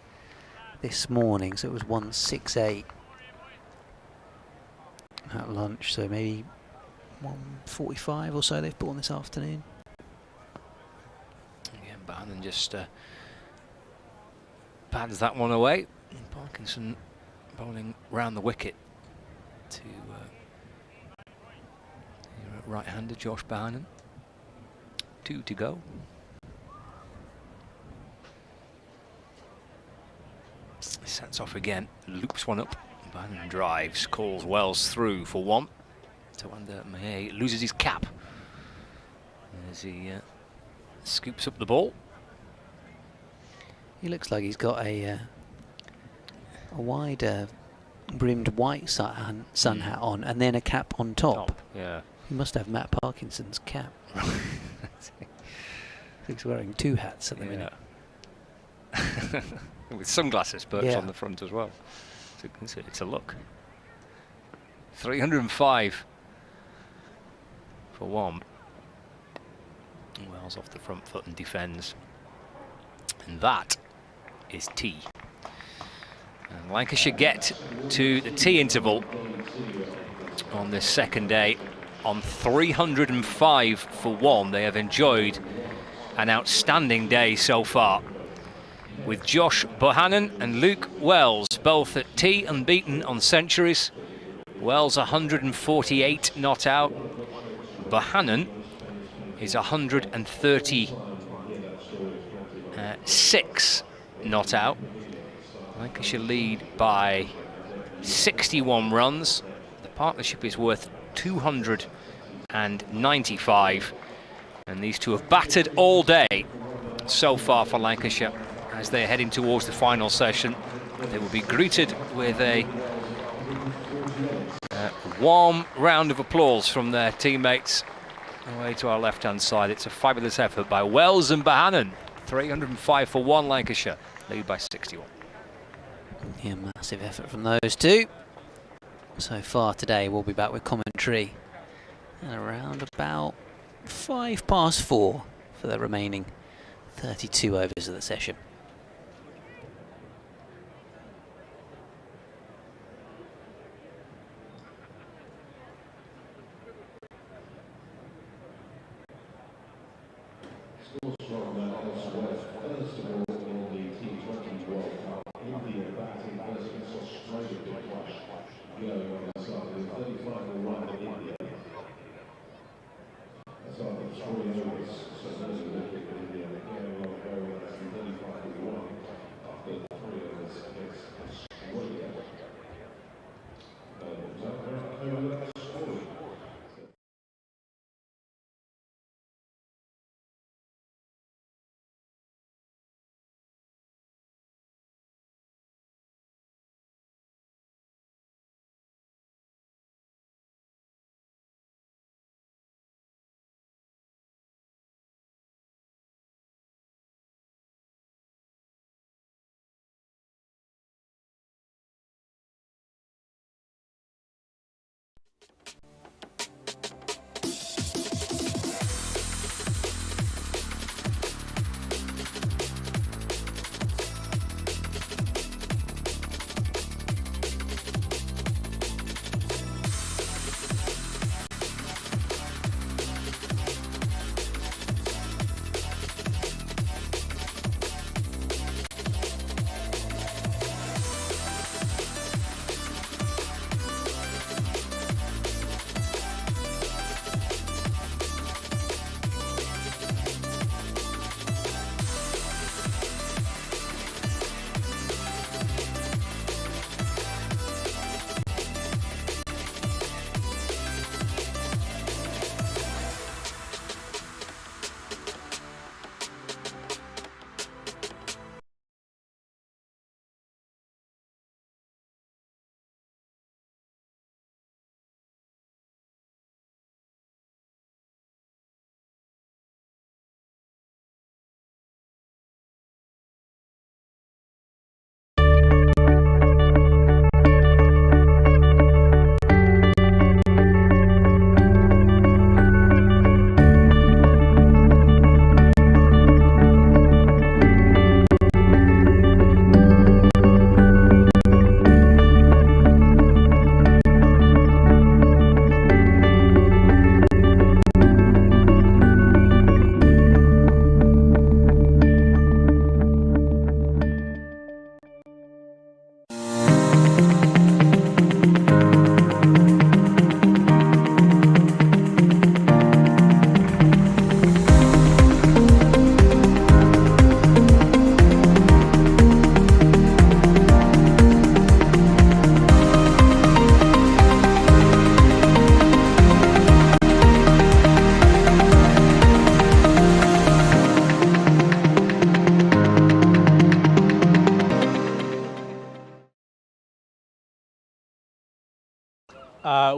this morning, so it was 168 at lunch, so maybe 145 or so they've put on this afternoon. Again, Bohannon just pads that one away. And Parkinson bowling round the wicket to right-hander Josh Bohannon. 2 to go. Sets off again, loops one up. Bohannon drives, calls Wells through for 1. Tawanda Mahey loses his cap as he scoops up the ball. He looks like he's got a wide brimmed white sun hat on and then a cap on top. Yeah. He must have Matt Parkinson's cap. He's wearing 2 hats at the minute. With sunglasses perched on the front as well. It's a look. 305 for 1. Wells off the front foot and defends. And that is tea. And Lancashire get to the tea interval on this second day on 305 for 1. They have enjoyed an outstanding day so far, with Josh Bohannon and Luke Wells both at tea unbeaten on centuries. Wells 148 not out. Bohannon is 136 not out. Lancashire lead by 61 runs. The partnership is worth 295, and these two have battered all day so far for Lancashire. As they're heading towards the final session, they will be greeted with a warm round of applause from their teammates. Away to our left-hand side, it's a fabulous effort by Wells and Bohannon. 305 for 1, Lancashire lead by 61. Yeah, massive effort from those two. So far today, we'll be back with commentary at around about 4:05 for the remaining 32 overs of the session.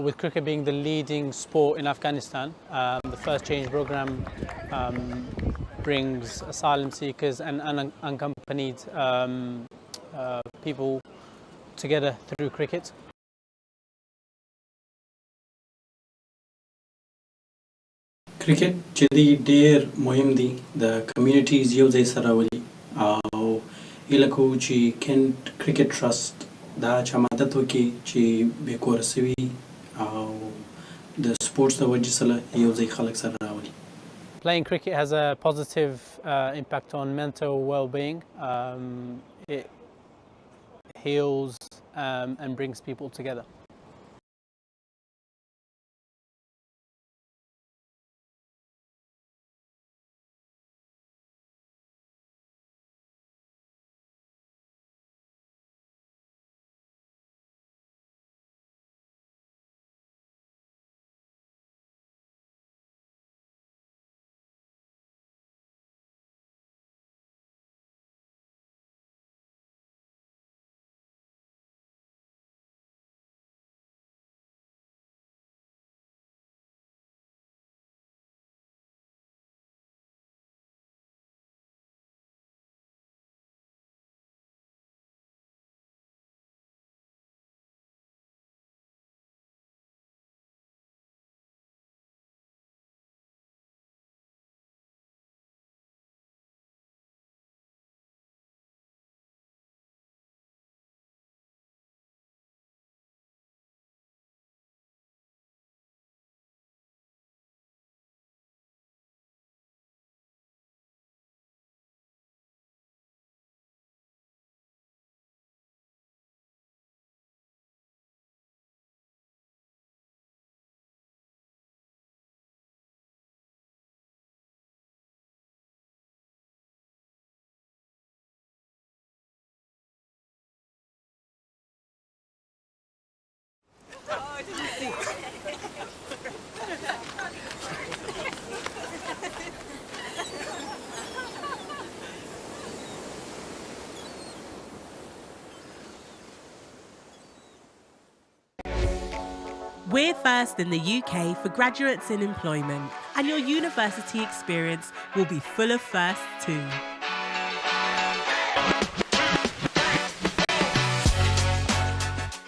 with cricket being the leading sport in Afghanistan, the first change program brings asylum seekers and unaccompanied people together through cricket. Cricket jadi ډېر مهم دی د کمیونټیز یو ځای سره ولي او هیله کوو چې کینټ کرکټ ټرست دا چا مدد وکړي چې بېکوره سوي او د سپورټس د وجې سره یو ځای خلک سره راولي. Playing cricket has a positive impact on mental well-being. It heals and brings people together. We're first in the UK for graduates in employment, and your university experience will be full of firsts too.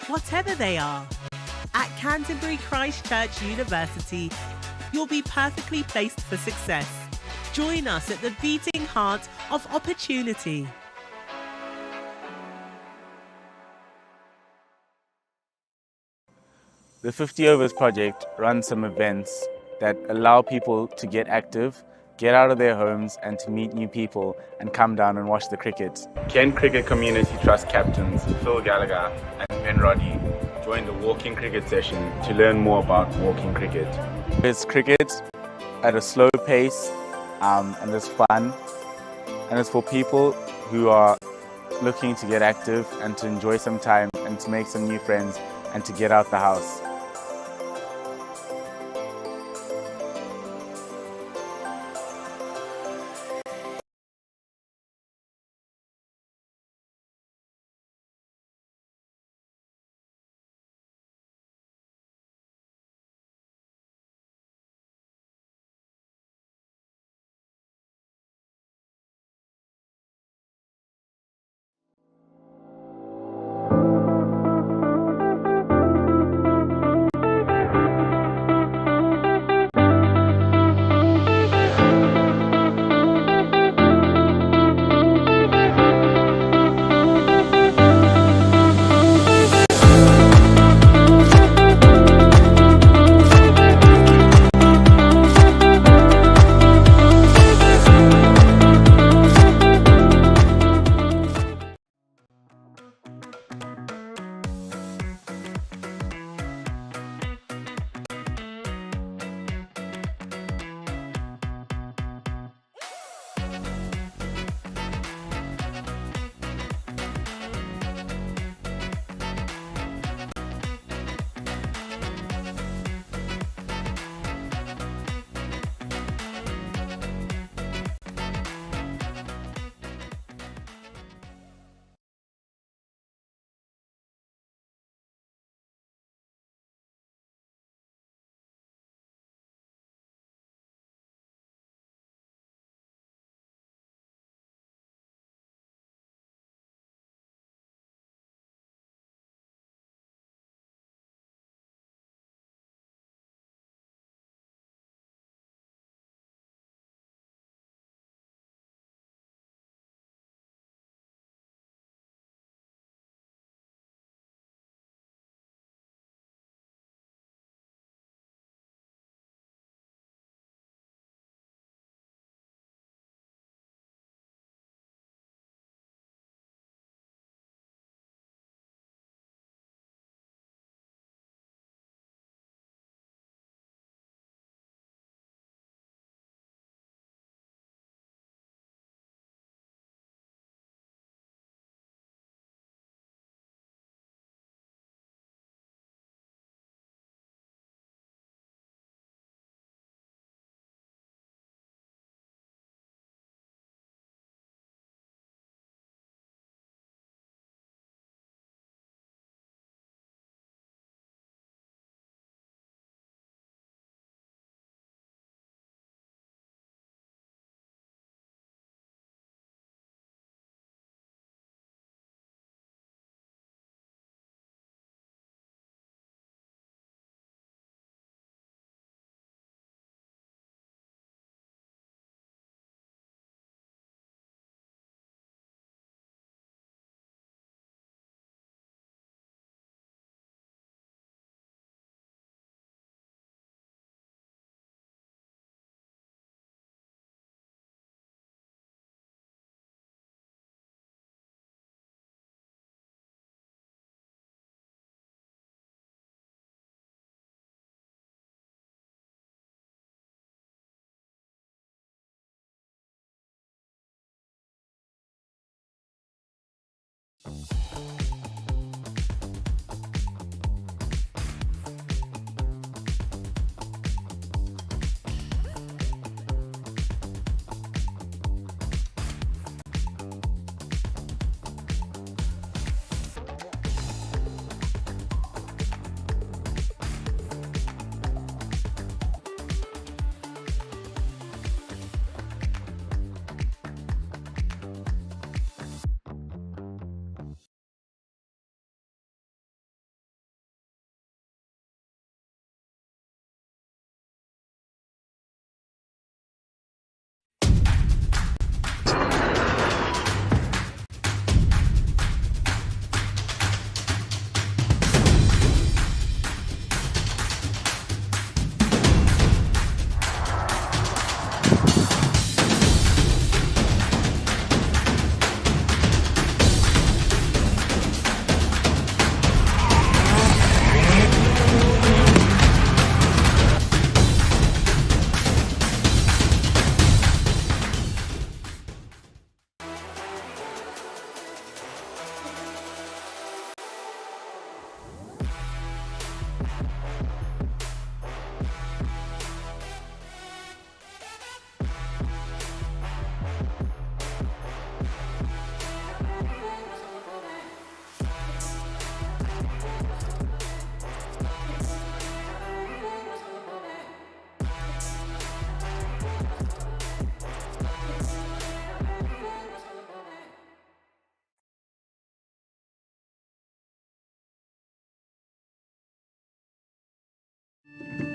Whatever they are, at Canterbury Christchurch University, you'll be perfectly placed for success. Join us at the beating heart of opportunity. The 50 Overs project runs some events that allow people to get active, get out of their homes and to meet new people and come down and watch the cricket. Kent Cricket Community Trust captains Phil Gallagher and Ben Roddy joined the walking cricket session to learn more about walking cricket. It's cricket at a slow pace and it's fun, and it's for people who are looking to get active and to enjoy some time and to make some new friends and to get out the house.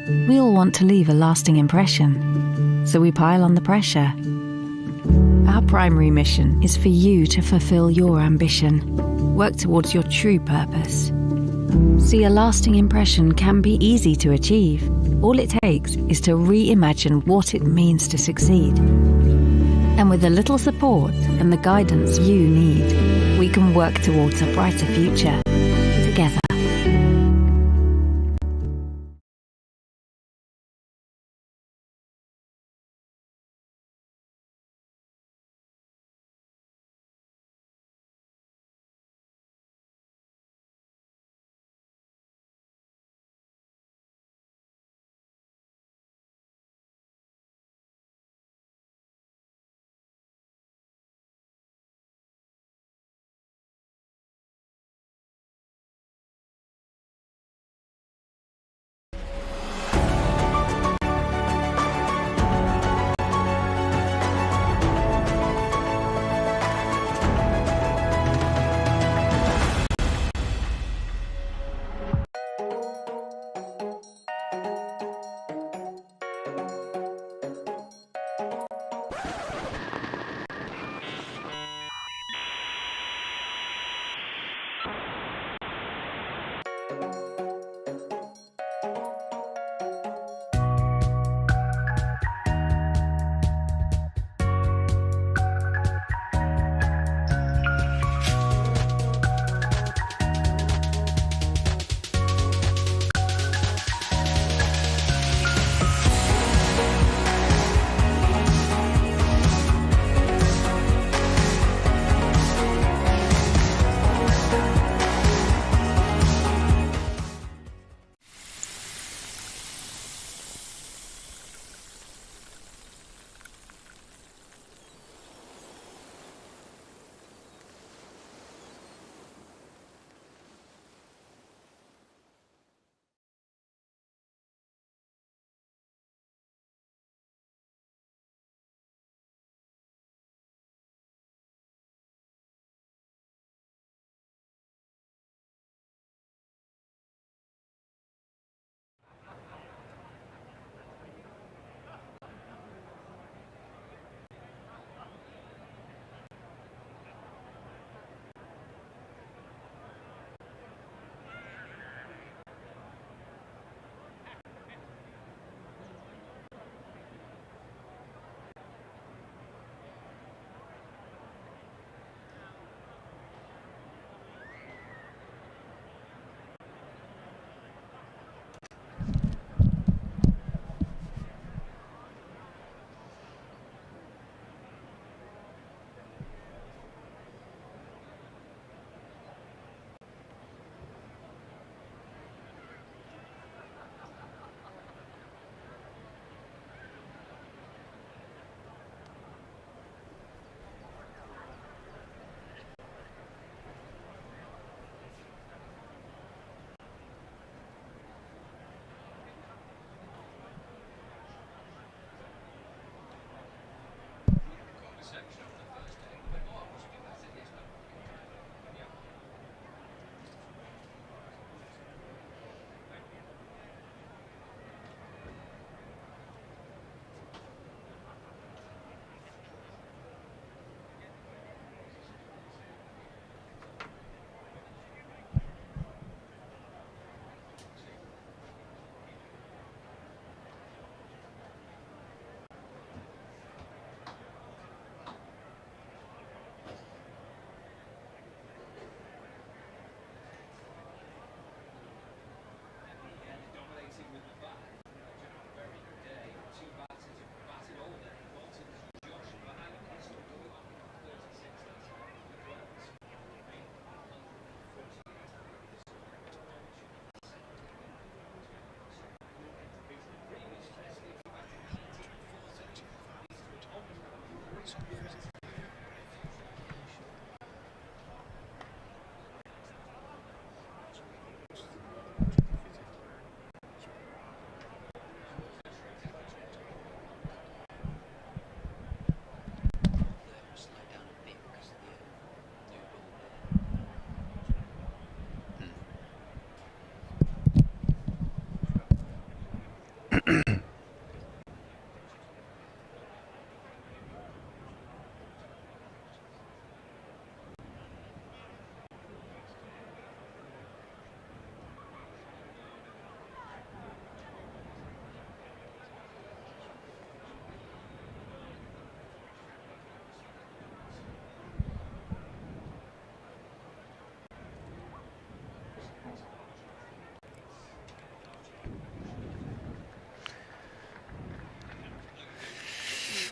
We all want to leave a lasting impression, so we pile on the pressure. Our primary mission is for you to fulfill your ambition, work towards your true purpose. See, a lasting impression can be easy to achieve. All it takes is to reimagine what it means to succeed. And with a little support and the guidance you need, we can work towards a brighter future together.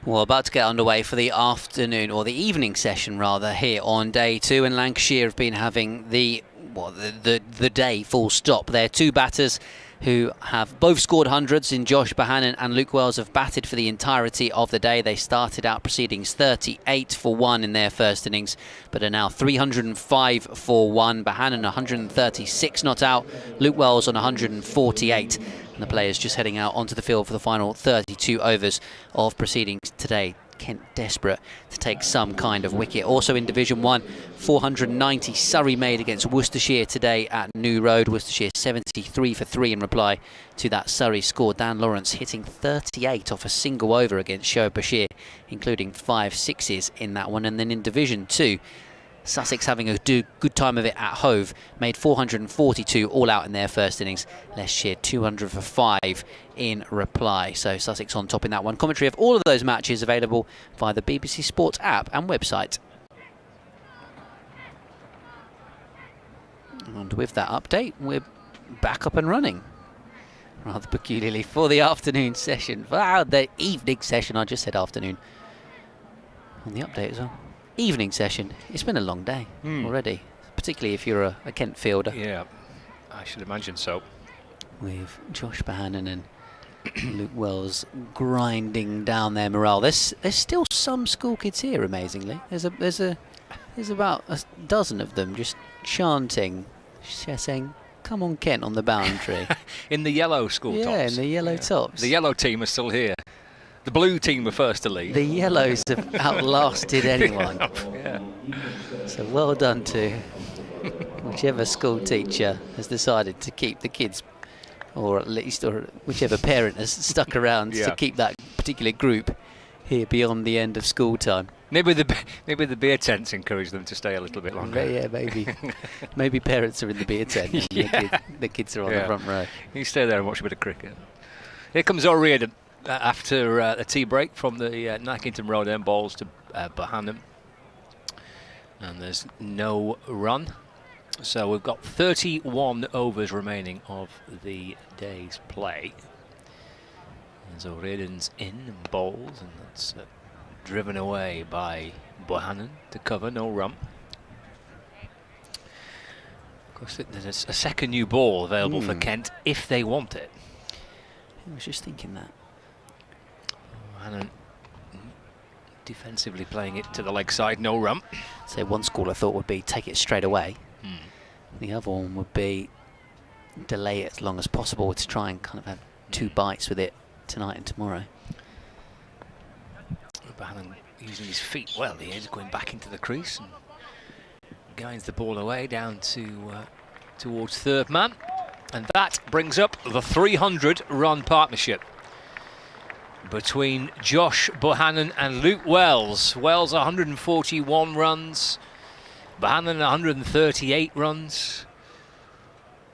Well, about to get underway for the afternoon, or the evening session rather, here on day 2, and Lancashire have been having the day full stop. They're two batters who have both scored hundreds in Josh Bohannon and Luke Wells have batted for the entirety of the day. They started out proceedings 38 for 1 in their first innings, but are now 305 for 1. Bohannon 136 not out, Luke Wells on 148. And the players just heading out onto the field for the final 32 overs of proceedings today. Kent desperate to take some kind of wicket. Also in Division 1, 490 Surrey made against Worcestershire today at New Road. Worcestershire 73 for 3 in reply to that Surrey score. Dan Lawrence hitting 38 off a single over against Shoaib Bashir, including 5 sixes in that one. And then in Division 2, Sussex having a good time of it at Hove, made 442 all out in their first innings. Leicestershire 200 for 5 in reply. So Sussex on top in that one. Commentary of all of those matches available via the BBC Sports app and website. And with that update, we're back up and running. Rather peculiarly for the afternoon session. Wow, the evening session. I just said afternoon on the update as well. Evening session. It's been a long day already, particularly if you're a Kent fielder. Yeah, I should imagine so. With Josh Bohannon and Luke Wells grinding down their morale. There's still some school kids here, amazingly. There's about a dozen of them just chanting, saying, "Come on, Kent," on the boundary. In the yellow school tops. Yeah, in the yellow tops. The yellow team are still here. The blue team were first to leave. The yellows have outlasted anyone. Yeah. So well done to whichever school teacher has decided to keep the kids, or whichever parent has stuck around to keep that particular group here beyond the end of school time. Maybe the beer tents encourage them to stay a little bit longer. Yeah, maybe. Maybe parents are in the beer tent and the kids are on the front row. You stay there and watch a bit of cricket. Here comes O'Riordan. After a tea break from the Nackington Road end balls to Bohannon, and there's no run, so we've got 31 overs remaining of the day's play. As O'Riordan's in and bowls, and that's driven away by Bohannon to cover, no run. Of course, there's a second new ball available for Kent if they want it. I was just thinking that. Bohannon defensively playing it to the leg side, no run. So one school I thought would be take it straight away. The other one would be delay it as long as possible to try and kind of have 2 bites with it tonight and tomorrow. Bohannon using his feet well. He is going back into the crease and guides the ball away down to towards third man, and that brings up the 300-run partnership between Josh Bohannon and Luke Wells. Wells 141 runs, Bohannon 138 runs.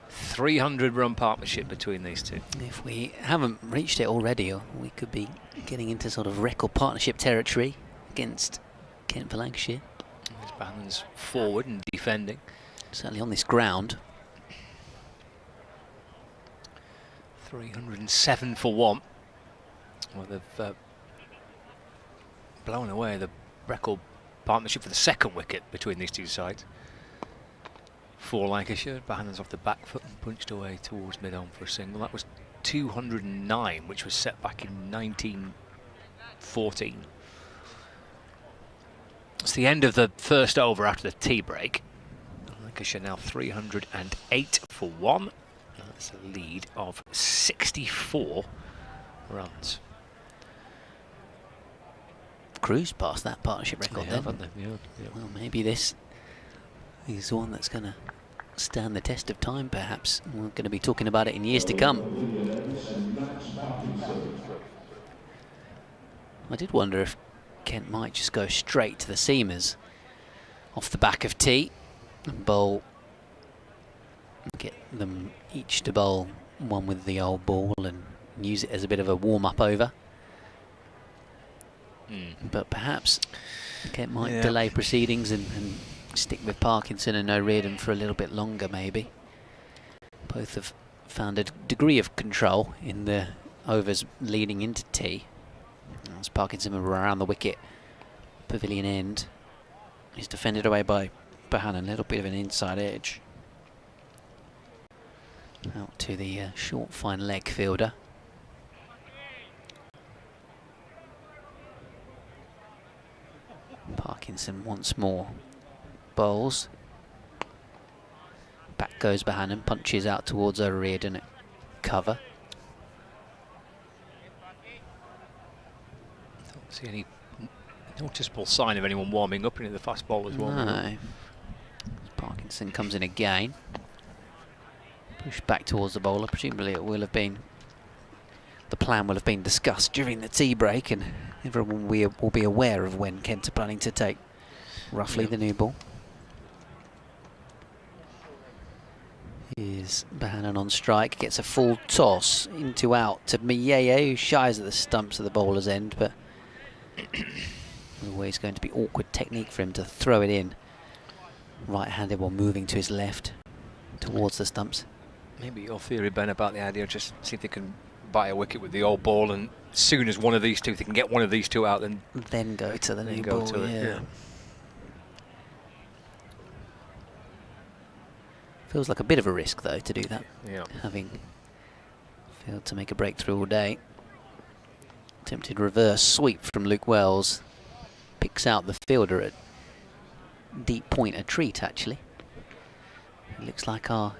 300-run partnership between these two. If we haven't reached it already, we could be getting into sort of record partnership territory against Kent for Lancashire. Bohannon's forward and defending. Certainly on this ground. 307 for 1. Well, they've blown away the record partnership for the second wicket between these two sides. For Lancashire, Bohannon's off the back foot and punched away towards mid-on for a single. That was 209, which was set back in 1914. It's the end of the first over after the tea break. Lancashire now 308 for 1. That's a lead of 64 runs. Cruised past that partnership record then. Haven't they? Yeah. Well, maybe this is one that's going to stand the test of time, perhaps. We're going to be talking about it in years to come. I did wonder if Kent might just go straight to the seamers off the back of tee and bowl, get them each to bowl one with the old ball and use it as a bit of a warm-up over. But perhaps Kent might delay proceedings and stick with Parkinson and O'Riordan for a little bit longer, maybe. Both have found a degree of control in the overs leading into tea. As Parkinson around the wicket, pavilion end. He's defended away by Bohannon, a little bit of an inside edge. Out to the short, fine leg fielder. Parkinson once more bowls. Back goes Bohannon, punches out towards O'Riordan at cover. Don't see any noticeable sign of anyone warming up into the fast bowlers. No. Parkinson comes in again. Pushed back towards the bowler. Presumably it will have been, the plan will have been discussed during the tea break, and everyone will be aware of when Kent are planning to take roughly the new ball. Here's Bohannon on strike, gets a full toss into out to Mieye, who shies at the stumps of the bowler's end, but always going to be awkward technique for him to throw it in right-handed while moving to his left towards the stumps. Maybe your theory, Ben, about the idea of just see if they can buy a wicket with the old ball, and as soon as one of these two, they can get one of these two out, then go to the new ball. Yeah. Feels like a bit of a risk, though, to do that. Yeah. Having failed to make a breakthrough all day. Attempted reverse sweep from Luke Wells. Picks out the fielder at deep point, a treat, actually. It looks like our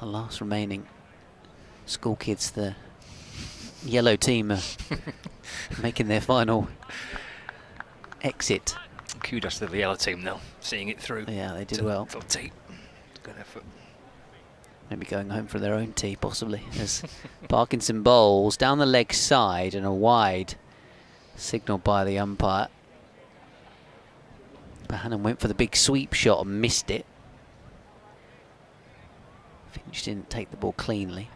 last remaining school kids, the yellow team, are making their final exit. Kudos to the yellow team, though, seeing it through. Yeah, they did well. Tea. Good effort. Maybe going home for their own tea, possibly, as Parkinson bowls down the leg side and a wide, signalled by the umpire. Bohannon went for the big sweep shot and missed it. Finch didn't take the ball cleanly.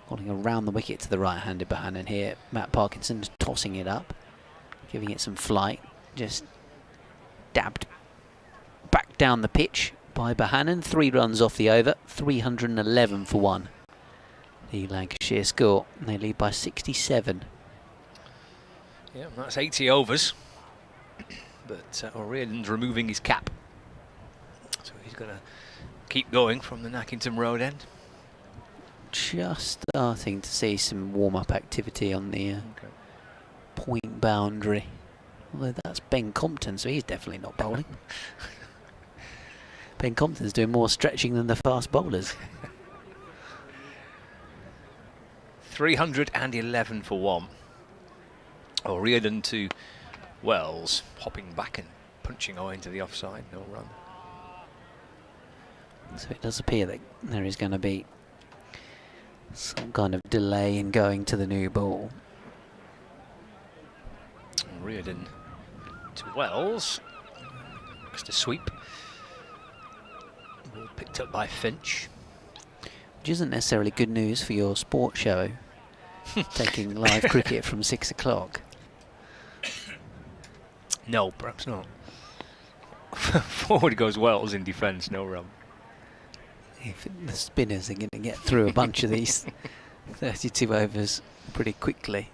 Holding around the wicket to the right-handed Bohannon here. Matt Parkinson tossing it up, giving it some flight. Just dabbed back down the pitch by Bohannon. 3 runs off the over, 311 for 1. The Lancashire score, and they lead by 67. Yeah, that's 80 overs. But O'Riordan's removing his cap. So he's going to keep going from the Nackington Road end. Just starting to see some warm-up activity on the point boundary. Although that's Ben Compton, so he's definitely not bowling. Ben Compton's doing more stretching than the fast bowlers. 311 for 1. O'Riordan to Wells, hopping back and punching away into the offside, no run. So it does appear that there is going to be some kind of delay in going to the new ball. O'Riordan to Wells. Just a sweep. Ball picked up by Finch. Which isn't necessarily good news for your sports show, taking live cricket from 6 o'clock. No, perhaps not. Forward goes Wells in defence, no run. If the spinners are going to get through a bunch of these 32 overs pretty quickly.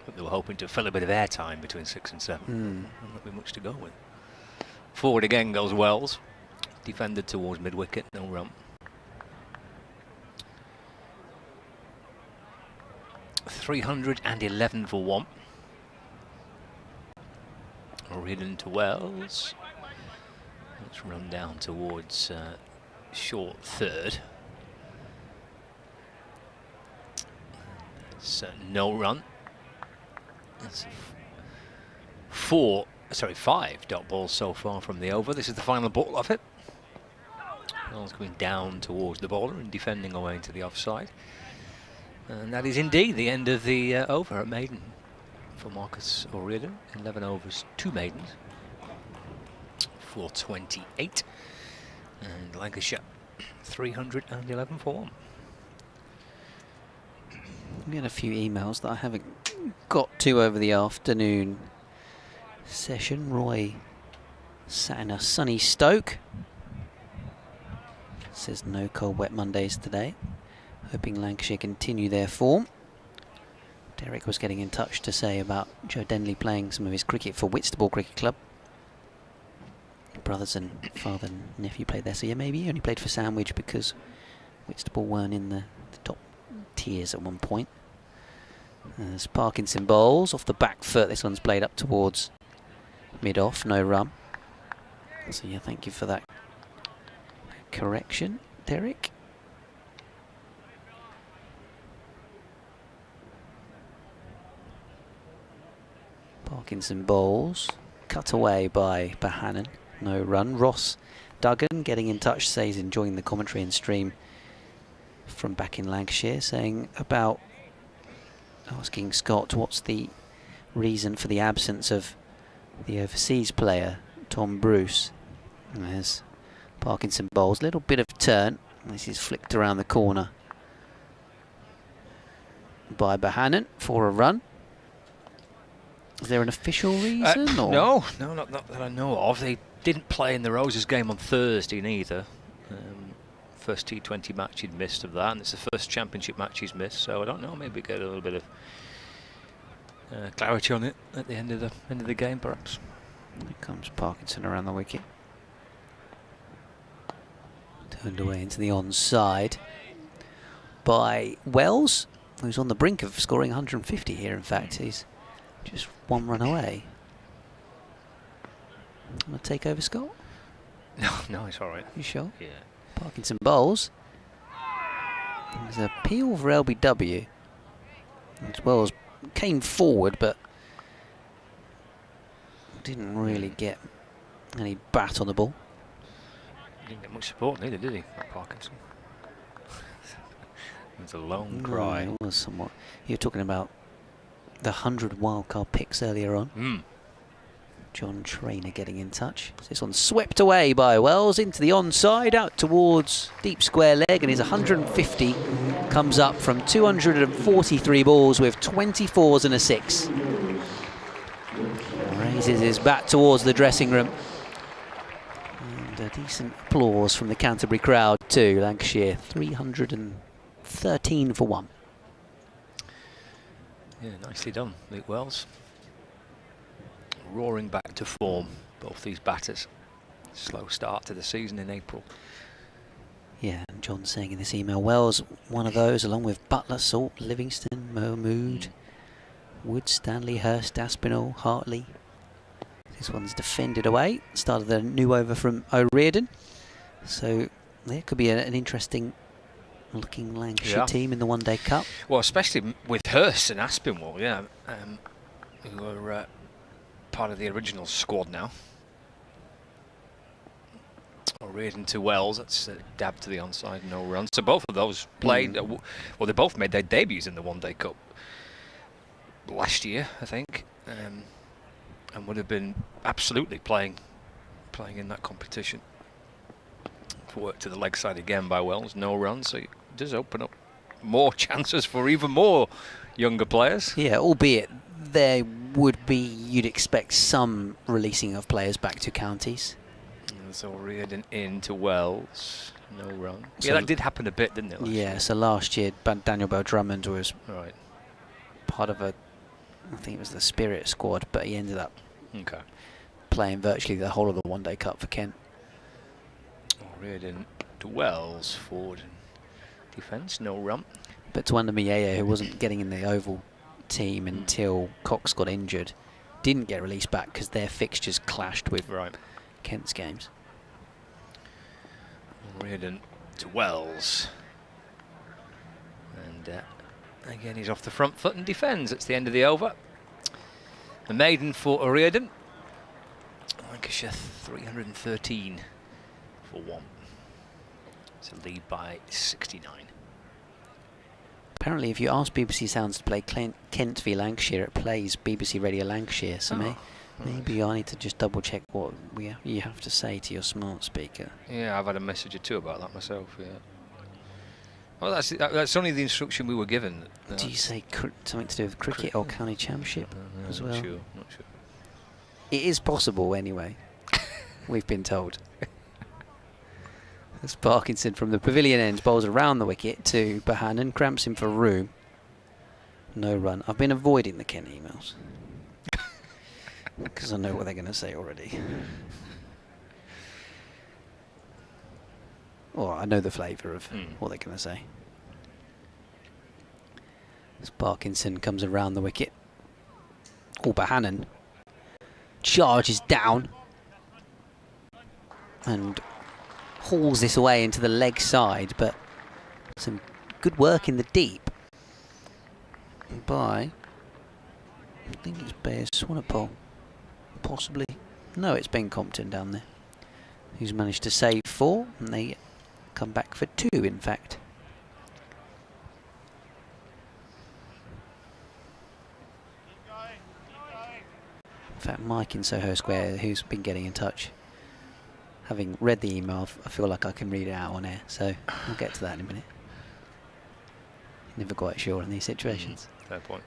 But they were hoping to fill a bit of airtime between 6 and 7. Not be much to go with. Forward again goes Wells. Defended towards mid-wicket, no run. 311 for 1. O'Riordan to Wells. Let's run down towards short third. It's no run. That's 5 dot balls so far from the over. This is the final ball of it. Ball's going down towards the bowler and defending away into the offside. And that is indeed the end of the over at maiden for Marcus O'Riordan. 11 overs, 2 maidens. 428. And Lancashire 311 for 1. We had a few emails that I haven't got to over the afternoon session. Roy sat in a sunny Stoke. Says no cold wet Mondays today. hoping Lancashire continue their form. Derek was getting in touch to say about Joe Denley playing some of his cricket for Whitstable Cricket Club. Brothers and father and nephew played there, so yeah, maybe he only played for Sandwich because Whitstable weren't in the top tiers at one point. As Parkinson bowls off the back foot, this one's played up towards mid-off, no run. So yeah, thank you for that correction, Derek. Parkinson bowls, cut away by Bahanan, no run. Ross Duggan getting in touch, says enjoying the commentary and stream from back in Lancashire, saying about asking Scott what's the reason for the absence of the overseas player, Tom Bruce. And there's Parkinson bowls, little bit of turn, this is flicked around the corner by Bahanan for a run. Is there an official reason? Or? No, not that I know of. They didn't play in the Roses game on Thursday neither. First T20 match he'd missed of that, and it's the first championship match he's missed. So I don't know. Maybe get a little bit of clarity on it at the end of the game, perhaps. Here comes Parkinson around the wicket. Turned away into the onside by Wells, who's on the brink of scoring 150 here. In fact, he's just one run away. Want to take over, Scott? No, it's all right. You sure? Yeah. Parkinson bowls. There's an appeal for LBW. As Wells came forward, but didn't really get any bat on the ball. Didn't get much support neither, did he, that Parkinson? It was a long cry. No, it was somewhat. You were talking about the 100 wildcard picks earlier on. John Trainer getting in touch. This one swept away by Wells into the onside, out towards deep square leg, and his 150 comes up from 243 balls with 24s and a 6. Raises his bat towards the dressing room. And a decent applause from the Canterbury crowd too. Lancashire 313 for 1. Yeah, nicely done, Luke Wells. Roaring back to form, both these batters. Slow start to the season in April. Yeah, and John saying in this email, Wells, one of those, along with Butler, Salt, Livingston, Mahmood, Wood, Stanley, Hurst, Aspinall, Hartley. This one's defended away. Started a new over from O'Riordan. So there could be an interesting looking Lancashire team in the One Day Cup. Well, especially with Hurst and Aspinwall, who are part of the original squad now. O'Riordan to Wells, that's a dab to the onside, no run. So both of those played, well, they both made their debuts in the One Day Cup last year, I think, and would have been absolutely playing in that competition. Work to the leg side again by Wells, no run, so it does open up more chances for even more younger players. Yeah, albeit there would be, you'd expect some releasing of players back to counties. So O'Riordan into Wells, no run. So yeah, that did happen a bit, didn't it? So last year Daniel Bell Drummond was right part of I think it was the Spirit squad, but he ended up playing virtually the whole of the One Day Cup for Kent. O'Riordan to Wells, forward and defence, no run. But to Mieye, who wasn't getting in the Oval team until Cox got injured, didn't get released back because their fixtures clashed with Kent's games. O'Riordan to Wells. And again, he's off the front foot and defends. It's the end of the over. The maiden for O'Riordan. Lancashire 313 for 1. It's a lead by 69. Apparently, if you ask BBC Sounds to play Kent v Lancashire, it plays BBC Radio Lancashire. So maybe I need to just double check what you have to say to your smart speaker. Yeah, I've had a message or two about that myself. Yeah. Well, that's only the instruction we were given. Do you say something to do with cricket or county championship as well? Not sure. It is possible anyway. We've been told. As Parkinson from the pavilion end bowls around the wicket to Bohannon, cramps him for room. No run. I've been avoiding the Kent emails because I know what they're going to say already. Or I know the flavour of what they're going to say. As Parkinson comes around the wicket. Oh, Bohannon charges down and hauls this away into the leg side, but some good work in the deep by, I think it's Bears Swanepoel, possibly. No, it's Ben Compton down there, who's managed to save 4, and they come back for 2, in fact. In fact, Mike in Soho Square, who's been getting in touch, having read the email, I feel like I can read it out on air, so I'll get to that in a minute. Never quite sure in these situations. Fair point.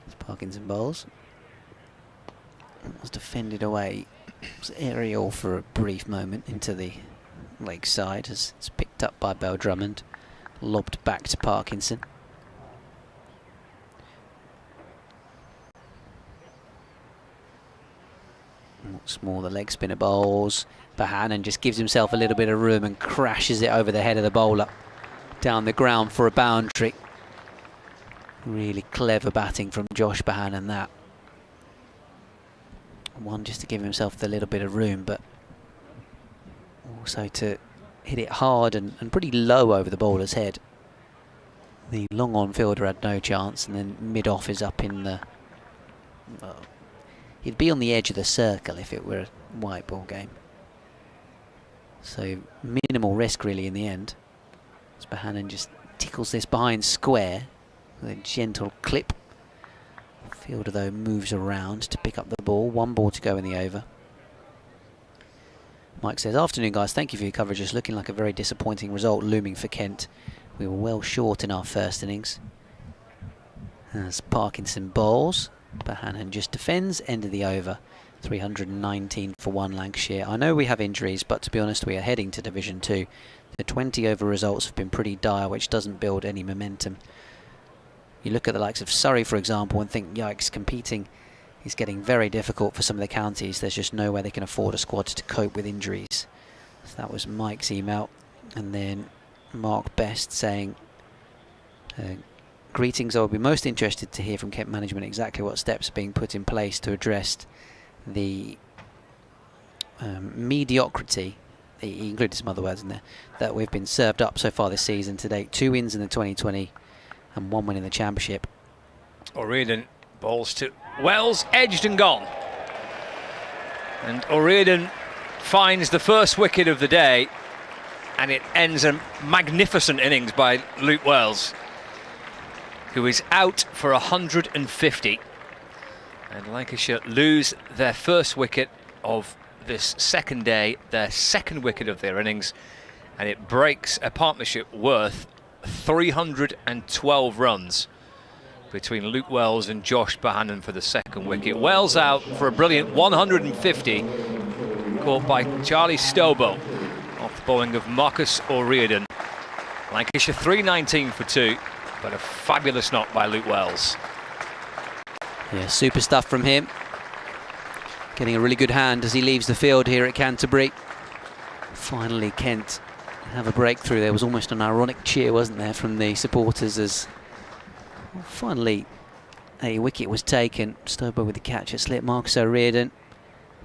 It's Parkinson bowls. It was defended away. It was aerial for a brief moment into the leg side as it's picked up by Bell Drummond, lobbed back to Parkinson. What's more, the leg spinner bowls. Bohannon just gives himself a little bit of room and crashes it over the head of the bowler down the ground for a boundary. Really clever batting from Josh Bohannon, that. One just to give himself the little bit of room, but also to hit it hard and pretty low over the bowler's head. The long on fielder had no chance, and then mid-off is up in the... Well, he'd be on the edge of the circle if it were a white ball game. So minimal risk really in the end. As Bohannon just tickles this behind square with a gentle clip. Fielder though moves around to pick up the ball. 1 ball to go in the over. Mike says, afternoon guys, thank you for your coverage. It's looking like a very disappointing result looming for Kent. We were well short in our first innings. As Parkinson bowls, Bohannon just defends, end of the over. 319 for 1 Lancashire. I know we have injuries, but to be honest, we are heading to Division 2. The 20 over results have been pretty dire, which doesn't build any momentum. You look at the likes of Surrey, for example, and think, yikes, competing is getting very difficult for some of the counties. There's just no way they can afford a squad to cope with injuries. So that was Mike's email. And then Mark Best saying, greetings, I will be most interested to hear from Kent management exactly what steps are being put in place to address the mediocrity, he included some other words in there, that we've been served up so far this season to date. 2 wins in the 2020 and 1 win in the Championship. O'Riordan bowls to Wells, edged and gone. And O'Riordan finds the first wicket of the day, and it ends a magnificent innings by Luke Wells, who is out for 150. And Lancashire lose their first wicket of this second day, their second wicket of their innings, and it breaks a partnership worth 312 runs between Luke Wells and Josh Bohannon for the second wicket. Wells out for a brilliant 150, caught by Charlie Stobo off the bowling of Marcus O'Riordan. Lancashire 319 for 2, but a fabulous knock by Luke Wells. Yeah, super stuff from him. Getting a really good hand as he leaves the field here at Canterbury. Finally, Kent have a breakthrough. There was almost an ironic cheer, wasn't there, from the supporters as finally a wicket was taken. Stobo with the catch at slip. Marcus O'Riordan.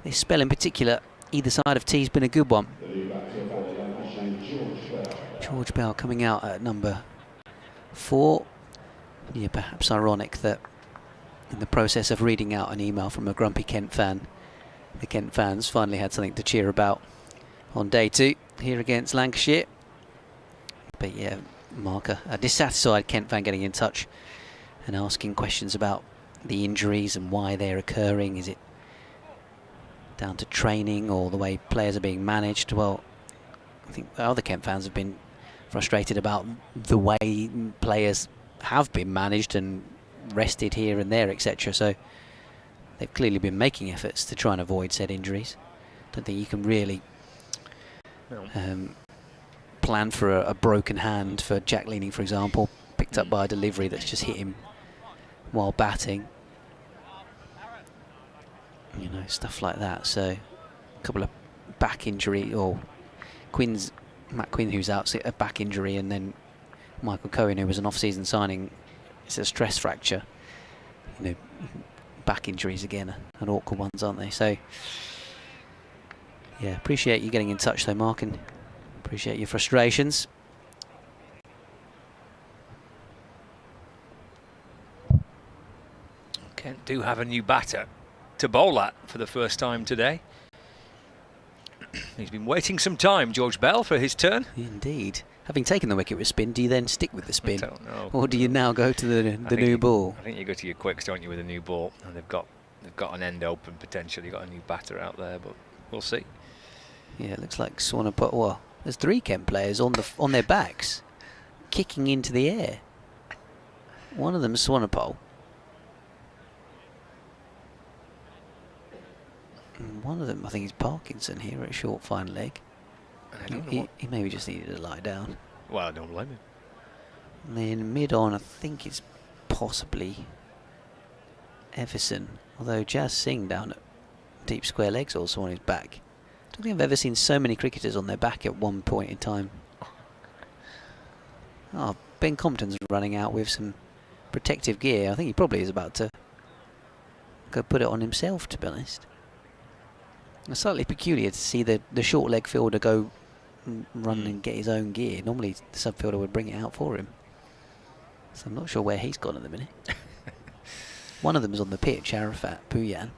This spell in particular, either side of tee's been a good one. George Bell coming out at number 4. Yeah, perhaps ironic that in the process of reading out an email from a grumpy Kent fan, the Kent fans finally had something to cheer about on day 2 here against Lancashire. But yeah, Mark, a dissatisfied Kent fan getting in touch and asking questions about the injuries and why they're occurring. Is it down to training or the way players are being managed? Well, I think other Kent fans have been frustrated about the way players have been managed and rested here and there, etc. So they've clearly been making efforts to try and avoid said injuries. Don't think you can really planned for a broken hand for Jack Leaning, for example, picked up by a delivery that's just hit him while batting. You know, stuff like that. So a couple of back injury, or Matt Quinn, who's out, a back injury, and then Michael Cohen, who was an off-season signing, it's a stress fracture. You know, back injuries again, and awkward ones, aren't they? So, yeah, appreciate you getting in touch though, Mark, and appreciate your frustrations. Kent do have a new batter to bowl at for the first time today. He's been waiting some time, George Bell, for his turn. Indeed. Having taken the wicket with spin, do you then stick with the spin? I don't know. Or do you now go to the new ball? I think you go to your quicks, don't you, with a new ball? And they've got an end open potentially. Got a new batter out there, but we'll see. Yeah, it looks like Swanepoel. Well, there's 3 Kent players on their backs, kicking into the air. One of them is Swanepoel. And one of them, I think, is Parkinson here at short fine leg. He maybe just needed to lie down. Well, I don't blame him. And then mid-on, I think it's possibly Everson. Although Jazz Singh down at deep square legs also on his back. I don't think I've ever seen so many cricketers on their back at one point in time. Oh, Ben Compton's running out with some protective gear. I think he probably is about to go put it on himself, to be honest. It's slightly peculiar to see the short leg fielder go run and get his own gear. Normally the sub fielder would bring it out for him. So I'm not sure where he's gone at the minute. One of them is on the pitch, Arafat Puyan.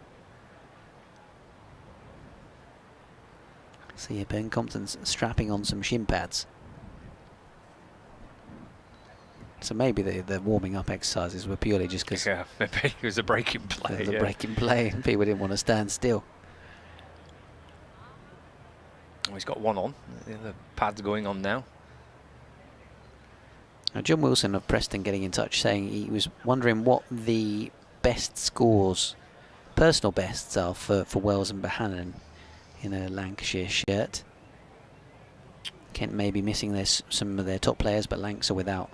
So yeah, Ben Compton's strapping on some shin pads. So maybe the warming up exercises were purely just because maybe it was a break in play. The break in play, and people didn't want to stand still. Oh, he's got one on. The pad's going on now. Now, John Wilson of Preston getting in touch saying he was wondering what the best scores, personal bests, are for Wells and Bohannon in a Lancashire shirt. Kent may be missing some of their top players, but Lancs are without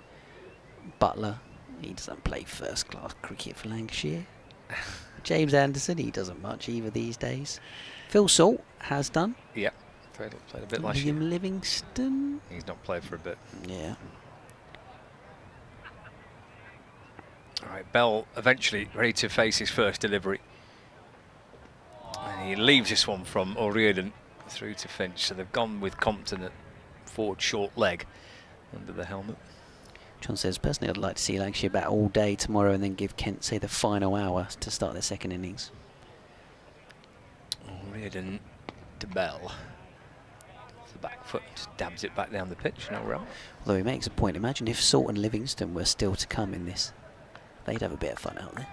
Butler. He doesn't play first class cricket for Lancashire. James Anderson, he doesn't much either these days. Phil Salt has done. Yeah, played a bit last year. Liam Livingston. He's not played for a bit. Yeah. All right, Bell eventually ready to face his first delivery. And he leaves this one from O'Riordan through to Finch. So they've gone with Compton at forward short leg under the helmet. John says, personally, I'd like to see Lancashire bat all day tomorrow and then give Kent, say, the final hour to start their second innings. O'Riordan to Bell. The back foot just dabs it back down the pitch, no run. Although he makes a point, imagine if Salt and Livingston were still to come in this. They'd have a bit of fun out there.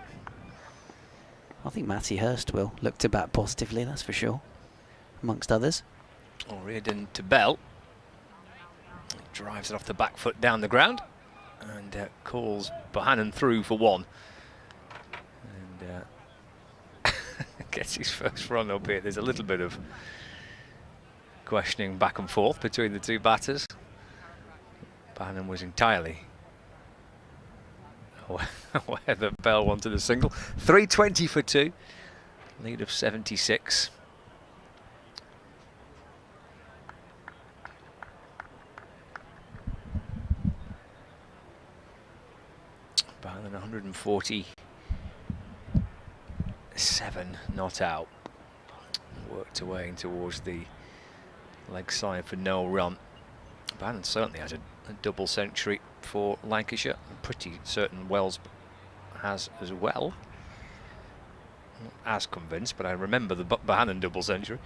I think Matty Hurst will look to bat positively, that's for sure, amongst others. O'Riordan to Bell. He drives it off the back foot down the ground and calls Bohannon through for one. And gets his first run, albeit there's a little bit of questioning back and forth between the two batters. Bohannon was entirely aware that Bell wanted a single. 320 for 2, lead of 76. Bohannon 147 not out. Worked away towards the leg side for no run. Bohannon certainly has a double century for Lancashire. I'm pretty certain Wells has as well. Not as convinced, but I remember the Bohannon double century.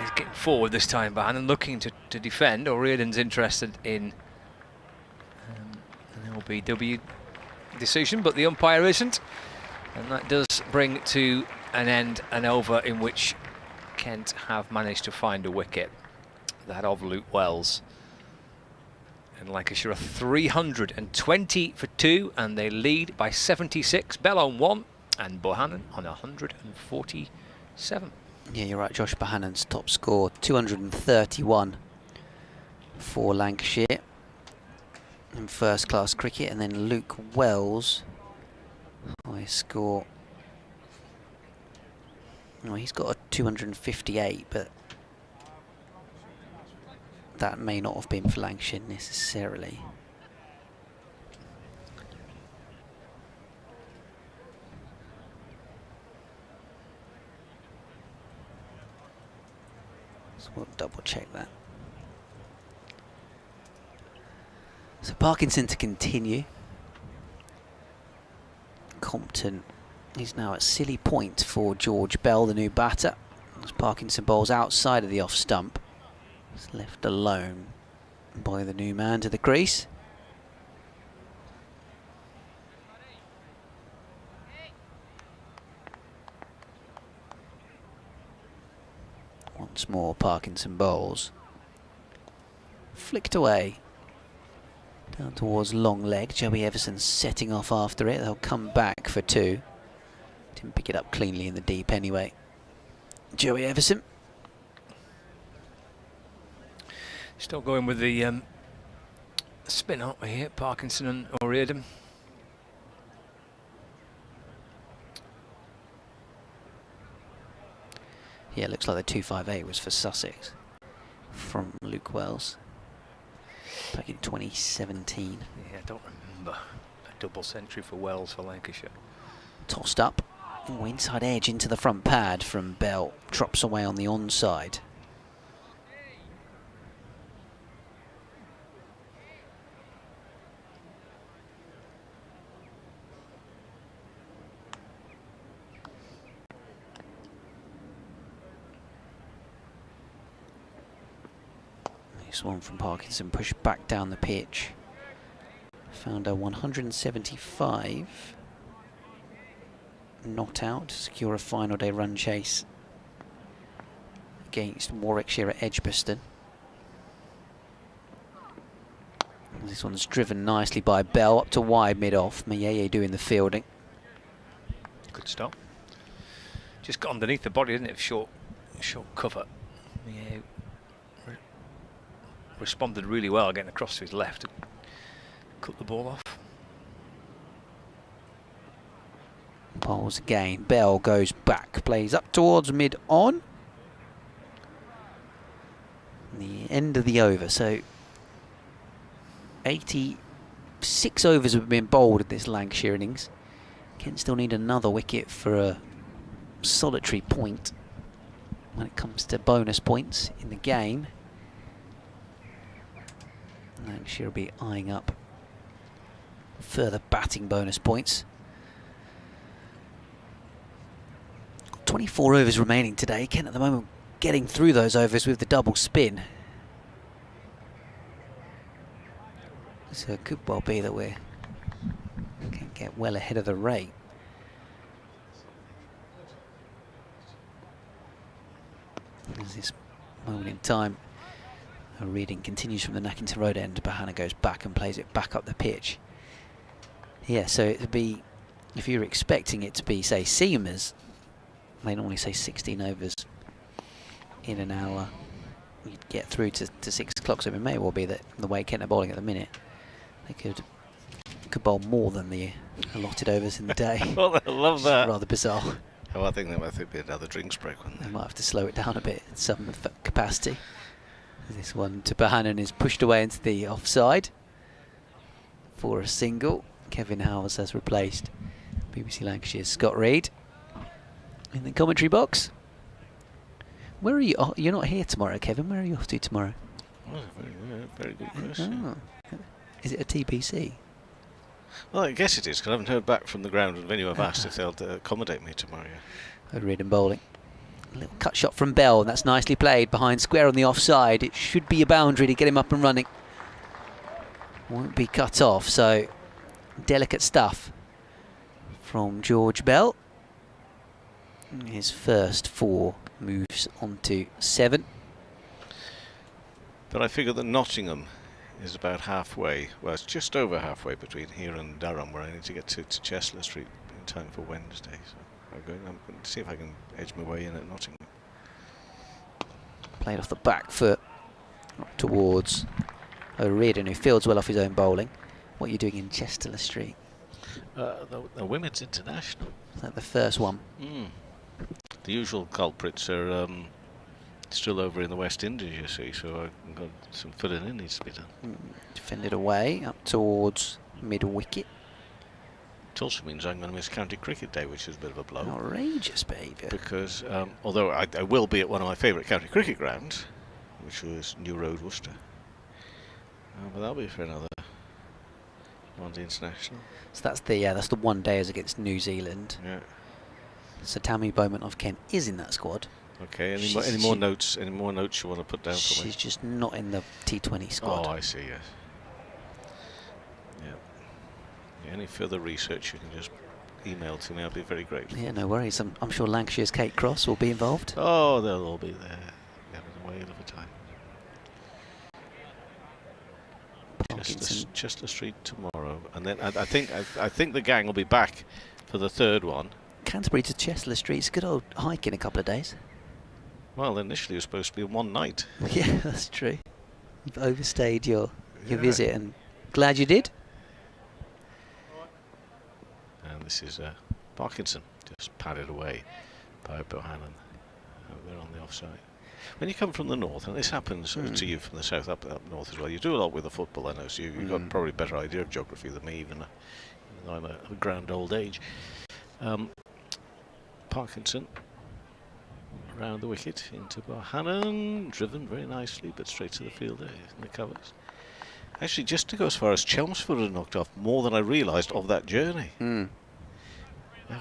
He's getting forward this time, Bohannon, looking to defend. O'Riordan's interested in an LBW decision, but the umpire isn't. And that does bring to an end an over in which Kent have managed to find a wicket. That of Luke Wells. And Lancashire are 320 for 2, and they lead by 76. Bell on 1, and Bohannon on 147. Yeah, you're right. Josh Bohannon's top score, 231 for Lancashire in first-class cricket, and then Luke Wells, high score. Well, he's got a 258, but that may not have been for Lancashire necessarily. So we'll double check that. So Parkinson to continue. Compton is now at silly point for George Bell, the new batter. As Parkinson bowls outside of the off stump. He's left alone by the new man to the crease. Once more Parkinson bowls. Flicked away. Down towards long leg. Joey Everson setting off after it. They'll come back for 2. Didn't pick it up cleanly in the deep anyway. Joey Everson. Still going with the spin, aren't we here? Parkinson and O'Riordan. Yeah, it looks like the 258 was for Sussex from Luke Wells back in 2017. Yeah, I don't remember a double century for Wells for Lancashire. Tossed up, inside edge into the front pad from Bell. Drops away on the onside. This one from Parkinson pushed back down the pitch. Found a 175. Not out to secure a final day run chase against Warwickshire at Edgbaston. This one's driven nicely by Bell up to wide mid-off. Mayeye doing the fielding. Good stop. Just got underneath the body, didn't it? Short cover. Mayeye responded really well, getting across to his left and cut the ball off. Bowls again. Bell goes back, plays up towards mid-on. The end of the over. So 86 overs have been bowled in this Lancashire innings. Kent still need another wicket for a solitary point when it comes to bonus points in the game. Lancashire will be eyeing up further batting bonus points. 24 overs remaining today. Kent at the moment getting through those overs with the double spin. So it could well be that we can get well ahead of the rate. There's this moment in time. A reading continues from the Nackington Road end. Bahana goes back and plays it back up the pitch. Yeah, so it would be, if you're expecting it to be, say, seamers, they normally say 16 overs in an hour. You'd get through to 6 o'clock, so it may well be that the way Kent are bowling at the minute, they could bowl more than the allotted overs in the day. Well, I love that. Rather bizarre. Oh, I think there might be another drinks break, wouldn't They there? might have to slow it down a bit in some capacity. This one to Bahanan is pushed away into the offside for a single. Kevin Howells has replaced BBC Lancashire's Scott Reed in the commentary box. Where are you? Oh, you're not here tomorrow, Kevin. Where are you off to tomorrow? Oh, very good question. Oh. Is it a TBC? Well, I guess it is, because I haven't heard back from the ground and venue. I've asked if they'll accommodate me tomorrow. Reed bowling. A little cut shot from Bell, and that's nicely played behind square on the offside. It should be a boundary to get him up and running. Won't be cut off, so delicate stuff from George Bell. His first 4 moves on to 7. But I figure that Nottingham is about halfway. Well, it's just over halfway between here and Durham, where I need to get to Chestler Street in time for Wednesday. So I'm going to see if I can edge my way in at Nottingham. Played off the back foot Up towards O'Riordan, who fields well off his own bowling. What are you doing in Chester Street? The Women's International. Is that the first one? The usual culprits are still over in the West Indies, you see, so I've got some filling in needs to be done. Defended away, up towards mid-wicket. It also means I'm going to miss County Cricket Day, which is a bit of a blow. Outrageous behaviour. Because, although I will be at one of my favourite county cricket grounds, which was New Road, Worcester. But that'll be for another one day international. So that's the 1 day as against New Zealand. Yeah. So Tammy Bowman of Kent is in that squad. Okay. Any more notes? Any more notes you want to put down for me? She's just not in the T20 squad. Oh, I see. Yes. Yeah. Any further research you can just email to me. I'll be very grateful. Yeah, no worries. I'm sure Lancashire's Kate Cross will be involved. Oh, they'll all be there. Having a whale of a time. Chester Street tomorrow, and then I think the gang will be back for the third one. Canterbury to Chester Street is a good old hike in a couple of days. Well, initially it was supposed to be one night. Yeah, that's true. You've overstayed your visit, and glad you did. And this is Parkinson, just padded away by Bohannon. They're on the offside. When you come from the north, and this happens to you from the south up north as well, you do a lot with the football, I know, so you've got probably a better idea of geography than me, even though I'm a grand old age. Parkinson around the wicket into Bohannon, driven very nicely, but straight to the fielder in the covers. Actually, just to go as far as Chelmsford had knocked off more than I realised of that journey. You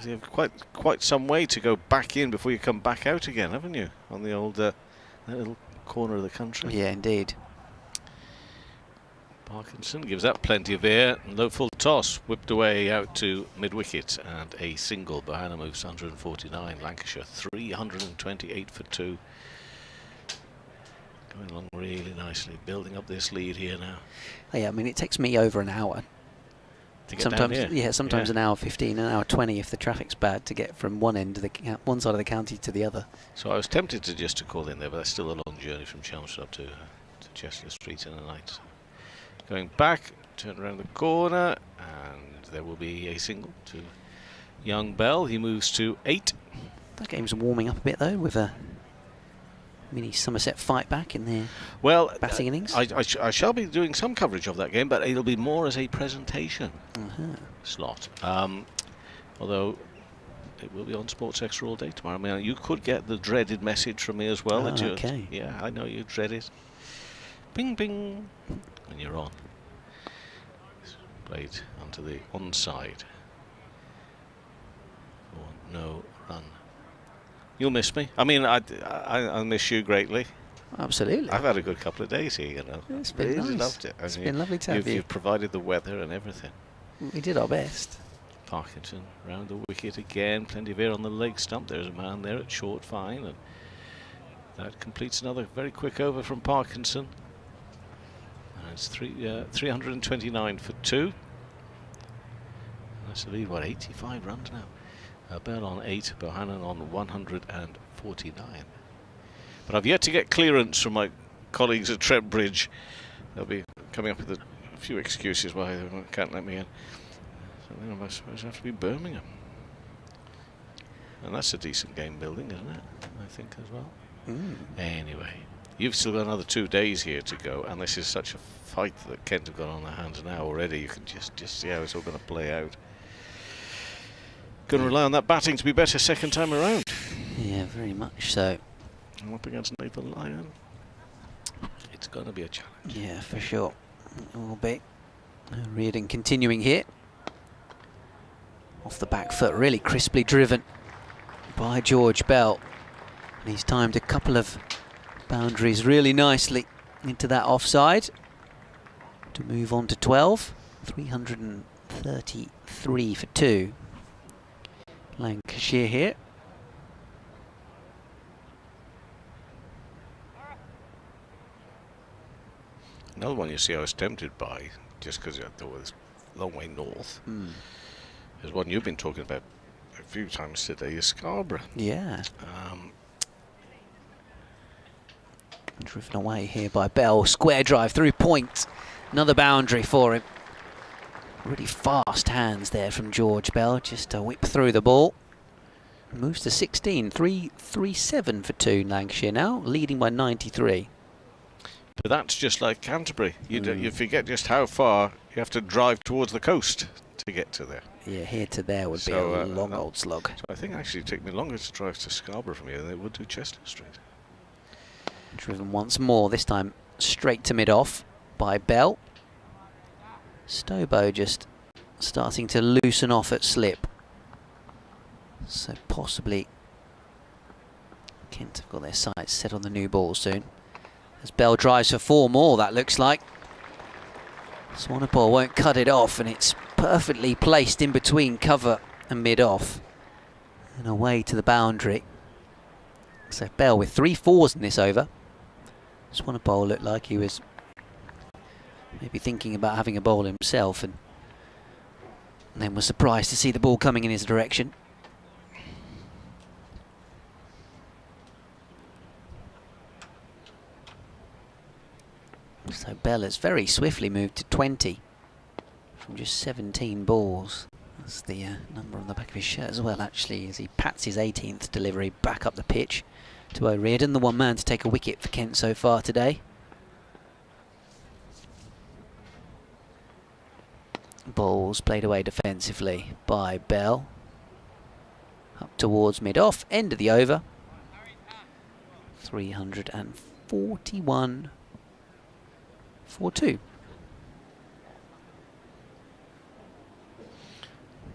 have quite some way to go back in before you come back out again, haven't you? On the old that little corner of the country. Yeah, indeed. Parkinson gives that plenty of air. Low full toss, whipped away out to mid-wicket, and a single. Bohannon moves 149. Lancashire 328 for 2. Going along really nicely, building up this lead here now. Oh, yeah, I mean, it takes me over an hour. Sometimes an hour 15, an hour 20 if the traffic's bad to get from one end of the one side of the county to the other. So I was tempted to call in there, but that's still a long journey from Chelmsford up to Chester Street in the night. Going back, turn around the corner, and there will be a single to young Bell. He moves to 8. That game's warming up a bit though, with a mini Somerset fight back in their batting innings. I shall be doing some coverage of that game, but it'll be more as a presentation slot. Although it will be on Sports Extra all day tomorrow. I mean, you could get the dreaded message from me as well. Okay. Yeah, I know you dread it. Bing, bing. And you're on. It's played onto the onside. For no run. You'll miss me. I mean, I miss you greatly. Absolutely. I've had a good couple of days here, you know. It's been nice. Loved it. It's been lovely to have you. You've provided the weather and everything. We did our best. Parkinson round the wicket again. Plenty of air on the leg stump. There's a man there at short fine, and that completes another very quick over from Parkinson. And it's 329 for 2. That's the lead. 85 runs now. Bell on 8, Bohannon on 149. But I've yet to get clearance from my colleagues at Trent They'll be coming up with a few excuses why they can't let me in. So then I suppose I have to be Birmingham. And that's a decent game building, isn't it? I think as well. Anyway, you've still got another 2 days here to go, and this is such a fight that Kent have got on their hands now already. You can just see how it's all going to play out. Going to rely on that batting to be better second time around. Yeah, very much so. I'm up against Nathan Lyon. It's going to be a challenge. Yeah, for sure. It will be. Reardon continuing here. Off the back foot, really crisply driven by George Bell. And he's timed a couple of boundaries really nicely into that offside to move on to 12. 333 for 2. Lancashire here. Another one you see I was tempted by, just because I thought it was a long way north. There's one you've been talking about a few times today, is Scarborough. Yeah. Driven away here by Bell. Square drive through point. Another boundary for him. Really fast hands there from George Bell, just to whip through the ball. Moves to 16, 3-3-7 for 2 Lancashire now, leading by 93. But that's just like Canterbury. You forget just how far you have to drive towards the coast to get to there. Yeah, here to there would be a long old slog. So I think actually it'd take me longer to drive to Scarborough from here than it would to Chestnut Street. Driven once more, this time straight to mid-off by Bell. Stobo just starting to loosen off at slip. So possibly Kent have got their sights set on the new ball soon. As Bell drives for 4 more, that looks like. Swanepoel won't cut it off, and it's perfectly placed in between cover and mid-off. And away to the boundary. So Bell with 3 fours in this over. Swanepoel looked like he was maybe thinking about having a bowl himself, and then was surprised to see the ball coming in his direction. So Bell has very swiftly moved to 20 from just 17 balls. That's the number on the back of his shirt as well, actually, as he pats his 18th delivery back up the pitch to O'Riordan, the one man to take a wicket for Kent so far today. Balls played away defensively by Bell. Up towards mid-off, end of the over. 341 for 2.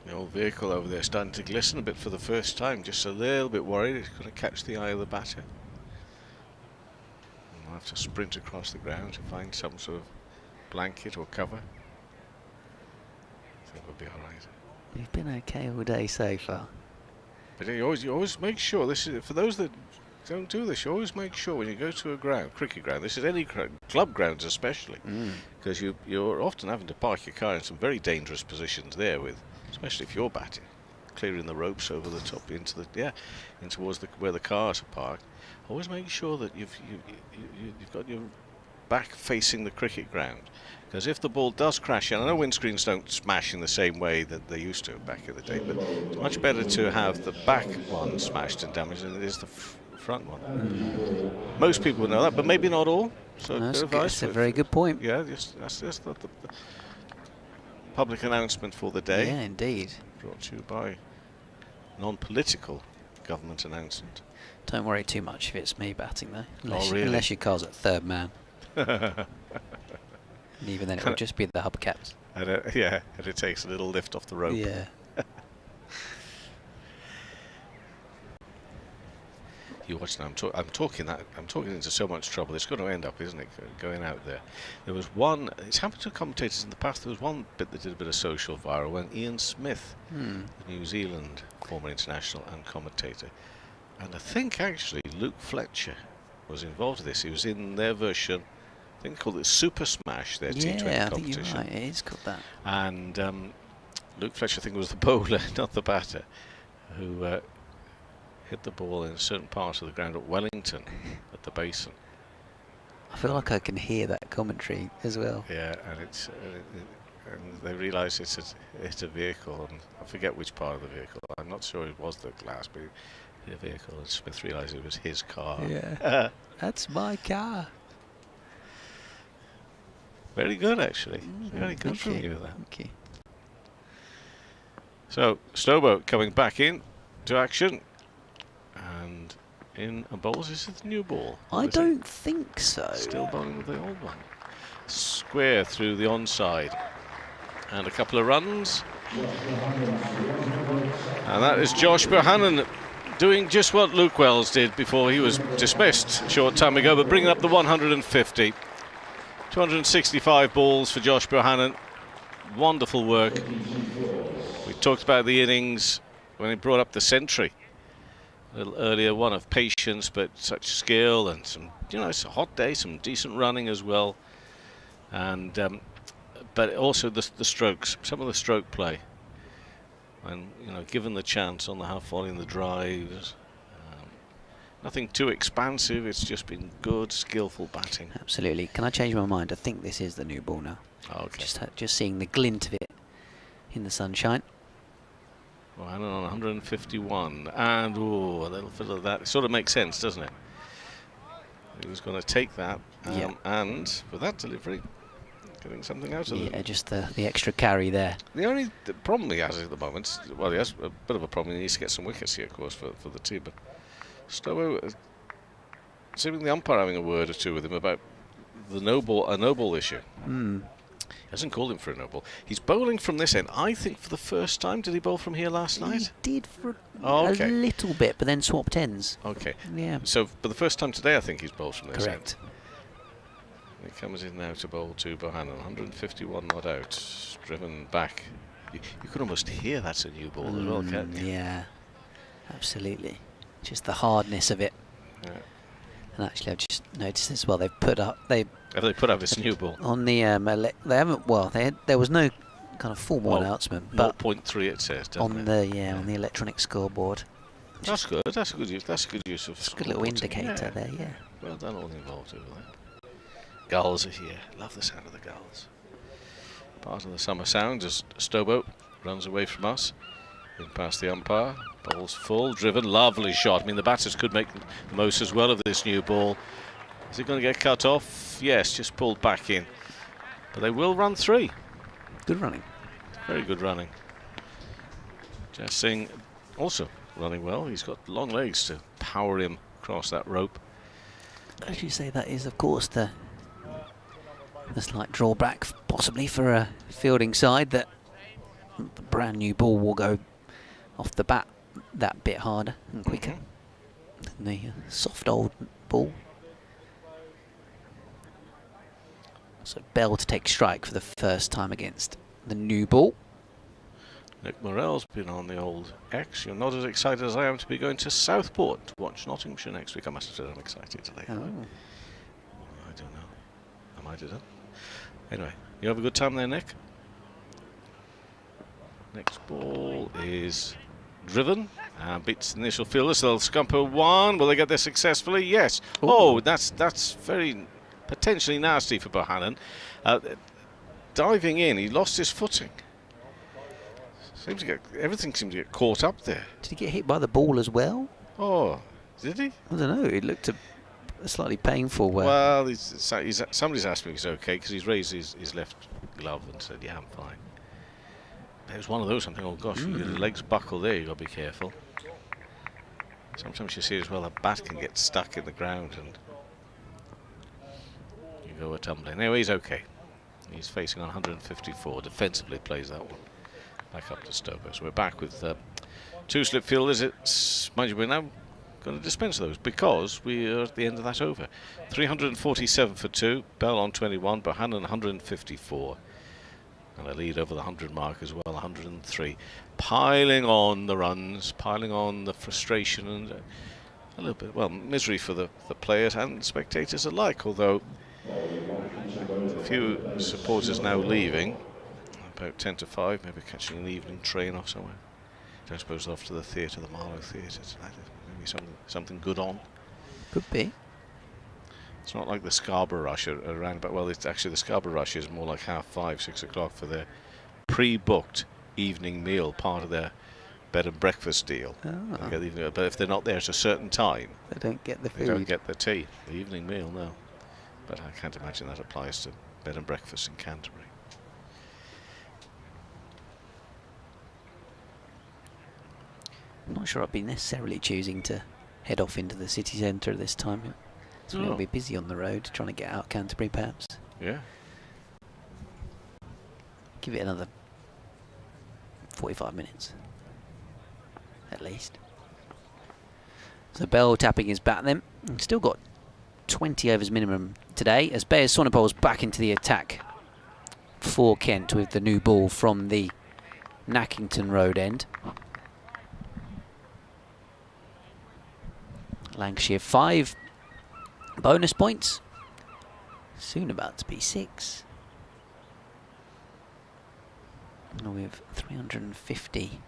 The old vehicle over there starting to glisten a bit for the first time, just a little bit worried it's going to catch the eye of the batter. We'll have to sprint across the ground to find some sort of blanket or cover. I think we'll be alright. We've been okay all day so far. But you always make sure, this is for those that don't do this, you always make sure when you go to a ground, cricket ground, this is any club grounds especially, because you're often having to park your car in some very dangerous positions there, with especially if you're batting, clearing the ropes over the top into the in towards where the cars are parked. Always make sure that you've got your back facing the cricket ground, because if the ball does crash, and I know windscreens don't smash in the same way that they used to back in the day, but it's much better to have the back one smashed and damaged than it is the front one. Most people know that, but maybe not all. So that's a very good point. Yeah, that's just the public announcement for the day. Yeah, indeed. Brought to you by non-political government announcement. Don't worry too much if it's me batting though. Unless your car's at third man. And even then it would just be the hubcaps. And and it takes a little lift off the rope. Yeah. You watch now. I'm talking into so much trouble. It's going to end up, isn't it, going out there? There was one. It's happened to commentators in the past. There was one bit that did a bit of social viral when Ian Smith, the New Zealand former international and commentator, and I think actually Luke Fletcher was involved in this. He was in their version. I think they called it Super Smash, their T20 competition. Yeah, I think you're right. It is called that. And Luke Fletcher, I think, was the bowler, not the batter, who hit the ball in a certain part of the ground at Wellington, at the Basin. I feel like I can hear that commentary as well. Yeah, and and they realise it's a vehicle, and I forget which part of the vehicle. I'm not sure it was the glass, but the vehicle, and Smith realised it was his car. Yeah, that's my car. Very good, actually. Very good from you there. Thank you. So Stobo coming back in to action, and in a bowl. Is it the new ball? I don't think so. Still bowling with the old one. Square through the onside, and a couple of runs, and that is Josh Bohannon doing just what Luke Wells did before he was dismissed a short time ago, but bringing up the 150. 265 balls for Josh Bohannon. Wonderful work. We talked about the innings when he brought up the century a little earlier, one of patience but such skill, and some, it's a hot day, some decent running as well, and but also the strokes, some of the stroke play, and given the chance on the half volley in the drives. Nothing too expansive. It's just been good, skillful batting. Absolutely. Can I change my mind? I think this is the new ball now. Okay. Just seeing the glint of it in the sunshine. Well, on 151, and a little bit of that. It sort of makes sense, doesn't it? He was going to take that, and with that delivery, getting something out of it. Yeah, just the extra carry there. The problem he has at the moment, well, he has a bit of a problem. He needs to get some wickets here, of course, for the team. But Stowe, seeming the umpire having a word or two with him about a no ball issue. He hasn't called him for a no ball. He's bowling from this end. I think for the first time. Did he bowl from here last night? He did for a little bit, but then swapped ends. Okay. Yeah. So for the first time today, I think he's bowled from this Correct. end. He comes in now to bowl to Bohannon. 151 not out. Driven back. You could almost hear that's a new ball as well, can't you? Yeah, absolutely. Just the hardness of it. Yeah. And actually, I've just noticed as well. Have they put up this new ball on the they haven't. Well, there was no kind of formal announcement, but 0.3 it says on the on the electronic scoreboard. That's good. That's a good use. That's a good use of. It's a good little indicator there. Yeah. Well done, all involved over there. Gulls are here. Love the sound of the gulls. Part of the summer sound as Stobo runs away from us. In past the umpire. Ball's full, driven, lovely shot. I mean, the batters could make the most as well of this new ball. Is it going to get cut off? Yes, just pulled back in. But they will run 3. Good running. Very good running. Jas Singh also running well. He's got long legs to power him across that rope. As you say, that is, of course, the slight drawback, possibly, for a fielding side, that the brand new ball will go off the bat that bit harder and quicker than the soft old ball. So Bell to take strike for the first time against the new ball. Nick Morell's been on the old X. You're not as excited as I am to be going to Southport to watch Nottinghamshire next week. I must have said I'm excited today. Oh. I don't know. I might have done. Anyway, you have a good time there, Nick? Next ball is driven and beats the initial fielders. They'll scumper one. Will they get there successfully? Yes. Ooh. Oh, that's very potentially nasty for Bohannon. Diving in, he lost his footing. Everything seemed to get caught up there. Did he get hit by the ball as well? Oh, did he? I don't know. It looked slightly painful. Well, somebody's asked me if he's okay because he's raised his left glove and said, "Yeah, I'm fine." It was one of those. I'm thinking, oh gosh, your legs buckle there. You got to be careful. Sometimes you see as well a bat can get stuck in the ground and you go a tumbling. Anyway, he's okay. He's facing on 154. Defensively plays that one. Back up to Stoker. So we're back with 2 slip fielders. Mind you, we're now going to dispense those because we are at the end of that over. 347 for 2. Bell on 21. Bohannon 154. And a lead over the 100 mark as well, 103. Piling on the runs, piling on the frustration and a little bit, well, misery for the players and spectators alike, although a few supporters now leaving, about 10 to 5, maybe catching an evening train off somewhere. I suppose off to the theatre, the Marlow Theatre tonight. Maybe something good on. Could be. It's not like the Scarborough Rush around, but well, it's actually the Scarborough Rush is more like 5:30, 6 o'clock for their pre-booked evening meal, part of their bed and breakfast deal. Oh. But if they're not there at a certain time, they don't get the food. They don't get the tea, the evening meal, no. But I can't imagine that applies to bed and breakfast in Canterbury. I'm not sure I'd be necessarily choosing to head off into the city centre at this time. So we'll be busy on the road trying to get out Canterbury, perhaps. Yeah. Give it another 45 minutes, at least. So Bell tapping his bat then. Still got 20 overs minimum today as Bayers Sonopol's back into the attack for Kent with the new ball from the Nackington Road end. Lancashire 5 bonus points, soon about to be 6. And with 350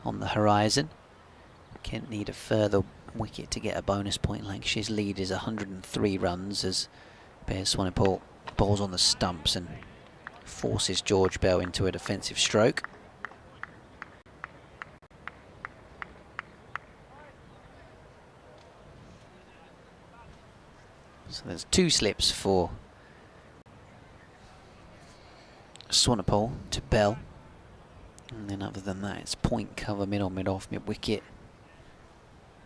on the horizon, Kent need a further wicket to get a bonus point. Lancashire's lead is 103 runs as Bears Swanepoel bowls on the stumps and forces George Bell into a defensive stroke. So there's 2 slips for Swanepoel to Bell. And then other than that, it's point cover, mid on, mid off, mid wicket.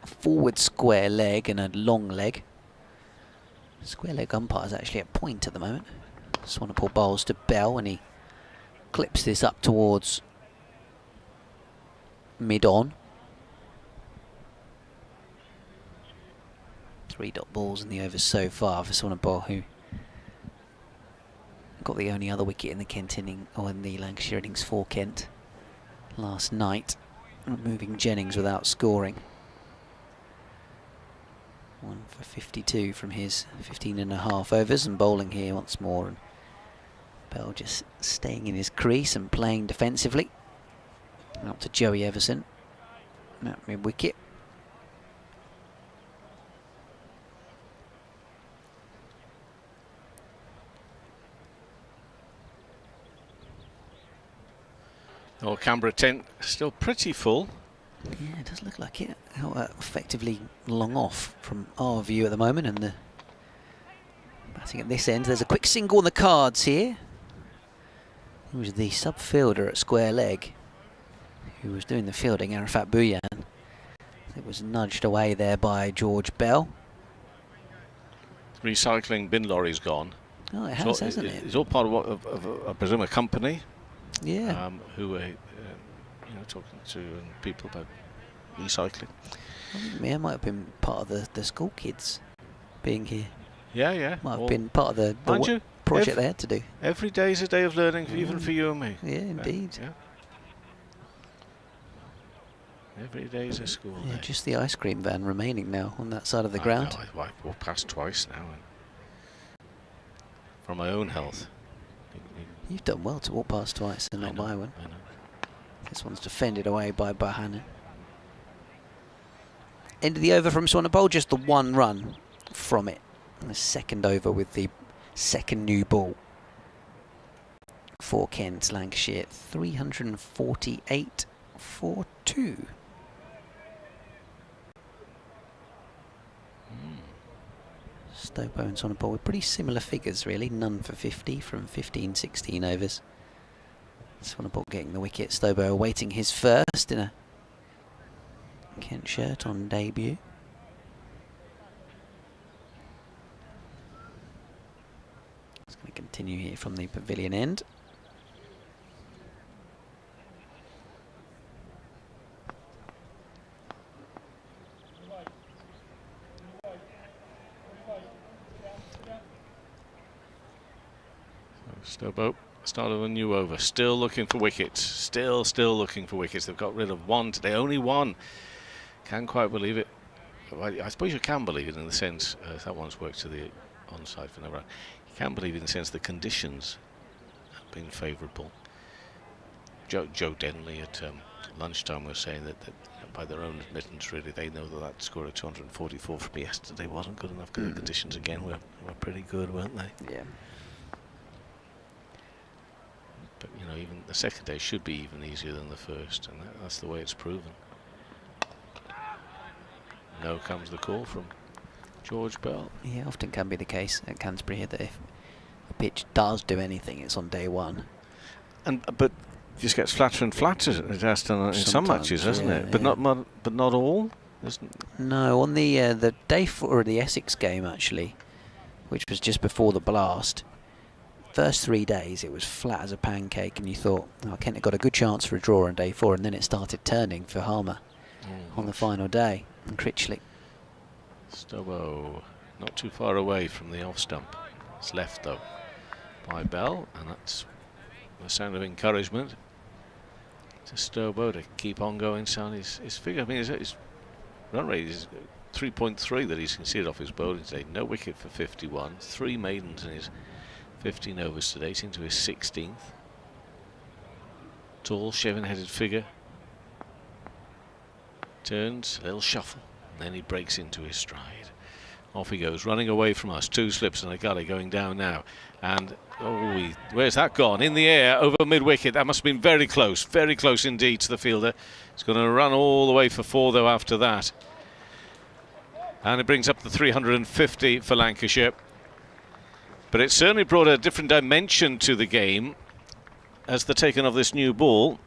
Forward square leg and a long leg. Square leg umpire is actually at point at the moment. Swanepoel bowls to Bell and he clips this up towards mid on. 3 dot balls in the over so far for Swanepoel, who got the only other wicket in the Kent inning, or in the Lancashire innings for Kent last night, removing Jennings without scoring. 1 for 52 from his 15.5 overs, and bowling here once more, and Bell just staying in his crease and playing defensively. Up to Joey Everson at mid wicket. Oh, Canberra tent still pretty full. Yeah, it does look like it. Effectively long off from our view at the moment, and the batting at this end. There's a quick single on the cards here. It was the sub fielder at square leg who was doing the fielding, Arafat Bhuyan. It was nudged away there by George Bell. Recycling bin lorry's gone. Oh, it has, hasn't it? It's all part of, I presume, a company. Yeah. Who are talking to people about recycling. I think Mia might have been part of the school kids being here. Yeah. Might have been part of the project they had to do. Every day is a day of learning, even for you and me. Yeah, indeed. Yeah. Every day is a school Yeah, day. just the ice cream van remaining now on that side of the ground. I've walked past twice now. And for my own health. You've done well to walk past twice and not buy one. I know. This one's defended away by Bahanan. End of the over from Swanepoel, just the 1 run from it. And the second over with the second new ball for Kent. Lancashire 348 for 2. Stobo and Swanepoel with pretty similar figures really, none for 50 from 15-16 overs. Swanepoel getting the wicket, Stobo awaiting his first in a Kent shirt on debut. It's going to continue here from the pavilion end. Stobo, start of a new over. Still looking for wickets. Still looking for wickets. They've got rid of 1 today. Only 1. Can't quite believe it. I suppose you can believe it in the sense that one's worked to the onside for no run. You can believe it in the sense the conditions have been favourable. Joe Denley at lunchtime was saying that by their own admittance, really, they know that score of 244 from yesterday wasn't good enough because the conditions again were pretty good, weren't they? Yeah. But even the second day should be even easier than the first, and that's the way it's proven. Now comes the call from George Bell. Yeah, often can be the case at Canterbury here that if a pitch does do anything, it's on day 1. But just gets flatter and flatter. It has done in some matches, hasn't it? But yeah. not all. No, on the day 4 of the Essex game actually, which was just before the blast. First 3 days it was flat as a pancake, and you thought, oh, Kent had got a good chance for a draw on day 4, and then it started turning for Harmer on the final day, and Critchley. Stobo not too far away from the off stump. It's left though by Bell, and that's the sound of encouragement to Stobo to keep on going. Sound his figure. I mean, his run rate is 3.3 that he's conceded off his bowling today. No wicket for 51. 3 maidens in his 15 overs today, into his 16th. Tall, shaven-headed figure. Turns, a little shuffle, and then he breaks into his stride. Off he goes, running away from us. 2 slips and a gully going down now. And, where's that gone? In the air, over mid-wicket. That must have been very close indeed to the fielder. He's going to run all the way for 4, though, after that. And it brings up the 350 for Lancashire. But it certainly brought a different dimension to the game as the taking of this new ball.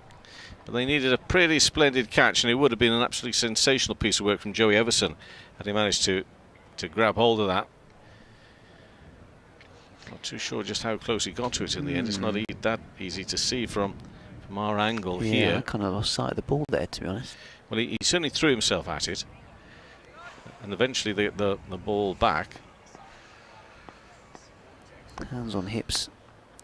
But they needed a pretty splendid catch, and it would have been an absolutely sensational piece of work from Joey Everson had he managed to grab hold of that. Not too sure just how close he got to it in the end. It's not that easy to see from our angle here. Yeah, I kind of lost sight of the ball there, to be honest. Well, he certainly threw himself at it, and eventually the ball back. Hands on hips.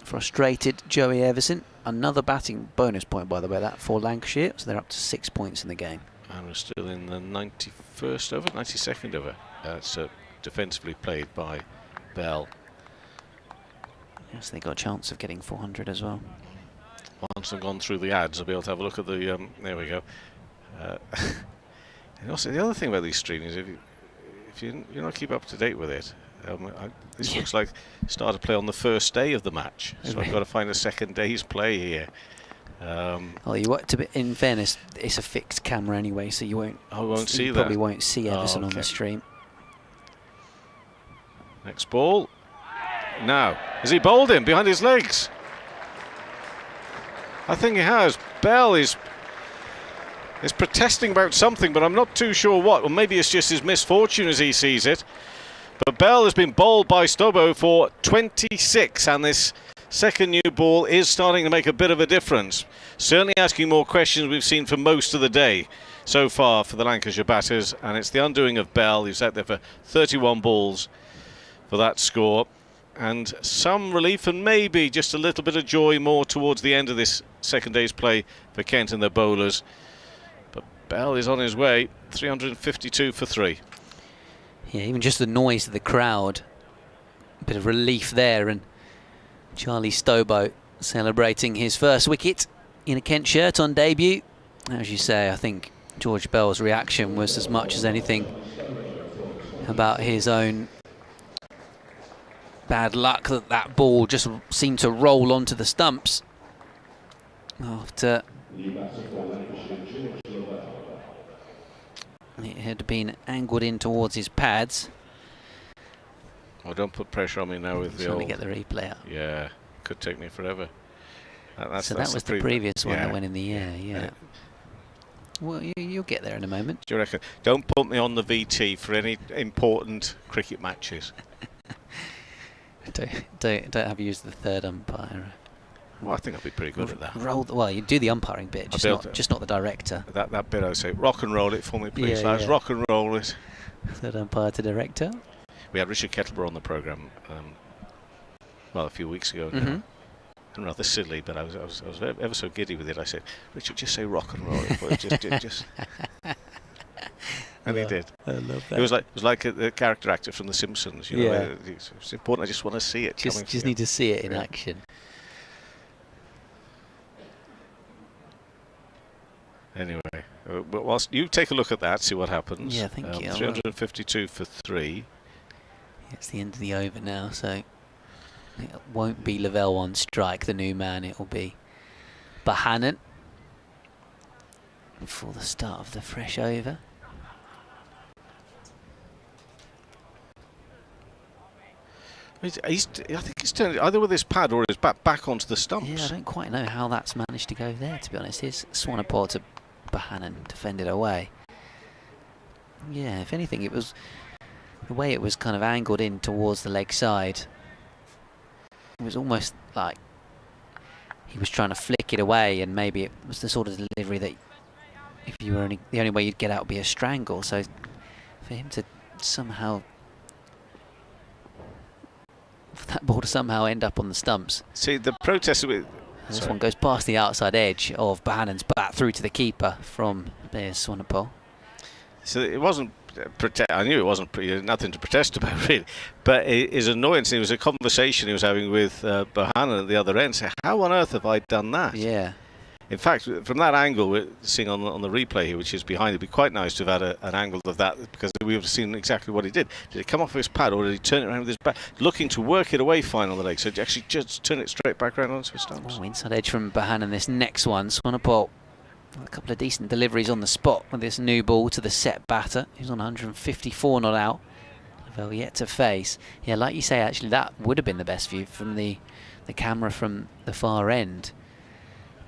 Frustrated Joey Everson. Another batting bonus point, by the way, that for Lancashire. So they're up to 6 points in the game. And we're still in the 91st over, 92nd over. It's defensively played by Bell. Yes, they got a chance of getting 400 as well. Once I've gone through the ads, I'll be able to have a look at the. There we go. And also, the other thing about these streamings, if you're not keep up to date with it, this looks like start to play on the first day of the match. So I've got to find a second day's play here. In fairness, it's a fixed camera anyway, so you won't. See that. Probably won't see Everson on the stream. Next ball. Now, has he bowled him behind his legs? I think he has. Bell is protesting about something, but I'm not too sure what. Or maybe it's just his misfortune as he sees it. But Bell has been bowled by Stobo for 26, and this second new ball is starting to make a bit of a difference. Certainly asking more questions we've seen for most of the day so far for the Lancashire batters, and it's the undoing of Bell, who's out there for 31 balls for that score. And some relief and maybe just a little bit of joy more towards the end of this second day's play for Kent and their bowlers. But Bell is on his way, 352 for 3. Yeah, even just the noise of the crowd, a bit of relief there, and Charlie Stobo celebrating his first wicket in a Kent shirt on debut. As you say, I think George Bell's reaction was as much as anything about his own bad luck that ball just seemed to roll onto the stumps after it had been angled in towards his pads. Oh, don't put pressure on me now with the trying old... to get the replay up. Yeah, could take me forever. That was the previous one that went in the air, yeah. Well, you'll get there in a moment. Do you reckon? Don't put me on the VT for any important cricket matches. Don't have you use the third umpire. Well, I think I'll be pretty good at that. Well, you do the umpiring bit, just not the director. That bit I would say, rock and roll it for me, please, lads. Rock and roll it. Third umpire to director. We had Richard Kettleborough on the programme, a few weeks ago now. And rather silly, but I was ever so giddy with it. I said, Richard, just say rock and roll it. just. And he did. I love that. It was like a character actor from The Simpsons. You know, it's important. I just want to see it. Just need to see it in action. Anyway, but whilst you take a look at that, see what happens. Yeah, thank you. 352 for 3. It's the end of the over now, so it won't be Lavelle on strike, the new man. It will be Bohannon before the start of the fresh over. I think he's turned either with his pad or his bat back onto the stumps. Yeah, I don't quite know how that's managed to go there, to be honest. Here's Swanepoel to Bohannon, defended away. Yeah, if anything, it was the way it was kind of angled in towards the leg side. It was almost like he was trying to flick it away, and maybe it was the sort of delivery that if you were the only way you'd get out would be a strangle. So for him to somehow... for that ball to somehow end up on the stumps. See, the protest with... This one goes past the outside edge of Bohannon's bat through to the keeper from there's Swanepoel. So it wasn't... I knew it wasn't nothing to protest about, really. But his annoyance, it was a conversation he was having with Bohannon at the other end. So how on earth have I done that? Yeah. In fact, from that angle we're seeing on the replay here, which is behind, it'd be quite nice to have had an angle of that, because we would have seen exactly what he did. Did it come off his pad, or did he turn it around with his back, looking to work it away fine on the leg? So actually just turn it straight back around onto his stumps. Oh, inside edge from Bohannon this next one. Swanepoel, a couple of decent deliveries on the spot with this new ball to the set batter, who's on 154 not out. Lavelle yet to face. Yeah, like you say, actually that would have been the best view from the camera from the far end.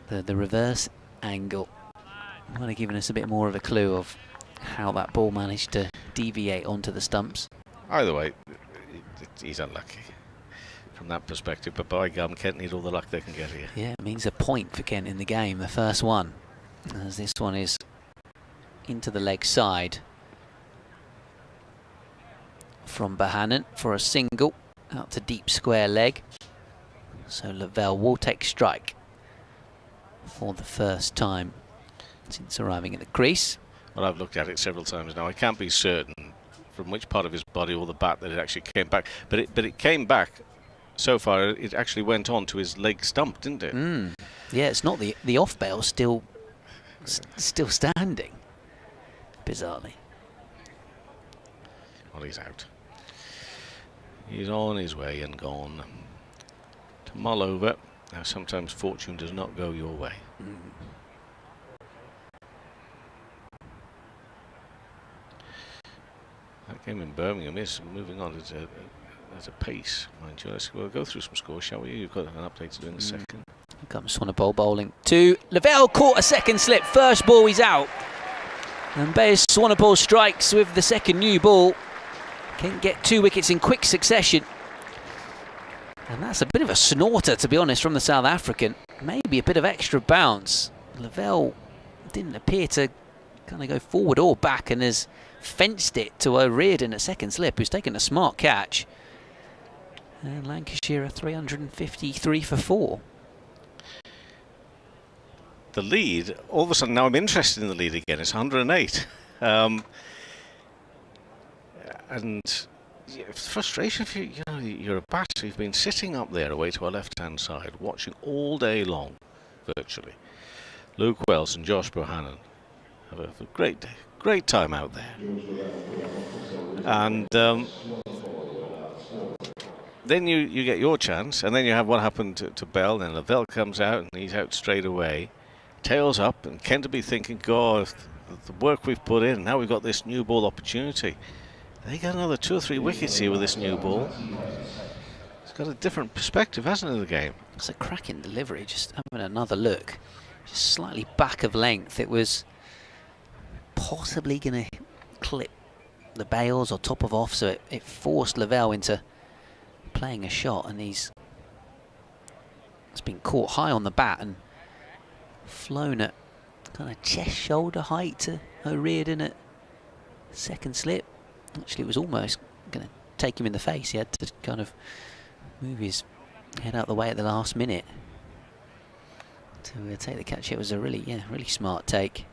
The reverse angle might have given us a bit more of a clue of how that ball managed to deviate onto the stumps. Either way, he's unlucky from that perspective, but by gum, Kent need all the luck they can get here. Yeah, it means a point for Kent in the game, the first one, as this one is into the leg side from Bohannon for a single out to deep square leg. So Lavelle will take strike for the first time since arriving at the crease. Well, I've looked at it several times now. I can't be certain from which part of his body or the bat that it actually came back, but it came back. So far, it actually went on to his leg stump, didn't it? Yeah, it's not the off bail still standing, bizarrely. Well, he's out. He's on his way and gone to mull over. Now, sometimes fortune does not go your way. That game in Birmingham is moving on at a pace, mind you. We'll go through some scores, shall we? You've got an update to do in a second. Here comes Swanepoel bowling to Lavelle, caught a second slip. First ball, he's out. And Bayes Swanepoel strikes with the second new ball. Can get 2 wickets in quick succession. And that's a bit of a snorter, to be honest, from the South African. Maybe a bit of extra bounce. Lavelle didn't appear to kind of go forward or back, and has fenced it to O'Riordan at second slip, who's taken a smart catch. And Lancashire are 353 for 4. The lead, all of a sudden, now I'm interested in the lead again. It's 108. And yeah, frustration if you're a batter. You've been sitting up there away to our left-hand side, watching all day long, virtually. Luke Wells and Josh Bohannon have a great day, great time out there. And then you get your chance, and then you have what happened to Bell. Then Lavelle comes out, and he's out straight away. Tails up, and Canterbury thinking, God, the work we've put in, now we've got this new ball opportunity. They got another 2 or 3 wickets here with this new ball. It's got a different perspective, hasn't it, the game? It's a cracking delivery, just having another look. Just slightly back of length. It was possibly going to clip the bails or top of off, so it forced Lavelle into playing a shot, and it's been caught high on the bat and flown at kind of chest shoulder height to O'Riordan at second slip. Actually, it was almost going to take him in the face. He had to kind of move his head out the way at the last minute to take the catch. It was a really smart take.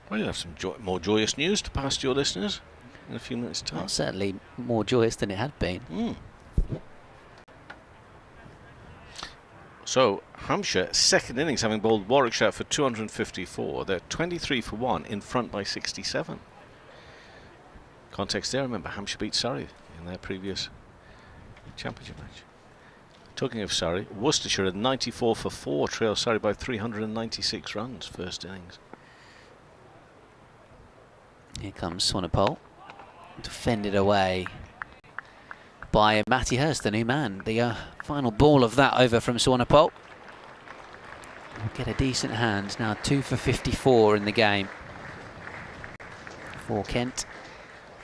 Well, you'll have some more joyous news to pass to your listeners in a few minutes' time. Well, certainly more joyous than it had been. So, Hampshire, second innings, having bowled Warwickshire for 254. They're 23 for 1, in front by 67. Context there, remember, Hampshire beat Surrey in their previous championship match. Talking of Surrey, Worcestershire at 94 for 4, trail Surrey by 396 runs, first innings. Here comes Swanepoel, defended away by Matty Hurst, the new man. The final ball of that over from Swanepoel. We'll get a decent hand now, 2 for 54 in the game for Kent,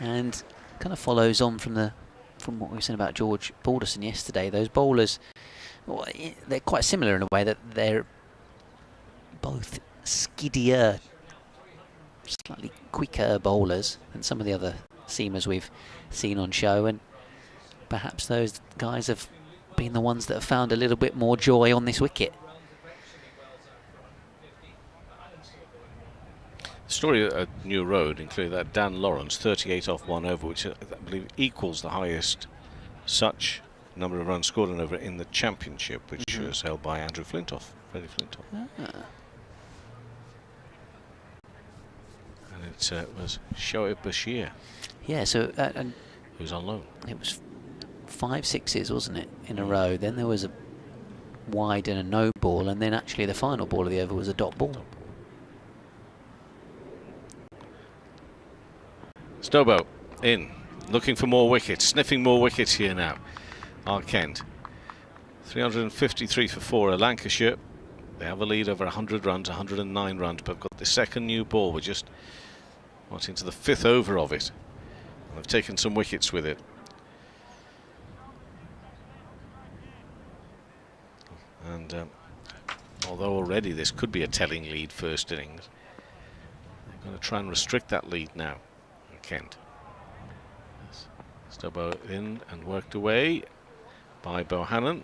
and kind of follows on from what we were saying about George Balderson yesterday. Those bowlers, well, they're quite similar in a way that they're both skiddier, slightly quicker bowlers than some of the other seamers we've seen on show, and perhaps those guys have been the ones that have found a little bit more joy on this wicket. The story at New Road included that Dan Lawrence, 38 off 1 over, which I believe equals the highest such number of runs scored on over in the championship, which was held by Andrew Flintoff Freddie Flintoff. Ah. And it was Shoaib Bashir. Yeah, so and who's on loan. It was 5 sixes, wasn't it, in a row? Then there was a wide and a no ball, and then actually the final ball of the over was a dot ball. Stobo in, looking for more wickets, sniffing more wickets here now. Kent. 353 for 4 Lancashire. They have a lead over 100 runs, 109 runs, but have got the second new ball. We're just into the 5th over of it. And they've taken some wickets with it. And although already this could be a telling lead first innings, they're going to try and restrict that lead now. Kent. Stobo in and worked away by Bohannon,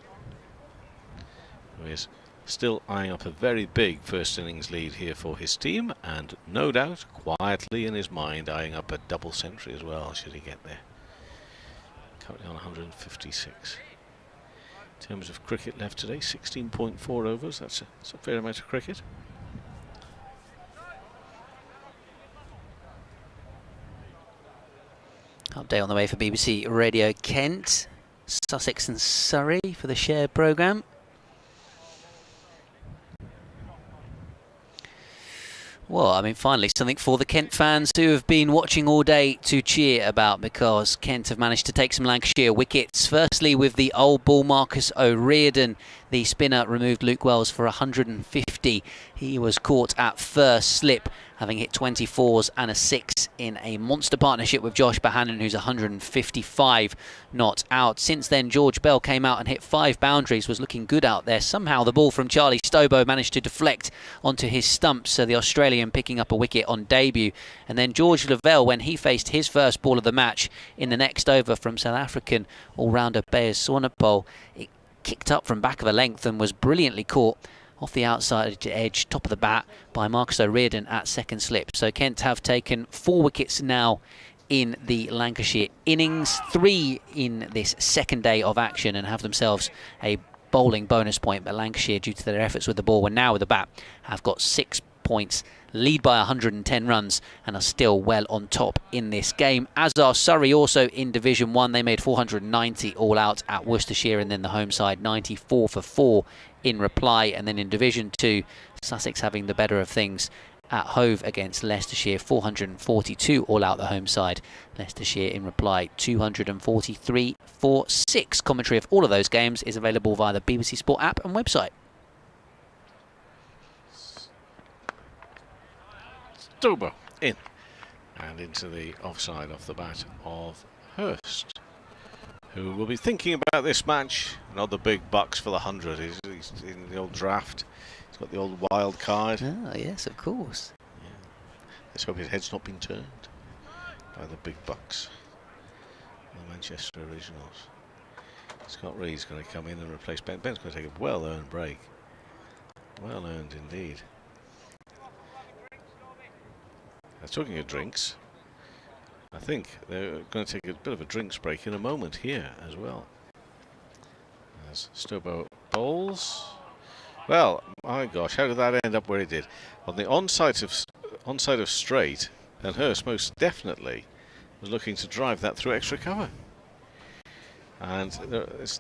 who is still eyeing up a very big first innings lead here for his team, and no doubt quietly in his mind eyeing up a double century as well should he get there. Currently on 156. In terms of cricket left today, 16.4 overs. That's a fair amount of cricket. Update on the way for BBC Radio Kent, Sussex and Surrey for the shared programme. Well, I mean, finally, something for the Kent fans who have been watching all day to cheer about, because Kent have managed to take some Lancashire wickets. Firstly, with the old ball, Marcus O'Riordan, the spinner, removed Luke Wells for 150. He was caught at first slip, having hit 24s and a 6 in a monster partnership with Josh Bohannon, who's 155 not out. Since then, George Bell came out and hit 5 boundaries, was looking good out there. Somehow the ball from Charlie Stobo managed to deflect onto his stumps, so the Australian picking up a wicket on debut. And then George Lavelle, when he faced his first ball of the match in the next over from South African all-rounder Bayers Swanepoel, it kicked up from back of a length and was brilliantly caught off the outside edge, top of the bat, by Marcus O'Riordan at second slip. So Kent have taken 4 wickets now in the Lancashire innings, 3 in this second day of action, and have themselves a bowling bonus point. But Lancashire, due to their efforts with the ball and now with the bat, have got 6 points, lead by 110 runs, and are still well on top in this game. As are Surrey, also in Division 1. They made 490 all out at Worcestershire, and then the home side 94 for 4 in reply. And then in Division 2, Sussex having the better of things at Hove against Leicestershire, 442 all out the home side. Leicestershire in reply 243 for 6. Commentary of all of those games is available via the BBC Sport app and website. Stobo in and into the offside off the bat of Hurst, who will be thinking about this match. Another big bucks for the 100. He's in the old draft. He's got the old wild card. Oh, yes, of course. Yeah. Let's hope his head's not been turned by the big bucks. The Manchester Originals. Scott Reed's going to come in and replace Ben. Ben's going to take a well-earned break. Well-earned indeed. Talking of drinks, I think they're going to take a bit of a drinks break in a moment here as well. As Stobo bowls. Well, my gosh, how did that end up where it did? On the onside of straight, and Hurst most definitely was looking to drive that through extra cover. And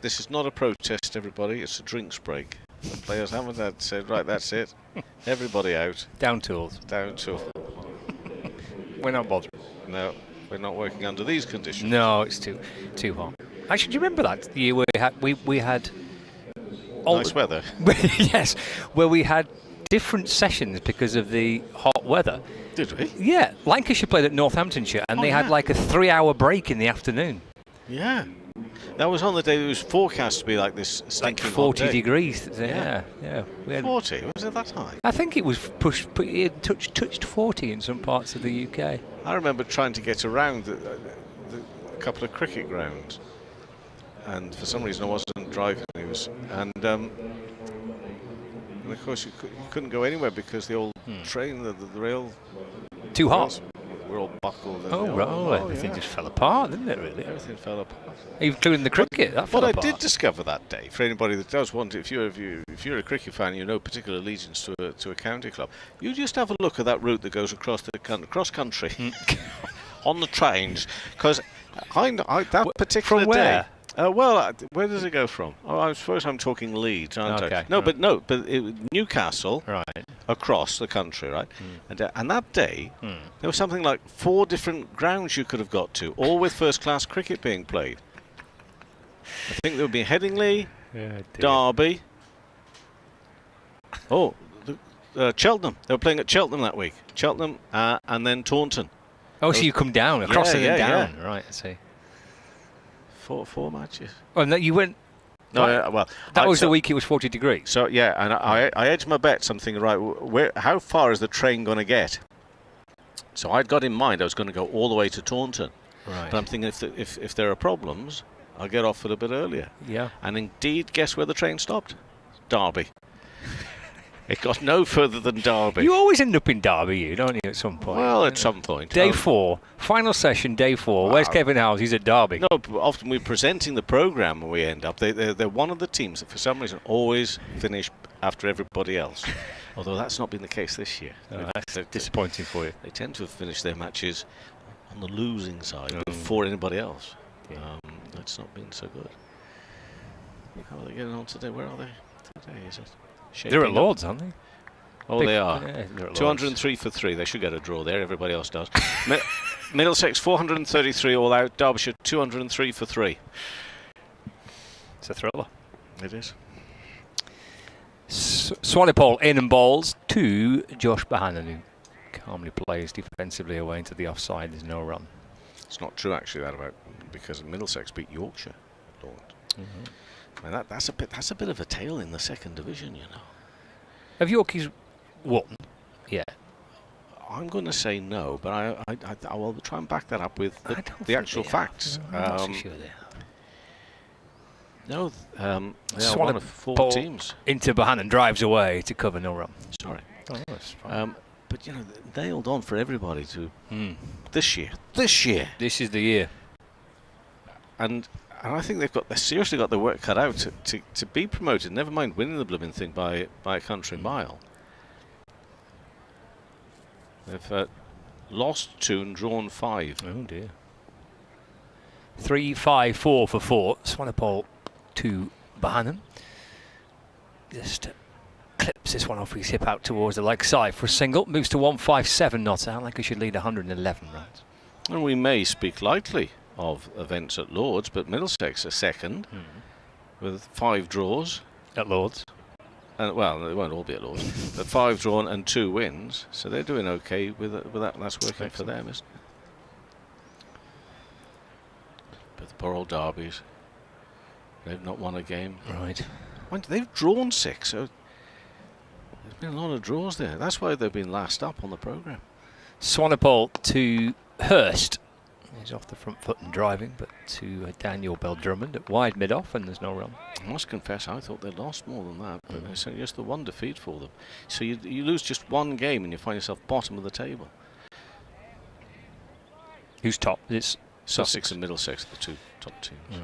this is not a protest, everybody. It's a drinks break. The players haven't said, right, that's it. Everybody out. Down tools. Down tools. We're not bothered. No, we're not working under these conditions. No, it's too hot. Actually, do you remember that year where we had nice weather? Yes, where we had different sessions because of the hot weather. Did we? Yeah, Lancashire played at Northamptonshire, and they had like a 3-hour break in the afternoon. Yeah. That was on the day it was forecast to be like this stinking like 40 hot day. degrees. Yeah. We had 40? Was it that high? I think it was it touched 40 in some parts of the UK. I remember trying to get around the couple of cricket grounds, and for some reason I wasn't driving. And of course you couldn't go anywhere because the old train, the rail... Too hot. were all buckled. And Everything just fell apart, didn't it, really? Everything fell apart. Including the cricket, that fell What apart. I did discover that day, for anybody that does want to, if you're a cricket fan, you know particular allegiance to a county club, you just have a look at that route that goes across the cross country on the trains, because that particular from where? day. Where does it go from? I suppose I'm talking Leeds, aren't Okay, I? No, right. but Newcastle, Right. across the country, right? And that day, there was something like 4 different grounds you could have got to, all with first-class cricket being played. I think there would be Headingley, Derby. Cheltenham. They were playing at Cheltenham that week. Cheltenham and then Taunton. Oh, so you come down, across and then down. Yeah. Right, I see. 4 matches. Oh, no, you went... No, right. That was the week it was 40 degrees. So, yeah, and I edged my bet something, right, how far is the train going to get? So I'd got in mind I was going to go all the way to Taunton. Right. But I'm thinking if there are problems, I'll get off a bit earlier. Yeah. And indeed, guess where the train stopped? Derby. It got no further than Derby. You always end up in Derby, don't you, at some point? Well, at some point. Day 4, final session, day 4. Where's Kevin Howes? He's at Derby. No, but often we're presenting the programme and we end up. They're one of the teams that, for some reason, always finish after everybody else. Although that's not been the case this year. That's disappointing for you. They tend to have finished their matches on the losing side before anybody else. Yeah. That's not been so good. How are they getting on today? Where are they today? Is it? They're at Lords, aren't they? Oh, they are. Yeah, they're at 203 for 3. They should get a draw there. Everybody else does. Middlesex 433 all out. Derbyshire 203 for 3. It's a thriller. It is. Swanepoel in and bowls to Josh Bohannon, who calmly plays defensively away into the offside. There's no run. It's not true actually because Middlesex beat Yorkshire. And that's a bit of a tale in the second division, you know. Have Yorkies won? Yeah. I'm going to say no, but I will try and back that up with the actual facts. I'm not so sure they are. No, they are one of 4 teams. Into Bohannon, drives away to cover, no run. Sorry. Oh, that's fine. But you know, they held on for everybody to this year. This is the year. And I think they've seriously got their work cut out to be promoted. Never mind winning the blooming thing by a country mile. They've lost 2 and drawn 5. Oh dear. 3-5-4 for 4. Swanepoel to Bohannon. Just clips this one off his hip out towards the leg side for a single. Moves to 157 not out. Like he should lead 111 runs. And we may speak lightly of events at Lords, but Middlesex are second with 5 draws at Lords. And well, they won't all be at Lords, but 5 drawn and 2 wins, so they're doing okay with that. That's working for them, isn't it? But the poor old Derbies, they've not won a game. Right. They've drawn 6, so there's been a lot of draws there. That's why they've been last up on the programme. Swanepoel to Hurst. He's off the front foot and driving, but to Daniel Bell-Drummond at wide mid-off, and there's no run. I must confess, I thought they lost more than that, but it's just the 1 defeat for them. So you lose just 1 game and you find yourself bottom of the table. Who's top? It's Sussex and Middlesex, the 2 top teams. Right.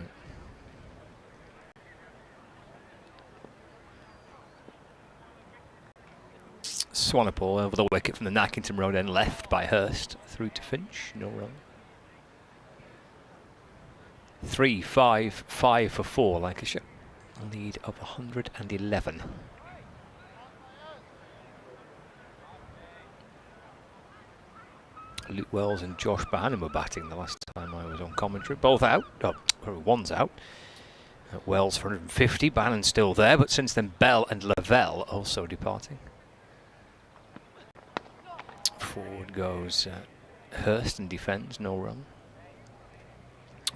Swanepoel over the wicket from the Nackington Road end, left by Hurst through to Finch, no run. 3-5-5 for 4, Lancashire. A lead of 111. Luke Wells and Josh Bohannon were batting the last time I was on commentary. Both out. Oh, one's out. Wells for 150. Bohannon still there, but since then Bell and Lavelle also departing. Forward goes Hurst and defends, no run.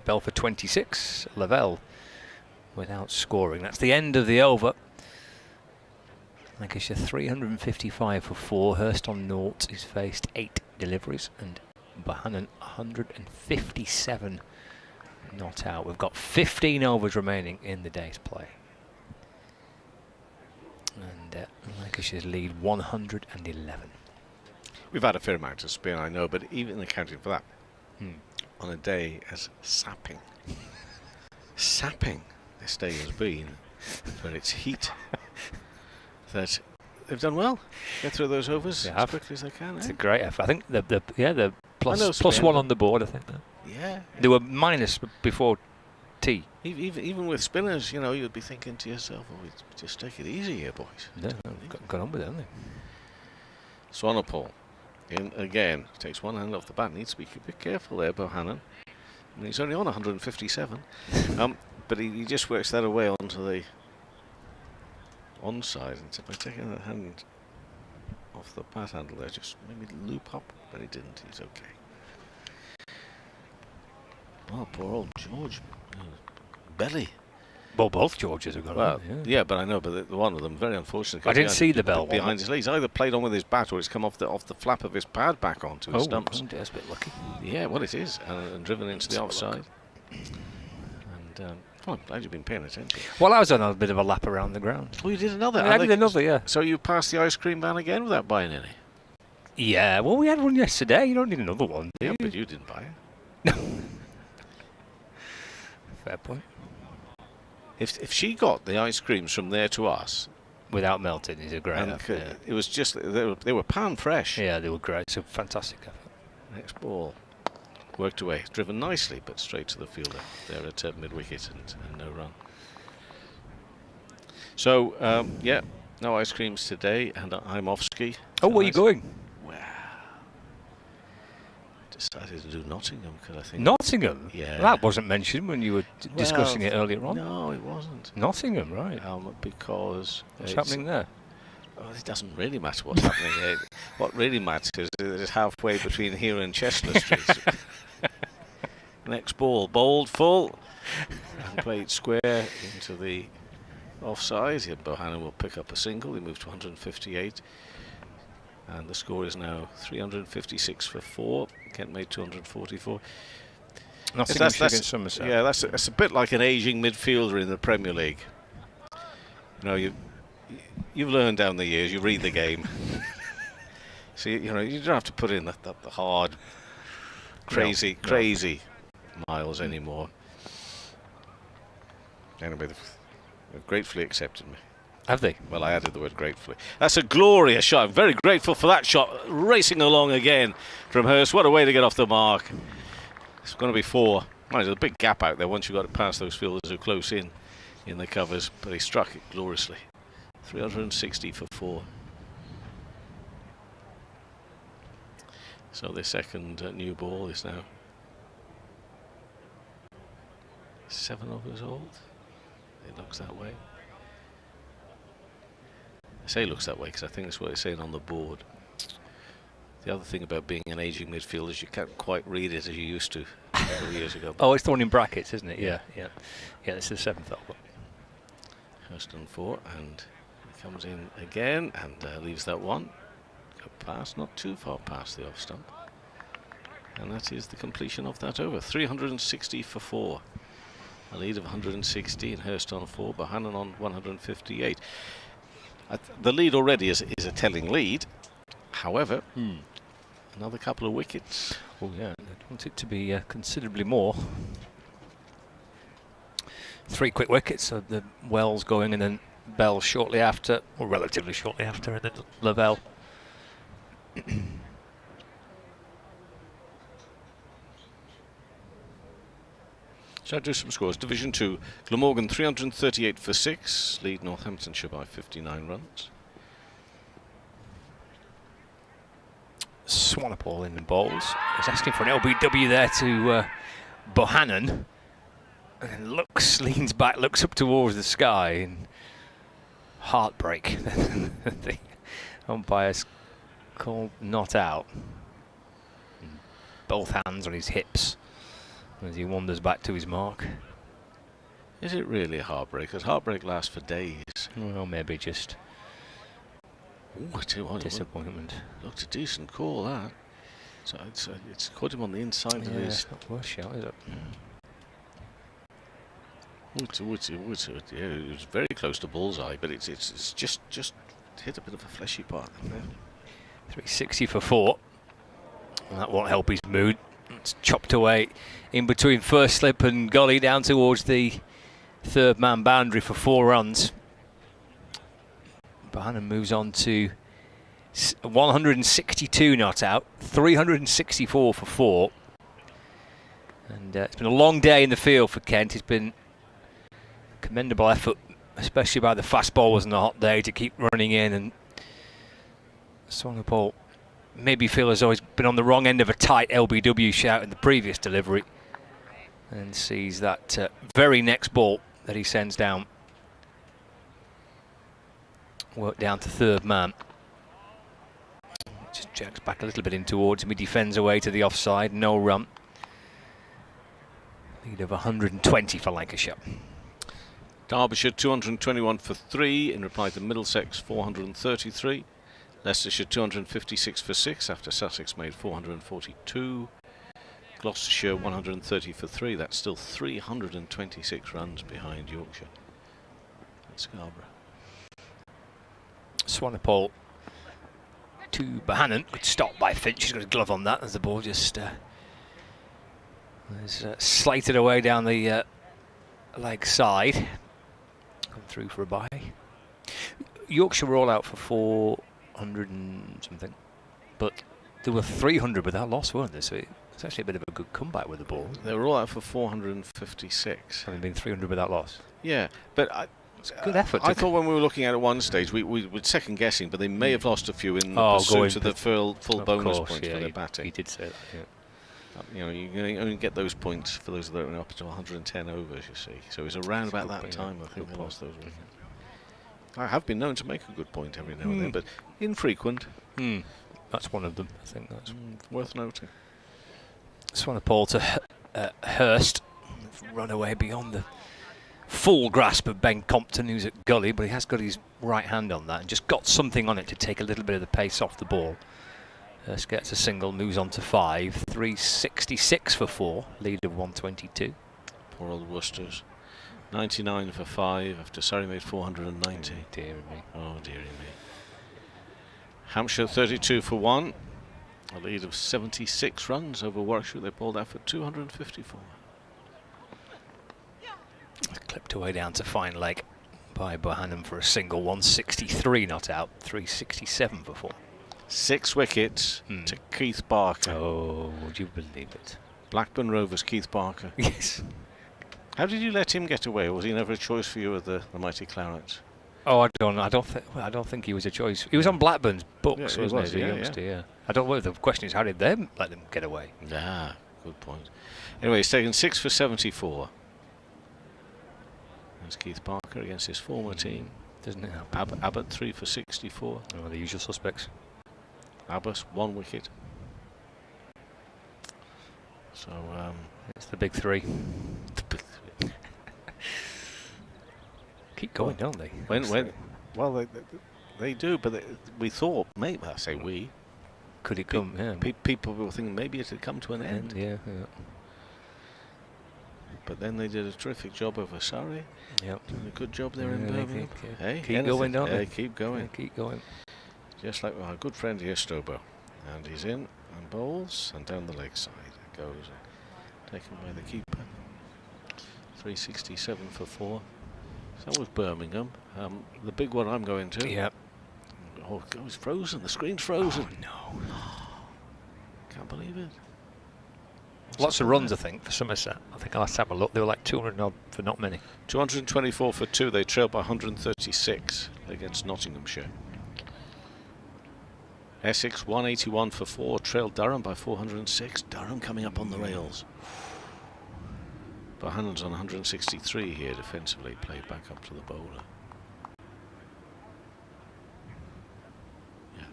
Bell for 26, Lavelle without scoring. That's the end of the over. Lancashire 355 for 4. Hurst on naught. He's faced 8 deliveries, and Bohannon 157 not out. We've got 15 overs remaining in the day's play. And Lancashire's lead 111. We've had a fair amount of spin, I know, but even accounting for that, on a day as sapping this day has been, for its heat, that they've done well. Get through those overs as quickly as they can. It's a great effort. I think the plus spin, one on the board. I think that. Yeah. They were minus before tea. Even with spinners, you know, you'd be thinking to yourself, "Oh, just take it easy here, boys." Yeah, got on with it, haven't they? Swanepoel in again. Takes one hand off the bat. Needs to be a bit careful there, Bohannon. And he's only on 157. But he just works that away onto the onside. And so by taking that hand off the bat handle there, just maybe loop up, but he didn't. He's okay. Oh, poor old George. Belly. Well, both Georges have got on. Yeah, but I know, but the one of them, very unfortunate. I didn't see the bell behind his legs. Either played on with his bat, or it's come off the flap of his pad back onto his stumps. That's a bit lucky. Yeah, well, it is, and driven into the offside. And well, I'm glad you've been paying attention. Well, I was on a bit of a lap around the ground. Oh, you did another? I did another, yeah. So you passed the ice cream van again without buying any? Yeah, well, we had one yesterday. You don't need another one, do Yeah, you? but you didn't buy it. No. Fair point. If she got the ice creams from there to us without melting, is a great effort. Yeah. It was just they were pound fresh. Yeah, they were great. It's a fantastic effort. Next ball worked away, driven nicely, but straight to the fielder there at mid wicket and no run. So yeah, no ice creams today, and I'm off ski. Oh, where are you going? Decided to do Nottingham because I think Nottingham. Yeah, that wasn't mentioned when you were discussing it earlier on. No, it wasn't. Nottingham, right? Because what's happening there? Well, it doesn't really matter what's happening there. What really matters is that it's halfway between here and Chestnut Street. Next ball, bowled full and played square into the offside. Bohannon will pick up a single. He moved to 158. And the score is now 356 for 4. Kent made 244. That's against Somerset. Yeah, that's a bit like an ageing midfielder in the Premier League. You know, you've learned down the years. You read the game. So you know you don't have to put in the hard, crazy miles anymore. Anyway, they've gratefully accepted me. Have they? Well, I added the word gratefully. That's a glorious shot. I'm very grateful for that shot. Racing along again from Hurst. What a way to get off the mark. It's going to be 4. There's a big gap out there once you got it past those fielders who are close in the covers. But he struck it gloriously. 360 for 4. So the second new ball is now 7 overs old. It looks that way. I say it looks that way because I think that's what it's saying on the board. The other thing about being an ageing midfielder is you can't quite read it as you used to a couple of years ago. Oh, it's the one in brackets, isn't it? Yeah. This is the 7th over. Hurst on 4, and he comes in again and leaves that one. Go past, not too far past the off stump. And that is the completion of that over. 360 for 4. A lead of 116. Hurst on 4, Bohannon on 158. The lead already is a telling lead. However, another couple of wickets. Oh yeah, I want it to be considerably more. 3 quick wickets, so the Wells going and then Bell shortly after, or relatively shortly after, and then Lavelle. Shall I do some scores? Division 2, Glamorgan 338 for 6, lead Northamptonshire by 59 runs. Swanepoel in the bowls. He's asking for an LBW there to Bohannon. And leans back, looks up towards the sky, and heartbreak. The umpires called not out. And both hands on his hips as he wanders back to his mark. Is it really a heartbreak? Because heartbreak lasts for days. Well, maybe just disappointment. Looked a decent call, that. So it's caught him on the inside of his. It's not worth shot, is it? It was very close to bullseye, but it's just hit a bit of a fleshy part there. 360 for 4. And that won't help his mood. It's chopped away in between first slip and gully down towards the third man boundary for 4 runs. Bohannon moves on to 162 not out, 364 for 4. And it's been a long day in the field for Kent. It's been commendable effort, especially by the fast bowlers on a hot day, to keep running in. And Swanepoel maybe feel as though he's been on the wrong end of a tight LBW shout in the previous delivery, and sees that very next ball that he sends down work down to third man. Just jacks back a little bit in towards him. He defends away to the offside. No run. Lead of 120 for Lancashire. Derbyshire 221 for 3 in reply to Middlesex 433. Leicestershire 256 for 6 after Sussex made 442. Gloucestershire 130 for 3. That's still 326 runs behind Yorkshire and Scarborough. Swanepoel to Bohannon. Good stop by Finch. He's got a glove on that as the ball just is slated away down the leg side. Come through for a bye. Yorkshire were all out for 400 and something, but there were 300 without loss, weren't there? So it's actually a bit of a good comeback with the ball. They were all out for 456. Having been 300 without loss. Yeah, but good effort. I thought when we were looking at one stage, we were second guessing, but they may have lost a few in pursuit of the full bonus points for their batting. He did say that. Yeah. You know, you only get those points for those that are up to 110 overs, you see. So it was around about that time I think they lost those wickets. I have been known to make a good point every now and then, but infrequent. That's one of them. I think that's worth noting. Swanepoel to Hurst. Run away beyond the full grasp of Ben Compton, who's at gully, but he has got his right hand on that and just got something on it to take a little bit of the pace off the ball. Hurst gets a single, moves on to 5. 366 for 4, lead of 122. Poor old Worcesters. 99 for 5 after Surrey made 490. Oh, dearie me. Oh, dearie me. Hampshire 32 for 1. A lead of 76 runs over Warwickshire. They pulled out for 254. Clipped away down to fine leg by Bohannon for a single. 163 not out. 367 for 4. 6 wickets to Keith Barker. Oh, would you believe it? Blackburn Rovers, Keith Barker. Yes. How did you let him get away? Or was he never a choice for you with the mighty Clarets? Oh, I don't think he was a choice. He was on Blackburn's books, Yeah, wasn't he? As a youngster, yeah. I don't know. The question is, how did they let them get away? Ah, good point. Anyway, he's taken 6 for 74. That's Keith Barker against his former team. Doesn't it happen? Abbott 3 for 64. Oh, the usual suspects. Abbott 1 wicket. So it's the big 3. Keep going, don't they? Well, they do, but we thought, maybe I say we. Could it come? Yeah. People were thinking maybe it had come to an end. Yeah. But then they did a terrific job over Surrey. Yep. Doing a good job there in Birmingham. Keep going, don't they? Keep going. Keep going. Just like our good friend here, Stobo. And he's in and bowls and down the leg side it goes. Taken by the keeper. 367 for 4. So that was Birmingham. The big one I'm going to. Yep. Oh, it's frozen. The screen's frozen. Oh, no. Can't believe it. Lots of runs, I think, for Somerset. I think I'll have to have a look. They were like 200 odd for not many. 224 for 2. They trailed by 136 against Nottinghamshire. Essex 181 for 4. Trailed Durham by 406. Durham coming up on the rails. Bohannon's on 163 here defensively. Played back up to the bowler. Yeah.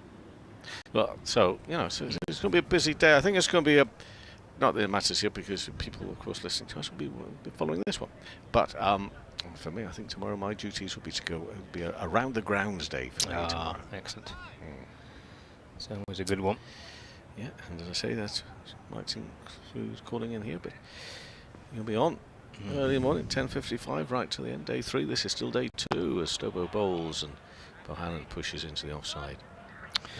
Well, so, you know, so it's going to be a busy day. I think it's going to be a... Not that it matters here because people, of course, listening to us will be following this one. But for me, I think tomorrow my duties will be to go be a round the grounds day for me tomorrow. Excellent. So that was a good one. Yeah, and as I say, that's might seem who's calling in here, but you'll be on early morning, 10:55, right to the end. Day 3. This is still day 2 as Stobo bowls and Bohannon pushes into the offside.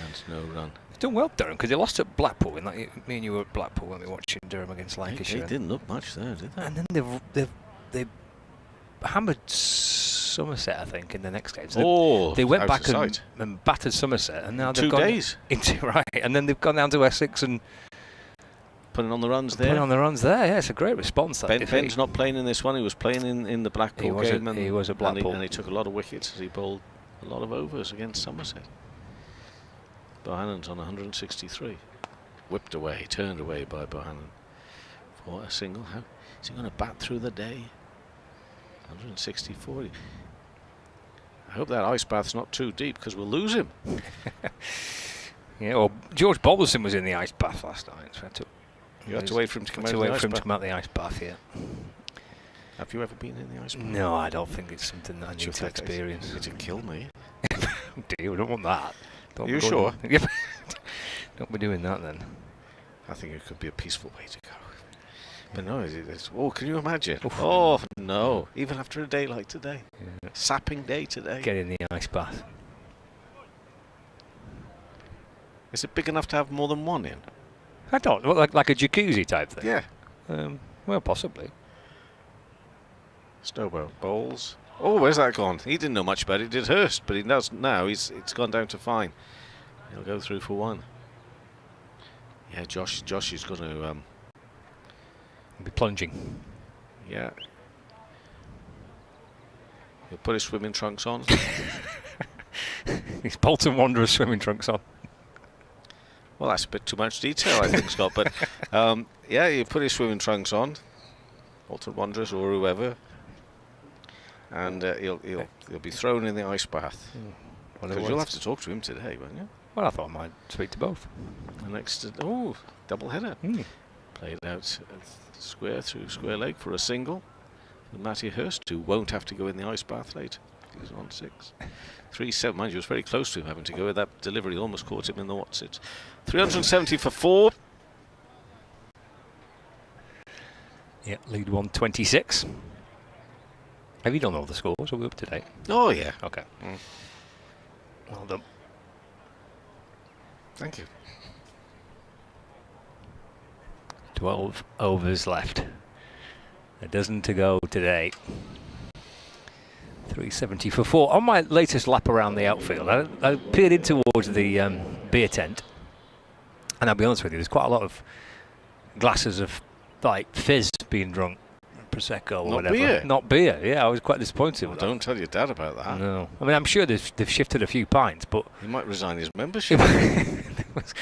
And no run. Done well, Durham, because they lost at Blackpool. Me and you were at Blackpool when we were watching Durham against Lancashire. They didn't look much there, did they? And then they've hammered Somerset, I think, in the next game. So they went back and battered Somerset, and now they've 2 gone days. Right, and then they've gone down to Essex and putting on the runs there. Yeah, it's a great response. Ben's not playing in this one. He was playing in the Blackpool game. He was at Blackpool. And he took a lot of wickets as he bowled a lot of overs against Somerset. Bohannon's on 163. Whipped away, turned away by Bohannon for a single. How is he going to bat through the day? 164. I hope that ice bath's not too deep because we'll lose him. Yeah, well, George Bobbleson was in the ice bath last night. So you had to wait for him to come out of the ice bath, yeah. Have you ever been in the ice bath? No, I don't think it's something that I need to experience. It'd kill me. Dear, we don't want that. Are you sure? Don't be doing that then. I think it could be a peaceful way to go. But no, can you imagine? Oof. Oh, no. Even after a day like today. Yeah. Sapping day today. Get in the ice bath. Is it big enough to have more than one in? I don't know, like a jacuzzi type thing? Yeah. Well, possibly. Snowboat bowls. Oh, where's that gone? He didn't know much about it, did Hurst, but he does now. It's gone down to fine. He'll go through for 1. Yeah, Josh is going to be plunging. Yeah. He'll put his swimming trunks on. His Bolton Wanderers swimming trunks on. Well, that's a bit too much detail, I think, Scott. But yeah, you put his swimming trunks on, Bolton Wanderers or whoever, and he'll be thrown in the ice bath. Because you'll have to talk to him today, won't you? Well, I thought I might speak to both. The next, double header. Played out square through square leg for a single. And Matty Hurst, who won't have to go in the ice bath later. He's on 6. 3-7. Mind you, was very close to him having to go with that delivery. Almost caught him in the what's-it. 370 for 4. Yeah, lead 126. Have you done all the scores? Are we up to date? Oh, yeah. Okay. Well done. Thank you. 12 overs left. A dozen to go today. 370 for 4. On my latest lap around the outfield, I peered in towards the beer tent, and I'll be honest with you, there's quite a lot of glasses of like fizz being drunk, prosecco or whatever. Beer. Not beer. Yeah, I was quite disappointed. With don't tell your dad about that. No, I mean I'm sure they've shifted a few pints, but he might resign his membership. There was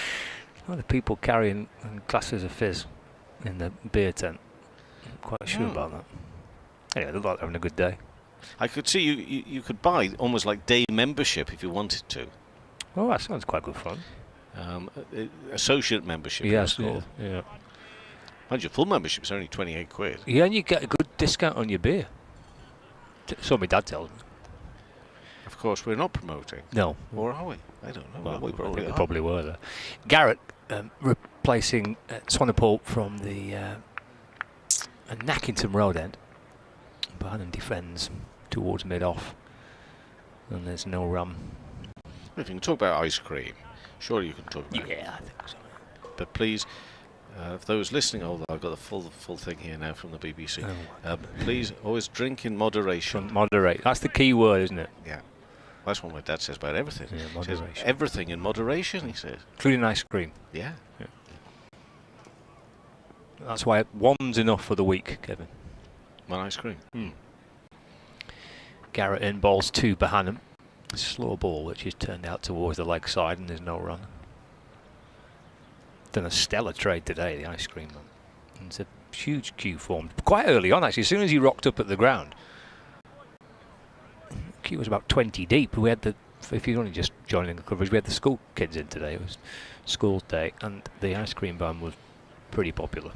a lot of people carrying glasses of fizz in the beer tent. I'm quite sure about that. Anyway, they look like they're having a good day. I could see you could buy almost like day membership if you wanted to. Oh, that sounds quite good fun. Associate membership. Yes, yeah. Mind you, full membership is only 28 quid. Yeah, and you get a good discount on your beer. So my dad tells me. Of course, we're not promoting. No. Or are we? I don't know. Well, we probably were there. Garrett replacing Swanepoel from the Nackington Road end. Bohannon defends towards mid-off. And there's no run. If you can talk about ice cream, surely you can talk about it. Yeah, I think so. But please, for those listening, I've got the full thing here now from the BBC. Please always drink in moderation. Moderate. That's the key word, isn't it? Yeah. That's what my dad says about everything. Yeah, moderation. He says everything in moderation, he says. Including ice cream. Yeah. That's why one's enough for the week, Kevin. One ice cream. Garrett in, balls to Bohannon. Slow ball, which is turned out towards the leg side, and there's no run. Done a stellar trade today, the ice cream man. And it's a huge queue formed quite early on, actually. As soon as he rocked up at the ground, the queue was about 20 deep. We had if you're only just joining the coverage, we had the school kids in today. It was school day, and the ice cream van was pretty popular.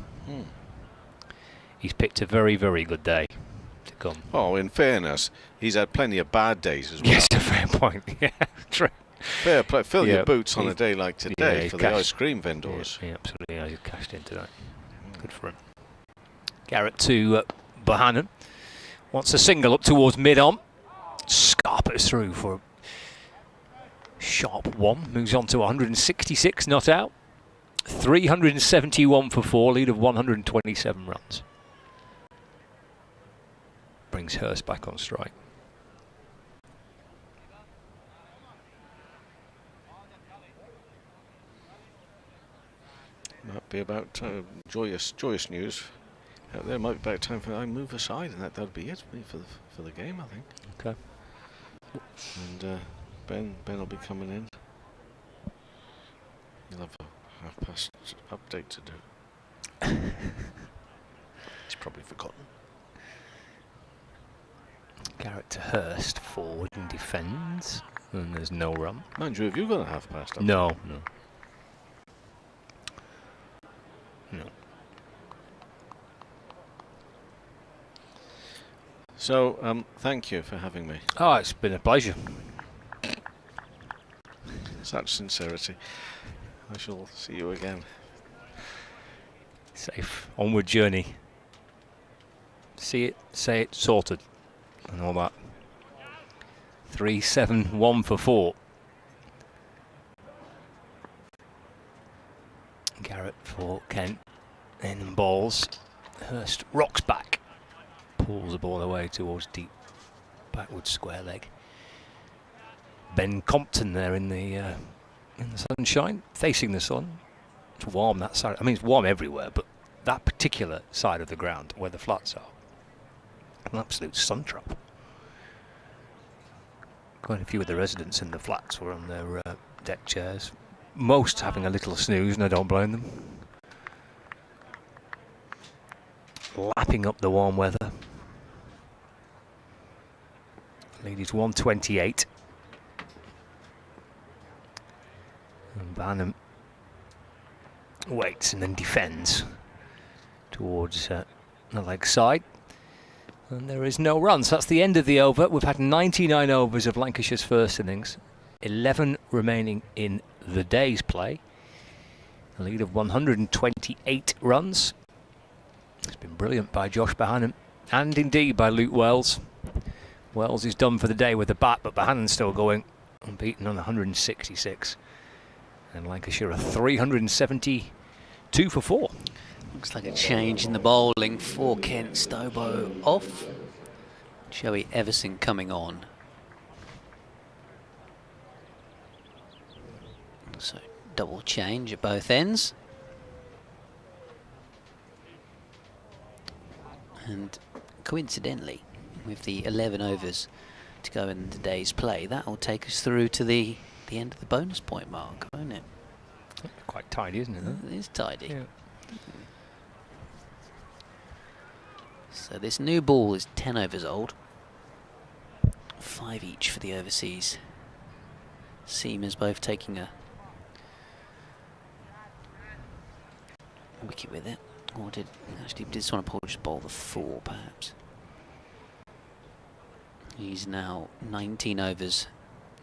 He's picked a very, very good day to come. Oh, in fairness, he's had plenty of bad days as well. Yes, a fair point. Yeah, true. Fair play. Fill your boots on a day like today for the ice cream vendors. Yeah, absolutely. Yeah, he's cashed in today. Good for him. Garrett to Bohannon. Wants a single up towards mid-on. Scarpers through for Sharp one, moves on to 166, not out. 371 for 4, lead of 127 runs. Brings Hurst back on strike. Might be about joyous news out there. Might be about time for I move aside, and that'll be it for the game, I think. Okay. And Ben will be coming in. He'll have a half-past update to do. He's probably forgotten. Garrett to Hurst, forward and defends, and there's no run. Mind you, have you got a half-past update? No. So, thank you for having me. Oh, it's been a pleasure. Such sincerity. I shall see you again. Safe onward journey. See it, say it, sorted, and all that. 3-7-1 for 4. Garrett for Kent. In balls. Hurst rocks back. Pulls the ball away towards deep backward square leg. Ben Compton there in the sunshine, facing the sun. It's warm that side. I mean, it's warm everywhere, but that particular side of the ground where the flats are, an absolute sun trap. Quite a few of the residents in the flats were on their deck chairs. Most having a little snooze, and I don't blame them. Lapping up the warm weather. Lead is 128. And Banham waits and then defends towards the leg side. And there is no run, so that's the end of the over. We've had 99 overs of Lancashire's first innings, 11 remaining in the day's play. A lead of 128 runs. It's been brilliant by Josh Bohannon, and indeed by Luke Wells. Wells is done for the day with the bat, but Bohannon's still going, unbeaten on 166. And Lancashire are 372 for 4. Looks like a change in the bowling for Kent. Stobo off. Joey Everson coming on. So double change at both ends. And coincidentally, with the 11 overs to go in today's play, that will take us through to the end of the bonus point mark, won't it? Quite tidy, isn't it? It is tidy. Yeah. So this new ball is 10 overs old. 5 each for the overseas seamers, both taking a wicket with it. Or did someone just bowl the 4 perhaps? He's now 19 overs,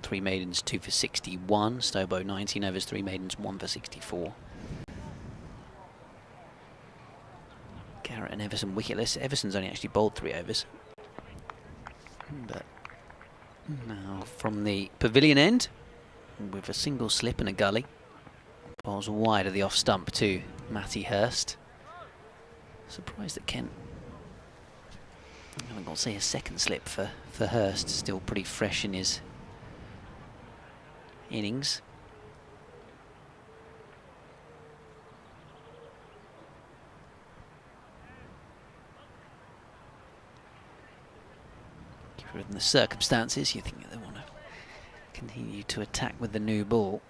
3 maidens, 2 for 61. Stobo 19 overs, 3 maidens, 1 for 64. Garrett and Everson wicketless. Everson's only actually bowled 3 overs. But now from the pavilion end, with a single slip and a gully, bowls wide of the off stump to Matty Hurst. Surprised that Kent haven't got to say a second slip for Hurst, still pretty fresh in his innings. Given the circumstances, you think they want to continue to attack with the new ball.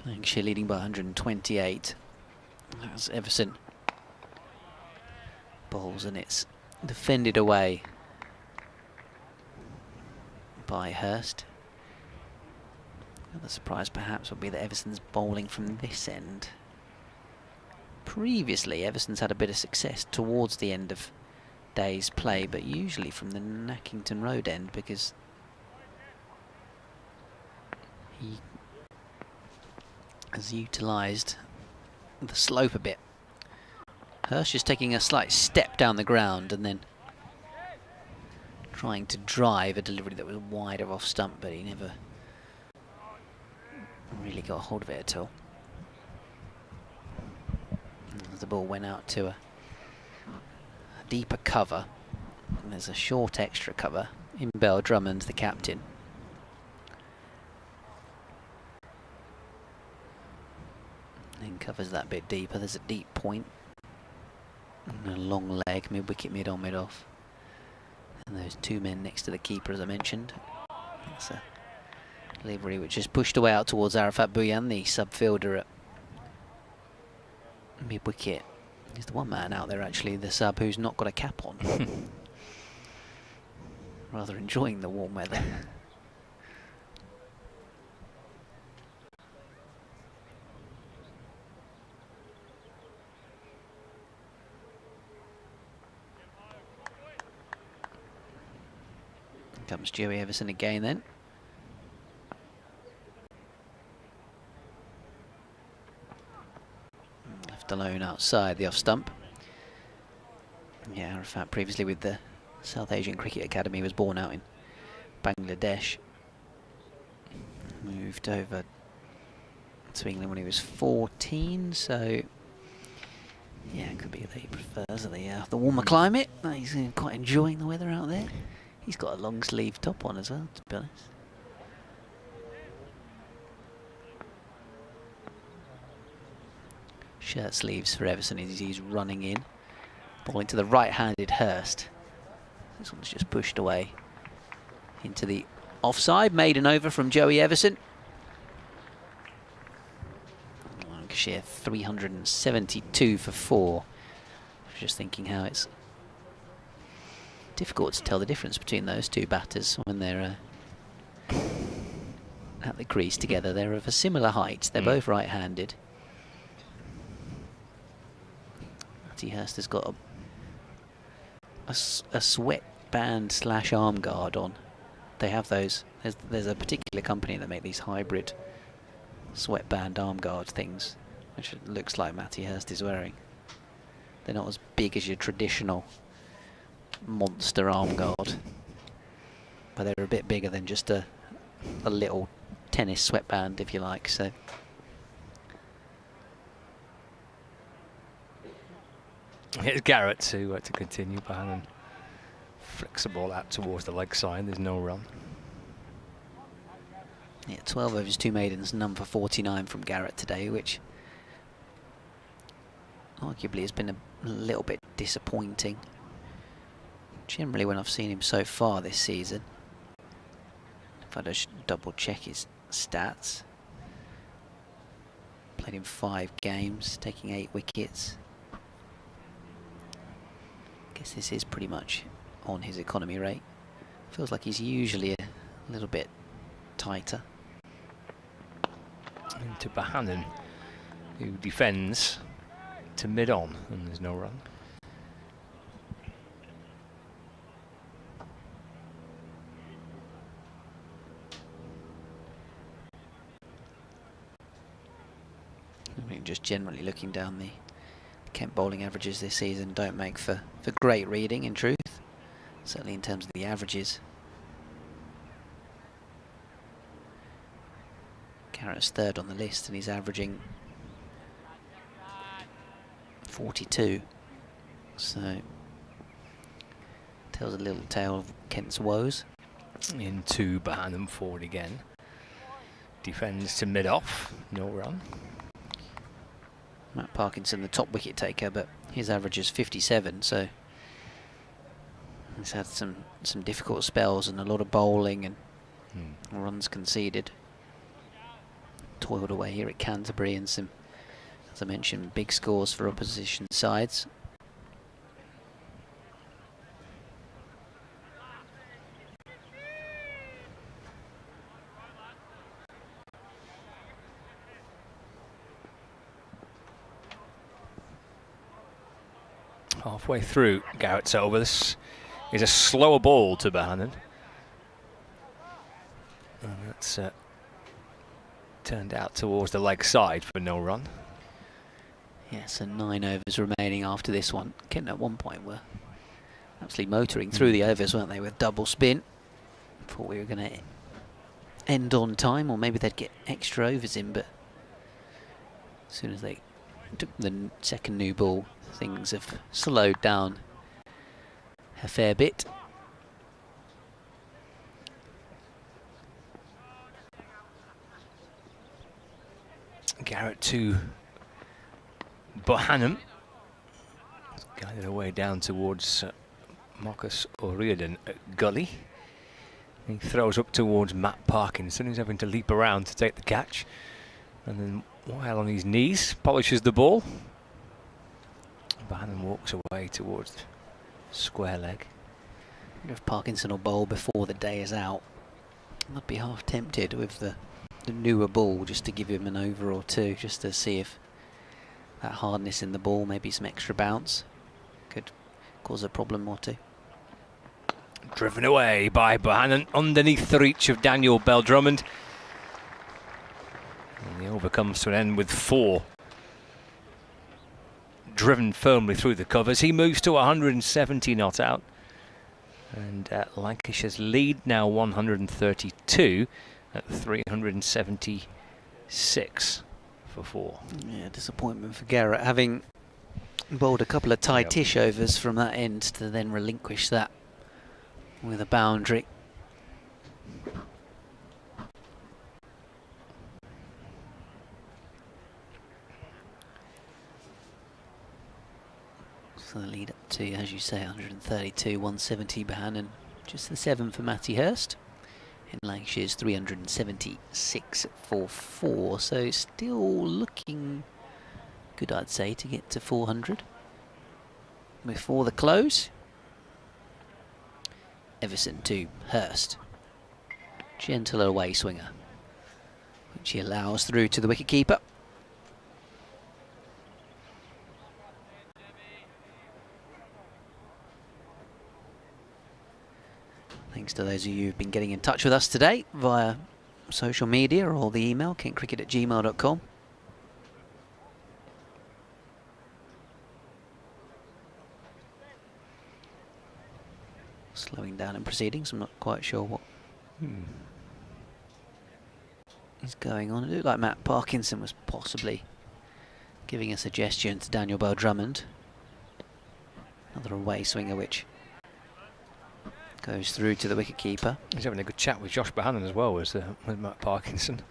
Lancashire leading by 128. That's Everson bowls, and it's defended away by Hurst. The surprise perhaps would be that Everson's bowling from this end. Previously, Everson's had a bit of success towards the end of day's play, but usually from the Nackington Road end, because he has utilised the slope a bit. Hurst just taking a slight step down the ground and then trying to drive a delivery that was wide of off stump, but he never really got hold of it at all. As the ball went out to a deeper cover, and there's a short extra cover in Bell Drummond, the captain. Then covers that bit deeper. There's a deep point and a long leg, mid-wicket, mid-on, mid-off. And those two men next to the keeper, as I mentioned. That's a delivery which is pushed away out towards Arafat Bhuyan, the sub-fielder at mid-wicket. He's the one man out there, actually, the sub, who's not got a cap on. Rather enjoying the warm weather. Comes Joey Everson again then. Left alone outside the off stump. Yeah, Arafat previously with the South Asian Cricket Academy, was born out in Bangladesh. Moved over to England when he was 14, so yeah, it could be that he prefers the warmer climate. He's quite enjoying the weather out there. He's got a long sleeve top on as well, to be honest. Shirt sleeves for Everson as he's running in. Ball into the right-handed Hurst. This one's just pushed away into the offside. Maiden over from Joey Everson. Lancashire 372 for 4. I was just thinking how it's difficult to tell the difference between those two batters when they're at the crease together. They're of a similar height. They're both right-handed. Matty Hurst has got a sweatband / arm guard on. They have those. There's a particular company that make these hybrid sweatband arm guard things, which it looks like Matty Hurst is wearing. They're not as big as your traditional monster arm guard, but they're a bit bigger than just a little tennis sweatband, if you like. So it's Garrett to continue behind and flicks the ball out towards the leg side. There's no run. Yeah, 12 overs, 2 maidens, none for 49 from Garrett today, which arguably has been a little bit disappointing. Generally, when I've seen him so far this season, if I just double check his stats, played in 5 games, taking 8 wickets. Guess this is pretty much on his economy rate. Feels like he's usually a little bit tighter. Into Bahanan, who defends to mid-on, and there's no run. I mean, just generally looking down the Kent bowling averages this season don't make for great reading, in truth. Certainly in terms of the averages. Garrett's third on the list and he's averaging 42. So tells a little tale of Kent's woes. Into Bahanan forward again. Defends to mid-off, no run. Matt Parkinson, the top wicket taker, but his average is 57, so he's had some difficult spells and a lot of bowling and runs conceded. Toiled away here at Canterbury and some, as I mentioned, big scores for opposition sides. Halfway through Garrett's over. This is a slower ball to Bahanan. And that's turned out towards the leg side for no run. Yeah, so 9 overs remaining after this one. Kent at one point were absolutely motoring through the overs, weren't they, with double spin. Thought we were going to end on time, or maybe they'd get extra overs in, but as soon as they took the second new ball, things have slowed down a fair bit. Garrett to Bohannon. Guided away down towards Marcus O'Riordan Gully. He throws up towards Matt Parkinson, who's having to leap around to take the catch. And then while on his knees, polishes the ball. Bohannon walks away towards square leg. If Parkinson will bowl before the day is out, I'd be half tempted with the newer ball just to give him an over or two, just to see if that hardness in the ball, maybe some extra bounce, could cause a problem or two. Driven away by Bohannon underneath the reach of Daniel Bell-Drummond. And the over comes to an end with 4. Driven firmly through the covers. He moves to 170 not out. And Lancashire's lead now 132 at 376 for 4. Yeah, disappointment for Garrett, having bowled a couple of tight-ish overs from that end to then relinquish that with a boundary. So the lead up to, as you say, 132, 170 Bohannon. Just the 7 for Matty Hurst. In Lancashire's 376 for 4. So still looking good, I'd say, to get to 400. Before the close, Everson to Hurst. Gentle away swinger, which he allows through to the wicketkeeper. Thanks to those of you who've been getting in touch with us today via social media or the email, kentcricket@gmail.com. Slowing down in proceedings, I'm not quite sure what is going on. It looked like Matt Parkinson was possibly giving a suggestion to Daniel Bell-Drummond. Another away swinger which goes through to the wicketkeeper. He's having a good chat with Josh Bohannon as well as with Matt Parkinson.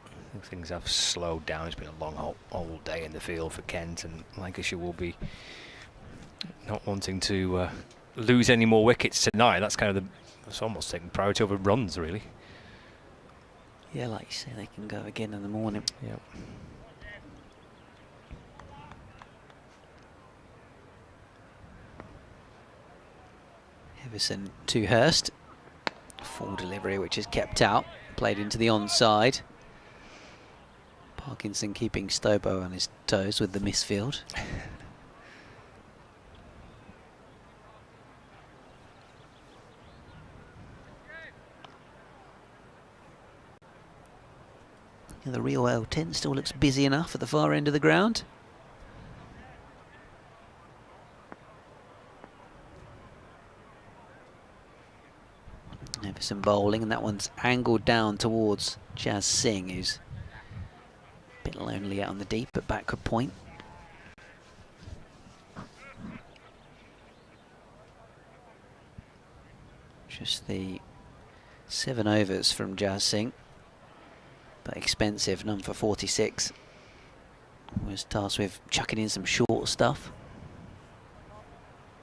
I think things have slowed down. It's been a long old day in the field for Kent, and Lancashire will be not wanting to lose any more wickets tonight. That's kind of it's almost taking priority over runs, really. Yeah, like you say, they can go again in the morning. Yep. Everson to Hurst. Full delivery which is kept out, played into the onside. Parkinson keeping Stobo on his toes with the misfield. Yeah, the Rio L10 still looks busy enough at the far end of the ground. Everson bowling, and that one's angled down towards Jazz Singh, who's a bit lonely out on the deep at backward point. Just the 7 overs from Jazz Singh, but expensive, none for 46. Was tasked with chucking in some short stuff.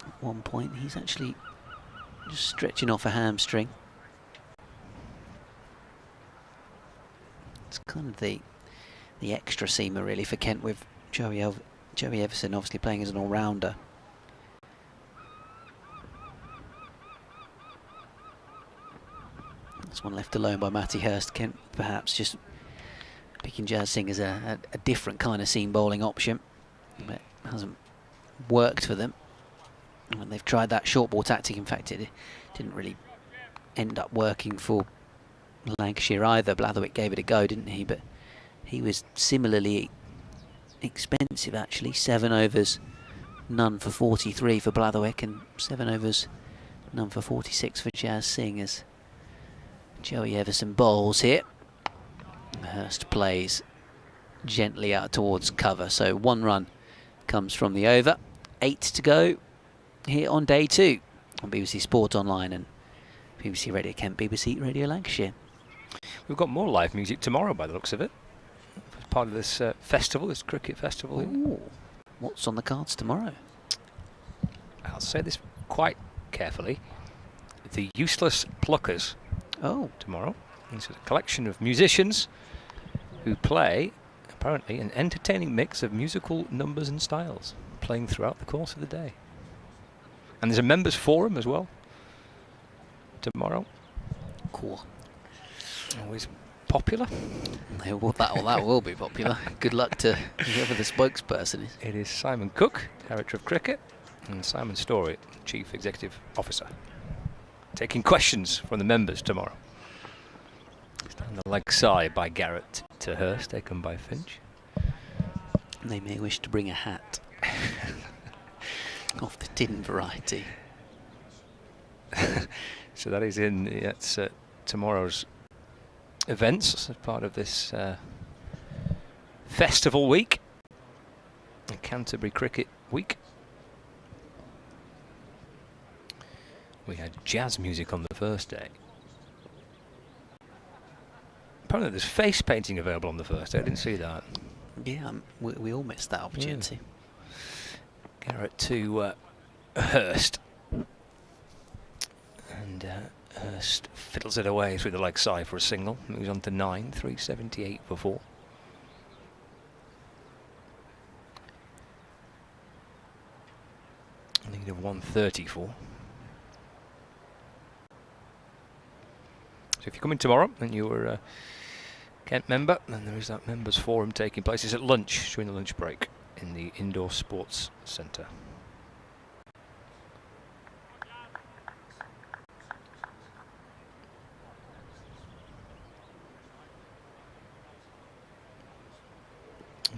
At one point, he's actually just stretching off a hamstring. It's kind of the extra seamer really for Kent, with Joey Everson obviously playing as an all-rounder. This one left alone by Matty Hurst. Kent perhaps just picking Jazz Singh as a different kind of seam bowling option, but it hasn't worked for them. And they've tried that short ball tactic. In fact, it didn't really end up working for Lancashire either. Blatherwick gave it a go, didn't he? But he was similarly expensive actually. 7 overs, none for 43 for Blatherwick, and 7 overs, none for 46 for Jazz Singh, as Joey Everson bowls here. Hurst plays gently out towards cover, so 1 run comes from the over. 8 to go here on day 2 on BBC Sport Online and BBC Radio Kent, BBC Radio Lancashire. We've got more live music tomorrow by the looks of it. As part of this festival, this cricket festival. Ooh, what's on the cards tomorrow? I'll say this quite carefully. The Useless Pluckers. Oh. Tomorrow. It's a collection of musicians who play, apparently, an entertaining mix of musical numbers and styles, playing throughout the course of the day. And there's a members forum as well tomorrow. Cool. Always popular. Yeah, well, that will be popular. Good luck to whoever the spokesperson is. It is Simon Cook, Director of Cricket, and Simon Story, Chief Executive Officer, taking questions from the members tomorrow. Down the leg side by Garrett to Hurst, taken by Finch. They may wish to bring a hat of the tin variety. So that is in tomorrow's events as part of this festival week, the Canterbury Cricket Week. We had jazz music on the first day. Apparently there's face painting available on the first day. I didn't see that. Yeah, we all missed that opportunity. Yeah. Garrett to Hurst. And Hurst fiddles it away through the leg side for a single. Moves on to 9, 378 for 4. A lead of 134. So if you come in tomorrow and you were a Kent member, then there is that members forum taking place. It's at lunch, during the lunch break, in the Indoor Sports Centre.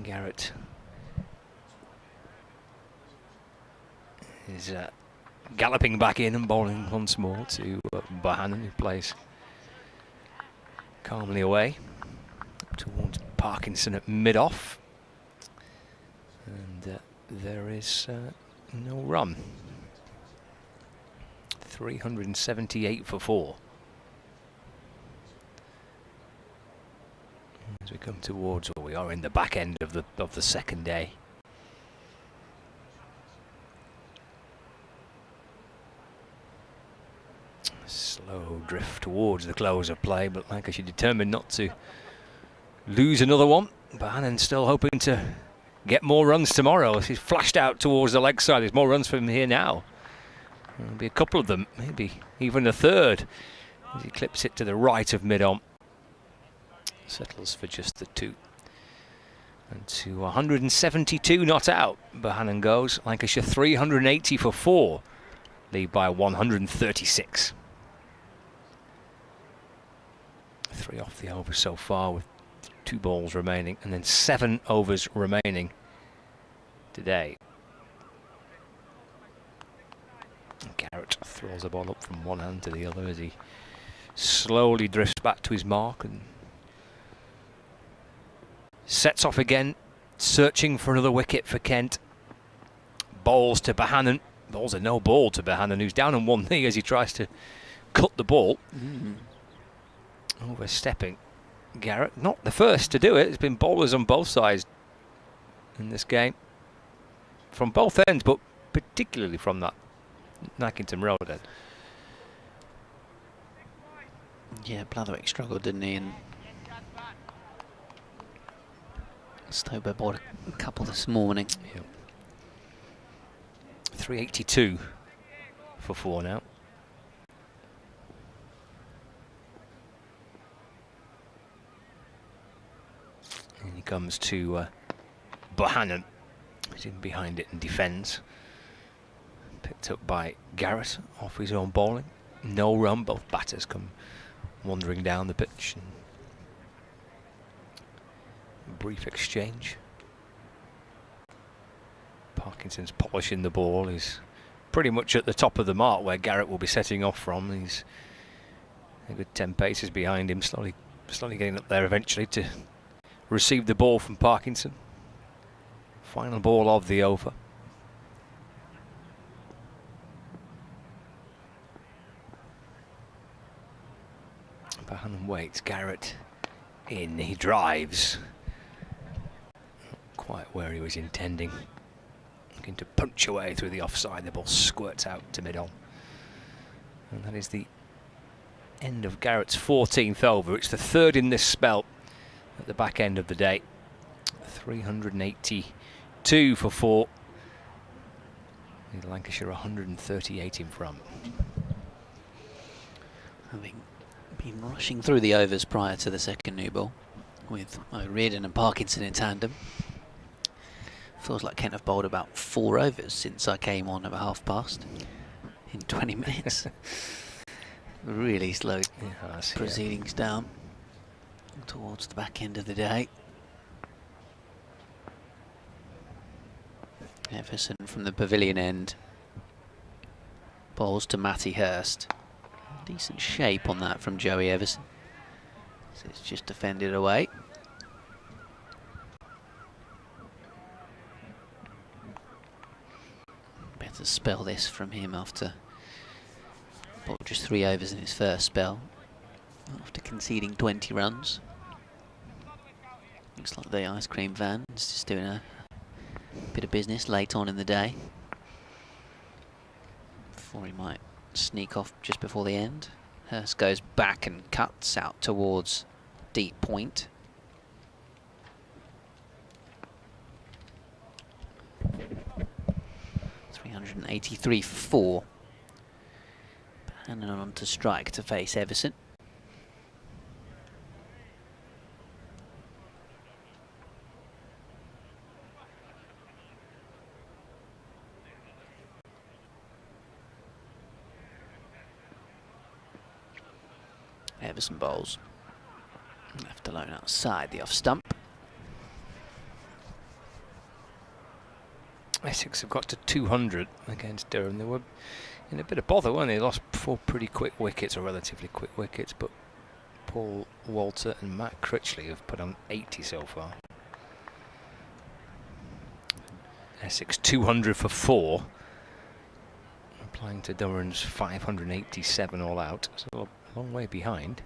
Garrett is galloping back in and bowling once more to Bohannon, who plays calmly away towards Parkinson at mid-off. And there is no run. 378 for 4. As we come towards, we are in the back end of the second day. Slow drift towards the close of play, but Lancashire determined not to lose another one. Bohannon still hoping to get more runs tomorrow. He's flashed out towards the leg side. There's more runs from here now. There'll be a couple of them, maybe even a third, as he clips it to the right of mid-on. Settles for just the 2. And to 172 not out, Bohannon goes. Lancashire 380 for 4. Lead by 136. 3 off the over so far with 2 balls remaining, and then 7 overs remaining today. Garrett throws the ball up from one hand to the other as he slowly drifts back to his mark and sets off again, searching for another wicket for Kent. Bowls to Bohannon. Bowls a no ball to Bohannon, who's down on one knee as he tries to cut the ball. Overstepping Garrett. Not the first to do it. There's been bowlers on both sides in this game. From both ends, but particularly from that Nackington Road end. Yeah, Blatherwick struggled, didn't he? And Stober bought a couple this morning. Yep. 382 for 4 now. And he comes to Bohannon. He's in behind it and defends. Picked up by Garrett off his own bowling. No run. Both batters come wandering down the pitch. And a brief exchange. Parkinson's polishing the ball. He's pretty much at the top of the mark where Garrett will be setting off from. He's A good 10 paces behind him, slowly getting up there eventually to receive the ball from Parkinson. Final ball of the over. Bahan waits, Garrett in, he drives. Not quite where he was intending. Looking to punch away through the offside, the ball squirts out to mid-on. And that is the end of Garrett's 14th over. It's the third in this spell at the back end of the day. 382 for 4. Lancashire 138 in front. Having been rushing through the overs prior to the second new ball with Reardon and Parkinson in tandem. Feels like Kent have bowled about 4 overs since I came on about half past in 20 minutes. Really slowed proceedings down towards the back end of the day. Everson from the pavilion end bowls to Matty Hurst. Decent shape on that from Joey Everson. So it's just defended away. Better spell this from him after just 3 overs in his first spell. After conceding 20 runs. Looks like the ice cream van is just doing a bit of business late on in the day. Before he might sneak off just before the end. Hurst goes back and cuts out towards deep point. .383 for 4. And on to strike to face Everson. Everson bowls. Left alone outside the off stump. Essex have got to 200 against Durham. They were in a bit of bother, weren't they? They lost 4 pretty quick wickets, or relatively quick wickets, but Paul Walter and Matt Critchley have put on 80 so far. Essex 200 for 4. Applying to Durham's 587 all out, so a long way behind.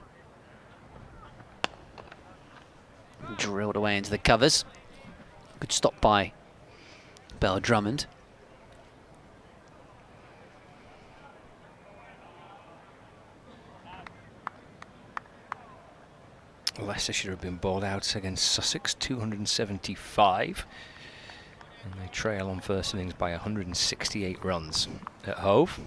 Drilled away into the covers. Good stop by Bell Drummond. Leicester should have been bowled out against Sussex, 275. And they trail on first innings by 168 runs at Hove.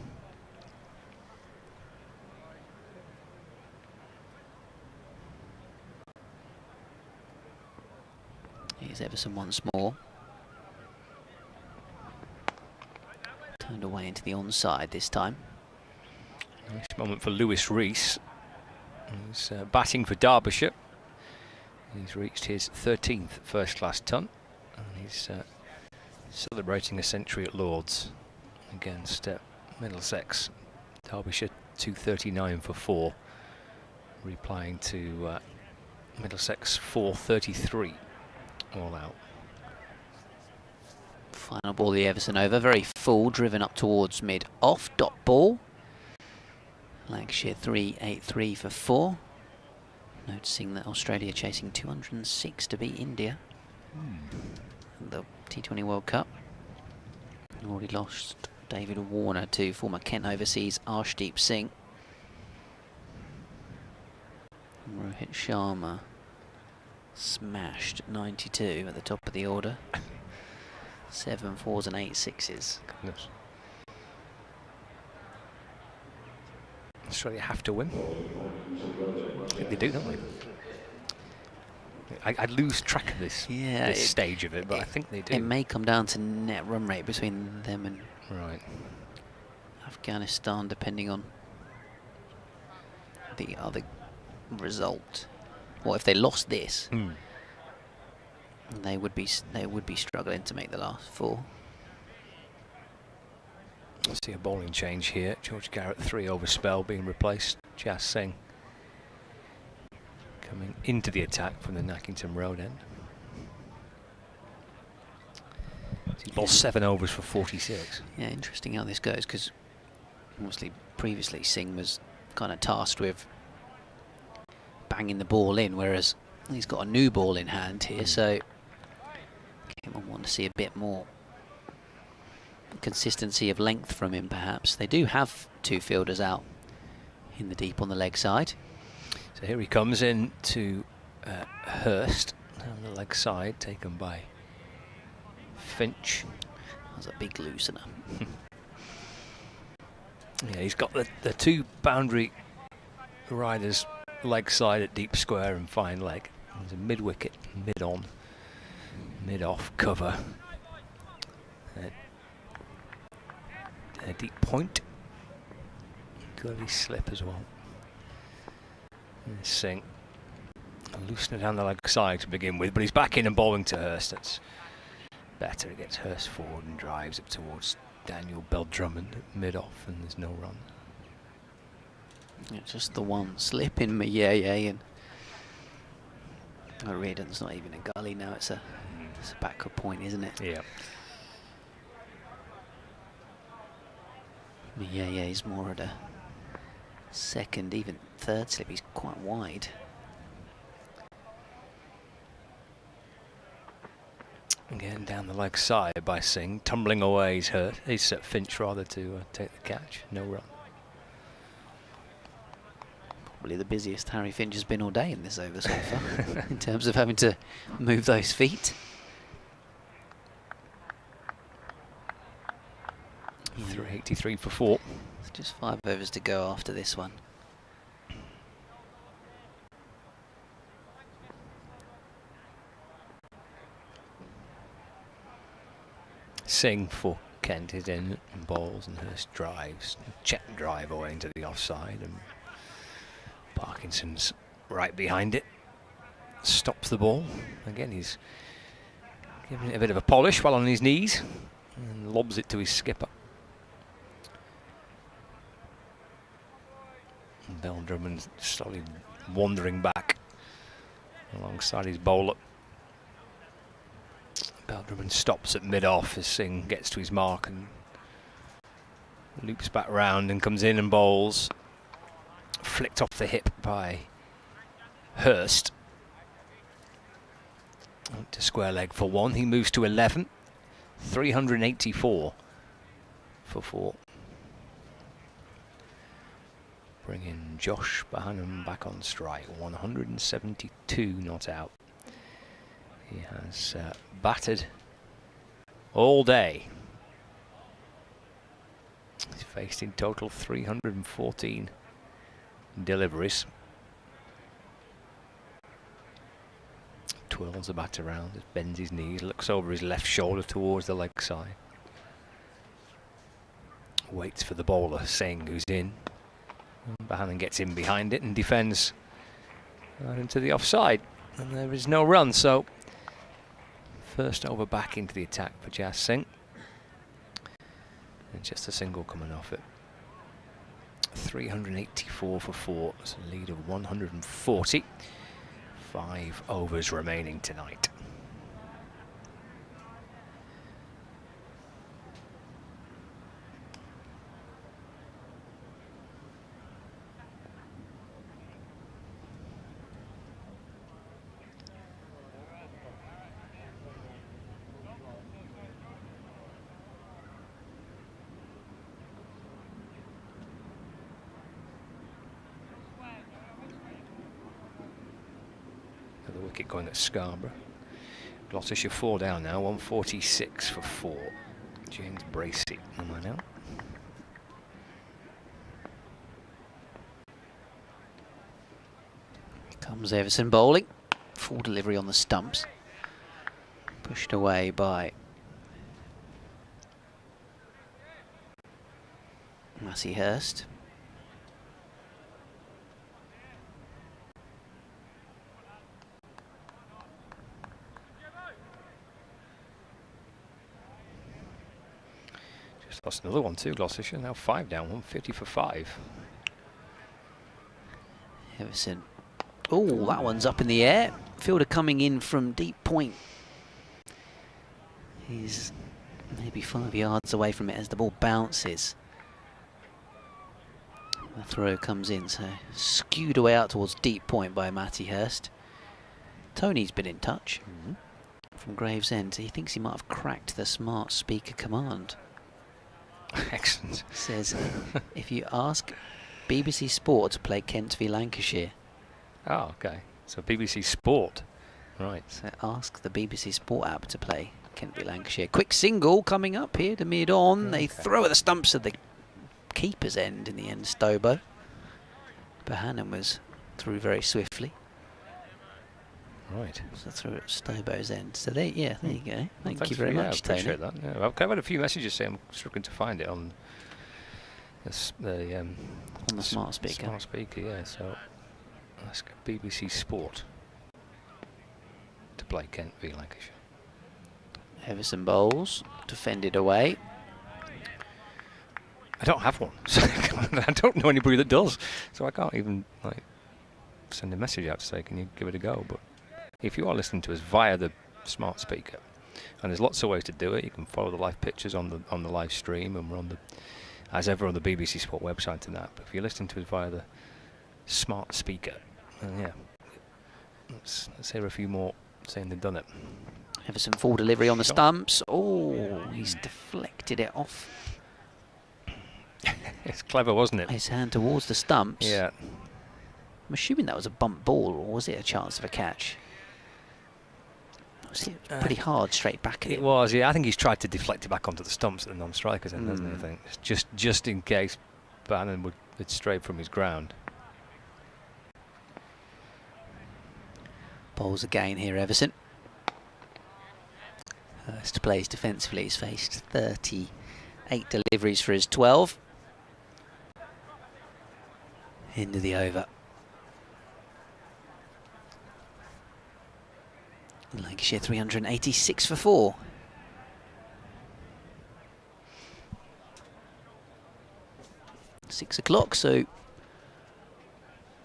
Here's Everson once more. Turned away into the onside this time. Nice moment for Lewis Rees. He's batting for Derbyshire. He's reached his 13th first-class ton, and he's celebrating a century at Lords against Middlesex. Derbyshire 239 for 4, replying to Middlesex 433 all out. Final ball the Everson over, very full, driven up towards mid-off, dot ball. Lancashire 383 for 4. Noticing that Australia chasing 206 to beat India. The T20 World Cup. Already lost David Warner to former Kent overseas Arshdeep Singh. Rohit Sharma smashed 92 at the top of the order. 7 4s and 8 6s. Goodness. Australia have to win. I think they do, don't they? I lose track of this, this stage of it, but I think they do. It may come down to net run rate between them and Afghanistan, depending on the other result. Well, if they lost this, they would be struggling to make the last 4. I see a bowling change here. George Garrett 3 over spell being replaced. Jas Singh coming into the attack from the Nackington Road end. He's bowled 7 overs for 46. Yeah, interesting how this goes, because obviously previously Singh was kind of tasked with banging the ball in, whereas he's got a new ball in hand here, so I want to see a bit more consistency of length from him, perhaps. They do have 2 fielders out in the deep on the leg side. So here he comes in to Hurst on the leg side, taken by Finch. That was a big loosener. Yeah, he's got the 2 boundary riders leg side at deep square and fine leg. There's a mid wicket, mid on, mid off cover. A deep point. Curly slip as well. And Singh loosen it down the leg side to begin with, but he's back in and bowling to Hurst. That's better. He gets Hurst forward and drives up towards Daniel Bell-Drummond at mid-off, and there's no run. Yeah, just the one slip in Mayeye, and Reardon's not even a gully now. It's a backup point, isn't it? Yeah. Mayeye is more at a second, even third slip. He's quite wide. Again down the leg side by Singh, tumbling away. He's hurt. He's at Finch rather to take the catch. No run. Probably the busiest Harry Finch has been all day in this over so far, in terms of having to move those feet. 383 for 4. It's just 5 overs to go after this one. Singh for Kent is in and bowls, and Hurst drives. Check drive away into the offside, and Parkinson's right behind it. Stops the ball. Again, he's giving it a bit of a polish while on his knees, and lobs it to his skipper. And Bell-Drummond slowly wandering back alongside his bowler. Bell-Drummond stops at mid-off as Singh gets to his mark and loops back round and comes in and bowls. Flicked off the hip by Hurst. To square leg for 1. He moves to 11. 384 for 4. Bringing Josh Bahanam back on strike. 172 not out. He has batted all day. He's faced in total 314 deliveries. Twirls the bat around, bends his knees, looks over his left shoulder towards the leg side. Waits for the bowler, Singh, who's in. Bahanan gets in behind it and defends right into the offside. And there is no run, so first over back into the attack for Jas Singh. And just a single coming off it. 384 for 4. That's a lead of 140. 5 overs remaining tonight. The wicket going at Scarborough. Gloucestershire 4 down now, 146 for 4. James Bracey on that out. Comes Everson bowling. Full delivery on the stumps. Pushed away by Massey Hurst. Lost another one too, Gloucestershire. Now 5 down, 150 for 5. Everson Oh, that one's up in the air. Fielder coming in from deep point. He's maybe 5 yards away from it as the ball bounces. The throw comes in, so skewed away out towards deep point by Matty Hurst. Tony's been in touch from Gravesend. He thinks he might have cracked the smart speaker command. Excellent. Says, if you ask BBC Sport to play Kent v Lancashire. Oh, okay. So BBC Sport. Right. So ask the BBC Sport app to play Kent v Lancashire. Quick single coming up here to mid-on. They throw at the stumps of the keeper's end in the end, Stobo. Bohannon was through very swiftly. Right. So through at Stobo's end. So there you go. Thank you very Yeah, much, I appreciate Tony. that. Yeah, I've had a few messages saying I'm struggling to find it on the On the smart speaker. Smart speaker, yeah. So ask BBC Sport to play Kent v Lancashire. Everson bowls, defended away. I don't have one. So I don't know anybody that does. So I can't even like send a message out to say, can you give it a go? But if you are listening to us via the smart speaker, and there's lots of ways to do it. You can follow the live pictures on the live stream, and we're on as ever on the BBC Sport website and that. But if you're listening to us via the smart speaker, then yeah, let's hear a few more saying they've done it. Everson full delivery on the stumps. Oh, he's deflected it off. It's clever, wasn't it? His hand towards the stumps. Yeah. I'm assuming that was a bump ball, or was it a chance of a catch? Was it pretty hard straight back at It was, yeah. I think he's tried to deflect it back onto the stumps at the non-strikers end, hasn't he? I think just in case Bannon would stray from his ground. Bowls again here, Everson. Hurst plays defensively. He's faced 38 deliveries for his 12. Into the over. Lancashire 386 for 4. Six o'clock, so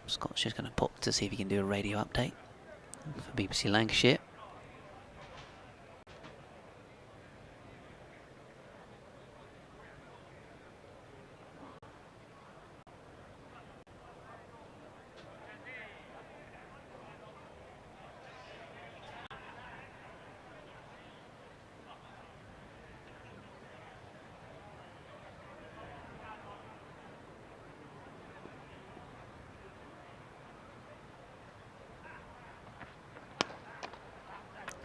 Scott's just going to pop to see if he can do a radio update for BBC Lancashire.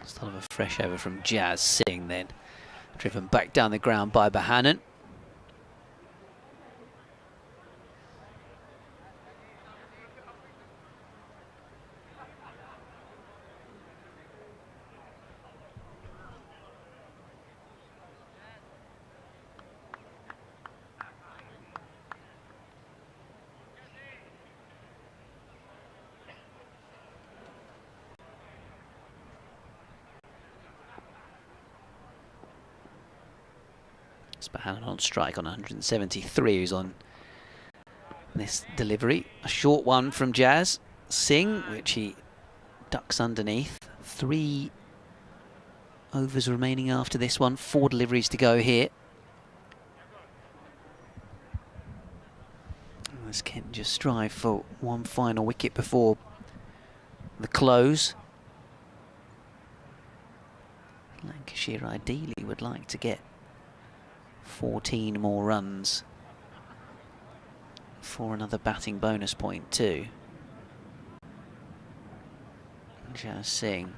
Start of a fresh over from Jazz Singh then. Driven back down the ground by Bohannon. Bohannon on strike on 173, who's on this delivery. A short one from Jazz Singh, which he ducks underneath. 3 overs remaining after this one. 4 deliveries to go here. As Kent just strive for one final wicket before the close. Lancashire ideally would like to get 14 more runs for another batting bonus point too. Jazz Singh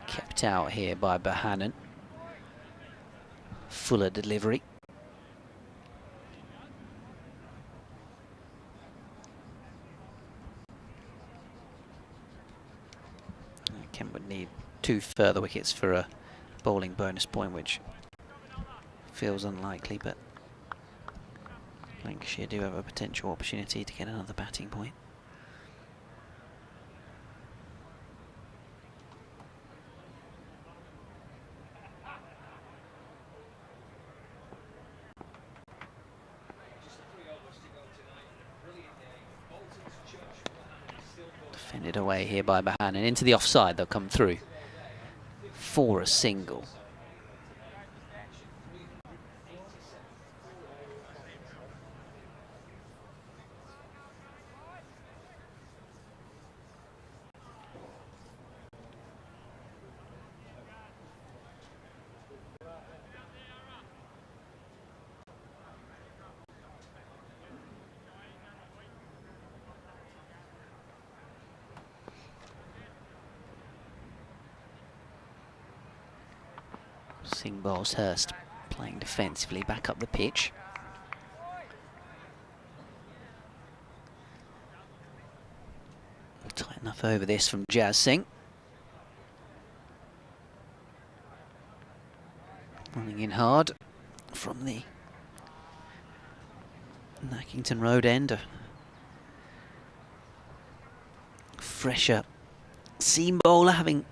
kept out here by Bohannon. Fuller delivery. Kent would need 2 further wickets for a bowling bonus point, which feels unlikely, but Lancashire do have a potential opportunity to get another batting point. Handed away here by Bahan, and into the offside they'll come through for a single. Singbowles-Hurst playing defensively back up the pitch. Tight enough over this from Jazz Singh. Running in hard from the Nackington Road end. A fresher seam bowler, having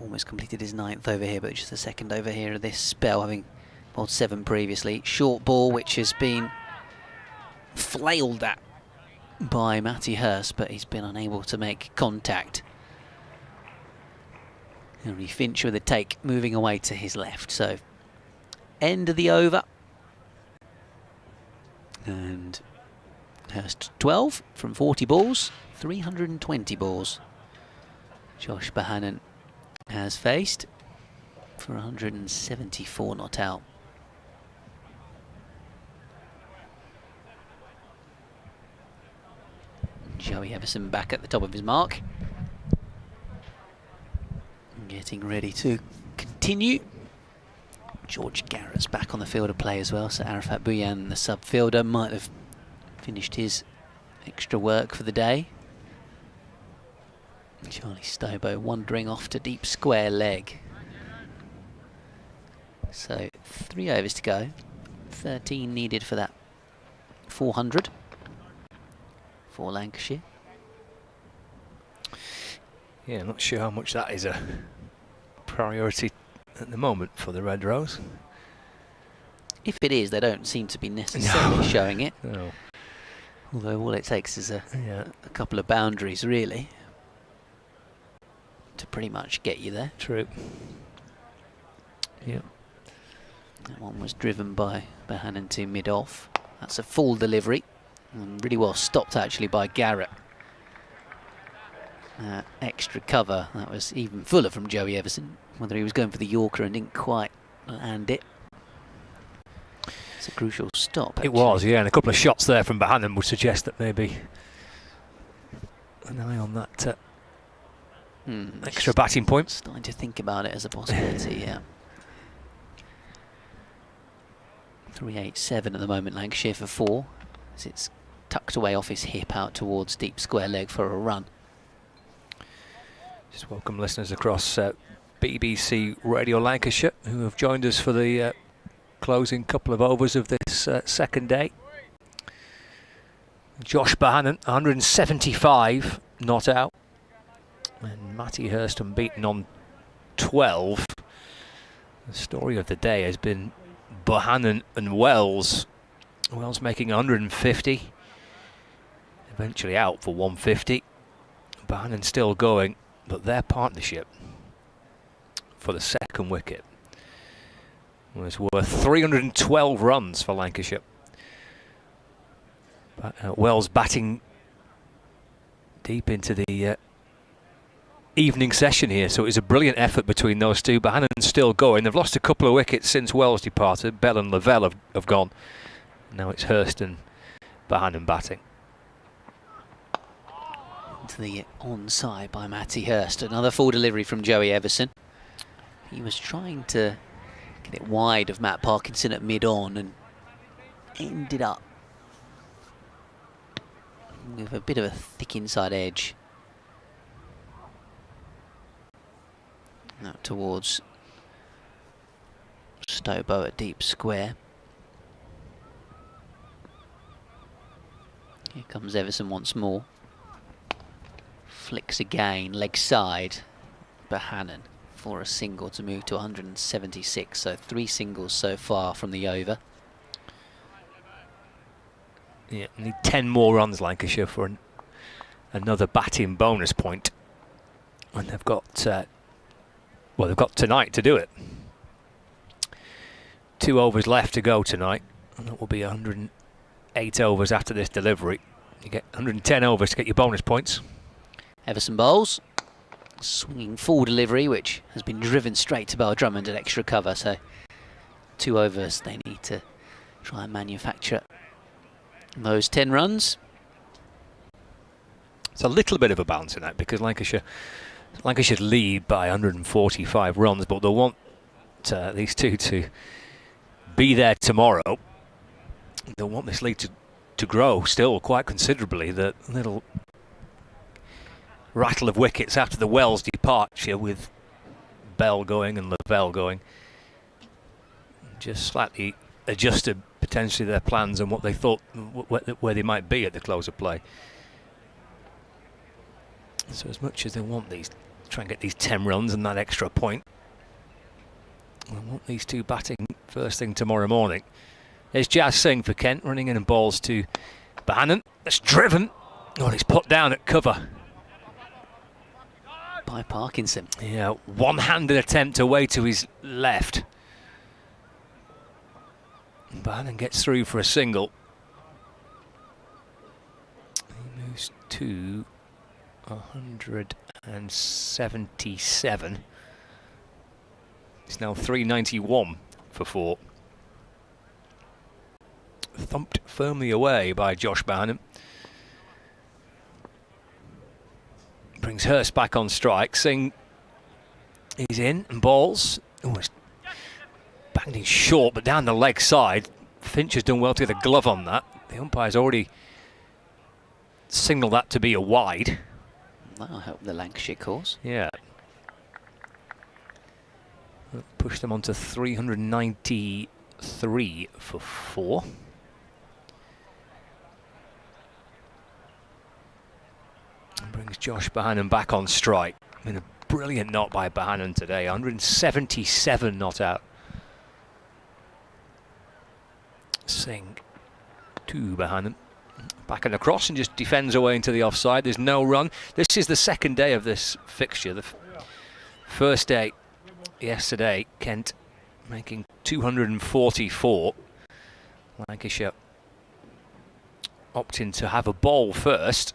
almost completed his 9th over here, but just the 2nd over here of this spell, having bowled 7 previously. Short ball which has been flailed at by Matty Hurst, but he's been unable to make contact. Henry Finch with a take, moving away to his left. So end of the over, and Hurst 12 from 40 balls, 320 balls. Josh Bohannon has faced for 174 not out. Joey Everson back at the top of his mark, getting ready to continue. George Garrett's back on the field of play as well, so Arafat Bhuyan, the sub fielder, might have finished his extra work for the day. Charlie Stobo wandering off to deep square leg. So 3 overs to go, 13 needed for that 400 for Lancashire. Yeah, not sure how much that is a priority at the moment for the Red Rose. If it is, they don't seem to be necessarily showing it. No. Although all it takes is a couple of boundaries, really, to pretty much get you there. True. Yeah. That one was driven by Bohannon to mid-off. That's a full delivery, and really well stopped actually by Garrett. Extra cover, that was even fuller from Joey Everson, whether he was going for the Yorker and didn't quite land it. It's a crucial stop, actually. It was, yeah, and a couple of shots there from Bohannon would suggest that maybe an eye on that extra batting point. Starting to think about it as a possibility, yeah. 387 at the moment, Lancashire for 4, as it's tucked away off his hip out towards deep square leg for a run. Just welcome listeners across BBC Radio Lancashire who have joined us for the closing couple of overs of this second day. Josh Bohannon, 175 not out, and Matty Hurst unbeaten on 12. The story of the day has been Bohannon and Wells. Wells making 150, eventually out for 150. Bohannon still going, but their partnership for the second wicket was worth 312 runs for Lancashire. But, Wells batting deep into the evening session here, so it was a brilliant effort between those two. Bohannon's still going. They've lost a couple of wickets since Wells departed. Bell and Lavelle have gone. Now it's Hurst and Bohannon batting. To the onside by Matty Hurst. Another full delivery from Joey Everson. He was trying to get it wide of Matt Parkinson at mid-on and ended up with a bit of a thick inside edge. Out towards Stobo at deep square. Here comes Everson once more. Flicks again, leg side. Bohannon for a single to move to 176. So 3 singles so far from the over. Yeah, need 10 more runs Lancashire for another batting bonus point. And they've got, well, they've got tonight to do it. 2 overs left to go tonight, and that will be 108 overs after this delivery. You get 110 overs to get your bonus points. Everson bowls. Swinging full delivery, which has been driven straight to Bell Drummond at extra cover, so 2 overs they need to try and manufacture those 10 runs. It's a little bit of a bounce in that because Lancashire lead by 145 runs, but they'll want these two to be there tomorrow. They'll want this lead to grow still quite considerably. The little rattle of wickets after the Wells departure with Bell going and Lavelle going just slightly adjusted potentially their plans and what they thought where they might be at the close of play. So as much as they want these, try and get these 10 runs and that extra point, I want these two batting first thing tomorrow morning. There's Jazz Singh for Kent, running in and balls to Bohannon. That's driven. Oh, he's put down at cover By Parkinson. Yeah, one-handed attempt away to his left. Bohannon gets through for a single. He moves to 177. It's now 391 for 4. Thumped firmly away by Josh Bohannon. Brings Hurst back on strike. Singh is in and balls. Oh, it's banged in short, but down the leg side. Finch has done well to get a glove on that. The umpire's already signalled that to be a wide. That'll help the Lancashire cause. Yeah. Push them on to 393 for 4. And brings Josh Bohannon back on strike. I mean, a brilliant knot by Bohannon today. 177 not out. Singh to Bohannon. Back and across and just defends away into the offside. There's no run. This is the second day of this fixture. The first day yesterday, Kent making 244. Lancashire opting to have a ball first.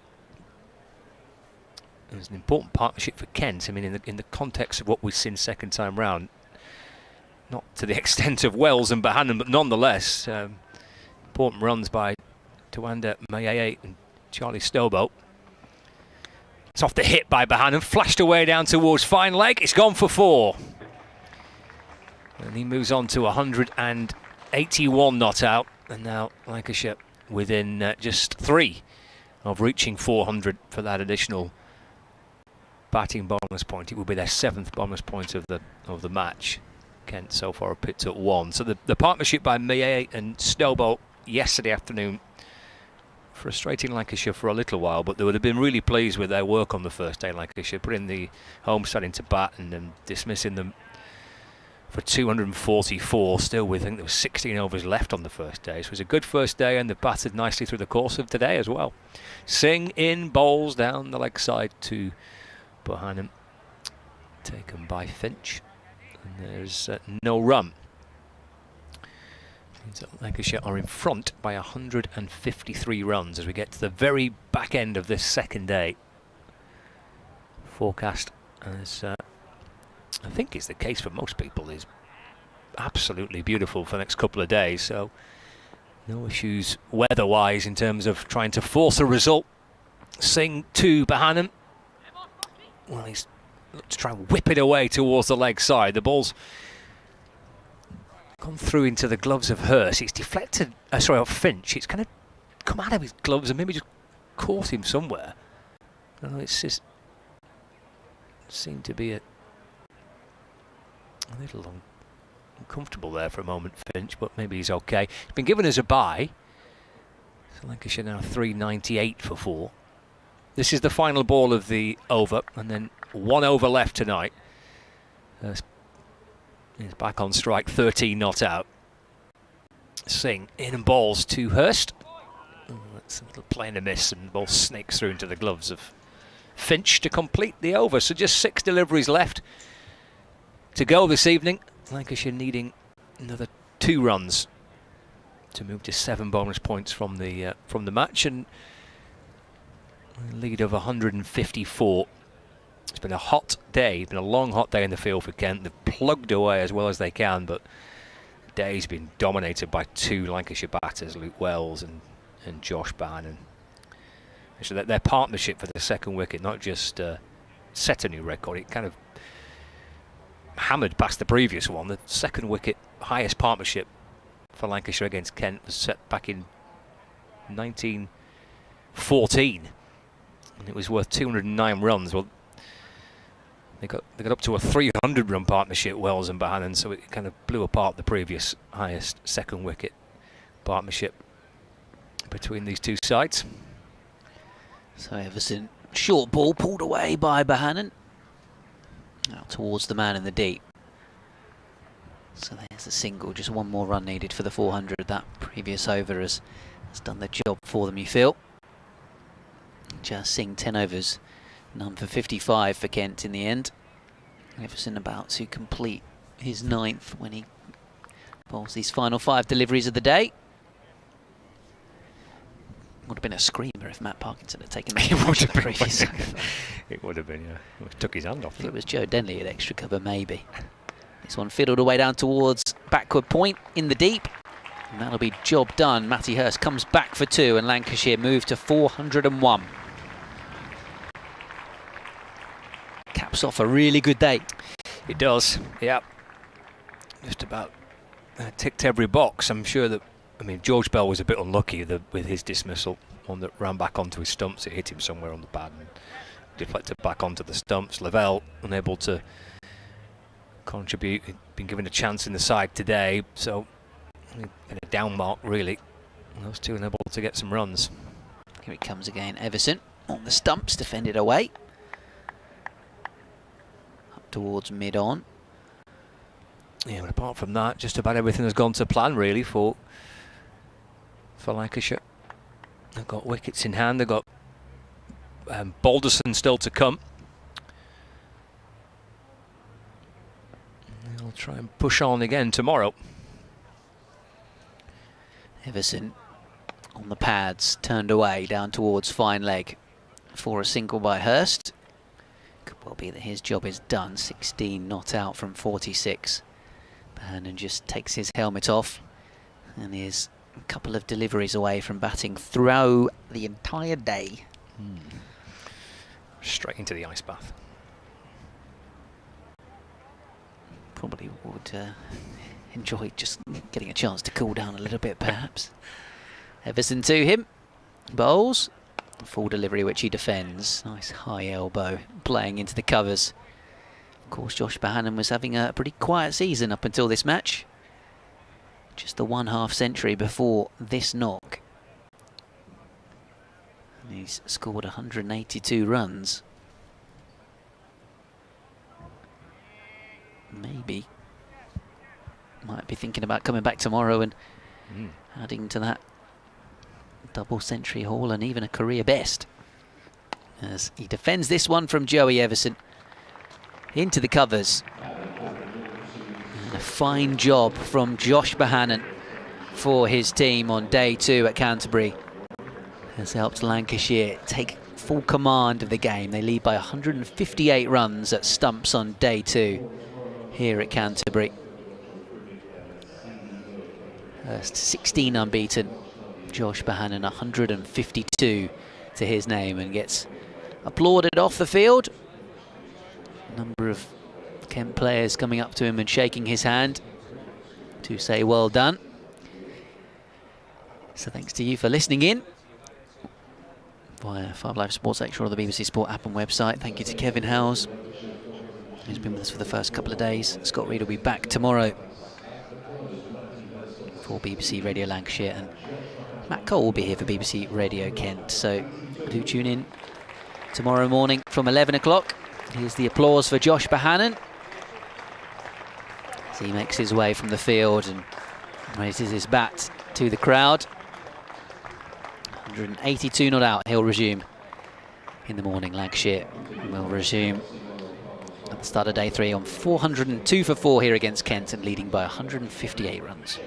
It was an important partnership for Kent. I mean, in the context of what we've seen second time round, not to the extent of Wells and Bohannon, but nonetheless, important runs by Tawanda Mayeye and Charlie Stobo. It's off the hit by Bohannon, flashed away down towards fine leg. It's gone for 4. And he moves on to 181 not out. And now Lancashire within just 3 of reaching 400 for that additional batting bonus point. It will be their 7th bonus point of the match. Kent so far are picked at 1. So the partnership by Mayeye and Stobo yesterday afternoon frustrating Lancashire for a little while, but they would have been really pleased with their work on the first day. Lancashire putting the home side into bat and then dismissing them for 244, still with, I think there was 16 overs left on the first day. So it was a good first day, and they've batted nicely through the course of today as well. Singh in, bowls down the leg side to Bohannon, taken by Finch, and there's no run. Means that Lancashire are in front by 153 runs as we get to the very back end of this second day. Forecast, as I think is the case for most people, is absolutely beautiful for the next couple of days, so no issues weather-wise in terms of trying to force a result. Singh to Bohannon. Well, he's looked to try and whip it away towards the leg side. The ball's gone through into the gloves of Hurst. It's deflected, off Finch. It's kind of come out of his gloves and maybe just caught him somewhere. No, it's just seemed to be a little uncomfortable there for a moment, Finch, but maybe he's okay. He's been given as a bye. So Lancashire now 398 for 4. This is the final ball of the over, and then 1 over left tonight. He's back on strike, 13 not out. Singh in and balls to Hurst. Some little play and a miss, and the ball snakes through into the gloves of Finch to complete the over. So just 6 deliveries left to go this evening. Lancashire needing another 2 runs to move to 7 bonus points from the match, and a lead of 154. It's been a hot day. It's been a long, hot day in the field for Kent. They've plugged away as well as they can, but the day's been dominated by 2 Lancashire batters, Luke Wells and Josh Bannon. So that their partnership for the second wicket not just set a new record, it kind of hammered past the previous one. The second wicket highest partnership for Lancashire against Kent was set back in 1914, and it was worth 209 runs. Well, they got up to a 300-run partnership, Wells and Bohannon, so it kind of blew apart the previous highest second wicket partnership between these two sides. So Everson, short ball pulled away by Bohannon. Out towards the man in the deep. So there's a single, just one more run needed for the 400. That previous over has done the job for them, you feel. Just Singh 10 overs, none for 55 for Kent in the end. Everson about to complete his 9th when he bowls these final 5 deliveries of the day. Would have been a screamer if Matt Parkinson had taken that. It would have been, yeah. It took his hand off. If it was Joe Denley at extra cover, maybe. This one fiddled away down towards backward point in the deep. And that'll be job done. Matty Hurst comes back for 2 and Lancashire move to 401. Caps off a really good day. It does, yeah. Just about ticked every box. I'm sure that, I mean, George Bell was a bit unlucky with his dismissal. One that ran back onto his stumps, it hit him somewhere on the pad and deflected back onto the stumps. Lavelle unable to contribute. He'd been given a chance in the side today, so in a down mark really. And those two unable to get some runs. Here it comes again. Everson on the stumps, defended away. Up towards mid-on. Yeah, but apart from that, just about everything has gone to plan really for Lancashire. They've got wickets in hand. They've got Balderson still to come. They'll try and push on again tomorrow. Everson on the pads, turned away down towards fine leg for a single by Hurst. Could well be that his job is done. 16 not out from 46. Bohannon just takes his helmet off and is a couple of deliveries away from batting throughout the entire day. Straight into the ice bath. Probably would enjoy just getting a chance to cool down a little bit, perhaps. Everson to him. Bowls. Full delivery, which he defends. Nice high elbow, playing into the covers. Of course, Josh Bohannon was having a pretty quiet season up until this match. Just the 1/2 century before this knock. And he's scored 182 runs. Maybe might be thinking about coming back tomorrow and adding to that double century haul and even a career best. As he defends this one from Joey Everson into the covers. And a fine job from Josh Bohannon for his team on day 2 at Canterbury. Has helped Lancashire take full command of the game. They lead by 158 runs at stumps on day 2 here at Canterbury. Hurst 16 unbeaten. Josh Bohannon 152 to his name and gets applauded off the field. A number of Kent players coming up to him and shaking his hand to say well done. So thanks to you for listening in via 5 Live Sports Extra or the BBC Sport app and website. Thank you to Kevin Howes, who's been with us for the first couple of days. Scott Reed will be back tomorrow for BBC Radio Lancashire, and Matt Cole will be here for BBC Radio Kent. So do tune in tomorrow morning from 11 o'clock. Here's the applause for Josh Bohannon as he makes his way from the field and raises his bat to the crowd. 182 not out. He'll resume in the morning. Lancashire will resume at the start of day 3 on 402 for 4 here against Kent and leading by 158 runs.